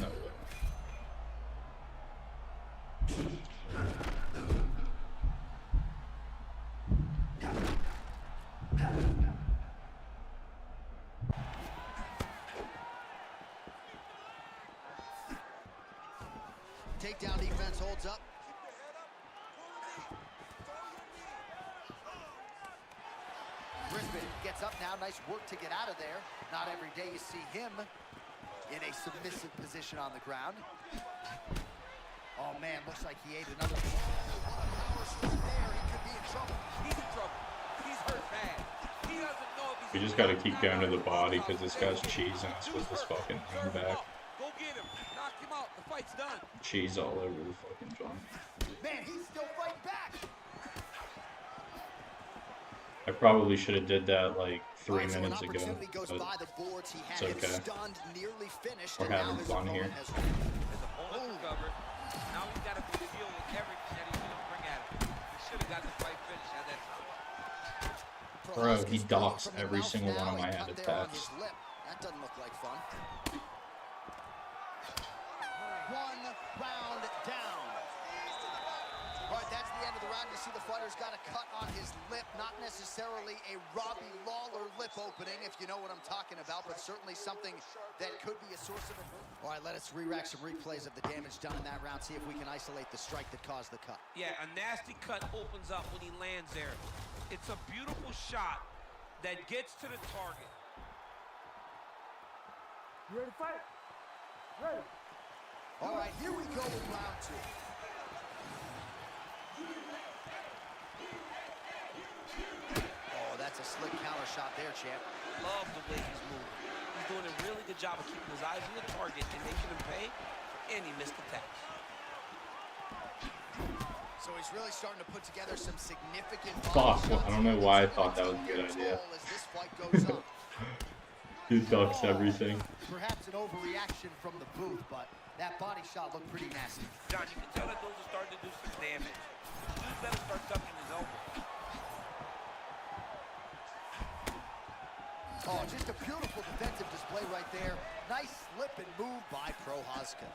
No way. Takedown defense holds up. Brisbane gets up now. Nice work to get out of there. Not every day you see him in a submissive position on the ground. Oh, man, looks like he ate another. A lot of power straight there. He could be in trouble. He's in trouble. He's hurt bad. He doesn't know if he's We just got to keep going to the body because this guy's cheesing us with this fucking lean back. Go get him. Knock him out. The fight's done. Cheese all over the fucking joint. Man, he's still fighting back. I probably should have did that like 3 All right, so minutes an ago. opportunity goes But by the boards. He had it's him okay. stunned, nearly finished, We're and now having his fun opponent here. has his opponent recovered. Now he's got to be deal with everything that he's going to bring at him. He should have got the fight finished at that time. Bro, he Prohaska's docks bleeding from the every mouth single one now. of my He head cut there on attacks. his lip. That doesn't look like fun. 1 round down. All right, that's the end of the round. You see the fighter's got a cut on his lip. Not necessarily a Robbie Lawler lip opening, if you know what I'm talking about, but certainly something that could be a source of improvement. All right, let us re-rack some replays of the damage done in that round. See if we can isolate the strike that caused the cut. Yeah, a nasty cut opens up when he lands there. It's a beautiful shot that gets to the target. You ready to fight? Ready. All right, here we go with round 2. Oh, that's a slick counter shot there, champ. Love the way he's moving. He's doing a really good job of keeping his eyes on the target and making him pay for any missed attacks. So he's really starting to put together some significant Fuck, I don't know why I thought that was a good idea. as this fight goes on. He ducks everything. Perhaps an overreaction from the booth, but that body shot looked pretty nasty. John, you can tell that those are starting to do some damage. Dude's better start tucking his elbow. Oh, just a beautiful defensive display right there. Nice slip and move by Prochazka.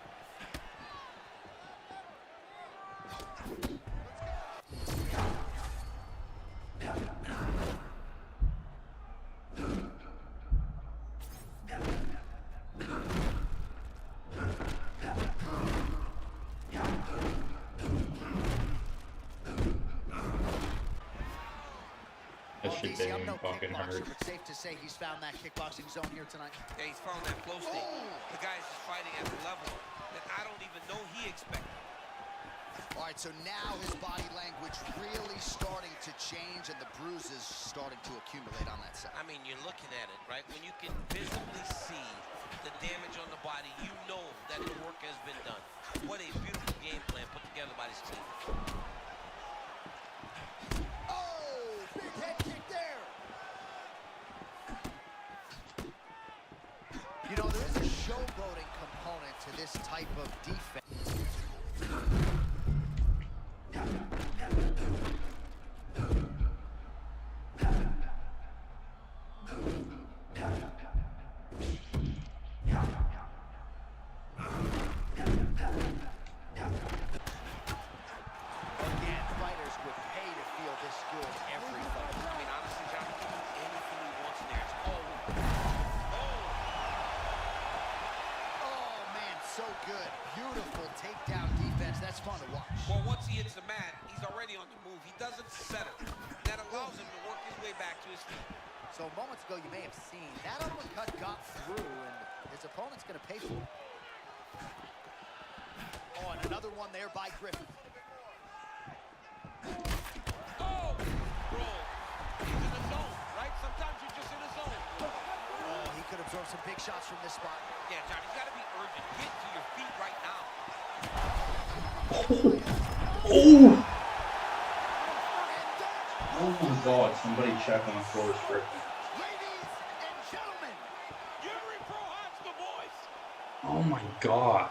That shit DC, didn't I'm no even fucking kickboxer, hurt. but safe to say he's found that kickboxing zone here tonight. Yeah, he's found that flow state. The guy's just fighting at a level that I don't even know he expected. All right, so now his body language really starting to change and the bruises starting to accumulate on that side. I mean, you're looking at it, right? When you can visibly see the damage on the body, you know that the work has been done. What a beautiful game plan put together by this team. Oh, big head kick there. You know, there is a showboating component to this type of defense. Again, fighters would pay to feel this good every fight. I mean, honestly, John, anything he wants in there. It's Oh, man, so good. Beautiful takedown defense. That's fun to watch. well, once he hits the mat, he's already on the move. He doesn't settle. That allows him to work his way back to his feet. So moments ago, you may have seen that uppercut got through, and his opponent's going to pay for it. Oh, and another one there by Griffin. Oh, bro. He's in the zone, right? Sometimes you're just in the zone. Oh, he could absorb some big shots from this spot. Yeah, John, he's got to be urgent. Get to your feet right now. Oh! Oh my god, somebody check on the floor script. Ladies and gentlemen, Yuri Prochazka, boys. Oh my god.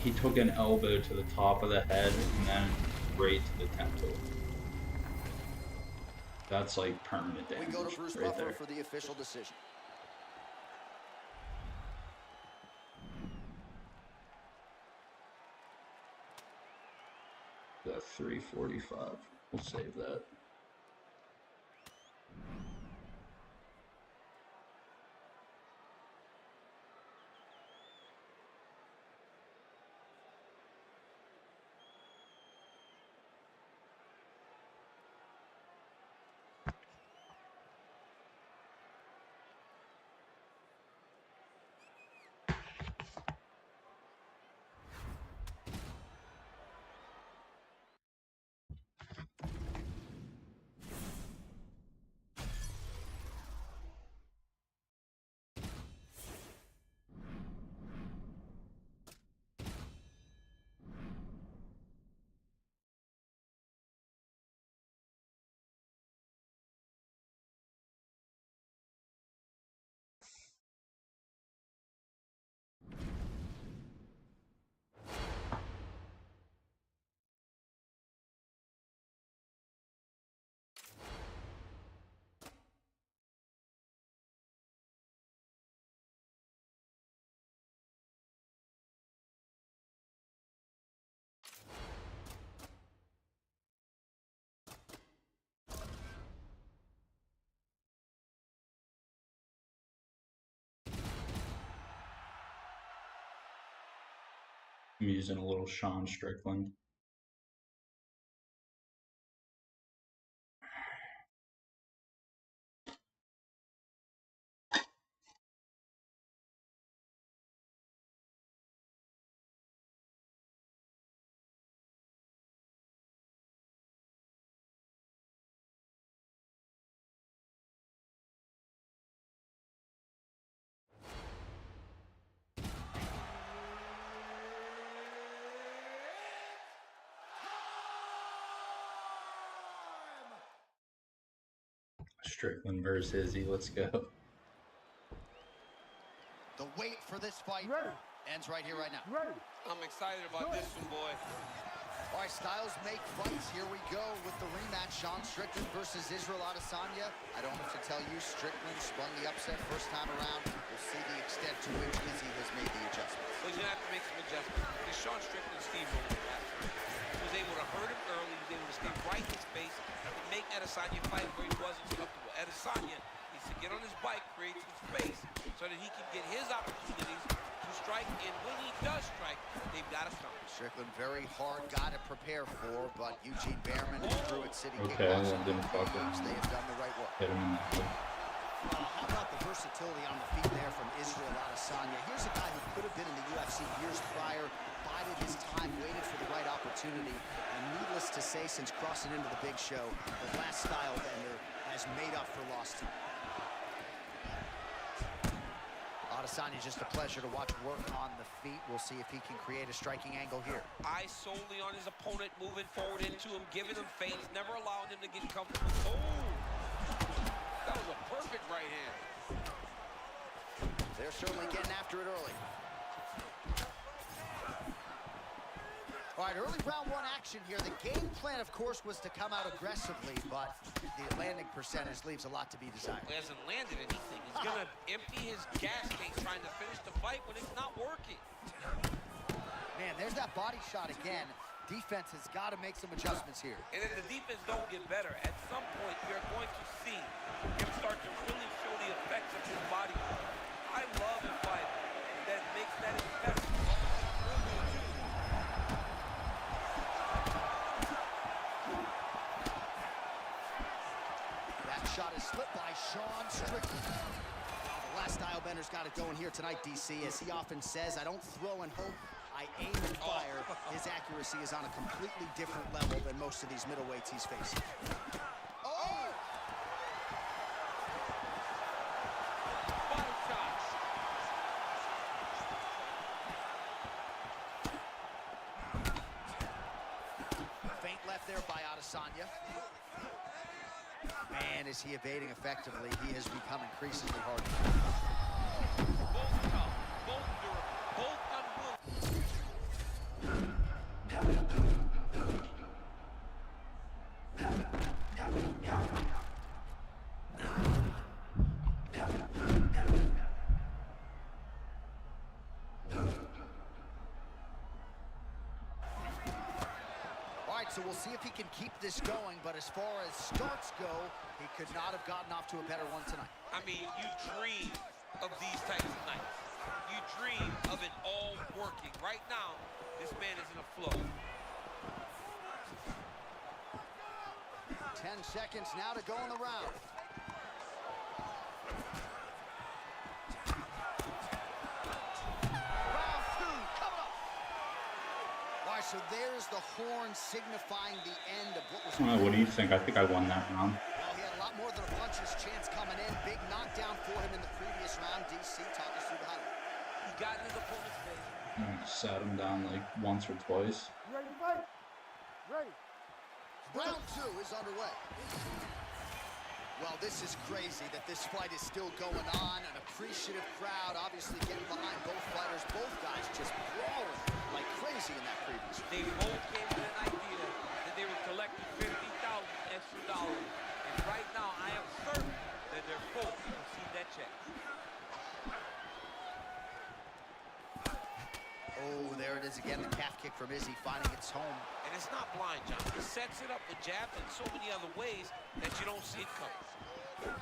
He took an elbow to the top of the head and then right to the temple. That's like permanent we damage go to Bruce right Buffer there. for the official decision. The 345. We'll save that. I'm using a little Sean Strickland. Strickland versus Izzy. Let's go. The wait for this fight Ready. ends right here, right now. Ready. I'm excited about this one, boy. All right, styles make fights. Here we go with the rematch. Sean Strickland versus Israel Adesanya. I don't have to tell you, Strickland spun the upset first time around. We'll see the extent to which Izzy has made the adjustments. Well, he's going to have to make some adjustments. Because Sean Strickland steamrolled him last time. He was able to hurt him early. He was able to stay right in his face and make Adesanya fight where he wasn't comfortable. Adesanya needs to get on his bike, create some space so that he can get his opportunities to strike. And when he does strike, they've got to come. Strickland, very hard guy to prepare for, but Eugene Behrman and Druid City Okay, Kickboxing, I didn't fucking they have done the right work. hit him in the head. How about the versatility on the feet there from Israel Adesanya? Here's a guy who could have been in the UFC years prior, bided his time, waited for the right opportunity, and needless to say, since crossing into the big show, the last style bender has made up for lost time. Adesanya, just a pleasure to watch work on the feet. We'll see if he can create a striking angle here. Eyes solely on his opponent, moving forward into him, giving him feints, never allowing him to get comfortable. Oh! That was a perfect right hand. They're certainly getting after it early. All right, early round one action here. The game plan, of course, was to come out aggressively, but the landing percentage leaves a lot to be desired. He hasn't landed anything. He's going to empty his gas tank trying to finish the fight when it's not working. Man, there's that body shot again. Defense has got to make some adjustments here. And if the defense don't get better, at some point you're going to see him start to really show the effects of his body. I love a fight that makes that effect. That shot is slipped by Sean Strickland. The last style bender's got it going here tonight, DC. As he often says, I don't throw and hope, I aim and fire. His accuracy is on a completely different level than most of these middleweights he's facing. Oh! Bottom shots. Feint left there by Adesanya. Man, is he evading effectively. He has become increasingly hard. Both tough, both durable, both unwilling. All right, so we'll see if he can keep this going, but as far as starts go, he could not have gotten off to a better one tonight. I mean, you dream of these types of nights. You dream of it all working. Right now, this man is in a flow. 10 seconds now to go in the round. Round two, coming up. All right, so there's the horn signifying the end of what was... What do you think? I think I won that round. Well, he had a lot more than a puncher's chance coming in. Big knockdown for him in the previous round. DC, talk us through the highlight. He got in his opponent's face. Sat him down like once or twice. You ready to fight? Ready. Round two is underway. Well, this is crazy that this fight is still going on. An appreciative crowd obviously getting behind both fighters. Both guys just brawling like crazy in that previous round. They both came with an idea that they were collecting $50,000 extra dollars. And right now, I am certain that they're both received that check. Oh, there it is again, the calf kick from Izzy finding its home. And it's not blind, John. He sets it up with jabs and so many other ways that you don't see it coming.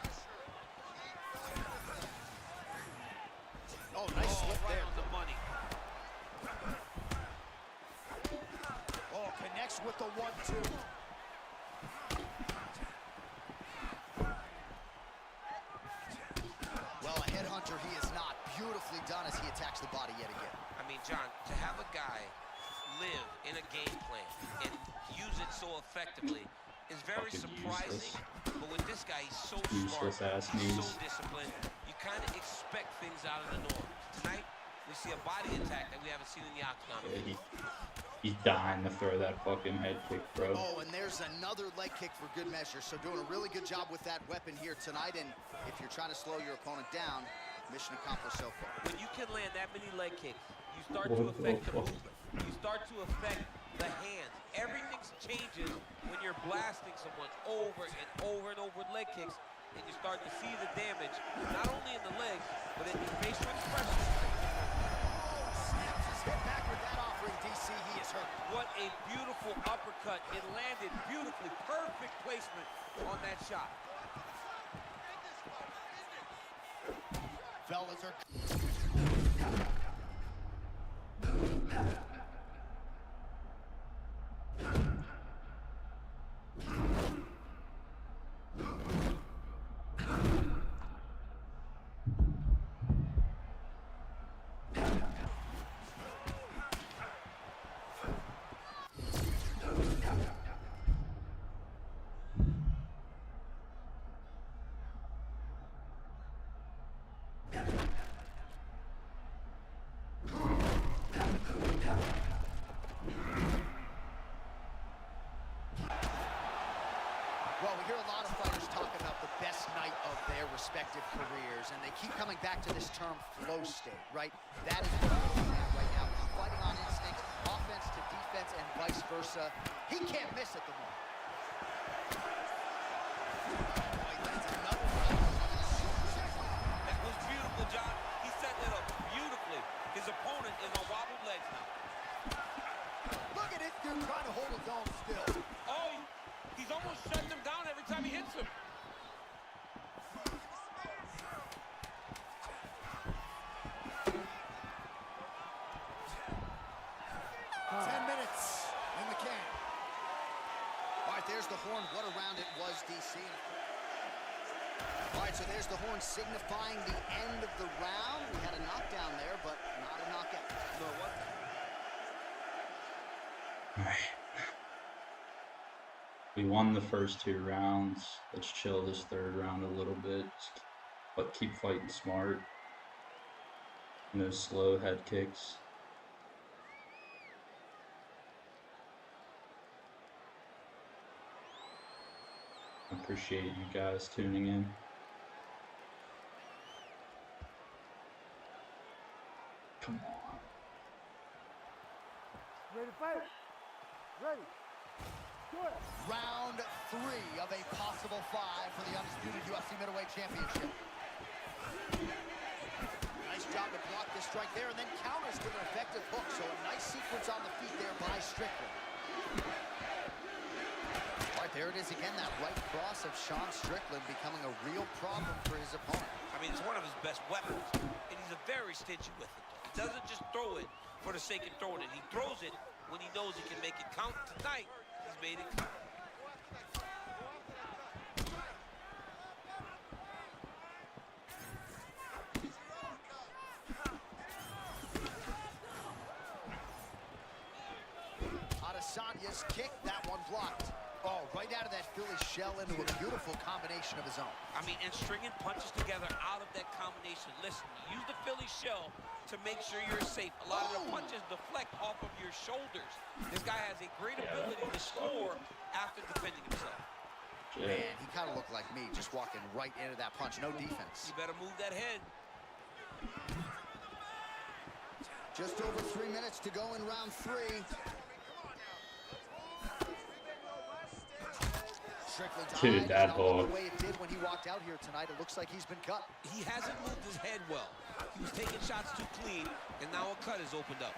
Oh, nice slip right there. on the money. Oh, connects with the 1-2. Well, a headhunter he is not. Beautifully done as he attacks the body yet again. I mean, John, to have a guy live in a game plan and use it so effectively is very Fucking surprising. useless. But with this guy, he's so Useless smart, ass he's so knees. disciplined. You kind of expect things out of the norm. Tonight, we see a body attack that we haven't seen in the octagon. Yeah, he's dying to throw that fucking head kick, bro. Oh, and there's another leg kick for good measure. So doing a really good job with that weapon here tonight. And if you're trying to slow your opponent down, mission accomplished so far. When you can land that many leg kicks, you start to affect the movement. You start to affect the hands. Everything changes when you're blasting someone over and over and over with leg kicks, and you're starting to see the damage, not only in the legs, but in your facial expression. Snaps his head back with that offering, DC. He is hurt. What a beautiful uppercut. It landed beautifully. Perfect placement on that shot. Fellas are... Well, we hear a lot of fighters talking about the best night of their respective careers, and they keep coming back to this term flow state, right? That is what we're looking at right now. He's fighting on instinct, offense to defense, and vice versa. He can't miss at the moment. Oh, he lands another round. That was beautiful, John. He set that up beautifully. His opponent is on wobbled legs now. Look at it, dude trying to hold his own still. Oh, he's almost shutting him down every time he hits him. 10 minutes in the can. All right, there's the horn. What a round it was, DC. All right, so there's the horn signifying the end of the round. We had a knockdown there, but not a knockout. No, what? All right. We won the first 2 rounds. Let's chill this 3rd round a little bit, but keep fighting smart. No slow head kicks. Appreciate you guys tuning in. Come on. Ready to fight? Ready. Do it. Round 3 of a possible 5 for the undisputed UFC middleweight championship. Nice job to block the strike there and then counters with an effective hook. So a nice sequence on the feet there by Strickland. All right, there it is again, that right cross of Sean Strickland becoming a real problem for his opponent. I mean, it's one of his best weapons, and he's a very stingy with it. He doesn't just throw it for the sake of throwing it. He throws it when he knows he can make it count. Tonight, he's made it count. Adesanya's kick, that one blocked. Oh, right out of that Philly shell into a beautiful combination of his own. I mean, and stringing punches together out of that combination. Listen, use the Philly shell to make sure you're safe. A lot of the punches deflect off of your shoulders. This guy has a great ability to score after defending himself. Man, he kind of looked like me, just walking right into that punch. No defense. You better move that head. Just over 3 minutes to go in round 3. Dude, that whole hook. the way it did when he walked out here tonight, it looks like he's been cut. He hasn't moved his head well. He was taking shots too clean, and now a cut has opened up.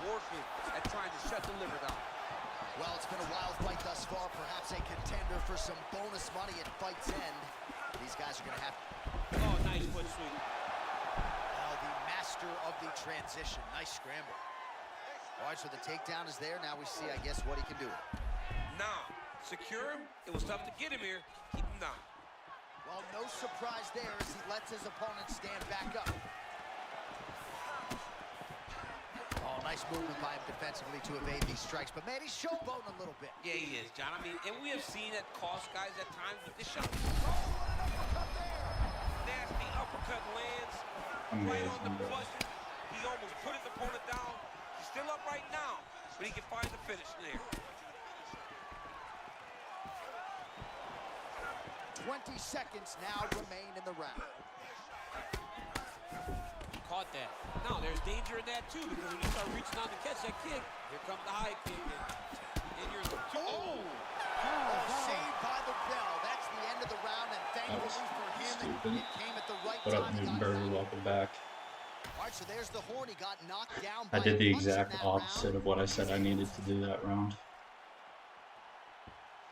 Working at trying to shut the liver down. Well, it's been a wild fight thus far. Perhaps a contender for some bonus money at fight's end. These guys are going to have... Oh, nice foot sweep. Now the master of the transition. Nice scramble. All right, so the takedown is there. Now we see, I guess, what he can do. Now, secure him. It was tough to get him here. Keep him down. Oh, no surprise there as he lets his opponent stand back up. Oh, nice movement by him defensively to evade these strikes. But, man, he's showboating a little bit. Yeah, he is, John. I mean, and we have seen that cost guys at times, but this shot. Nasty uppercut lands right on the Amazing, bro. button. He almost put his opponent down. He's still up right now, but he can find the finish there. 20 seconds now remain in the round. Caught that. Now, there's danger in that, too, because when you start reaching out to catch that kick, here comes the high kick. And you're Oh, saved by the bell. That's the end of the round, and thankfully for him, stupid. it came at the right What up, time. He got Newtonberger? knocked. Welcome back. All right, so there's the horn. He got knocked down I by did the a punch in exact that opposite round. of what I said I needed to do that round.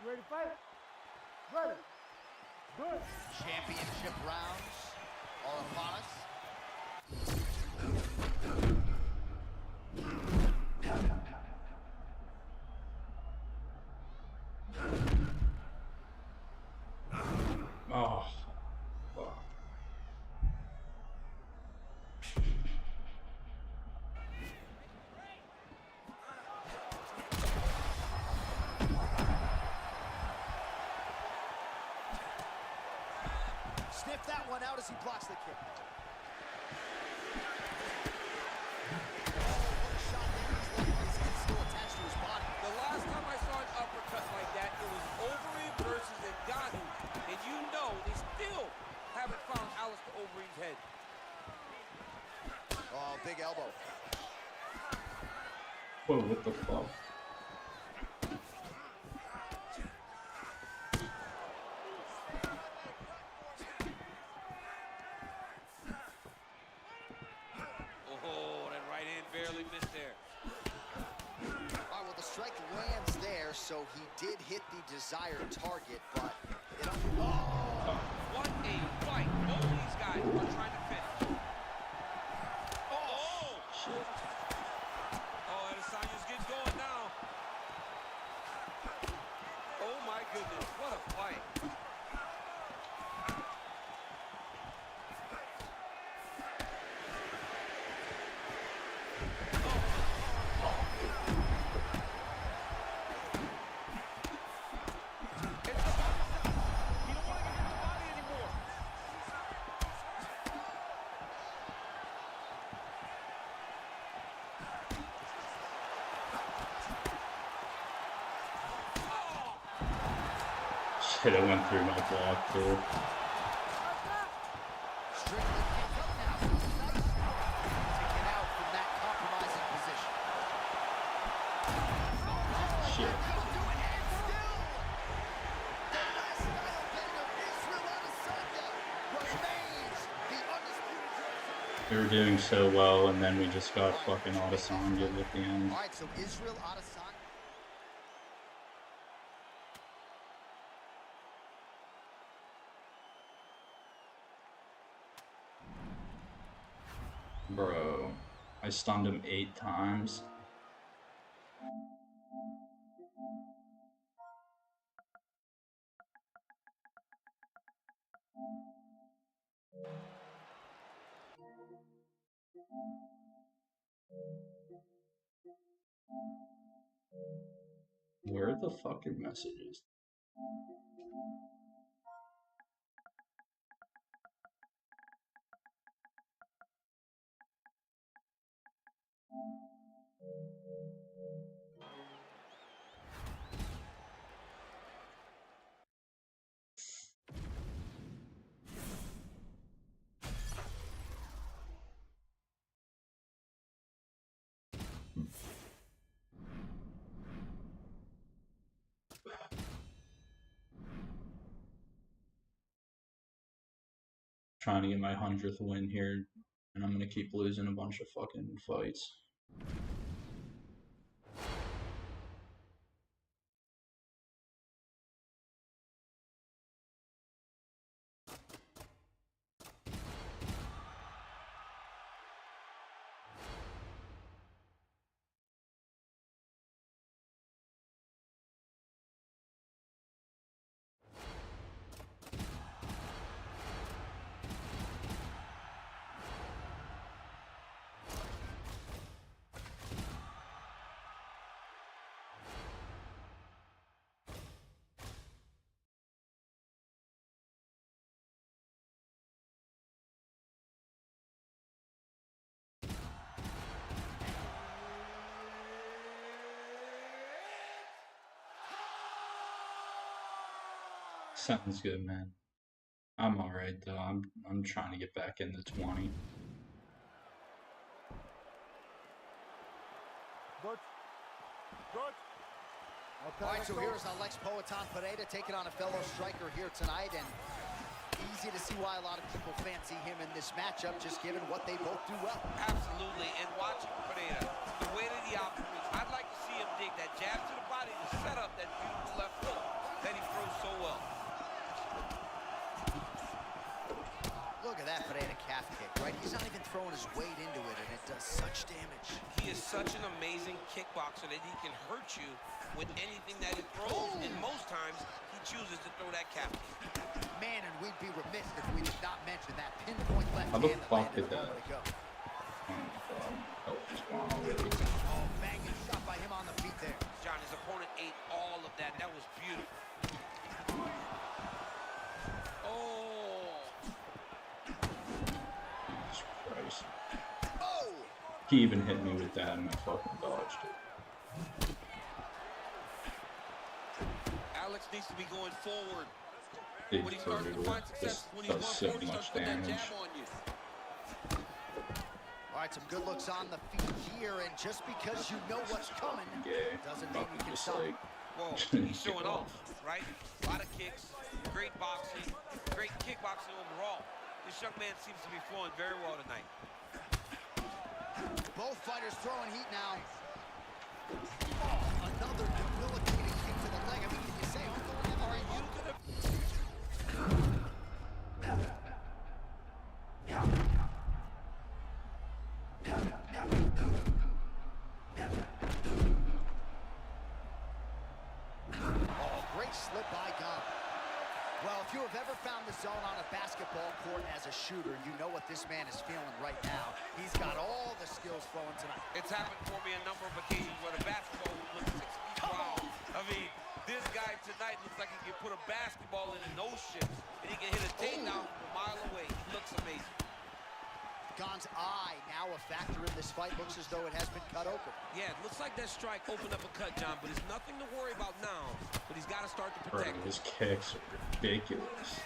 You ready to fight? Ready. Good. Championship rounds are upon us. Oh, fuck. Sniff that one out as he blocks the kick. The last time I saw an uppercut like that, it was Overeem versus Ngannou. And you know they still haven't found Alistair Overeem's head. Oh, big elbow. Whoa, what the fuck? Oh, that right hand barely missed there. All right, well, the strike lands there, so he did hit the desired target, but it What a fight. Both of these guys are trying to finish. Oh! Shit. Oh, Adesanya's getting going now. Oh, my goodness. What a fight. He don't want to get hit in the body anymore. Shit, it went through my block, too. Strickland can come now. Nice to get out from that compromising position. Shit. He'll do it, and still, the last bender, Israel Adesanya, remains the undisputed champion. We were doing so well, and then we just got fucking Adesanya at the end. All right, so Israel Adesanya. Bro, I stunned him 8 times. Where are the fucking messages? Trying to get my 100th win here, and I'm gonna keep losing a bunch of fucking fights. Sounds good, man. I'm alright though. I'm trying to get back into 20. Good. Good. Okay, All right, let's so go. here's Alex Poatan Pereira taking on a fellow striker here tonight, and easy to see why a lot of people fancy him in this matchup, just given what they both do well. Absolutely, and watching Pereira, the way that he operates, I'd like to see him dig that jab to the body to set up that beautiful left hook that he throws so well. Look at that Pereira calf kick, right? He's not even throwing his weight into it, and it does such damage. He is such an amazing kickboxer that he can hurt you with anything that he throws, and most times he chooses to throw that calf kick. Man, and we'd be remiss if we did not mention that pinpoint left How the hand that fuck landed did a that? moment ago. Oh my god. Oh, what's going on with it? Oh, banging shot by him on the feet there. John, his opponent ate all of that. That was beautiful. Oh. Jesus Christ. Oh! He even hit me with that and I fucking dodged it. Alex needs to be going forward. Big When he starts to Pereira find success, just when he's does going so forward, he starts much to put that damage. jab on you. All right, some good looks on the feet here, and just because you know what's coming Yeah, doesn't mean you can just stop. like Whoa, he's showing off, right? A lot of kicks, great boxing, great kickboxing overall. This young man seems to be flowing very well tonight. Both fighters throwing heat now. Oh, another debilitating kick to the leg. I mean, can you say Uncle Never? Are you gonna... Oh, great slip by Gunn. Well, if you have ever found the zone on a basketball court as a shooter, you know what this man is feeling right now. He's got all the skills flowing tonight. It's happened for me a number of occasions where the basketball looks 6 feet wild. I mean, this guy tonight looks like he can put a basketball in those ships, and he can hit a takedown from a mile away. He looks amazing. Gunn's eye now a factor in this fight. Looks as though it has been cut open. Yeah, it looks like that strike opened up a cut, John, but it's nothing to worry about now. But he's got to start to bro, protect it. his kicks are ridiculous.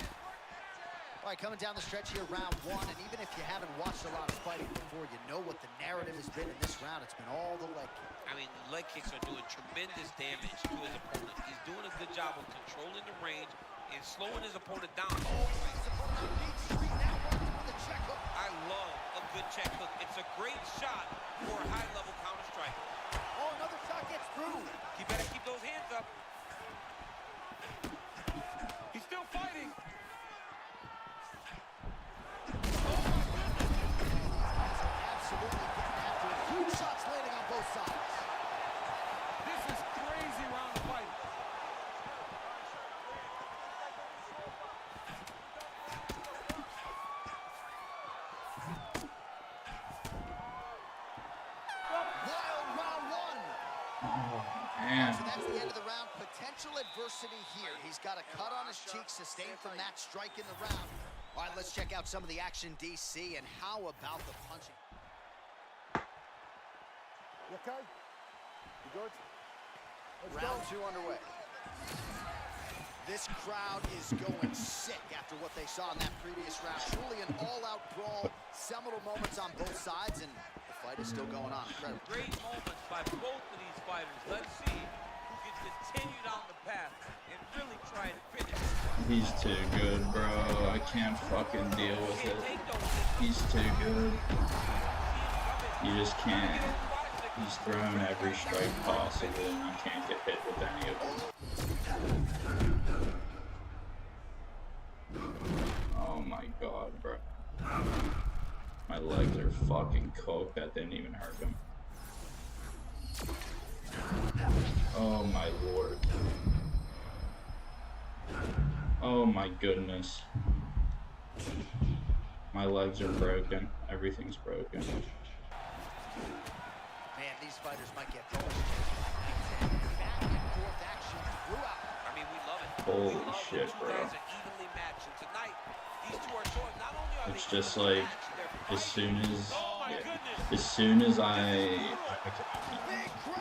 All right, coming down the stretch here, round one, and even if you haven't watched a lot of fighting before, you know what the narrative has been in this round. It's been all the leg kick. I mean, the leg kicks are doing tremendous damage to his opponent. He's doing a good job of controlling the range and slowing his opponent down. Oh, he sees his opponent on Beat Street now, working with a check hook. I love a good check hook. It's a great shot for a high-level counter strike. Oh, another shot gets through. You better keep those hands up. He's still fighting. Absolutely getting after it. Huge shots landing on both sides. This is crazy round of fighting. Wild round one. Oh man. So that's the end of the round. Potential adversity here. He's got a cut on his cheek sustained from that strike in the round. All right, let's check out some of the action, DC, and how about the punching? You okay? You good? Let's Round go. two underway. This crowd is going sick after what they saw in that previous round. Truly an all-out brawl. Seminal moments on both sides, and the fight is still going on. Incredible. Great moments by both of these fighters. Let's see who can continue down the path and really try and finish. He's too good, bro. I can't fucking deal with it. He's too good. You just can't. He's thrown every strike possible and you can't get hit with any of them. Oh my god, bro. My legs are fucking cooked. That didn't even hurt him. Oh my lord. Oh my goodness. My legs are broken. Everything's broken. Man, these fighters might get going. Back and forth action throughout. I mean, we love it. Holy We love shit, when two bro. guys are evenly matched. And tonight, these two are showing not only are It's they just evenly like, matched, they're as soon fighting. as, Oh my yeah, goodness. as soon as I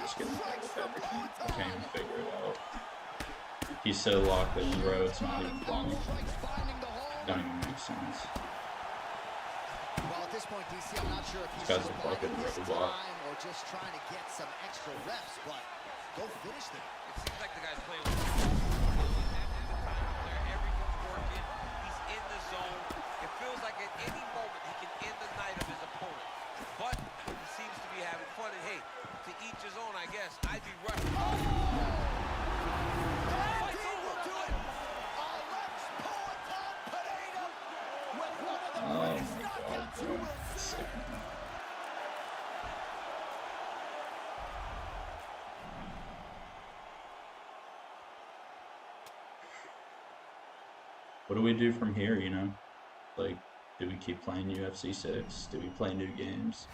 just get hit with everything. I can't even figure it out. He's so locked in, bro. It's not even funny. Strikes finding the hole. Don't even make sense. Well, at this point, DC, I'm not sure if he's This guy's just a biding fucking his robot. time or just trying to get some extra reps, but go finish them. It seems like the guy's playing with everything's working. He's in the zone. It feels like at any moment he can end the night of his opponent. But he seems to be having fun. And hey, to each his own, I guess. I'd be rushing. Oh my god, bro. Sick, man. What do we do from here, you know? Like, do we keep playing UFC 6? Do we play new games?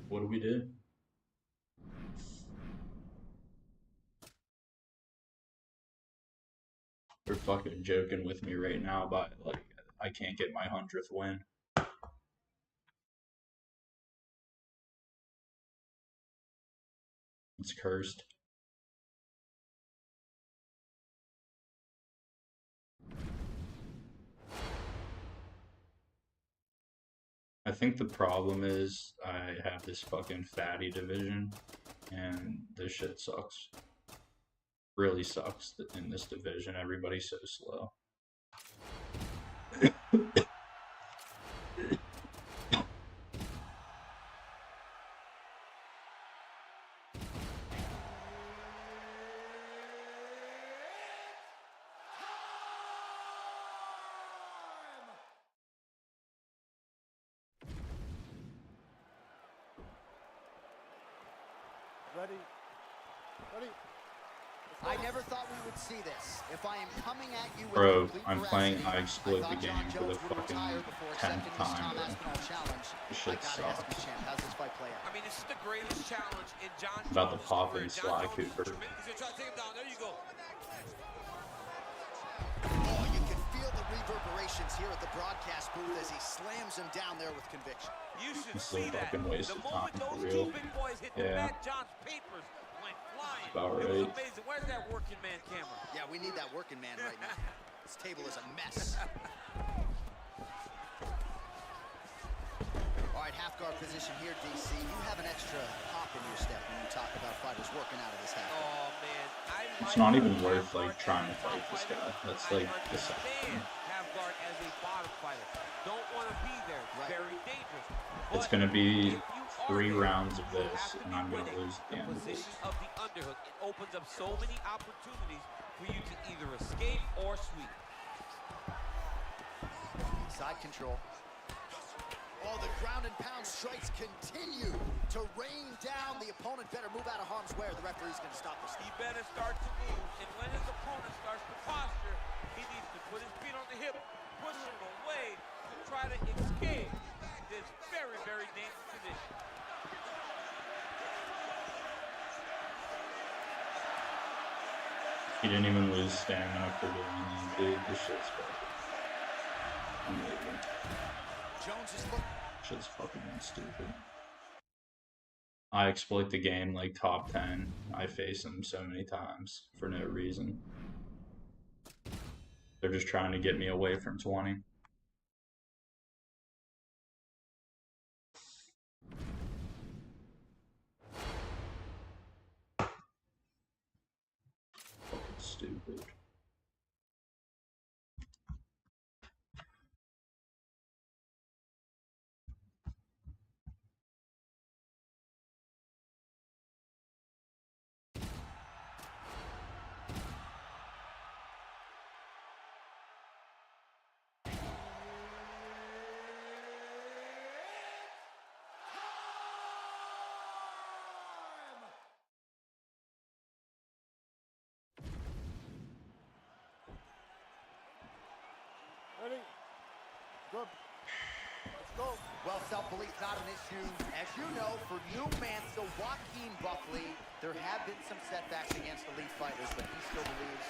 What do we do? They're fucking joking with me right now, but like, I can't get my 100th win. It's cursed. I think the problem is I have this fucking fatty division, and this shit sucks. Really sucks in this division. Everybody's so slow. Ready? Ready? I never thought we would see this. If I am coming at you with Bro, complete I'm playing veracity, I Exploit I the thought John game for the Jones would fucking retire before 10th accepting this time, Tom bro. Aspinall challenge. This I shit gotta ask you, sucks. champ, how's this fight play out? I mean, this is the greatest challenge in John Jones' About to pop career. in John Sly Jones is Cooper. tremendous. He's gonna try to take him down. There you go. Oh, you can feel the reverberations here at the broadcast booth as he slams him down there with conviction. You should This is a see that. fucking waste The of moment time, for those real. two big boys hit Yeah. Matt John's papers went flying. About It was right. amazing. Where's that working man camera? Yeah, we need that working man right now. This table is a mess. All right, half guard position here, DC. You have an extra hop in your step when you talk about fighters working out of this half guard. Oh man, It's not even worth like trying to fight this guy. That's like the second understand thing. half guard as a bottom fighter. Don't want to be there. Right. Very dangerous. It's But gonna be if you are 3 there, rounds of you have this, to and be I'm gonna winning lose at the end of this. position of the underhook. It opens up so many opportunities for you to either escape or sweep. Side control. Oh, the ground and pound strikes continue to rain down. The opponent better move out of harm's way or the referee's going to stop this. He better start to move, and when his opponent starts to posture, he needs to put his feet on the hip, push him away to try to escape this very, very dangerous position. He didn't even lose stamina for doing that, dude. This shit's fucking unbelievable. Jones is looking. Shit's fucking stupid. I exploit the game like top 10. I face them so many times for no reason. They're just trying to get me away from 20. Fucking stupid. Ready? Good. Let's go. Well, self-belief not an issue. As you know, for new Mansell, Joaquin Buckley, there have been some setbacks against elite fighters, but he still believes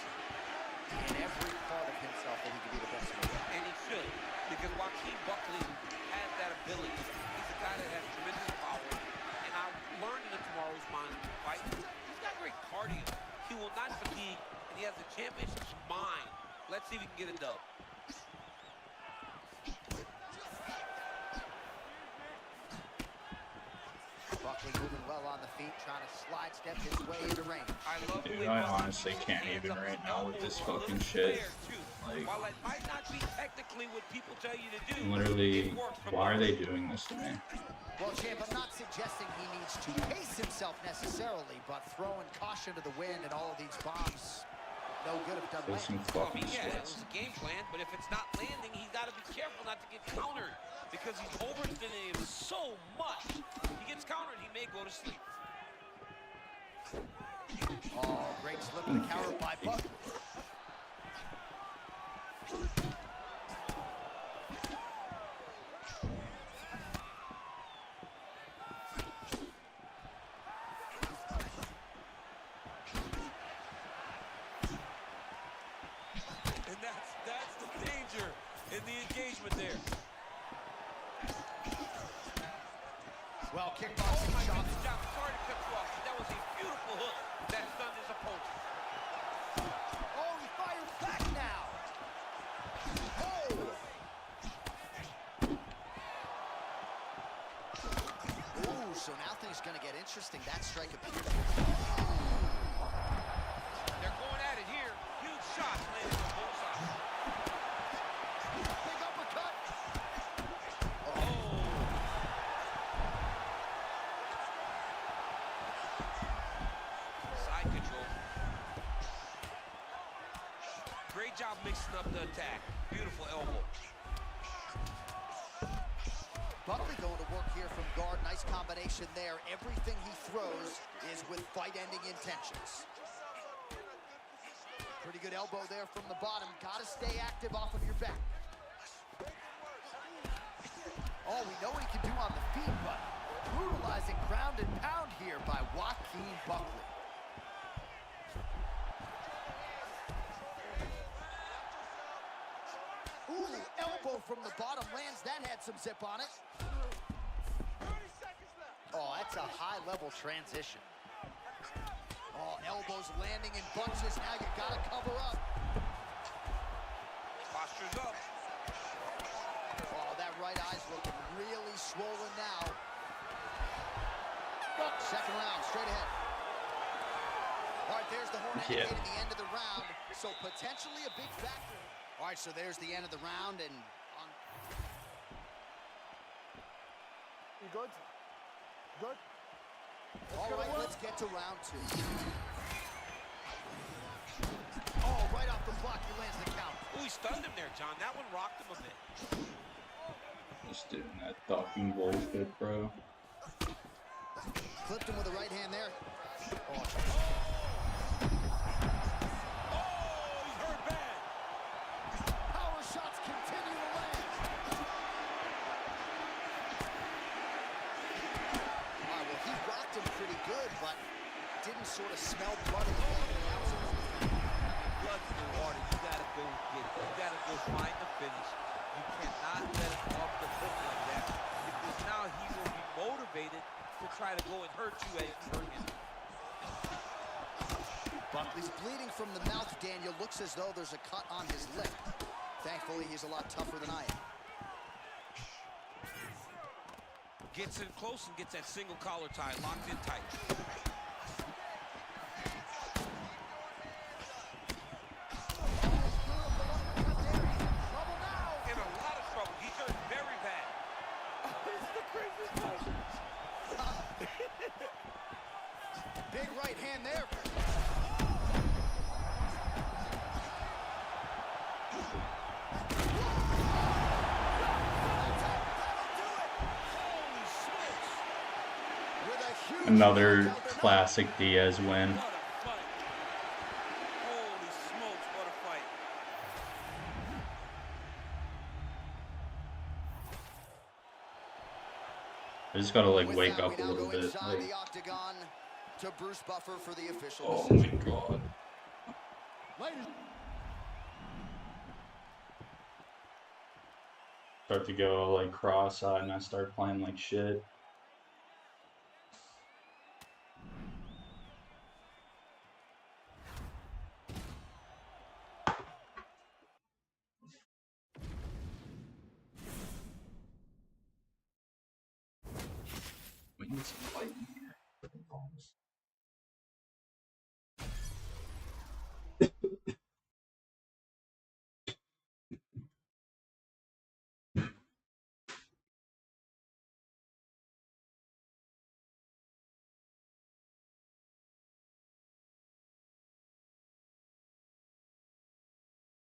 in every part of himself that he can be the best in the world. And he should, because Joaquin Buckley has that ability. He's a guy that has tremendous power, and I Buckley moving well on the feet, trying to slide step his way into range. I love the Dude, way I Buckley honestly keeps his can't hands even up, his right now with elbows this are a fucking little shit. flared, too. Like, While it might not be technically what people tell you to do, literally, it works for why are Buckley. they doing this to me? Well, champ, I'm not suggesting he needs to pace himself necessarily, but throwing caution to the wind and all of these bombs, no good if it doesn't There's land. some Well, fucking yeah, it sweats. was a game plan, but if it's not landing, he's got to be careful not to get countered because he's overextending him so much. He gets countered, he may go to sleep. Oh, great slip of the counter by Buckley. And that's the danger in the engagement there. Well, Oh kickboxing my shots. goodness, John, sorry to cut you off, but that was a beautiful hook that stunned his opponent. Oh, he fires back now. Oh! Ooh, so now things gonna get interesting. That strike appears. They're going at it here. Huge shots landing on both sides. Big uppercut. Oh. Side control. Great job mixing up the attack. Beautiful elbow. Buckley going to work here from guard. Nice combination there. Everything he throws is with fight-ending intentions. Pretty good elbow there from the bottom. Got to stay active off of your back. Oh, we know what he can do on the feet, but brutalizing ground and pound here by Joaquin Buckley. Ooh, elbow from the bottom lands. That had some zip on it. Oh, that's a high-level transition. Oh, elbows landing in bunches. Now you gotta cover up. Posture's up. Oh, that right eye's looking really swollen now. Second round, straight ahead. All right, there's the horn indicating the end of the round. So potentially a big factor. All right, so there's the end of the round, and on. You good? Good? All right, let's get to round two. Oh, right off the block, he lands the count. Ooh, he stunned him there, John. That one rocked him a bit. Just doing that fucking bullshit, bro. Clipped him with the right hand there. Oh, He's hurt bad. power shots continue to land. All right, well, he rocked him pretty good, but didn't sort of smell blood in the announcers. Blood's in the water. You gotta go get it. You gotta go find the finish. You cannot let it off the hook like that, because now he will be motivated to try to go and hurt you as you hurt him. Buckley's bleeding from the mouth, Daniel. Looks as though there's a cut on his lip. Thankfully, he's a lot tougher than I am. Gets in close and gets that single collar tie locked in tight. In a lot of trouble. He's hurt very bad. Big right hand there. With a huge Another knockout, they're not- classic Diaz win. What a fight. Holy smokes, what a fight. I just gotta like With wake that, up we a now little go bit. inside Like, the octagon to Bruce Buffer for the official oh decision. my god. Ladies. Start to go like cross-eyed and I start playing like shit. We need some lightning.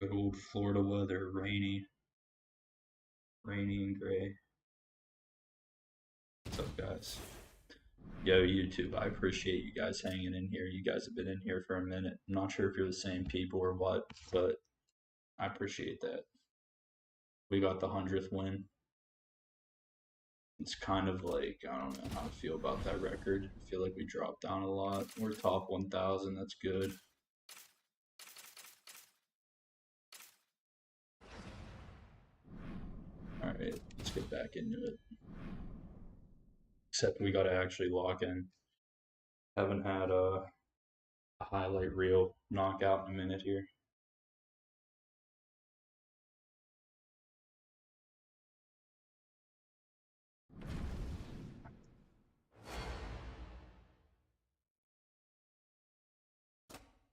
Good old Florida weather, rainy and gray. What's up, guys? Yo, YouTube, I appreciate you guys hanging in here. You guys have been in here for a minute. I'm not sure if you're the same people or what, but I appreciate that. We got the 100th win. It's kind of like, I don't know how I feel about that record. I feel like we dropped down a lot. We're top 1,000. That's good. Alright, let's get back into it. Except we got to actually lock in. Haven't had a highlight reel knockout in a minute here.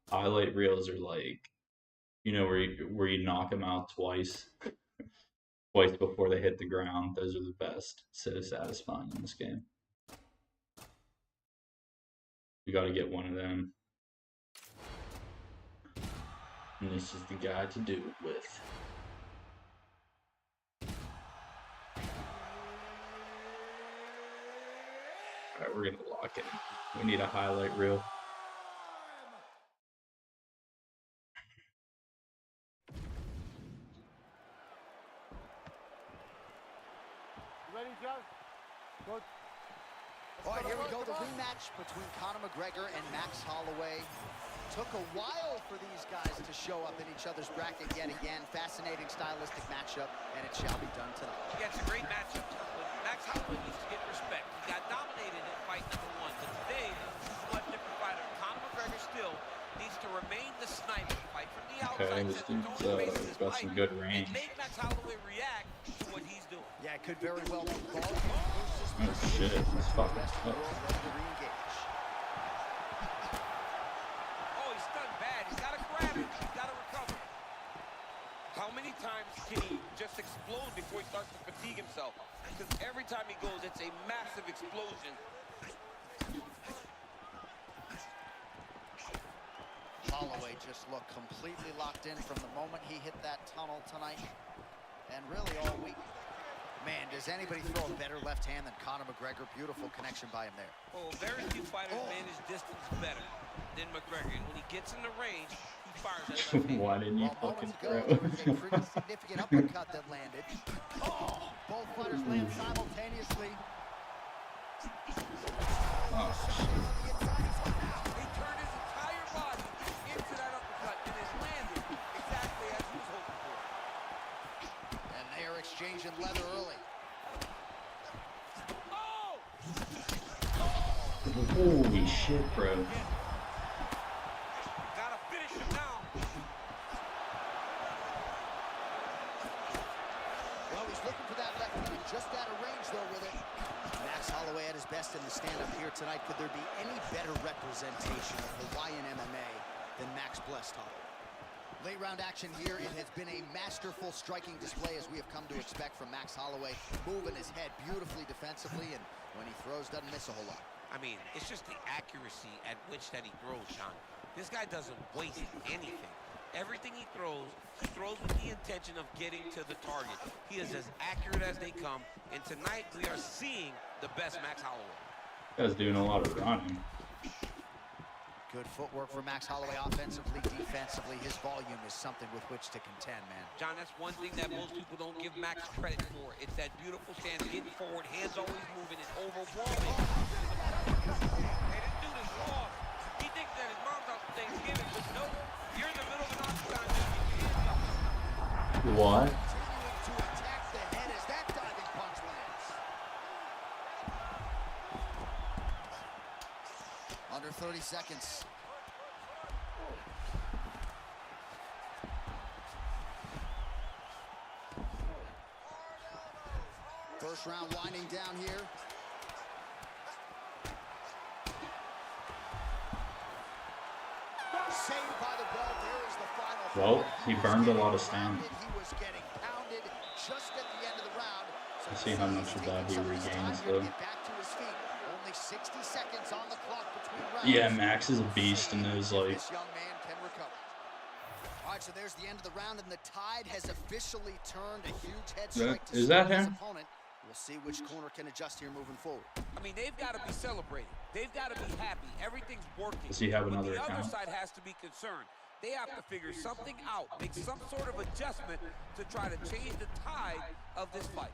Highlight reels are like, you know, where you knock them out twice before they hit the ground. Those are the best. So satisfying in this game. We got to get one of them. And this is the guy to do it with. Alright, we're gonna lock in. We need a highlight reel. You ready, John? Good. All right, here we go. The rematch between Conor McGregor and Max Holloway. Took a while for these guys to show up in each other's bracket yet again. Fascinating stylistic matchup, and it shall be done tonight. Yeah, it's a great matchup. But Max Holloway needs to get respect. He got dominated in fight number 1, but today, he's a much different fighter. Conor McGregor still needs to remain the sniper, fight from the outside. Okay, this dude's got some good range. And make Max Holloway react to what he's doing. Yeah, it could very well be ball Oh shit, this fucking ready to re-engage. Oh, he's stunned bad. He's got to grab it. He's got to recover. How many times can he just explode before he starts to fatigue himself? Because every time he goes, it's a massive explosion. Holloway just looked completely locked in from the moment he hit that tunnel tonight, and really all week. Man, does anybody throw a better left hand than Conor McGregor? Beautiful connection by him there. Oh, very few fighters manage distance better than McGregor. And when he gets in the range, he fires that left hand. Why didn't you Well, fucking moments ago, throw? there was a pretty significant uppercut that landed. Oh, both fighters land simultaneously. Oh, shit. He turned his entire body into that uppercut and it landed exactly as he was hoping for. And they are exchanging leather early. Oh! Holy shit, bro. Gotta finish him now. Well, he's looking for that left hand, just out of range, though, with it. Max Holloway at his best in the stand-up here tonight. Could there be any better representation of Hawaiian MMA than Max blessed Holloway? Late round action here. It has been a masterful striking display, as we have come to expect from Max Holloway. Moving his head beautifully defensively, and when he throws, doesn't miss a whole lot. I mean, it's just the accuracy at which that he throws, Sean. This guy doesn't waste anything. Everything he throws with the intention of getting to the target. He is as accurate as they come, and tonight we are seeing the best Max Holloway. This guy's doing a lot of running. Good footwork for Max Holloway offensively, defensively. His volume is something with which to contend, man. John, that's one thing that most people don't give Max credit for. It's that beautiful stance, getting forward, hands always moving, and overwhelming. They didn't do this wrong. He thinks that his mom's out for Thanksgiving, but no, you're in the middle of an octagon, just get your hands up. What? Continuing to attack the head as that diving punch lands. Under 30 seconds. First round winding down here. Saved by the bell. There is the final. Well, he burned a lot of stamina. He was getting pounded just at the end of the round. So Let's see how much of that he regains, though. Get back to his feet. Only 60 seconds on the clock between rounds. Yeah, Max is a beast in those, like, This young man can recover. All right, so there's the end of the round, and the tide has officially turned. A huge head strike to Is that stun his him? opponent. We'll see which corner can adjust here moving forward. I mean, they've got to be celebrating. They've got to be happy. Everything's working. Does he have But another the other account? side has to be concerned. They have to figure something out, make some sort of adjustment to try to change the tide of this fight.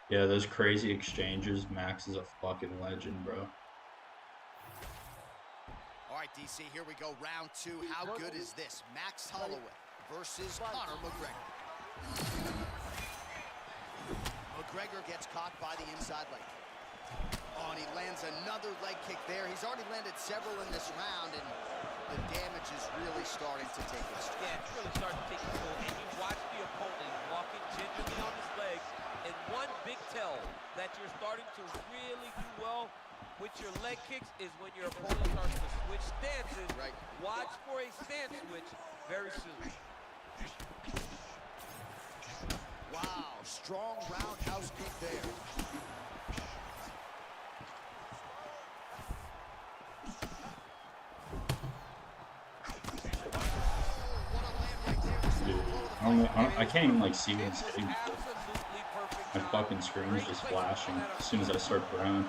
Yeah, those crazy exchanges. Max is a fucking legend, bro. All right, DC, here we go. Round 2. How good is this? Max Holloway versus Conor McGregor. McGregor gets caught by the inside leg kick. Oh, and he lands another leg kick there. He's already landed several in this round, and the damage is really starting to take its toll. Yeah, it's really starting to take its toll. And you watch the opponent walking gingerly on his legs, and one big tell that you're starting to really do well with your leg kicks is when your opponent starts to switch stances. Right. Watch for a stance switch very soon. Wow, strong roundhouse kick there. Dude, I can't even like see when he's hitting me. Absolutely perfect My job. fucking screen is just Great placement flashing on that as soon as I start throwing.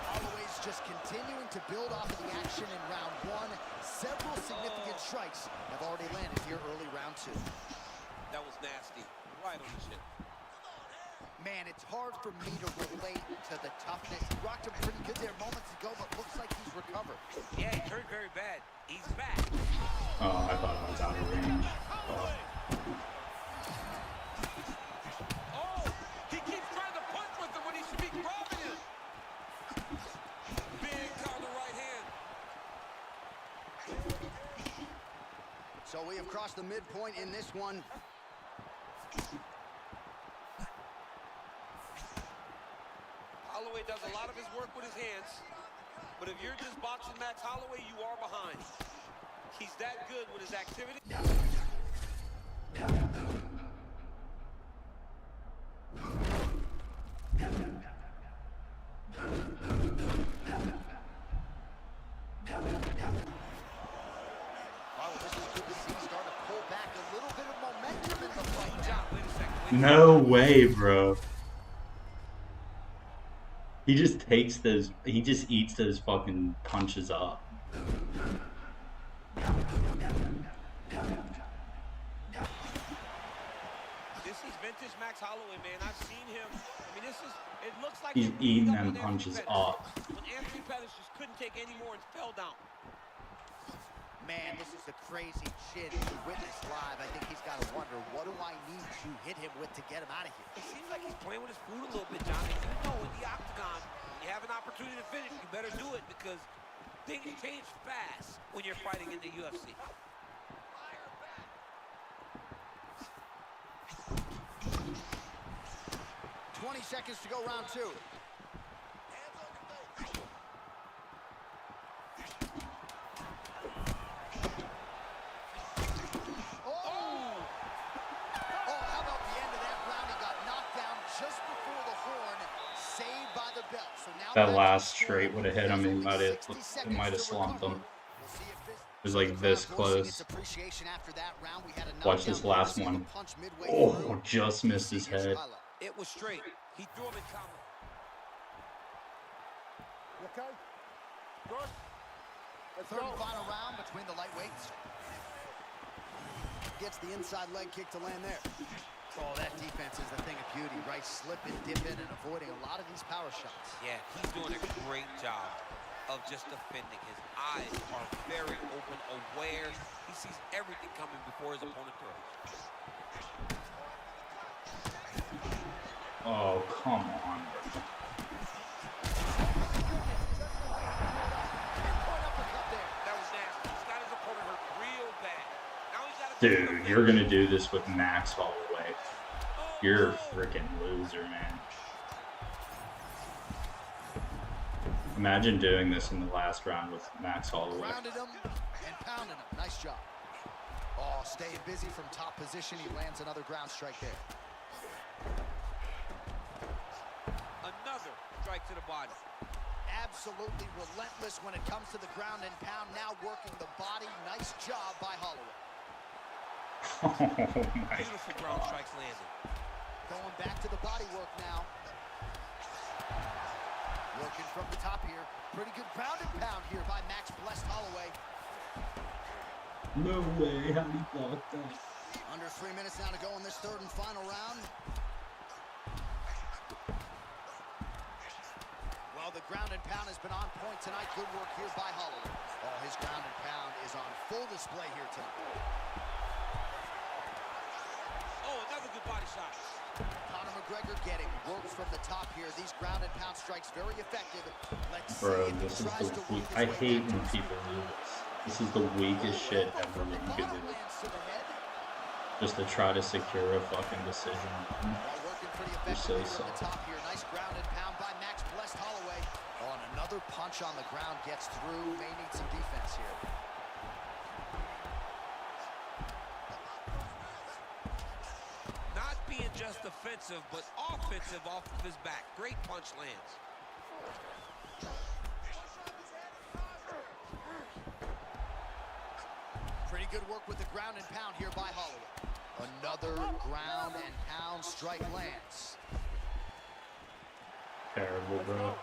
Holloway's just continuing to build off of the action in round 1. Several significant strikes have already landed here early round 2. That was nasty. Right on the chin. Man, it's hard for me to relate to the toughness. He rocked him pretty good there moments ago, but looks like he's recovered. Yeah, he hurt very bad. He's back. Oh, I thought I was out of range. Oh. Oh, he keeps trying to punch with him when he should be grabbing him. Big counter right hand. So we have crossed the midpoint in this one. Holloway does a lot of his work with his hands, but if you're just boxing Max Holloway, you are behind. He's that good with his activity. Wow, this is good to see. Start to pull back a little bit of momentum in the fight now. Wait a second. No way, bro. He just takes those. He just eats those fucking punches up. This is vintage Max Holloway, man. I've seen him. I mean, it looks like He's they beat eating up them on Anthony punches Pettis. up. When Anthony Pettis just couldn't take any more and fell down. Man, this is a crazy chin to witness live. I think he's got to wonder, what do I need to hit him with to get him out of here? It seems like he's playing with his food a little bit, Johnny. You know, in the octagon, you have an opportunity to finish, you better do it because things change fast when you're fighting in the UFC. 20 seconds to go, round 2. How about the end of that round? He got knocked down just before the horn, saved by the bell. So now That last straight would have hit him. It might have slumped him. It was like this close. Watch this last one. Oh, just missed his head. It was straight. He threw him in combo. You okay? Good? Let's Third go. and final round between the lightweights. Gets the inside leg kick to land there. Oh, that defense is the thing of beauty, right? Slipping, dipping, and avoiding a lot of these power shots. Yeah, he's doing a great job of just defending. His eyes are very open, aware. He sees everything coming before his opponent throws. Oh, come on. That was nasty. He's got his opponent hurt real bad. Now he's got to Dude, you're gonna do this with Max Holloway. You're a freaking loser, man. Imagine doing this in the last round with Max Holloway. Grounded him and pounded him. Nice job. Oh, staying busy from top position. He lands another ground strike there. another strike to the body. absolutely relentless when it comes to the ground and pound. Now working the body. Nice job by Holloway. Oh my Beautiful ground strikes landed. Going back to the body work now. Working from the top here. Pretty good ground and pound here by Max Blessed Holloway. No way, how he blocked that. Under 3 minutes now to go in this third and final round. Well, the ground and pound has been on point tonight. Good work here by Holloway. Oh, his ground and pound is on full display here tonight. Oh, another good body shot. Conor McGregor getting work from the top here. These ground and pound strikes very effective. Let's Bro, see if he this is tries to the weak. work his I way hate back when to people do this. This is the weakest shit ever that you could do. lands to the head. Just to try to secure a fucking decision. Well, working pretty You're so effectively from the soft. top here. Nice ground and pound by Max Blessed Holloway. Oh, and another punch on the ground gets through. May need some defense here. Not being just defensive, but offensive off of his back. Great punch lands. Pretty good work with the ground and pound here by Holloway. Another ground and pound strike lands. Terrible, bro.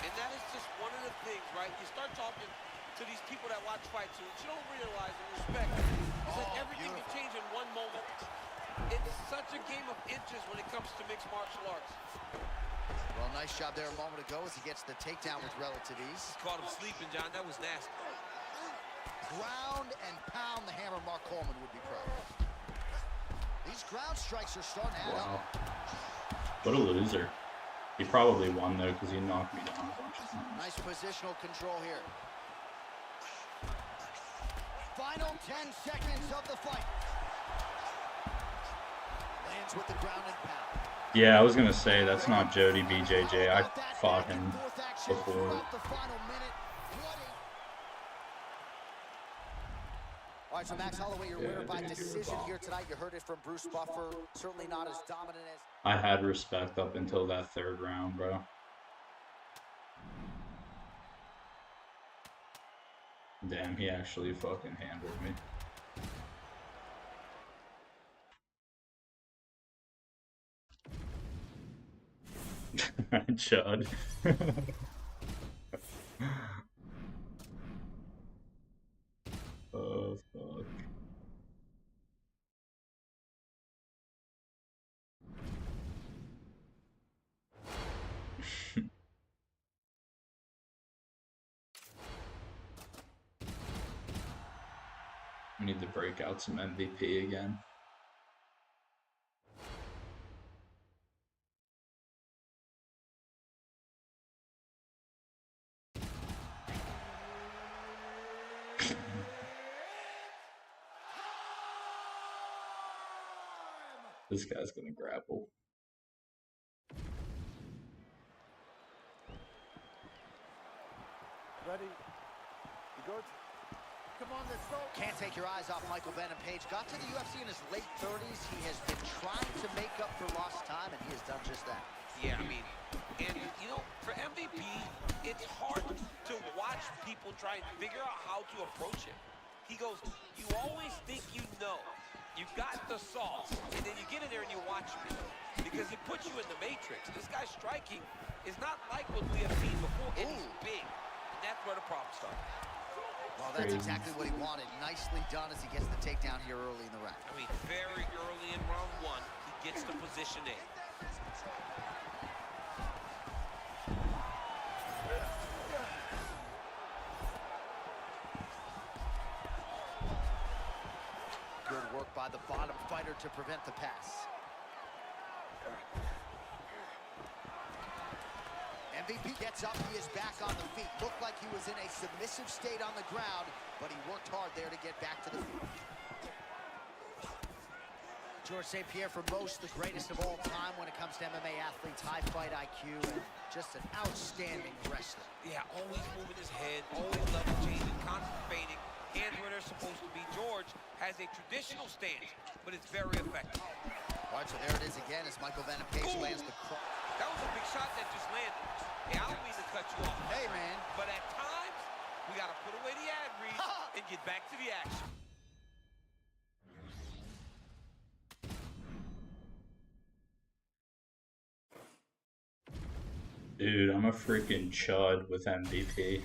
And that is just one of the things, right? You start talking to these people that watch fights, and what you don't realize and respect is that everything can change in one moment. It's such a game of inches when it comes to mixed martial arts. Well, nice job there a moment ago as he gets the takedown with relative ease. Caught him sleeping, John. That was nasty. Ground and pound, the hammer Mark Coleman would be proud of. These ground strikes are starting to add Wow. up. What a loser. He probably won though because he knocked me down a bunch of times. Nice positional control here. Final 10 seconds of the fight. Lands with the ground and pound. Yeah, I was gonna say that's not Jody BJJ. I fought him before. Throughout the final minute. All right, so Max Holloway, your winner by decision here tonight. You heard it from Bruce Buffer. Certainly not as dominant as... I had respect up until that third round, bro. Damn, he actually fucking handled me. Chud. Oh, fuck. We need to break out some MVP again. This guy's gonna grapple. Ready? You good? Come on, let's go. Can't take your eyes off Michael Venom Page. Got to the UFC in his late 30s. He has been trying to make up for lost time, and he has done just that. Yeah, I mean, and you know, for MVP, it's hard to watch people try and figure out how to approach it. He goes, you always think you know. You've got the sauce, and then you get in there and you watch him because he puts you in the matrix. This guy's striking is not like what we have seen before, and he's big. And that's where the problem starts. Well, that's exactly what he wanted. Nicely done as he gets the takedown here early in the round. I mean, very early in round one, he gets the position in. Good work by the bottom fighter to prevent the pass. MVP gets up, he is back on the feet. Looked like he was in a submissive state on the ground, but he worked hard there to get back to the feet. George St. Pierre, for most, the greatest of all time when it comes to MMA athletes, high fight IQ, and just an outstanding wrestler. Yeah, always moving his head, always level changing, concentrating, hands where they're supposed to be. George has a traditional stance, but it's very effective. All right, so there it is again as Michael Venom Page lands the cross. That was a big shot that just landed. Hey, I don't mean to cut you off. Hey, man. But at times, we got to put away the ad read and get back to the action. Dude, I'm a freaking chud with MVP.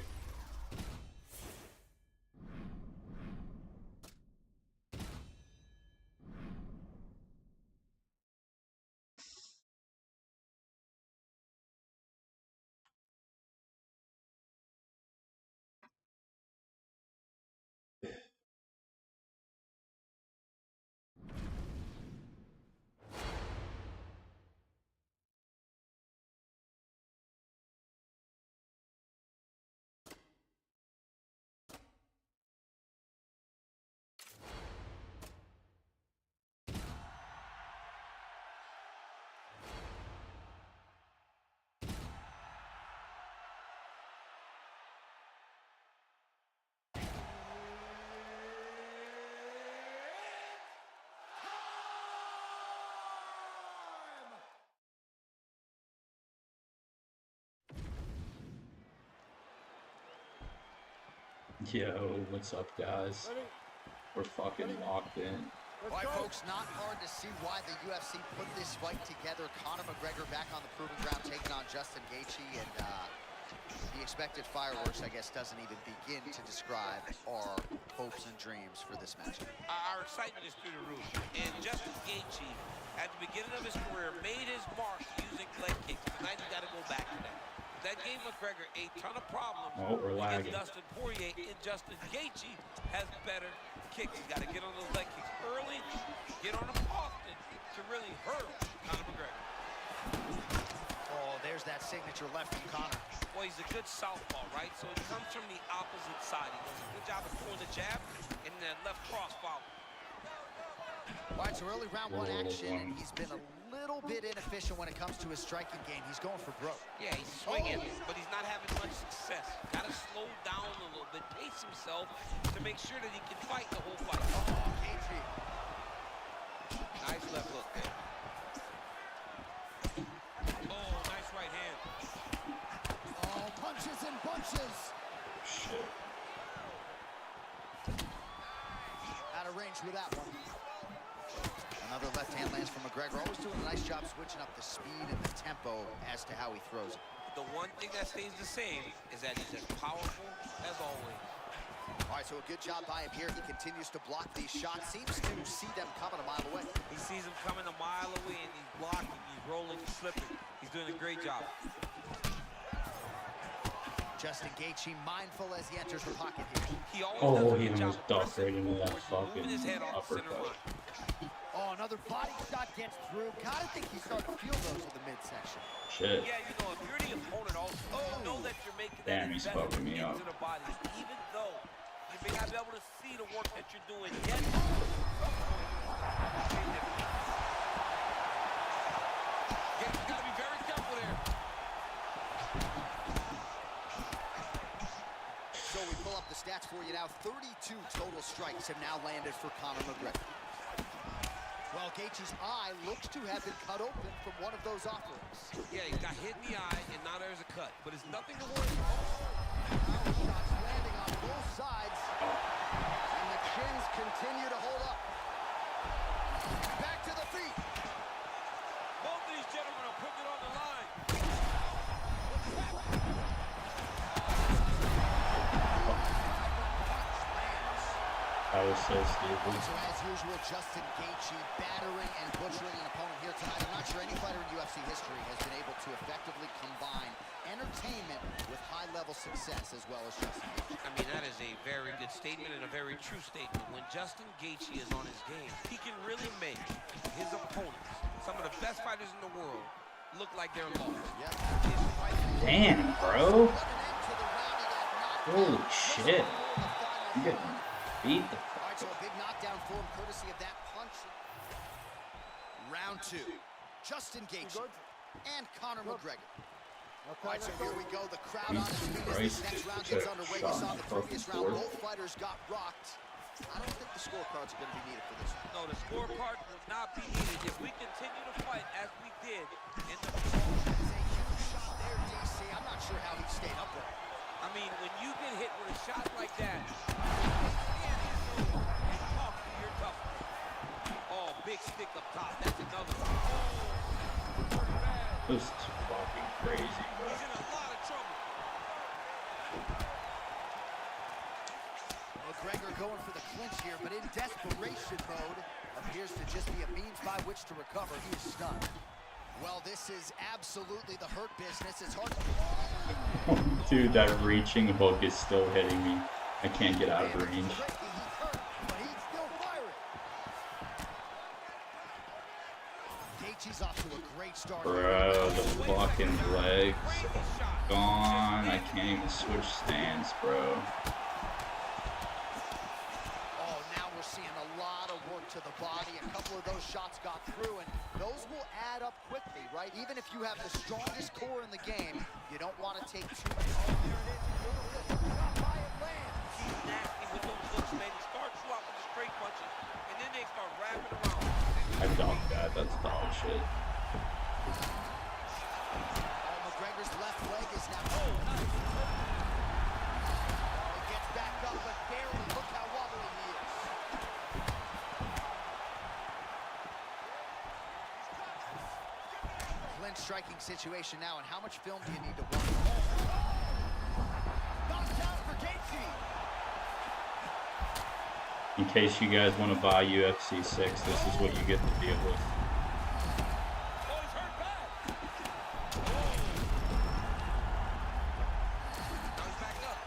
Yo, what's up, guys? We're fucking locked in. All right, folks, not hard to see why the UFC put this fight together. Conor McGregor back on the proving ground, taking on Justin Gaethje, and the expected fireworks, I guess, doesn't even begin to describe our hopes and dreams for this match. Our excitement is through the roof. And Justin Gaethje, at the beginning of his career, made his mark using leg kicks. Tonight, he got to go back to that. That gave McGregor a ton of problems against Dustin Poirier, and Justin Gaethje has better kicks. He's got to get on those leg kicks early, get on them often to really hurt Conor McGregor. Oh, there's that signature left from Conor. Well, he's a good southpaw, right? So it comes from the opposite side. He does a good job of throwing the jab and that left cross follow. All right, so early round one action, and he's been a little bit inefficient when it comes to his striking game. He's going for broke. Yeah, he's swinging, but he's not having much success. Got to slow down a little bit, pace himself to make sure that he can fight the whole fight. Oh, Gaethje. Nice left hook there. Oh, nice right hand. Oh, punches and bunches. Shit. Out of range with that one. Another left hand lands from McGregor. Always doing a nice job switching up the speed and the tempo as to how he throws it. The one thing that stays the same is that he's as powerful as always. All right, so a good job by him here. He continues to block these shots. Seems to see them coming a mile away. He sees them coming a mile away, and he's blocking, he's rolling, he's slipping. He's doing a great job. Justin Gaethje mindful as he enters the pocket here. He always does a He good job almost of ducked pressing right into that forward, moving his fucking head off the center uppercut. line. Oh, another body shot gets through. Gotta think he's starting to feel those in the midsection. Shit. Yeah, you know, if you're the opponent also, you know that you're making Damn, that he's investment fucking me up. into the body. Even though you may not be able to see the work that you're doing yet, you gotta be very careful there. So we pull up the stats for you now. 32 total strikes have now landed for Conor McGregor. Well, Gaethje's eye looks to have been cut open from one of those offerings. Yeah, he got hit in the eye, and now there's a cut. But it's nothing to worry about. Power shots landing on both sides. And the chins continue to hold up. Back to the feet. Both of these gentlemen are putting it on the line. That was so stupid. So as usual, Justin Gaethje battering and butchering an opponent here tonight. I'm not sure any fighter in UFC history has been able to effectively combine entertainment with high-level success as well as Justin Gaethje. I mean, that is a very good statement and a very true statement. When Justin Gaethje is on his game, he can really make his opponents, some of the best fighters in the world, look like they're lost. Yep. Damn, bro. Holy shit. You getting beat the All right, so a big knockdown for him, courtesy of that punch. Round two. Justin Gaethje and Conor McGregor. All right, so here we go. The crowd on its feet as this next round gets underway. We saw the previous round, both fighters got rocked. I don't think the scorecards are going to be needed for this one. No, the scorecard will not be needed if we continue to fight as we did in the. That's a huge shot there, DC. I'm not sure how he stayed upright. I mean, when you get hit with a shot like that, and talk to your toughness. Oh, big stick up top. That's another one. This is fucking crazy, bro. He's in a lot of trouble. McGregor going for the clinch here, but in desperation mode. Appears to just be a means by which to recover. He is stunned. Well, this is absolutely the hurt business. It's hard to... Dude, that reaching hook is still hitting me. I can't get out of range. He's hurt, but he's still firing. Gaethje's off to a great start. Bro, the fucking legs gone. I can't even switch stance, bro. Oh, now we're seeing a lot of work to the body. A couple of those shots got through, and those will add up quickly, right? Even if you have the strongest core in the game, you don't want to take too much. Oh, there it is. Not by it lands. He's nasty with those hooks, man. He starts you out with the straight punches, and then they start wrapping around. I dunked that. That's dog shit. Oh, McGregor's left leg is now... Oh, nice. He gets back up, but barely. Look how wobbly he is. Clinch striking situation now, and how much film do you need to watch? Knocked out for Gaethje. In case you guys want to buy UFC 6, this is what you get to deal with. Oh, he's hurt bad. Oh. Now he's back up.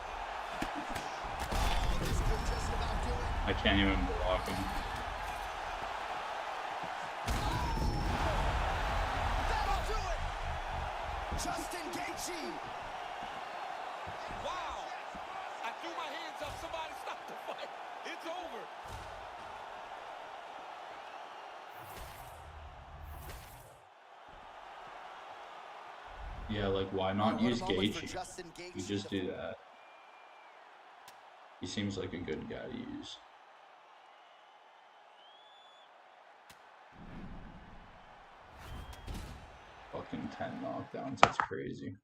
Oh, this could just about do it. I can't even block him. That'll do it. Justin Gaethje. Wow. I threw my hands up. Somebody stop the fight. It's over. Yeah, like, why not What a use moment for Gaethje? Justin You Gaethje just to- do that. He seems like a good guy to use. Fucking 10 knockdowns, that's crazy.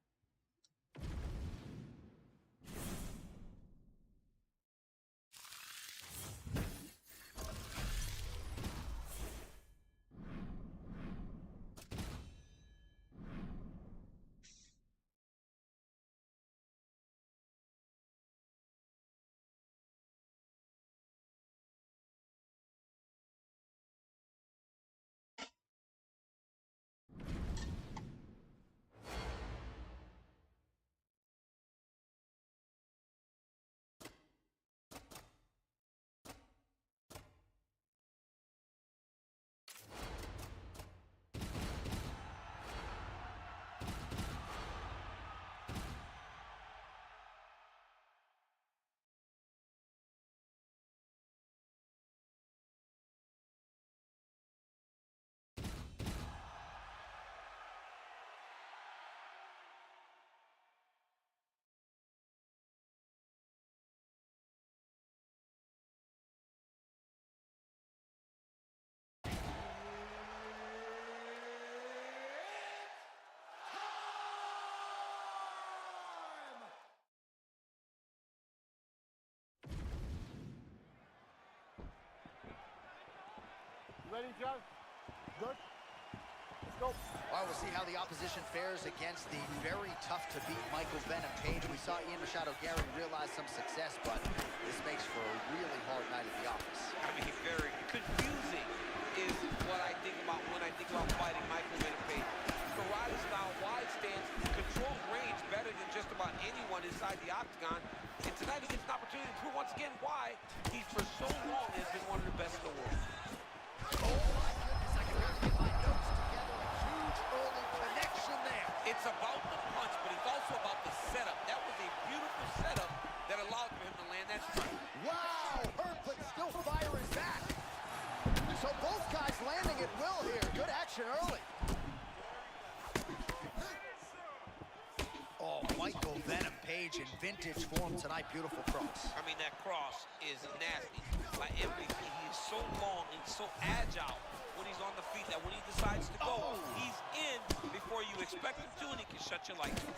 Ready, John? Good? Let's go. All right, we'll see how the opposition fares against the very tough-to-beat Michael Venom Page. We saw Ian Machado Gary realize some success, but this makes for a really hard night at the office. I mean, very confusing is what I think about when I think about fighting Michael Venom Page. Karate style, wide stance, controls range better than just about anyone inside the octagon. And tonight he gets an opportunity to prove once again why he for so long has been one of the best in the world. Oh, my goodness, I can barely get my notes together. A huge early connection there. It's about the punch, but it's also about the setup. That was a beautiful setup that allowed for him to land that strike. Wow, hurt, but still firing back. So both guys landing at will here. Good action early. Oh, Michael Venom Page in vintage form tonight. Beautiful cross. I mean, that cross is nasty. by MVP. He is so long and so agile when he's on the feet that when he decides to go, he's in before you expect him to, and he can shut your lights off.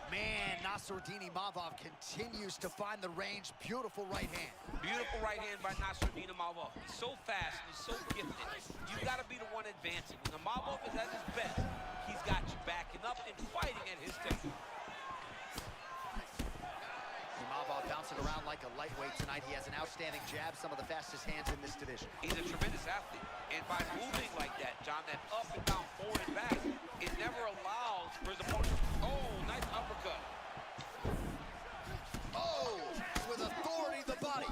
Man, Nassourdini Mavov continues to find the range. Beautiful right hand. Beautiful right hand by Nassourdini Mavov. He's so fast and he's so gifted. You've got to be the one advancing. When the Mavov is at his best, he's got you backing up and fighting at his tempo. Mavov bouncing around like a lightweight tonight. He has an outstanding jab, some of the fastest hands in this division. He's a tremendous athlete. And by moving like that, John, that up and down, forward and back, it never allows for his opponent. Oh, nice uppercut. Oh, with authority, the body.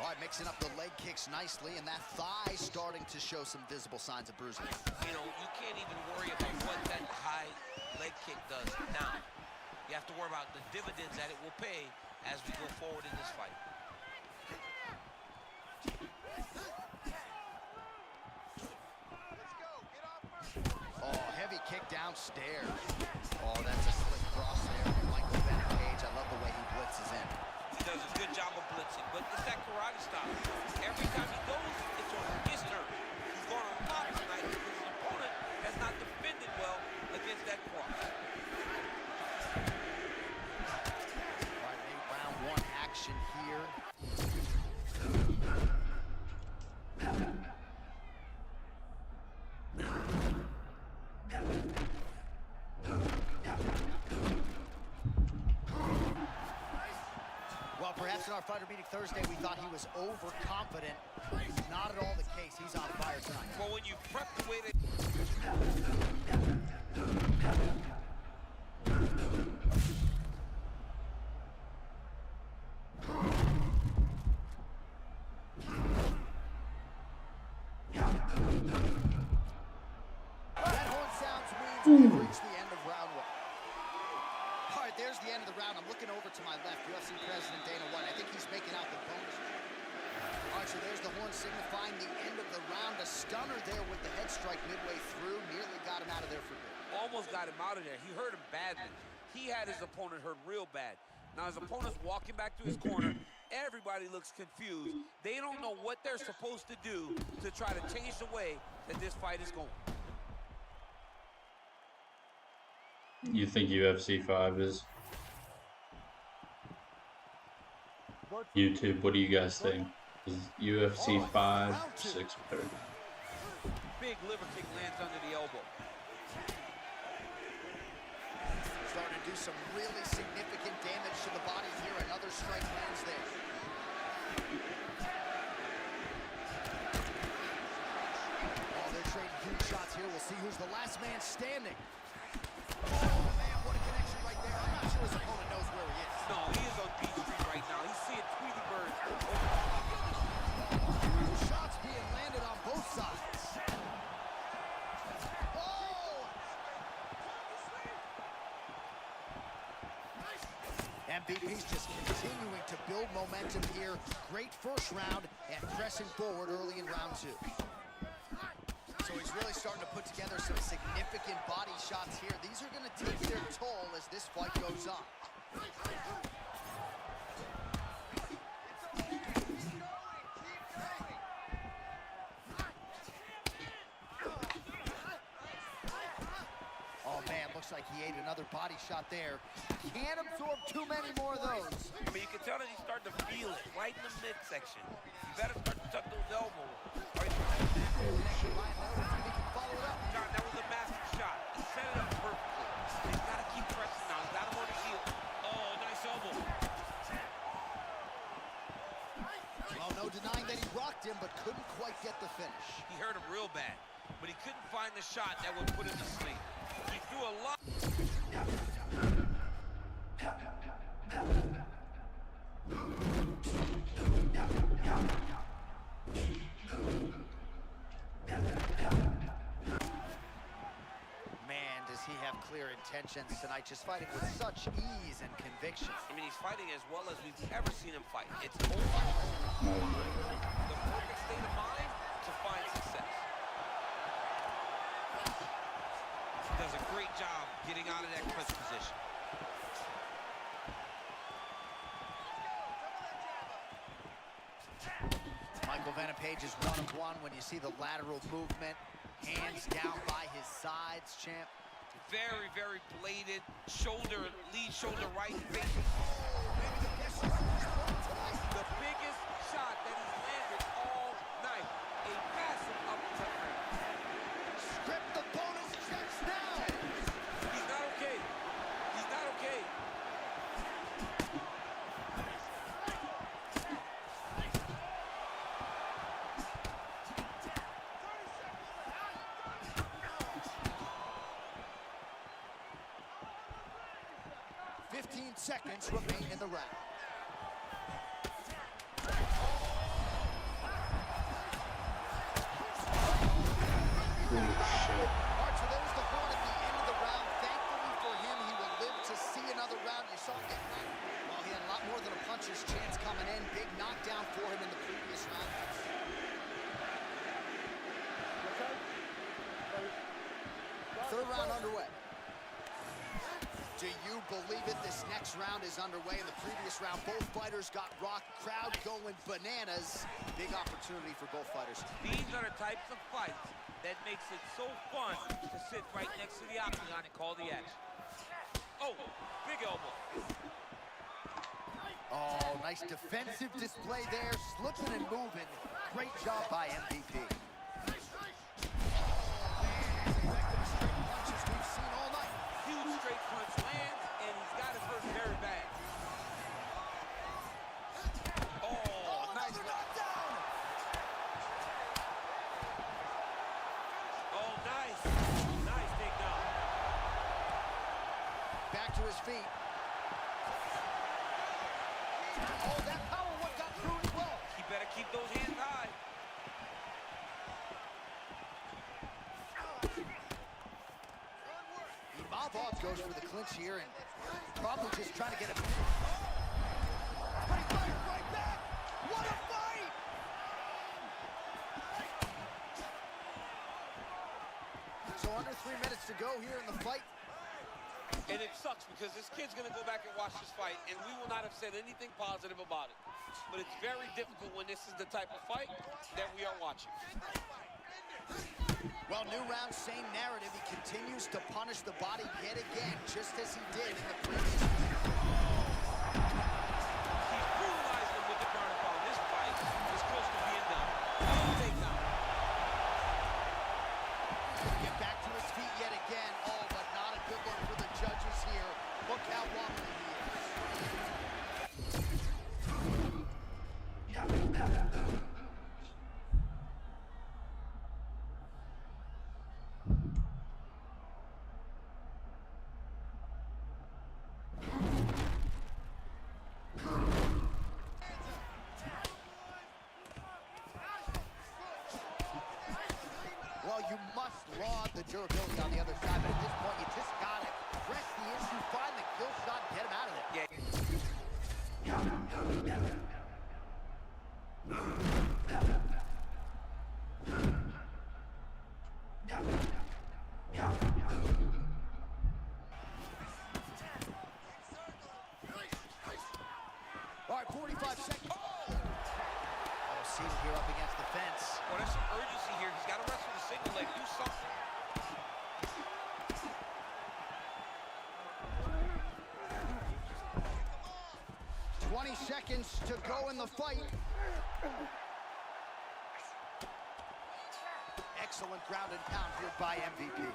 All right, mixing up the leg kicks nicely, and that thigh starting to show some visible signs of bruising. You know, you can't even worry about what that high leg kick does now. You have to worry about the dividends that it will pay as we go forward in this fight. Oh, heavy kick downstairs. Oh, that's a slick cross there from Michael Bennett Cage. I love the way he blitzes in. He does a good job of blitzing, but it's that karate style. Every time he goes, it's on his turn. He's going on top tonight because his opponent has not defended well against that cross. All right, round one action here. Well, perhaps in our fighter meeting Thursday, we thought he was overconfident. Not at all the case. He's on fire tonight. Well, when you prep the way that... That horn sounds means we've reached the end of round one. All right, there's the end of the round. I'm looking over to my left, UFC President Dana White. I think he's making out the bonus. All right, so there's the horn signifying the end of the round. A stunner there with the head strike midway through. Nearly got him out of there for good. Almost got him out of there. He hurt him badly. He had his opponent hurt real bad. Now his opponent's walking back to his corner. Everybody looks confused. They don't know what they're supposed to do to try to change the way that this fight is going. You think UFC 5 is YouTube? What do you guys think? Is UFC 5 6 better? Big liver kick lands under the elbow. Starting to do some really significant damage to the body here. Another strike lands there. Oh, they're trading huge shots here. We'll see who's the last man standing. Oh, man, what a connection right there. I'm not sure his opponent knows where he is. No, he is on Beach Street right now. He's seeing Tweety Bird. Shots being landed on both sides. Oh! MVP's just continuing to build momentum here. Great first round and pressing forward early in round two. So he's really starting to put together some significant body shots here. These are going to take their toll as this fight goes on. Oh, man, looks like he ate another body shot there. Can't absorb too many more of those. I mean, you can tell that he's starting to feel it right in the midsection. You better start to tuck those elbows. John, that was a massive shot. He set it up perfectly. He's got to keep pressing now. He's got him on his heel. Oh, nice elbow. Well, no denying that he rocked him, but couldn't quite get the finish. He hurt him real bad, but he couldn't find the shot that would put him to sleep. He threw a lot. Man, does he have clear intentions tonight, just fighting with such ease and conviction. I mean, he's fighting as well as we've ever seen him fight. It's only the perfect state of mind to find success. He does a great job getting out of that clinch position. Michael Venepage is 1 of 1 when you see the lateral movement. Hands down by his sides, champ. Very, very bladed. Shoulder, lead shoulder right. Face. The biggest shot that he's landed all night. A massive uppercut. Strip the bonus checks now. He's not okay. He's not okay. 15 seconds remain in the round. Holy shit. Archer, there was the horn at the end of the round. Thankfully for him, he will live to see another round. You saw him get knocked. Well, he had a lot more than a puncher's chance coming in. Big knockdown for him in the previous round. Third round underway. Do you believe it? This next round is underway. In the previous round, both fighters got rocked. Crowd going bananas. Big opportunity for both fighters. These are the types of fights that makes it so fun to sit right next to the octagon and call the action. Oh, big elbow. Oh, nice defensive display there. Slipping and moving. Great job by MVP. Punches we've seen all night. Huge straight punch lands, and he's got it hurt very bad. Oh, nice knockdown. Oh, nice. Nice takedown. Back to his feet. Oh, that power one got through as well. He better keep those hands high. Imavov goes for the clinch here and probably just trying to get him. But he fired right back. What a fight! So under 3 minutes to go here in the fight. And it sucks because this kid's going to go back and watch this fight, and we will not have said anything positive about it. But it's very difficult when this is the type of fight that we are watching. Well, new round, same narrative. He continues to punish the body yet again, just as he did in the previous. He's brutalized him with the ground and pound. This fight is close to being done. Takedown. Get back to his feet yet again. Oh, but not a good look for the judges here. Look how wobbly he is. Well, you must laud the durability on the other side, but at this point, you just got to press the issue, find the kill shot, and get him out of there. All right, 45 seconds. Oh, see him here up against the fence. Well, there's some urgency here. He's got to wrestle the single leg. Do something. Seconds to go in the fight. Excellent ground and pound here by MVP.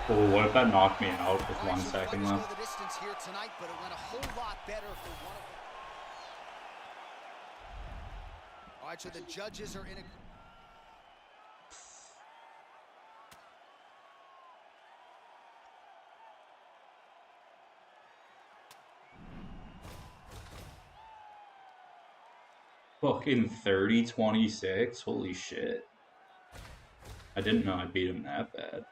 Oh, what if that knocked me out with 1 second Go left? the distance here tonight, but it went a whole lot better for one of them. All right, so the judges are in a... Fucking 30-26? Holy shit. I didn't know I beat him that bad.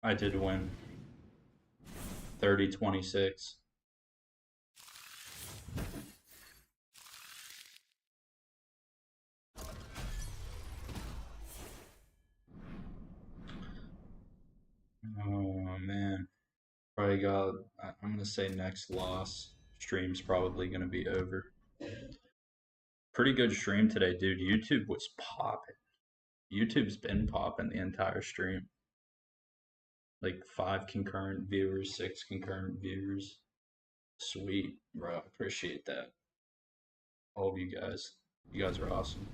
I did win. 30-26. probably got, I'm going to say next loss. Stream's probably going to be over. Pretty good stream today, dude. YouTube was popping. YouTube's been popping the entire stream. Like 5 concurrent viewers, 6 concurrent viewers. Sweet, bro. Appreciate that. All of you guys. You guys are awesome.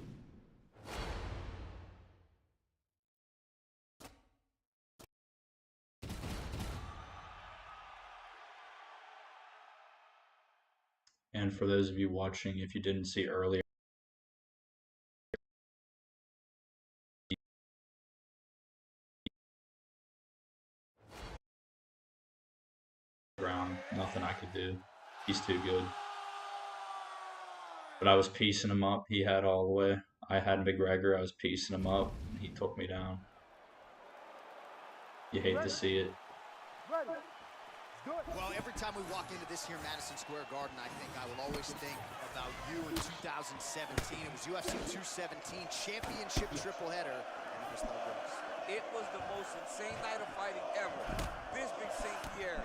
And for those of you watching, if you didn't see earlier, ground, nothing I could do. He's too good. But I was piecing him up. He had all the way. I had McGregor. I was piecing him up. And he took me down. You hate to see it. Ready. Good. Well, every time we walk into this here Madison Square Garden, I think I will always think about you in 2017. It was UFC 217 championship triple header, and it was no good. It was the most insane night of fighting ever. Bisping St. Pierre.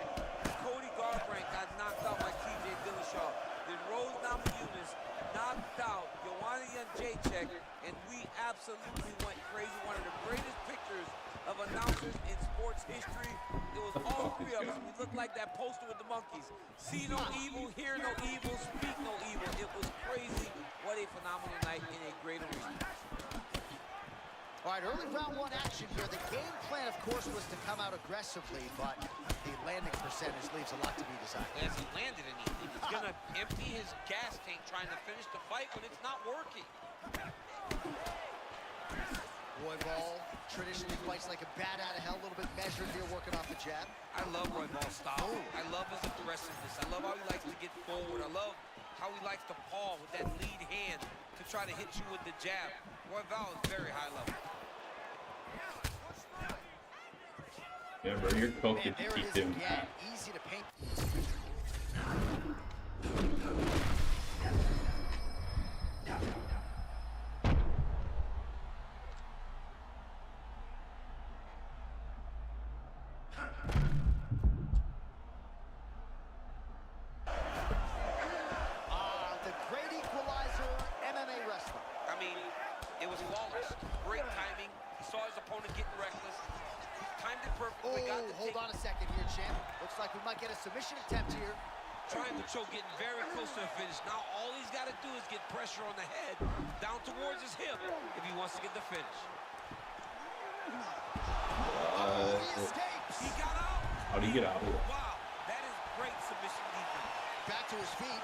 Cody Garbrandt got knocked out by TJ Dillashaw. Then Rose Namajunas knocked out Joanna Jędrzejczyk, and we absolutely went crazy. One of the greatest pictures of announcers in sports history. It was all three of us. We looked like that poster with the monkeys. See no evil, hear no evil, speak no evil. It was crazy. What a phenomenal night in a great arena. All right, early round one action here. The game plan, of course, was to come out aggressively, but the landing percentage leaves a lot to be desired. As he landed anything, he's going to empty his gas tank trying to finish the fight when it's not working. Roybal traditionally fights like a bat out of hell, a little bit measured here, working off the jab. I love Roybal's style. I love his aggressiveness. I love how he likes to get forward. I love how he likes to paw with that lead hand to try to hit you with the jab. Roybal is very high level. Yeah, bro, you're cooked Man, if you there it keep is doing again. that. Easy to paint. The great equalizer, MMA wrestler. I mean, it was flawless. Great timing. He saw his opponent getting reckless. Timed it perfectly. Got the Hold on a second here, champ. Looks like we might get a submission attempt here. Trying to choke, getting very close to the finish. Now all he's got to do is get pressure on the head, down towards his hip, if he wants to get the finish. He escapes. He got out. How do you get out of it? Wow, that is great submission defense. Back to his feet.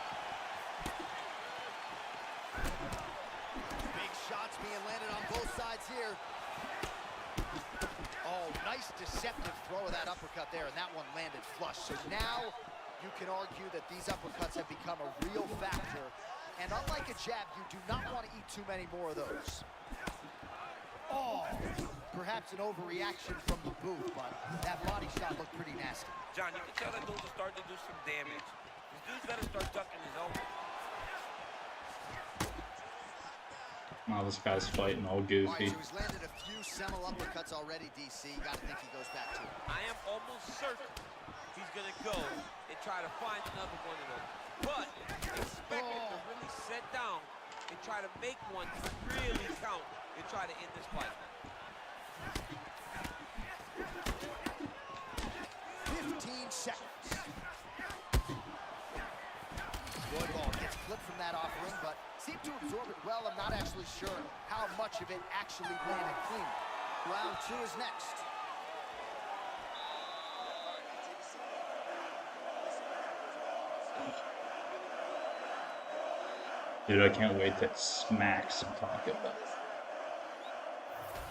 Big shots being landed on both sides here. Oh, nice deceptive throw of that uppercut there, and that one landed flush. So now you can argue that these uppercuts have become a real factor. And unlike a jab, you do not want to eat too many more of those. Oh, perhaps an overreaction from the booth, but that body shot looked pretty nasty. John, you can tell that those are starting to do some damage. This dude's got to start ducking his elbow. Now this guy's fighting all All right, goofy. so he's landed a few seminal uppercuts already, DC. Got to think he goes back to it. I am almost certain he's going to go and try to find another one of those. But expect him to really sit down and try to make one really count and try to end this fight. 15 seconds. Roybal gets flipped from that offering, but seemed to absorb it well. I'm not actually sure how much of it actually landed clean. Round two is next. Dude, I can't wait to smack some Taco Bell.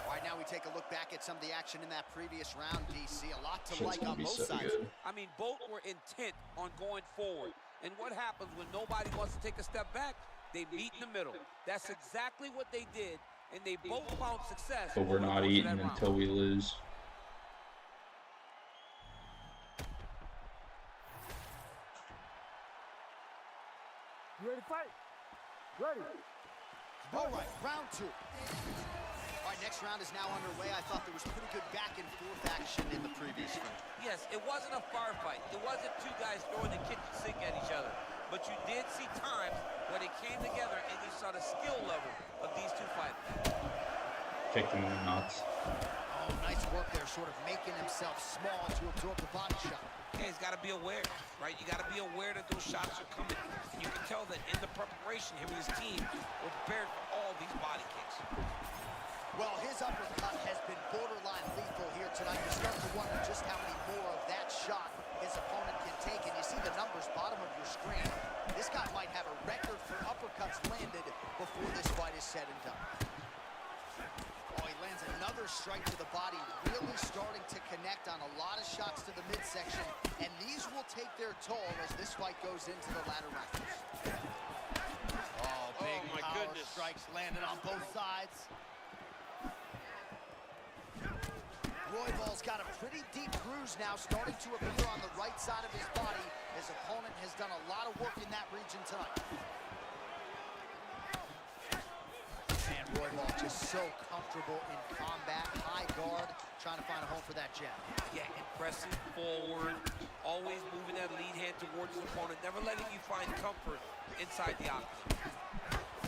All right, now we take a look back at some of the action in that previous round, DC. A lot to Shit's like gonna on be both so sides. good. I mean, both were intent on going forward. And what happens when nobody wants to take a step back? They meet in the middle. That's exactly what they did, and they both found success. But we're over the not course of eating that round. until we lose. You ready to fight? Ready. All right, round two. All right, right, next round is now underway. I thought there was pretty good back and forth action in the previous round. Yes, it wasn't a firefight. It wasn't two guys throwing the kitchen sink at each other. But you did see times where they came together and you saw the skill level of these two fighters. Kicked him in the nuts. Oh, nice work there, sort of making himself small to absorb the body shot. Yeah, he's got to be aware, right? You got to be aware that those shots are coming. And you can tell that in the preparation, him and his team were prepared for all these body kicks. Well, his uppercut has been borderline lethal here tonight. You start to wonder just how many more of that shot his opponent can take. And you see the numbers bottom of your screen. This guy might have a record for uppercuts landed before this fight is said and done. Oh, he lands another strike to the body, really starting to connect on a lot of shots to the midsection. And these will take their toll as this fight goes into the latter rounds. Oh, big my power goodness. strikes landed on both sides. Royball's got a pretty deep bruise now starting to appear on the right side of his body. His opponent has done a lot of work in that region tonight. And Royball just so comfortable in combat, high guard, trying to find a home for that jab. Yeah, impressive forward, always moving that lead hand towards his opponent, never letting you find comfort inside the octagon.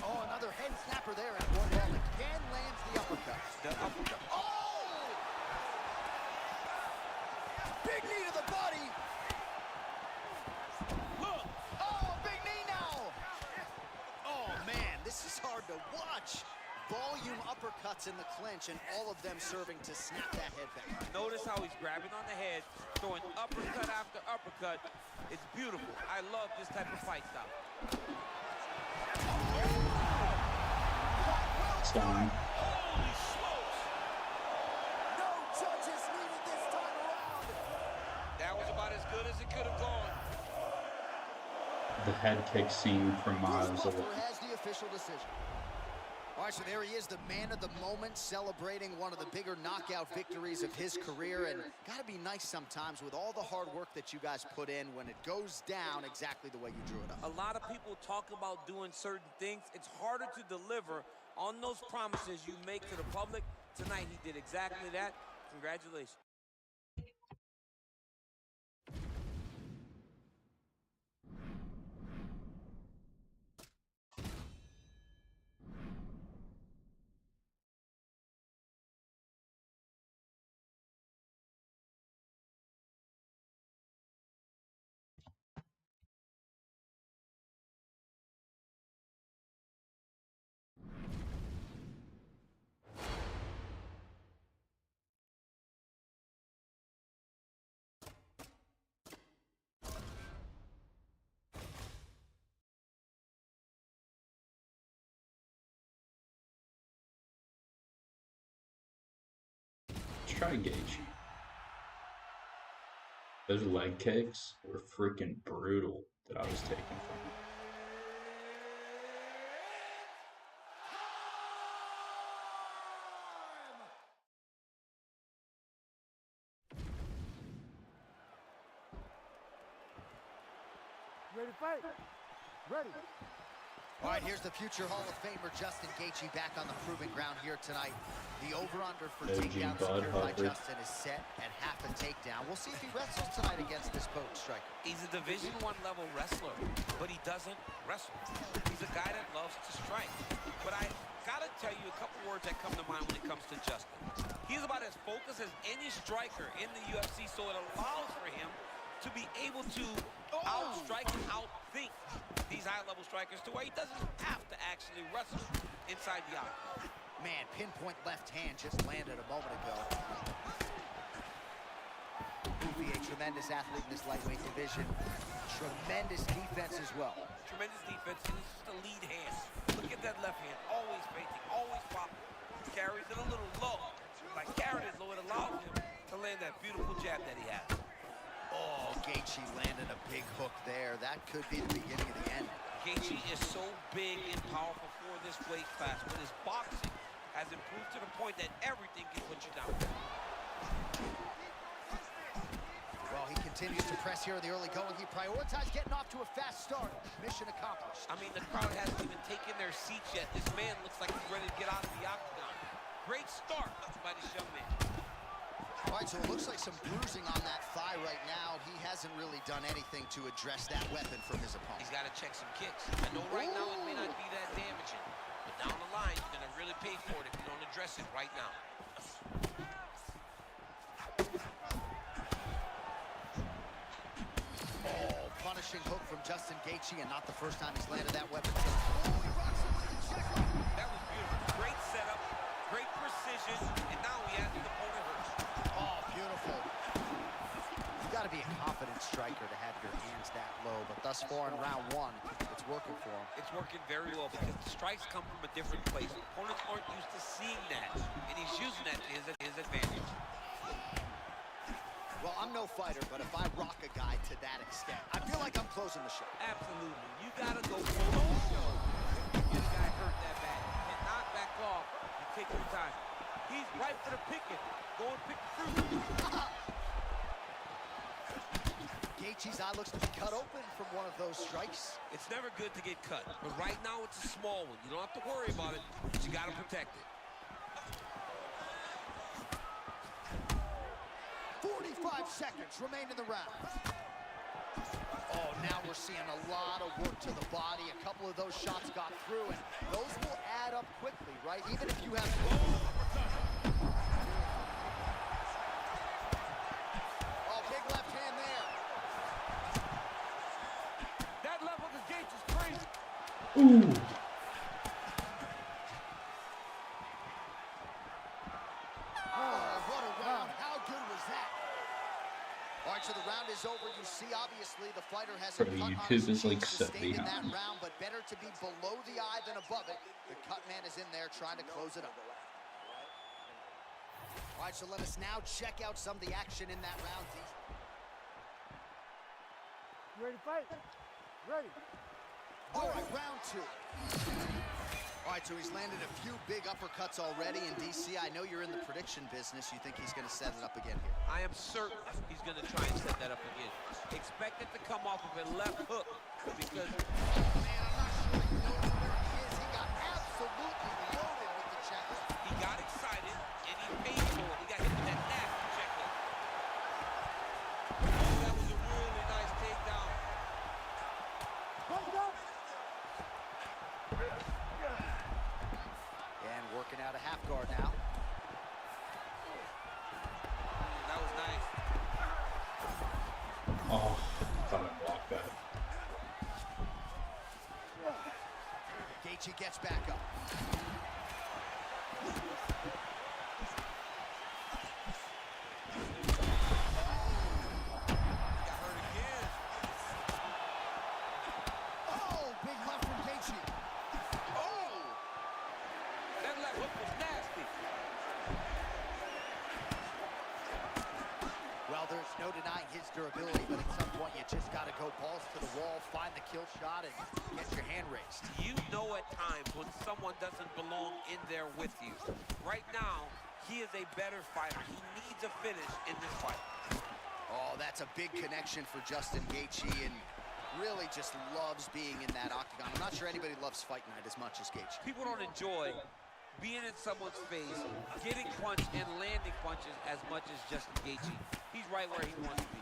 Oh, another head snapper there, and Royball again lands the uppercut. The uppercut. Oh! Big knee to the body. Oh, a big knee now. Oh, man, this is hard to watch. Volume uppercuts in the clinch, and all of them serving to snap that head back. Notice how he's grabbing on the head, throwing uppercut after uppercut. It's beautiful. I love this type of fight style. Stunning. Holy smokes! No judges needed this time around. That was about as good as it could have gone. The head kick seen from miles Bruce away. Butler has the official decision. All right, so there he is, the man of the moment, celebrating one of the bigger knockout victories of his career. And got to be nice sometimes with all the hard work that you guys put in when it goes down exactly the way you drew it up. A lot of people talk about doing certain things. It's harder to deliver on those promises you make to the public. Tonight, he did exactly that. Congratulations. Let's try Gaethje. Those leg kicks were freaking brutal that I was taking from him. Ready to fight? Ready. All right, here's the future Hall of Famer Justin Gaethje back on the proving ground here tonight. The over-under for OG takedowns Bud secured by Hubbard. Justin is set at half a takedown. We'll see if he wrestles tonight against this potent striker. He's a Division I level wrestler, but he doesn't wrestle. He's a guy that loves to strike. But I gotta tell you a couple words that come to mind when it comes to Justin. He's about as focused as any striker in the UFC, so it allows for him to be able to outstrike and outthink these high-level strikers to where he doesn't have to actually wrestle inside the octagon. Man, pinpoint left hand just landed a moment ago. Ufi, a tremendous athlete in this lightweight division. Tremendous defense as well. Tremendous defense, and it's just a lead hand. Look at that left hand, always fainting, always popping. Carries it a little low. Like carried it low, it allows him to land that beautiful jab that he has. Oh, Gaethje landed a big hook there. That could be the beginning of the end. Gaethje is so big and powerful for this weight class, but his boxing has improved to the point that everything can put you down. Well, he continues to press here in the early going. He prioritized getting off to a fast start. Mission accomplished. I mean, the crowd hasn't even taken their seats yet. This man looks like he's ready to get out of the octagon. Great start by this young man. All right, so it looks like some bruising on that thigh right now. He hasn't really done anything to address that weapon from his opponent. He's got to check some kicks. I know right now it may not be that damaging, but down the line, you're going to really pay for it if you don't address it right now. Oh, punishing hook from Justin Gaethje, and not the first time he's landed that weapon. Oh, he rocks him with the check. That was beautiful. Great setup, great precision, and now he has his opponent hurt. Oh, beautiful. You got to be a confident striker to have your hands that low, but thus far in round one, it's working for him. It's working very well because the strikes come from a different place. Opponents aren't used to seeing that, and he's using that to his advantage. Well, I'm no fighter, but if I rock a guy to that extent, I feel like I'm closing the show. Absolutely. You got to go full on the show if you get a guy hurt that bad. You cannot back off and take your time. He's right for the picking. Go and pick the fruit. Gaethje's eye looks to be cut open from one of those strikes. It's never good to get cut, but right now it's a small one. You don't have to worry about it, but you got to protect it. 45 seconds remain in the round. Oh, now we're seeing a lot of work to the body. A couple of those shots got through, and those will add up quickly, right? Even if you have... Oh, big left hand there. That level of Gaethje is crazy. Ooh. Oh, what a round. How good was that? All right, so the round is over. You see, obviously, the fighter has a Bro, cut on YouTube his is, like, cheek so sustained in that behind. round, but better to be below the eye than above it. The cut man is in there trying to close it up. All right, so let us now check out some of the action in that round. You ready to fight? Ready. All right, round two. All right, so he's landed a few big uppercuts already in DC. I know you're in the prediction business. You think he's going to set it up again here? I am certain he's going to try and set that up again. Expect it to come off of a left hook because... Oh, man, I'm not sure he knows where he is. He got absolutely loaded with the check. He got excited, and he paid for it. He got hit with that nasty check hook. Oh, that was a really nice takedown. Fight up. And working out a half guard now. That was nice. Oh, thought I blocked that. Gaethje gets back up. Got hurt again. Oh, big left from Gaethje. Oh! That left hook was nasty. Well, there's no denying his durability, but at some point you just got to go balls to the wall, find the kill shot, and get your hand raised. You know at times when someone doesn't belong in there with you. Right now, he is a better fighter. He needs a finish in this fight. Oh, that's a big connection for Justin Gaethje, and really just loves being in that octagon. I'm not sure anybody loves fight night as much as Gaethje. People don't enjoy being in someone's face, getting punched and landing punches as much as Justin Gaethje. He's right where he wants to be.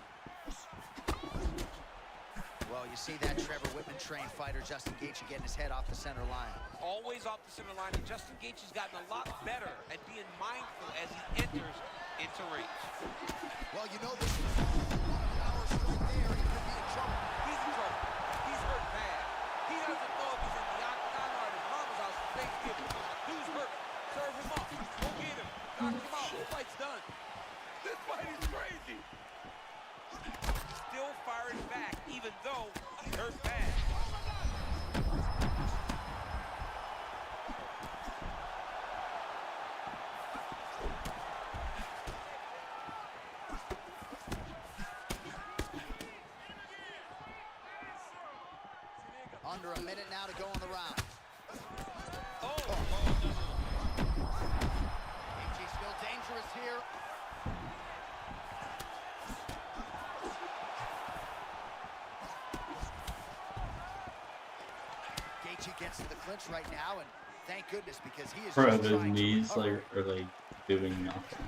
Well, you see that Trevor Whitman-trained fighter, Justin Gaethje, getting his head off the center line. Always off the center line, and Justin Gaethje's gotten a lot better at being mindful as he enters into range. Well, you know this is one power strike there. He could be in trouble. He's in trouble. He's hurt bad. He doesn't know if he's in the octagon or at his mama's house for Thanksgiving. Dude's hurt. Serve him up. Go get him. Knock him out. The fight's done. This fight is crazy. Still firing back, even though he's hurt bad. Under a minute now to go in the round. Oh. Gaethje still dangerous here. Gaethje gets to the clinch right now, and Thank goodness, because he is Bro, just the trying to knees recover. are like doing nothing.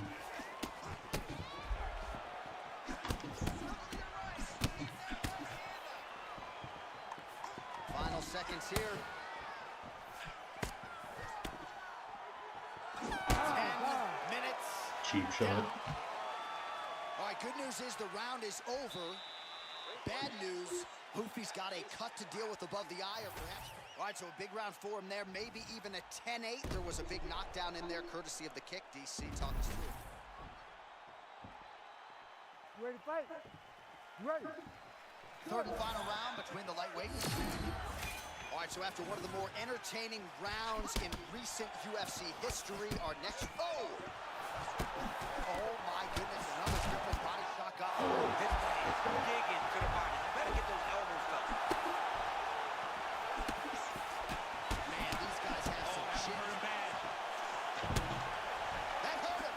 Final seconds here. 10 minutes. Cheap shot. All right, good news is the round is over. Bad news, Hoofy's got a cut to deal with above the eye, or perhaps... All right, so a big round for him there, maybe even a 10-8. There was a big knockdown in there, courtesy of the kick. DC, talk us through. You ready to fight? You ready? Third and final round between the lightweights. All right, so after one of the more entertaining rounds in recent UFC history, our next... Oh! Oh, my goodness, another triple body shot got through. This guy is digging to the body. You better get those elbows up. Man, these guys have some That shit. hurt him bad. That hurt him.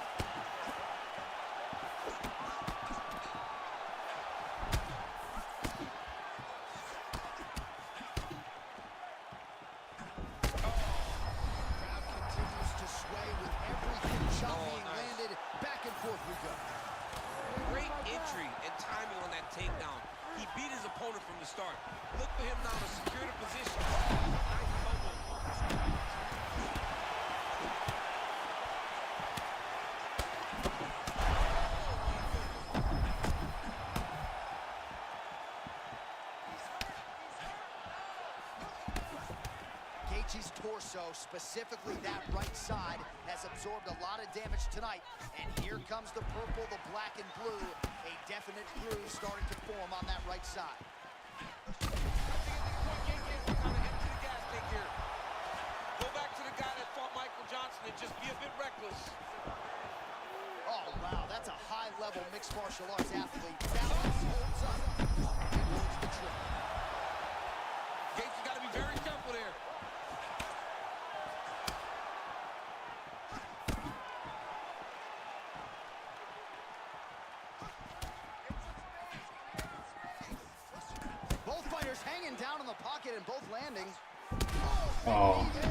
Crowd continues to sway with every shot being nice. landed. Back and forth we go. Great entry and timing on that takedown. He beat his opponent from the start. Look for him now to secure the position. Nice elbow. Gaethje's torso, specifically that right side, has absorbed a lot of damage tonight. And here comes the purple, the black, and blue. A definite bruise starting to form on that right side. I think at this point, Gaethje has to kind of empty the gas tank here. Go back to the guy that fought Michael Johnson and just be a bit reckless. Oh, wow, that's a high-level mixed martial arts athlete. Balance holds up. He avoids the trip. Gaethje's got to be very careful there. Both fighters hanging down in the pocket and both landing. Oh. Knee there.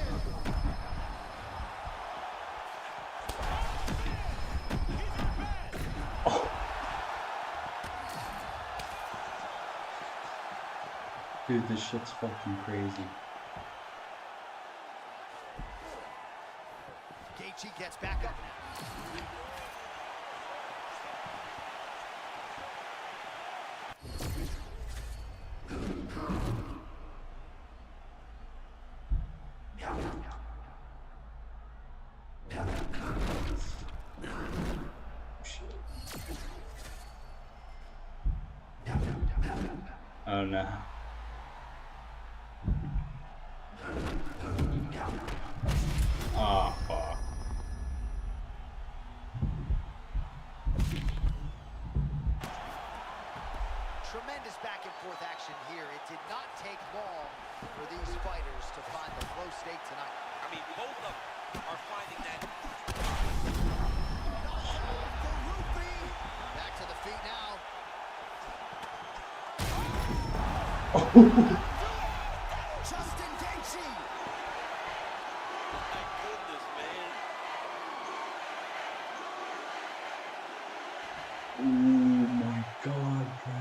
Dude, this shit's fucking crazy. Gaethje gets back up now. Oh no. Ah, fuck. Tremendous back and forth action here. It did not take long for these fighters to find the flow state tonight. I mean, both of them are finding that. Back to the feet now. Justin Gaethje. My goodness, man. Oh my god, bro.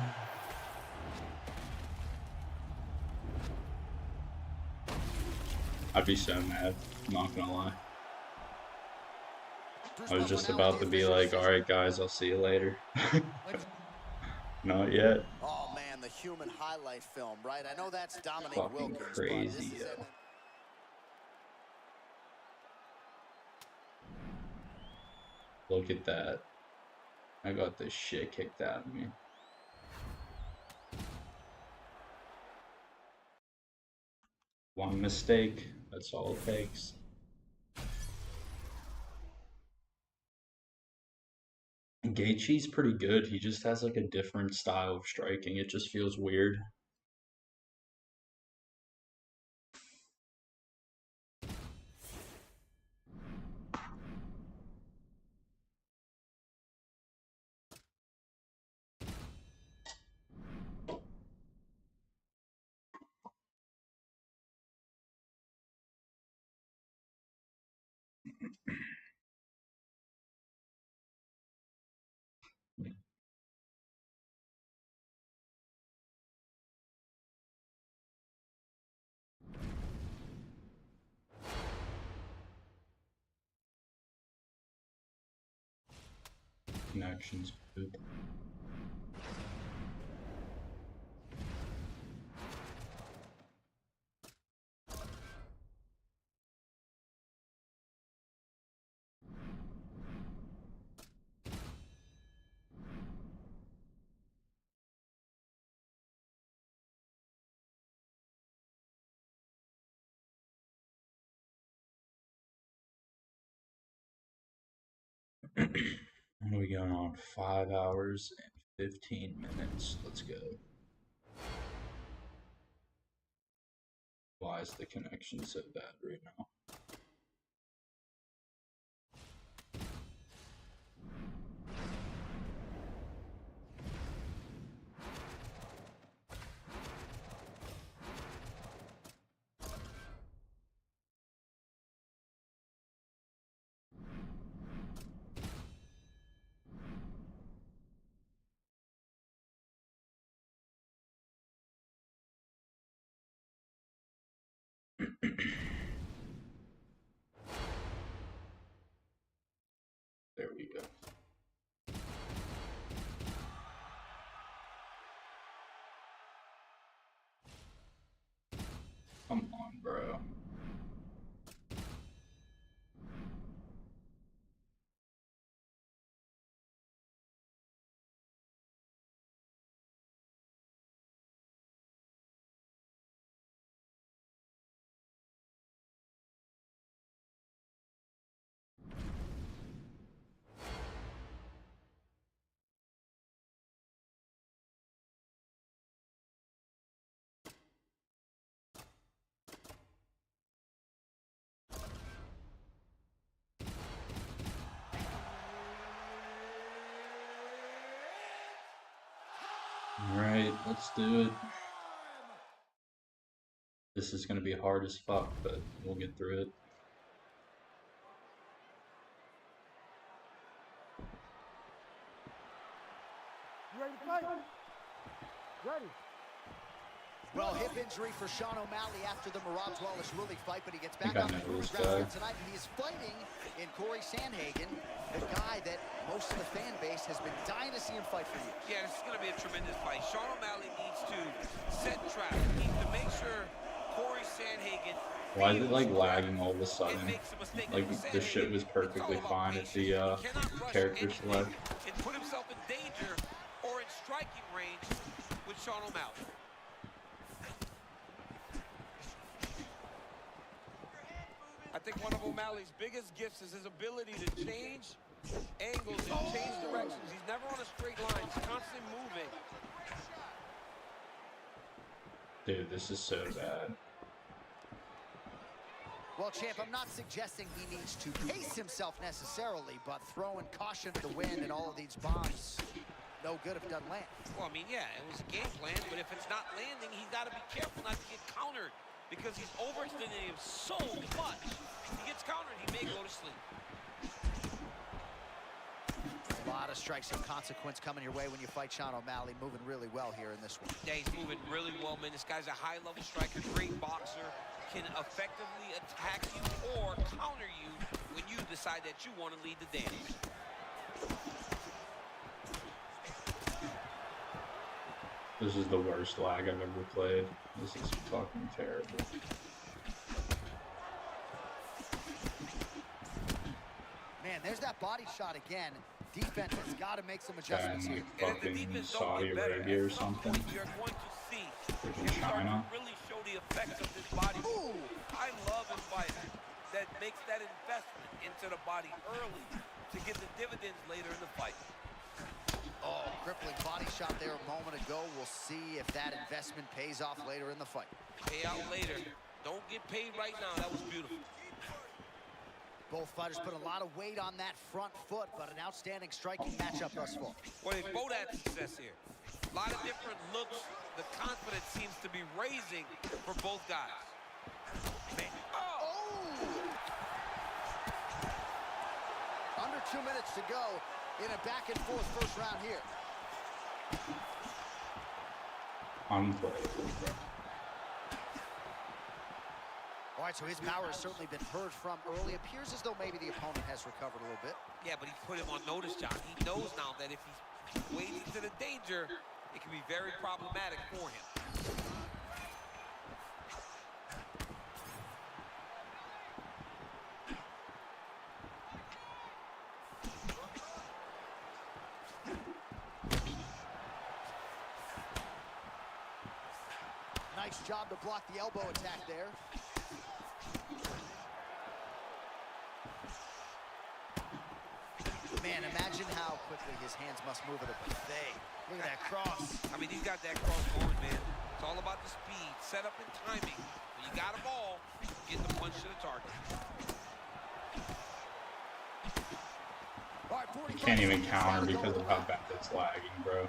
I'd be so mad, I'm not gonna lie. I was just about to be like, alright guys, I'll see you later. Not yet. Oh man, the human highlight film, right? I know that's Dominique Fucking Wilkins, but crazy, this is yo. Look at that. I got this shit kicked out of me. One mistake, that's all it takes. Gaethje's pretty good. He just has like a different style of striking. It just feels weird. Connections. Poop. What are we going on? 5 hours and 15 minutes. Let's go. Why is the connection so bad right now? There we go. Come on, bro. Alright, let's do it. This is going to be hard as fuck, but we'll get through it. You ready to fight? Ready. Well, hip injury for Sean O'Malley after the Marab Wallace Willie fight, but he gets back I on the know this ground guy. tonight, and he is fighting in Corey Sandhagen, the guy that most of the fan base has been dying to see him fight for years. Yeah, this is going to be a tremendous fight. Sean O'Malley needs to set traps. He needs to make sure Corey Sandhagen Why is it like lagging all of a sudden? and makes a mistake. Like the shit was perfectly fine at the character select. And put himself in danger or in striking range with Sean O'Malley. I think one of O'Malley's biggest gifts is his ability to change angles and change directions. He's never on a straight line. He's constantly moving. Dude, this is so bad. Well, champ, I'm not suggesting he needs to pace himself necessarily, but throwing caution to the wind and all of these bombs, no good if it doesn't land. Well, I mean, yeah, it was a game plan, but if it's not landing, he's got to be careful not to get countered because he's overextending him so much. If he gets countered, he may go to sleep. A lot of strikes of consequence coming your way when you fight Sean O'Malley, moving really well here in this one. Yeah, he's moving really well, man. This guy's a high-level striker, great boxer, can effectively attack you or counter you when you decide that you want to lead the dance. This is the worst lag I've ever played. This is fucking terrible. Man, there's that body shot again. Defense has got to make some Guy adjustments in here. like And if the fucking defense don't Saudi get better, Arabia or at some something. point you're going to see Freaking him start China. to really show the effects of this body. Ooh. I love a fighter that makes that investment into the body early to get the dividends later in the fight. Oh, crippling body shot there a moment ago. We'll see if that investment pays off later in the fight. Pay out later. Don't get paid right now. That was beautiful. Both fighters put a lot of weight on that front foot, but an outstanding striking matchup thus far. Well, they both had success here. A lot of different looks. The confidence seems to be raising for both guys. Man. Oh! 2 minutes to go in a back-and-forth first round here. Unplayable, bro. All right, so his power has certainly been heard from early. Appears as though maybe the opponent has recovered a little bit. Yeah, but he put him on notice, John. He knows now that if he wades into the danger, it can be very problematic for him. Nice job to block the elbow attack there. Man, imagine how quickly his hands must move at a buffet. Look at that cross. I mean, he's got that cross going, man. It's all about the speed, setup, and timing. When you got them all, get the punch to the target. All right, 45 You can't even seconds counter to go. because of how bad it's lagging, bro.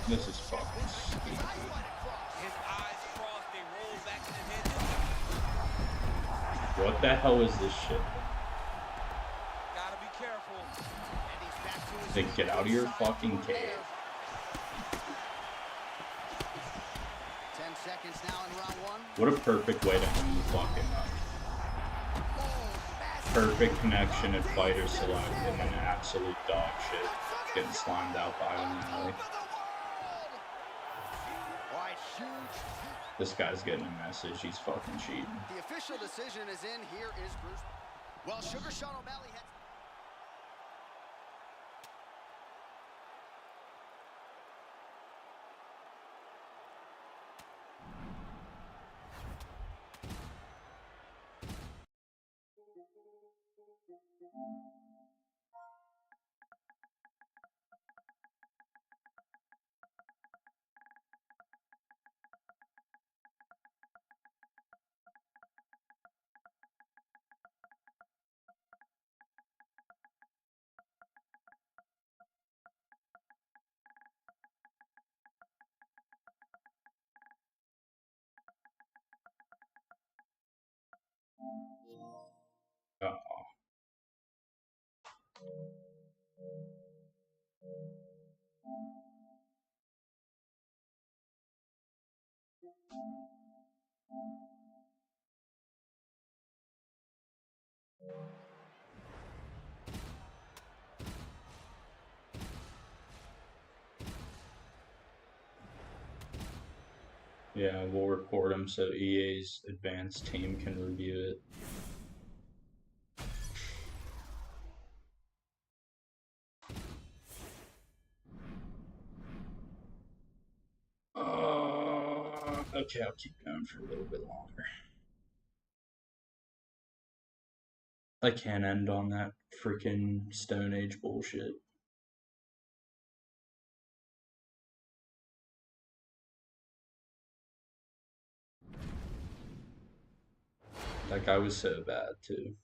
This is fucking stupid. His eyes crossed, they rolled back in his head. What the hell is this shit? Gotta be careful. And he's back to his Then get out of your fucking cave. 10 seconds now in round one. What a perfect way to end the fucking perfect connection at fighter select and then absolute dog shit getting slimed out by O'Malley. All right, huge. This guy's getting a message. He's fucking cheating. The official decision is in. Here is Bruce. Well, Sugar Sean O'Malley had... Uh-oh. Yeah, we'll report him so EA's advanced team can review it. Okay, I'll keep going for a little bit longer. I can't end on that freaking Stone Age bullshit. That guy was so bad, too.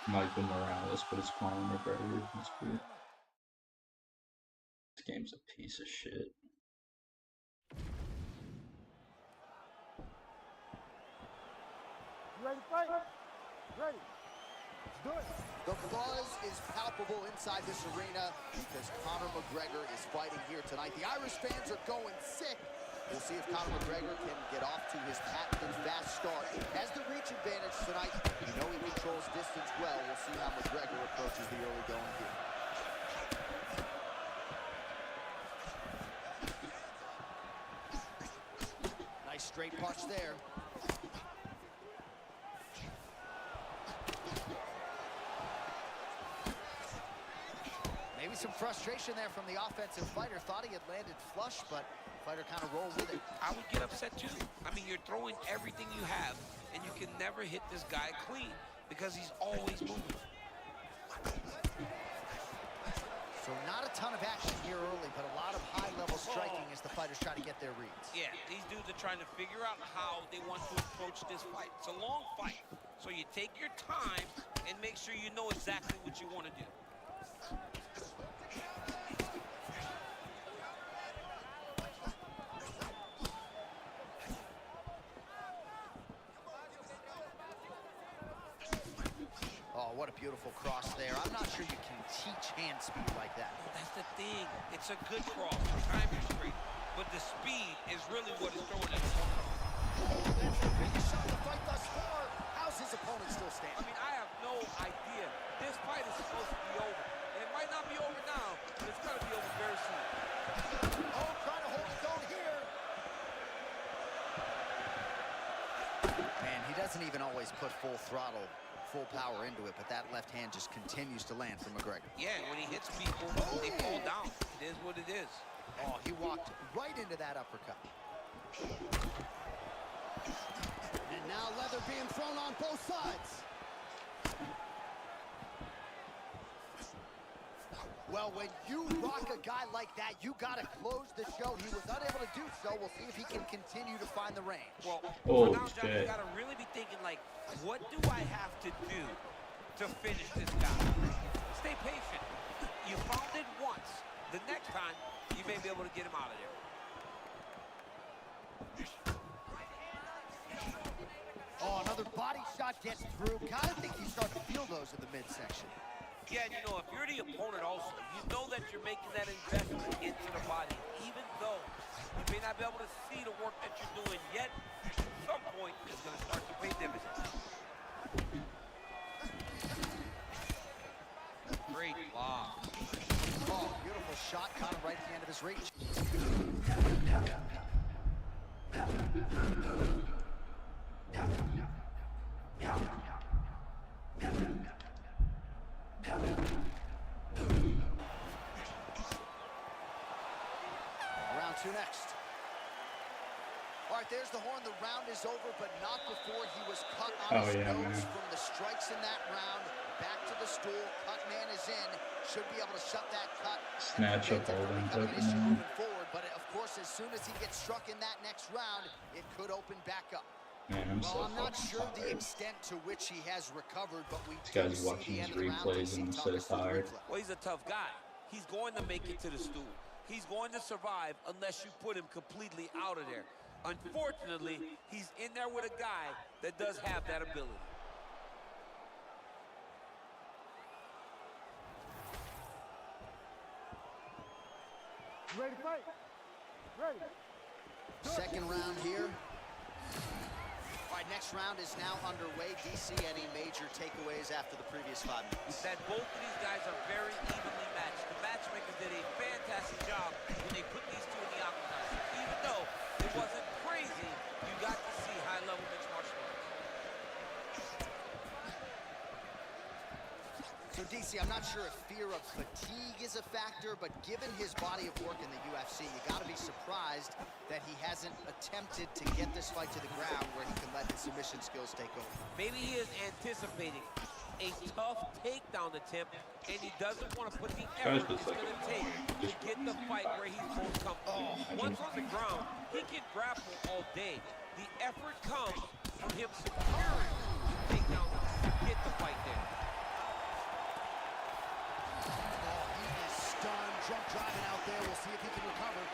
Michael Morales, but it's Conor McGregor. That's cool. This game's a piece of shit. You ready to fight? Ready. Let's do it. The buzz is palpable inside this arena because Conor McGregor is fighting here tonight. The Irish fans are going sick. We'll see if Conor McGregor can get off to his patented fast start. Has the reach advantage tonight. You know he controls distance well. We'll see how McGregor approaches the early going here. Nice straight punch there. Maybe some frustration there from the offensive fighter. Thought he had landed flush, but fighter kind of rolled with it. I would get upset too. I mean, you're throwing everything you have, and you can never hit this guy clean because he's always moving. So a ton of action here early, but a lot of high-level striking as the fighters try to get their reads. Yeah, these dudes are trying to figure out how they want to approach this fight. It's a long fight, so you take your time and make sure you know exactly what you want to do. Oh, what a beautiful cross there. I'm not sure you can teach hand speed like that. That's the thing. It's a good cross. Time is straight. But the speed is really what is throwing it. That's the biggest shot of the fight thus far. How's his opponent still I standing? mean, I have no idea. This fight is supposed to be over. And it might not be over now, but it's going to be over very soon. Oh, trying to hold his own here. Man, he doesn't even always put full throttle, full power into it, but that left hand just continues to land for McGregor. Yeah, when he hits people, they fall down. It is what it is. Oh, he walked right into that uppercut. And now leather being thrown on both sides. Well, when you rock a guy like that, you got to close the show. He was unable to do so. We'll see if he can continue to find the range. Well, Oh, now, John, you shit. got to really be thinking, like, what do I have to do to finish this guy? Stay patient. You found it once. The next time, you may be able to get him out of there. Oh, another body shot gets through. Kind of think he's starting to feel those in the midsection. Yeah, and you know, if you're the opponent also, you know that you're making that investment into the body, even though you may not be able to see the work that you're doing yet, at some point, it's going to start to pay dividends. Great block. Oh, beautiful shot. Caught him right at the end of his reach. Round two next. All right, there's the horn. The round is over, but not before he was cut on his nose man. from the strikes in that round. Back to the stool. Cut man is in. Should be able to shut that cut. Snatch up Prevent it from holding becoming an type of issue man. moving forward. But of course, as soon as he gets struck in that next round, it could open back up. Man, I'm so Well, I'm not fucking sure the tired. extent to which he has recovered, but we This do guy's see watching the his end of the round. replays DC, and I'm talk so us through the tired. replay. Well, he's a tough guy. He's going to make it to the stool. He's going to survive unless you put him completely out of there. Unfortunately, he's in there with a guy that does have that ability. You ready to fight? Ready. Second round here. All right, next round is now underway. DC, any major takeaways after the previous 5 minutes? That both of these guys are very evenly matched. The matchmakers did a fantastic job when they put these two in the octagon. Even though it wasn't crazy, you got to see high-level mixed martial arts. So, DC, I'm not sure if fear of fatigue is a factor, but given his body of work in the UFC, you got to be surprised that he hasn't attempted to get this fight to the ground where he can let his submission skills take over. Maybe he is anticipating a tough takedown attempt, and he doesn't want to put the effort it's going to take to get the fight where he's most comfortable. Once on the ground, he can grapple all day. The effort comes from him securing the takedown to get the fight there. Oh, he is stunned, drunk driving out there. We'll see if he can recover.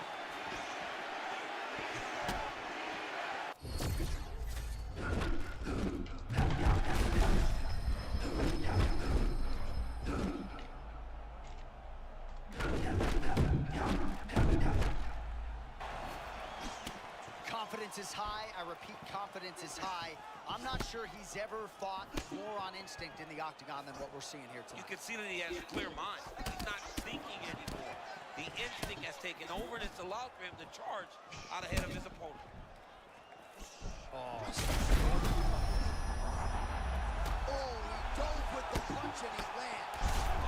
Confidence is high. I repeat, confidence is high. I'm not sure he's ever fought more on instinct in the octagon than what we're seeing here You tonight. can see that he has a clear mind. He's not thinking anymore. The instinct has taken over, and it's allowed for him to charge out ahead of his opponent. Oh, he dove with the punch and he lands.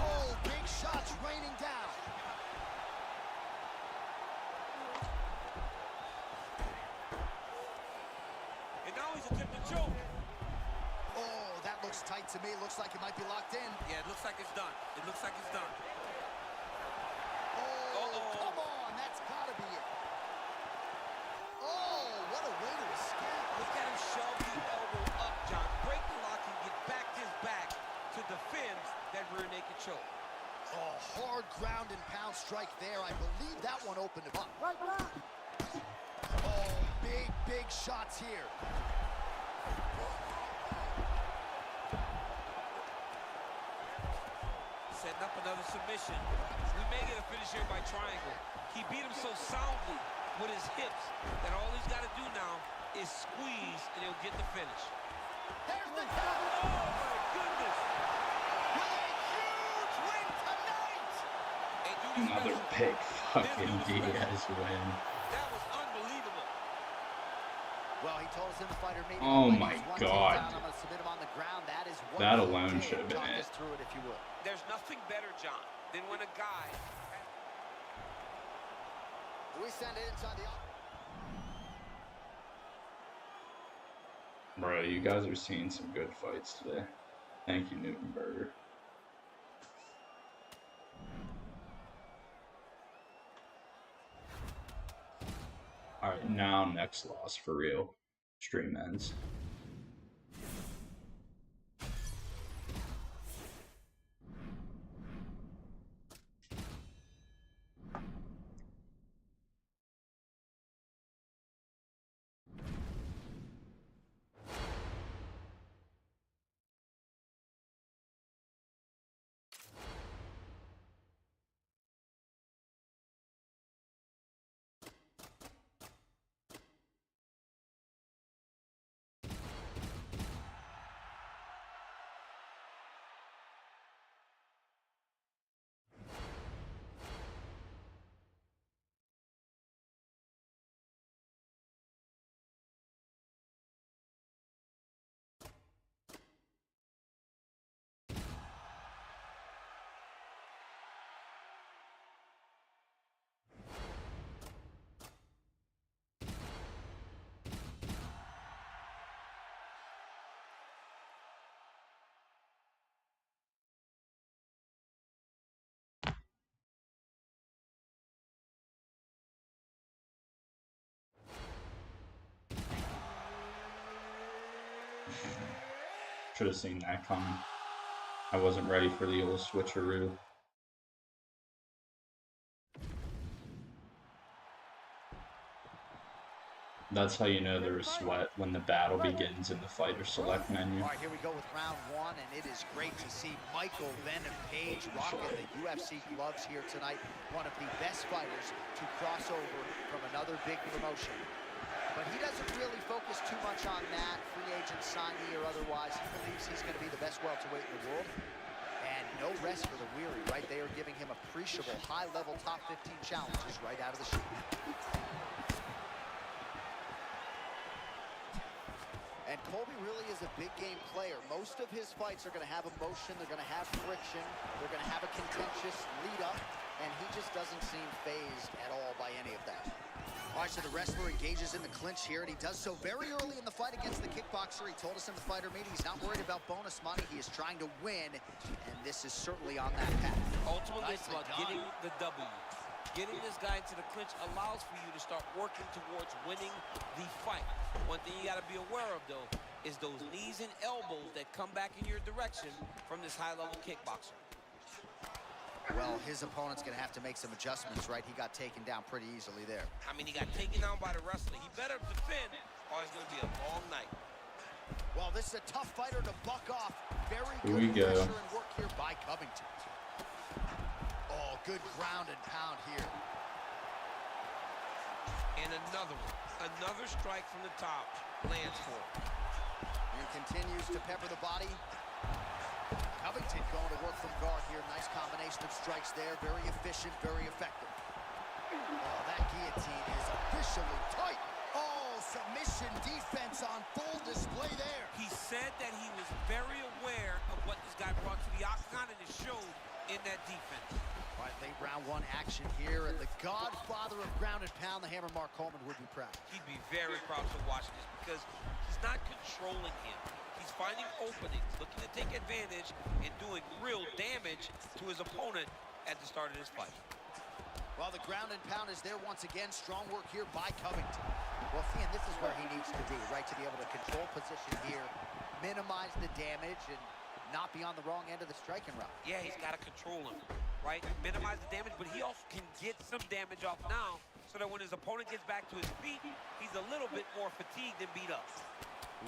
Oh, big shots raining down. And now he's attempting to choke. Oh, that looks tight to me. Looks like it might be locked in. Yeah, it looks like it's done. It looks like it's done. Oh, come on. That's got to be it. Oh, what a way to escape. Look at him shove the elbow up, John. Break the lock and get back to his back to defend that rear naked choke. Oh, hard ground and pound strike there. I believe that one opened him up. Right back. Oh, big shots here. Setting up another submission. We may get a finish here by triangle. He beat him so soundly with his hips that all he's got to do now is squeeze and he'll get the finish. There's the tap. Oh, my goodness. With a huge win tonight. Hey, dude, Another big fucking Diaz win. that was unbelievable. Well, he told us in the fighter meeting. Oh like, my he's one God. takedown, I'm going to submit him on the ground. That is what That he alone did. should have been Talk it. us through it if you would. There's nothing better, John, than when a guy... We send it inside the... Bro, you guys are seeing some good fights today. Thank you, Newtonberger. Alright, now next loss for real. Stream ends. Should have seen that coming. I wasn't ready for the old switcheroo. That's how you know there is sweat, when the battle begins in the fighter select menu. All right, here we go with round one, and it is great to see Michael Venom Page rocking the UFC gloves here tonight. One of the best fighters to cross over from another big promotion. But he doesn't really focus too much on that, free agent signee or otherwise. He believes he's going to be the best welterweight in the world. And no rest for the weary, right? They are giving him appreciable high-level top 15 challenges right out of the chute. And Colby really is a big game player. Most of his fights are going to have emotion, they're going to have friction, they're going to have a contentious lead-up, and he just doesn't seem fazed at all by any of that. All right, so the wrestler engages in the clinch here, and he does so very early in the fight against the kickboxer. He told us in the fighter meeting he's not worried about bonus money. He is trying to win, and this is certainly on that path. Ultimately, it's about getting the W. Getting this guy into the clinch allows for you to start working towards winning the fight. One thing you got to be aware of, though, is those knees and elbows that come back in your direction from this high-level kickboxer. Well, his opponent's going to have to make some adjustments, right? He got taken down pretty easily there. I mean, he got taken down by the wrestler. He better defend, or it's going to be a long night. Well, this is a tough fighter to buck off. Very Here we good go. pressure and work here by Covington. Oh, good ground and pound here. And another one. Another strike from the top lands for him. And continues to pepper the body. Covington going to work from guard here. Nice combination of strikes there. Very efficient, very effective. Oh, that guillotine is officially tight. Oh, submission defense on full display there. He said that he was very aware of what this guy brought to the octagon, and it showed in that defense. All right, late round one action here, and the godfather of ground and pound, the Hammer Mark Coleman, would be proud. He'd be very proud to watch this because he's not controlling him. He's finding openings, looking to take advantage, and doing real damage to his opponent at the start of this fight. Well, the ground and pound is there once again. Strong work here by Covington. Well, see, and this is where he needs to be, right? To be able to control position here, minimize the damage, and not be on the wrong end of the striking route. Yeah, he's got to control him, right? Minimize the damage, but he also can get some damage off now so that when his opponent gets back to his feet, he's a little bit more fatigued and beat up.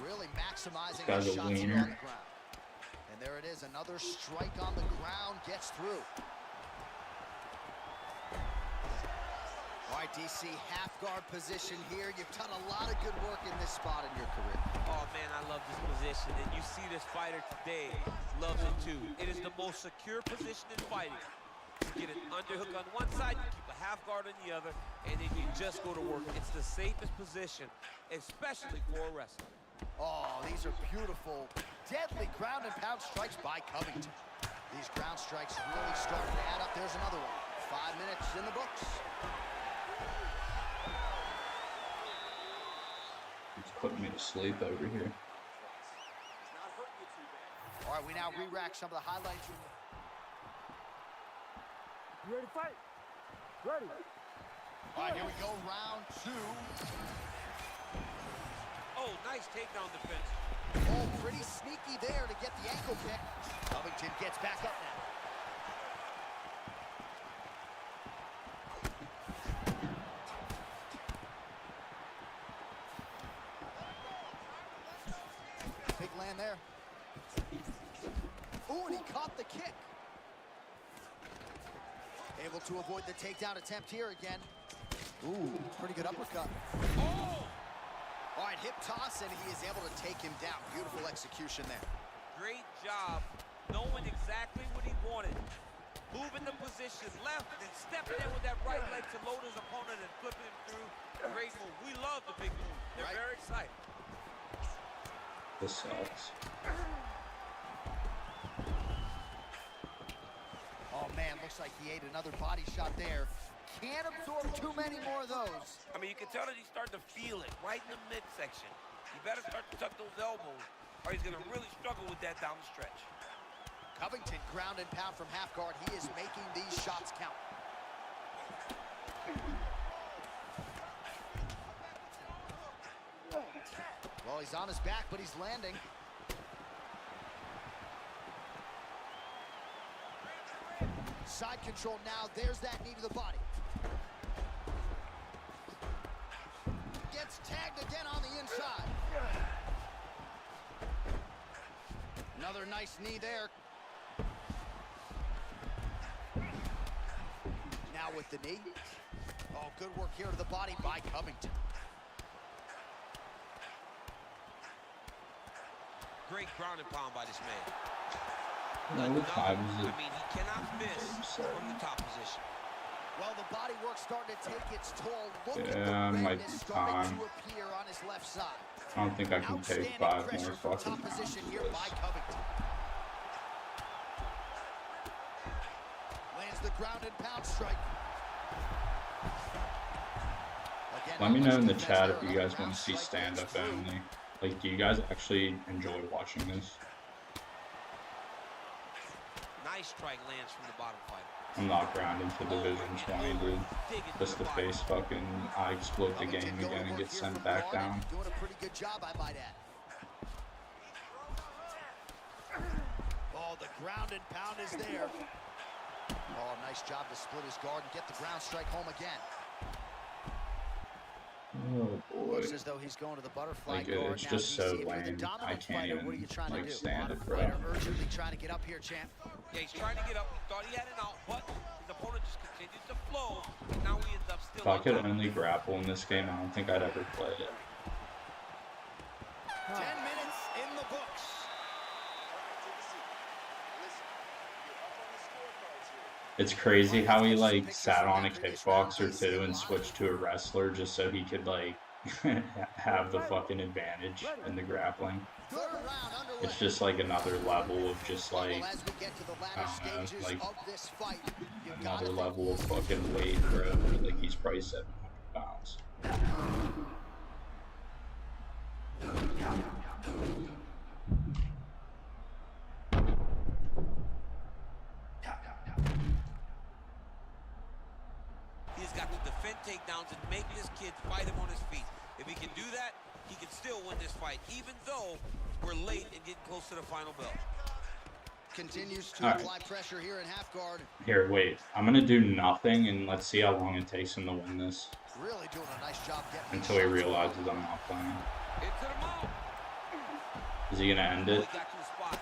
Really maximizing Guy's his a shots here wiener. on the ground. And there it is, another strike on the ground, gets through. All right, DC, half guard position here. You've done a lot of good work in this spot in your career. Oh, man, I love this position, and you see this fighter today loves it too. It is the most secure position in fighting. You get an underhook on one side, you keep a half guard on the other, and then you just go to work. It's the safest position, especially for a wrestler. Oh, these are beautiful, deadly ground and pound strikes by Covington. These ground strikes really starting to add up. There's another one. 5 minutes in the books. He's putting me to sleep over here. He's not hurting you too bad. All right, we now re-rack some of the highlights. You ready to fight? Ready. All right, here we go, round 2. Oh, nice takedown defense. Oh, pretty sneaky there to get the ankle kick. Covington gets back up now. Big land there. Ooh, and he caught the kick. Able to avoid the takedown attempt here again. Ooh, pretty good uppercut. Oh! All right, hip toss, and he is able to take him down. Beautiful execution there. Great job knowing exactly what he wanted. Moving the position left and stepping in with that right leg to load his opponent and flipping him through. Great move. We love the big move. They're Right. very excited. This sucks. Oh, man, looks like he ate another body shot there. Can't absorb too many more of those. I mean, you can tell that he's starting to feel it right in the midsection. You better start to tuck those elbows or he's going to really struggle with that down the stretch. Covington ground and pound from half guard. He is making these shots count. Well, he's on his back, but he's landing. Side control now. There's that knee to the body. Gets tagged again on the inside. Another nice knee there. Now with the knee. Oh, good work here to the body by Covington. Great ground and pound by this man. No, what time is it? I mean, he cannot miss from the top position. Well, the body work's starting to take its toll. Look Yeah, at the might redness be starting time. to appear on his left side. I don't think I can take Outstanding 5 more pressure from fucking top rounds position of here this. by Covington. Lands the ground and pound strike. Again, Let me not know much in the defense chat there. if you Another guys want ground to see strike stand-up gets through. only. Like, do you guys actually enjoy watching this? Nice strike lands from the bottom fighter. I'm not grounding to Division 20, dude. Just to face fucking I explode the game Covington going again to and work get here sent from back guard and down. Doing a pretty good job, I might add. Oh, the ground and pound is there. Oh, nice job to split his guard and get the ground strike home again. Oh boy. Looks as though he's going to the butterfly Like, guard it's now. just DC, so if you're the lame. I dominant can't fighter, even, what are you trying like, to do? stand it, bro. Fighter urgently trying to get up here, champ. Yeah, he's trying to get up. He thought he had an out, but his opponent just continues to flow, and now he ends up still If I on could top. only grapple in this game, I don't think I'd ever play it. 10 minutes in the books. All right, take a seat. Listen, you're up on the scorecards here. It's crazy how he like sat on a kickboxer too and switched to a wrestler just so he could like have the fucking advantage in the grappling. Third round underway. It's just like another level of just like Well, as we get to the latter I don't know, stages like of this fight, you've got another to level of fucking weight, bro. Like he's probably 700 pounds. takedowns and make this kid fight him on his feet. If he can do that, he can still win this fight, even though we're late and getting close to the final bell. Continues to All right. apply pressure here in half guard. Here, wait. I'm gonna do nothing, and let's see how long it takes him to win this. Really doing a nice job getting these Until he shots realizes off. I'm not playing. Into the mouth. Is he gonna end Oh, it? he got to the spot.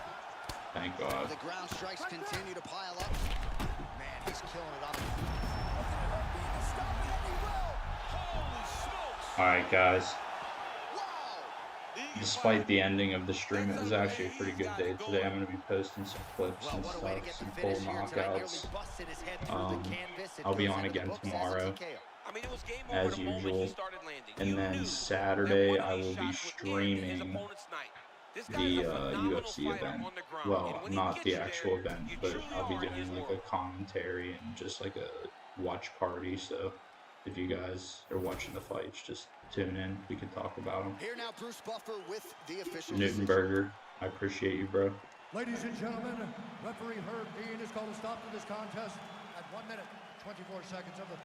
Thank God. The ground strikes continue to pile up. Man, he's killing it on the Holy smokes. Alright, guys. Wow! Despite the ending of the stream, it was actually a pretty good day today. I'm gonna be posting some clips Well, and what a way to stuff, get some the full finish here tonight. Nearly knockouts. busted his head through the canvas. It I'll be goes on into the again books as a tomorrow, TKO. I mean, it was game over as the moment usual. he started landing. And You then knew Saturday, that one I of these will be shots would end his streaming opponent's night. This guy's the a phenomenal UFC fighter event. on the ground, Well, and when he not the gets actual there, event, you but truly I'll be are in his doing like a world. commentary and just like a watch party. So if you guys are watching the fights, just tune in. We can talk about them. Here now, Bruce Buffer with the official Newton decision. Berger, I appreciate you, bro. Ladies and gentlemen, referee Herb Dean has called a stop to this contest at 1 minute, 24 seconds of the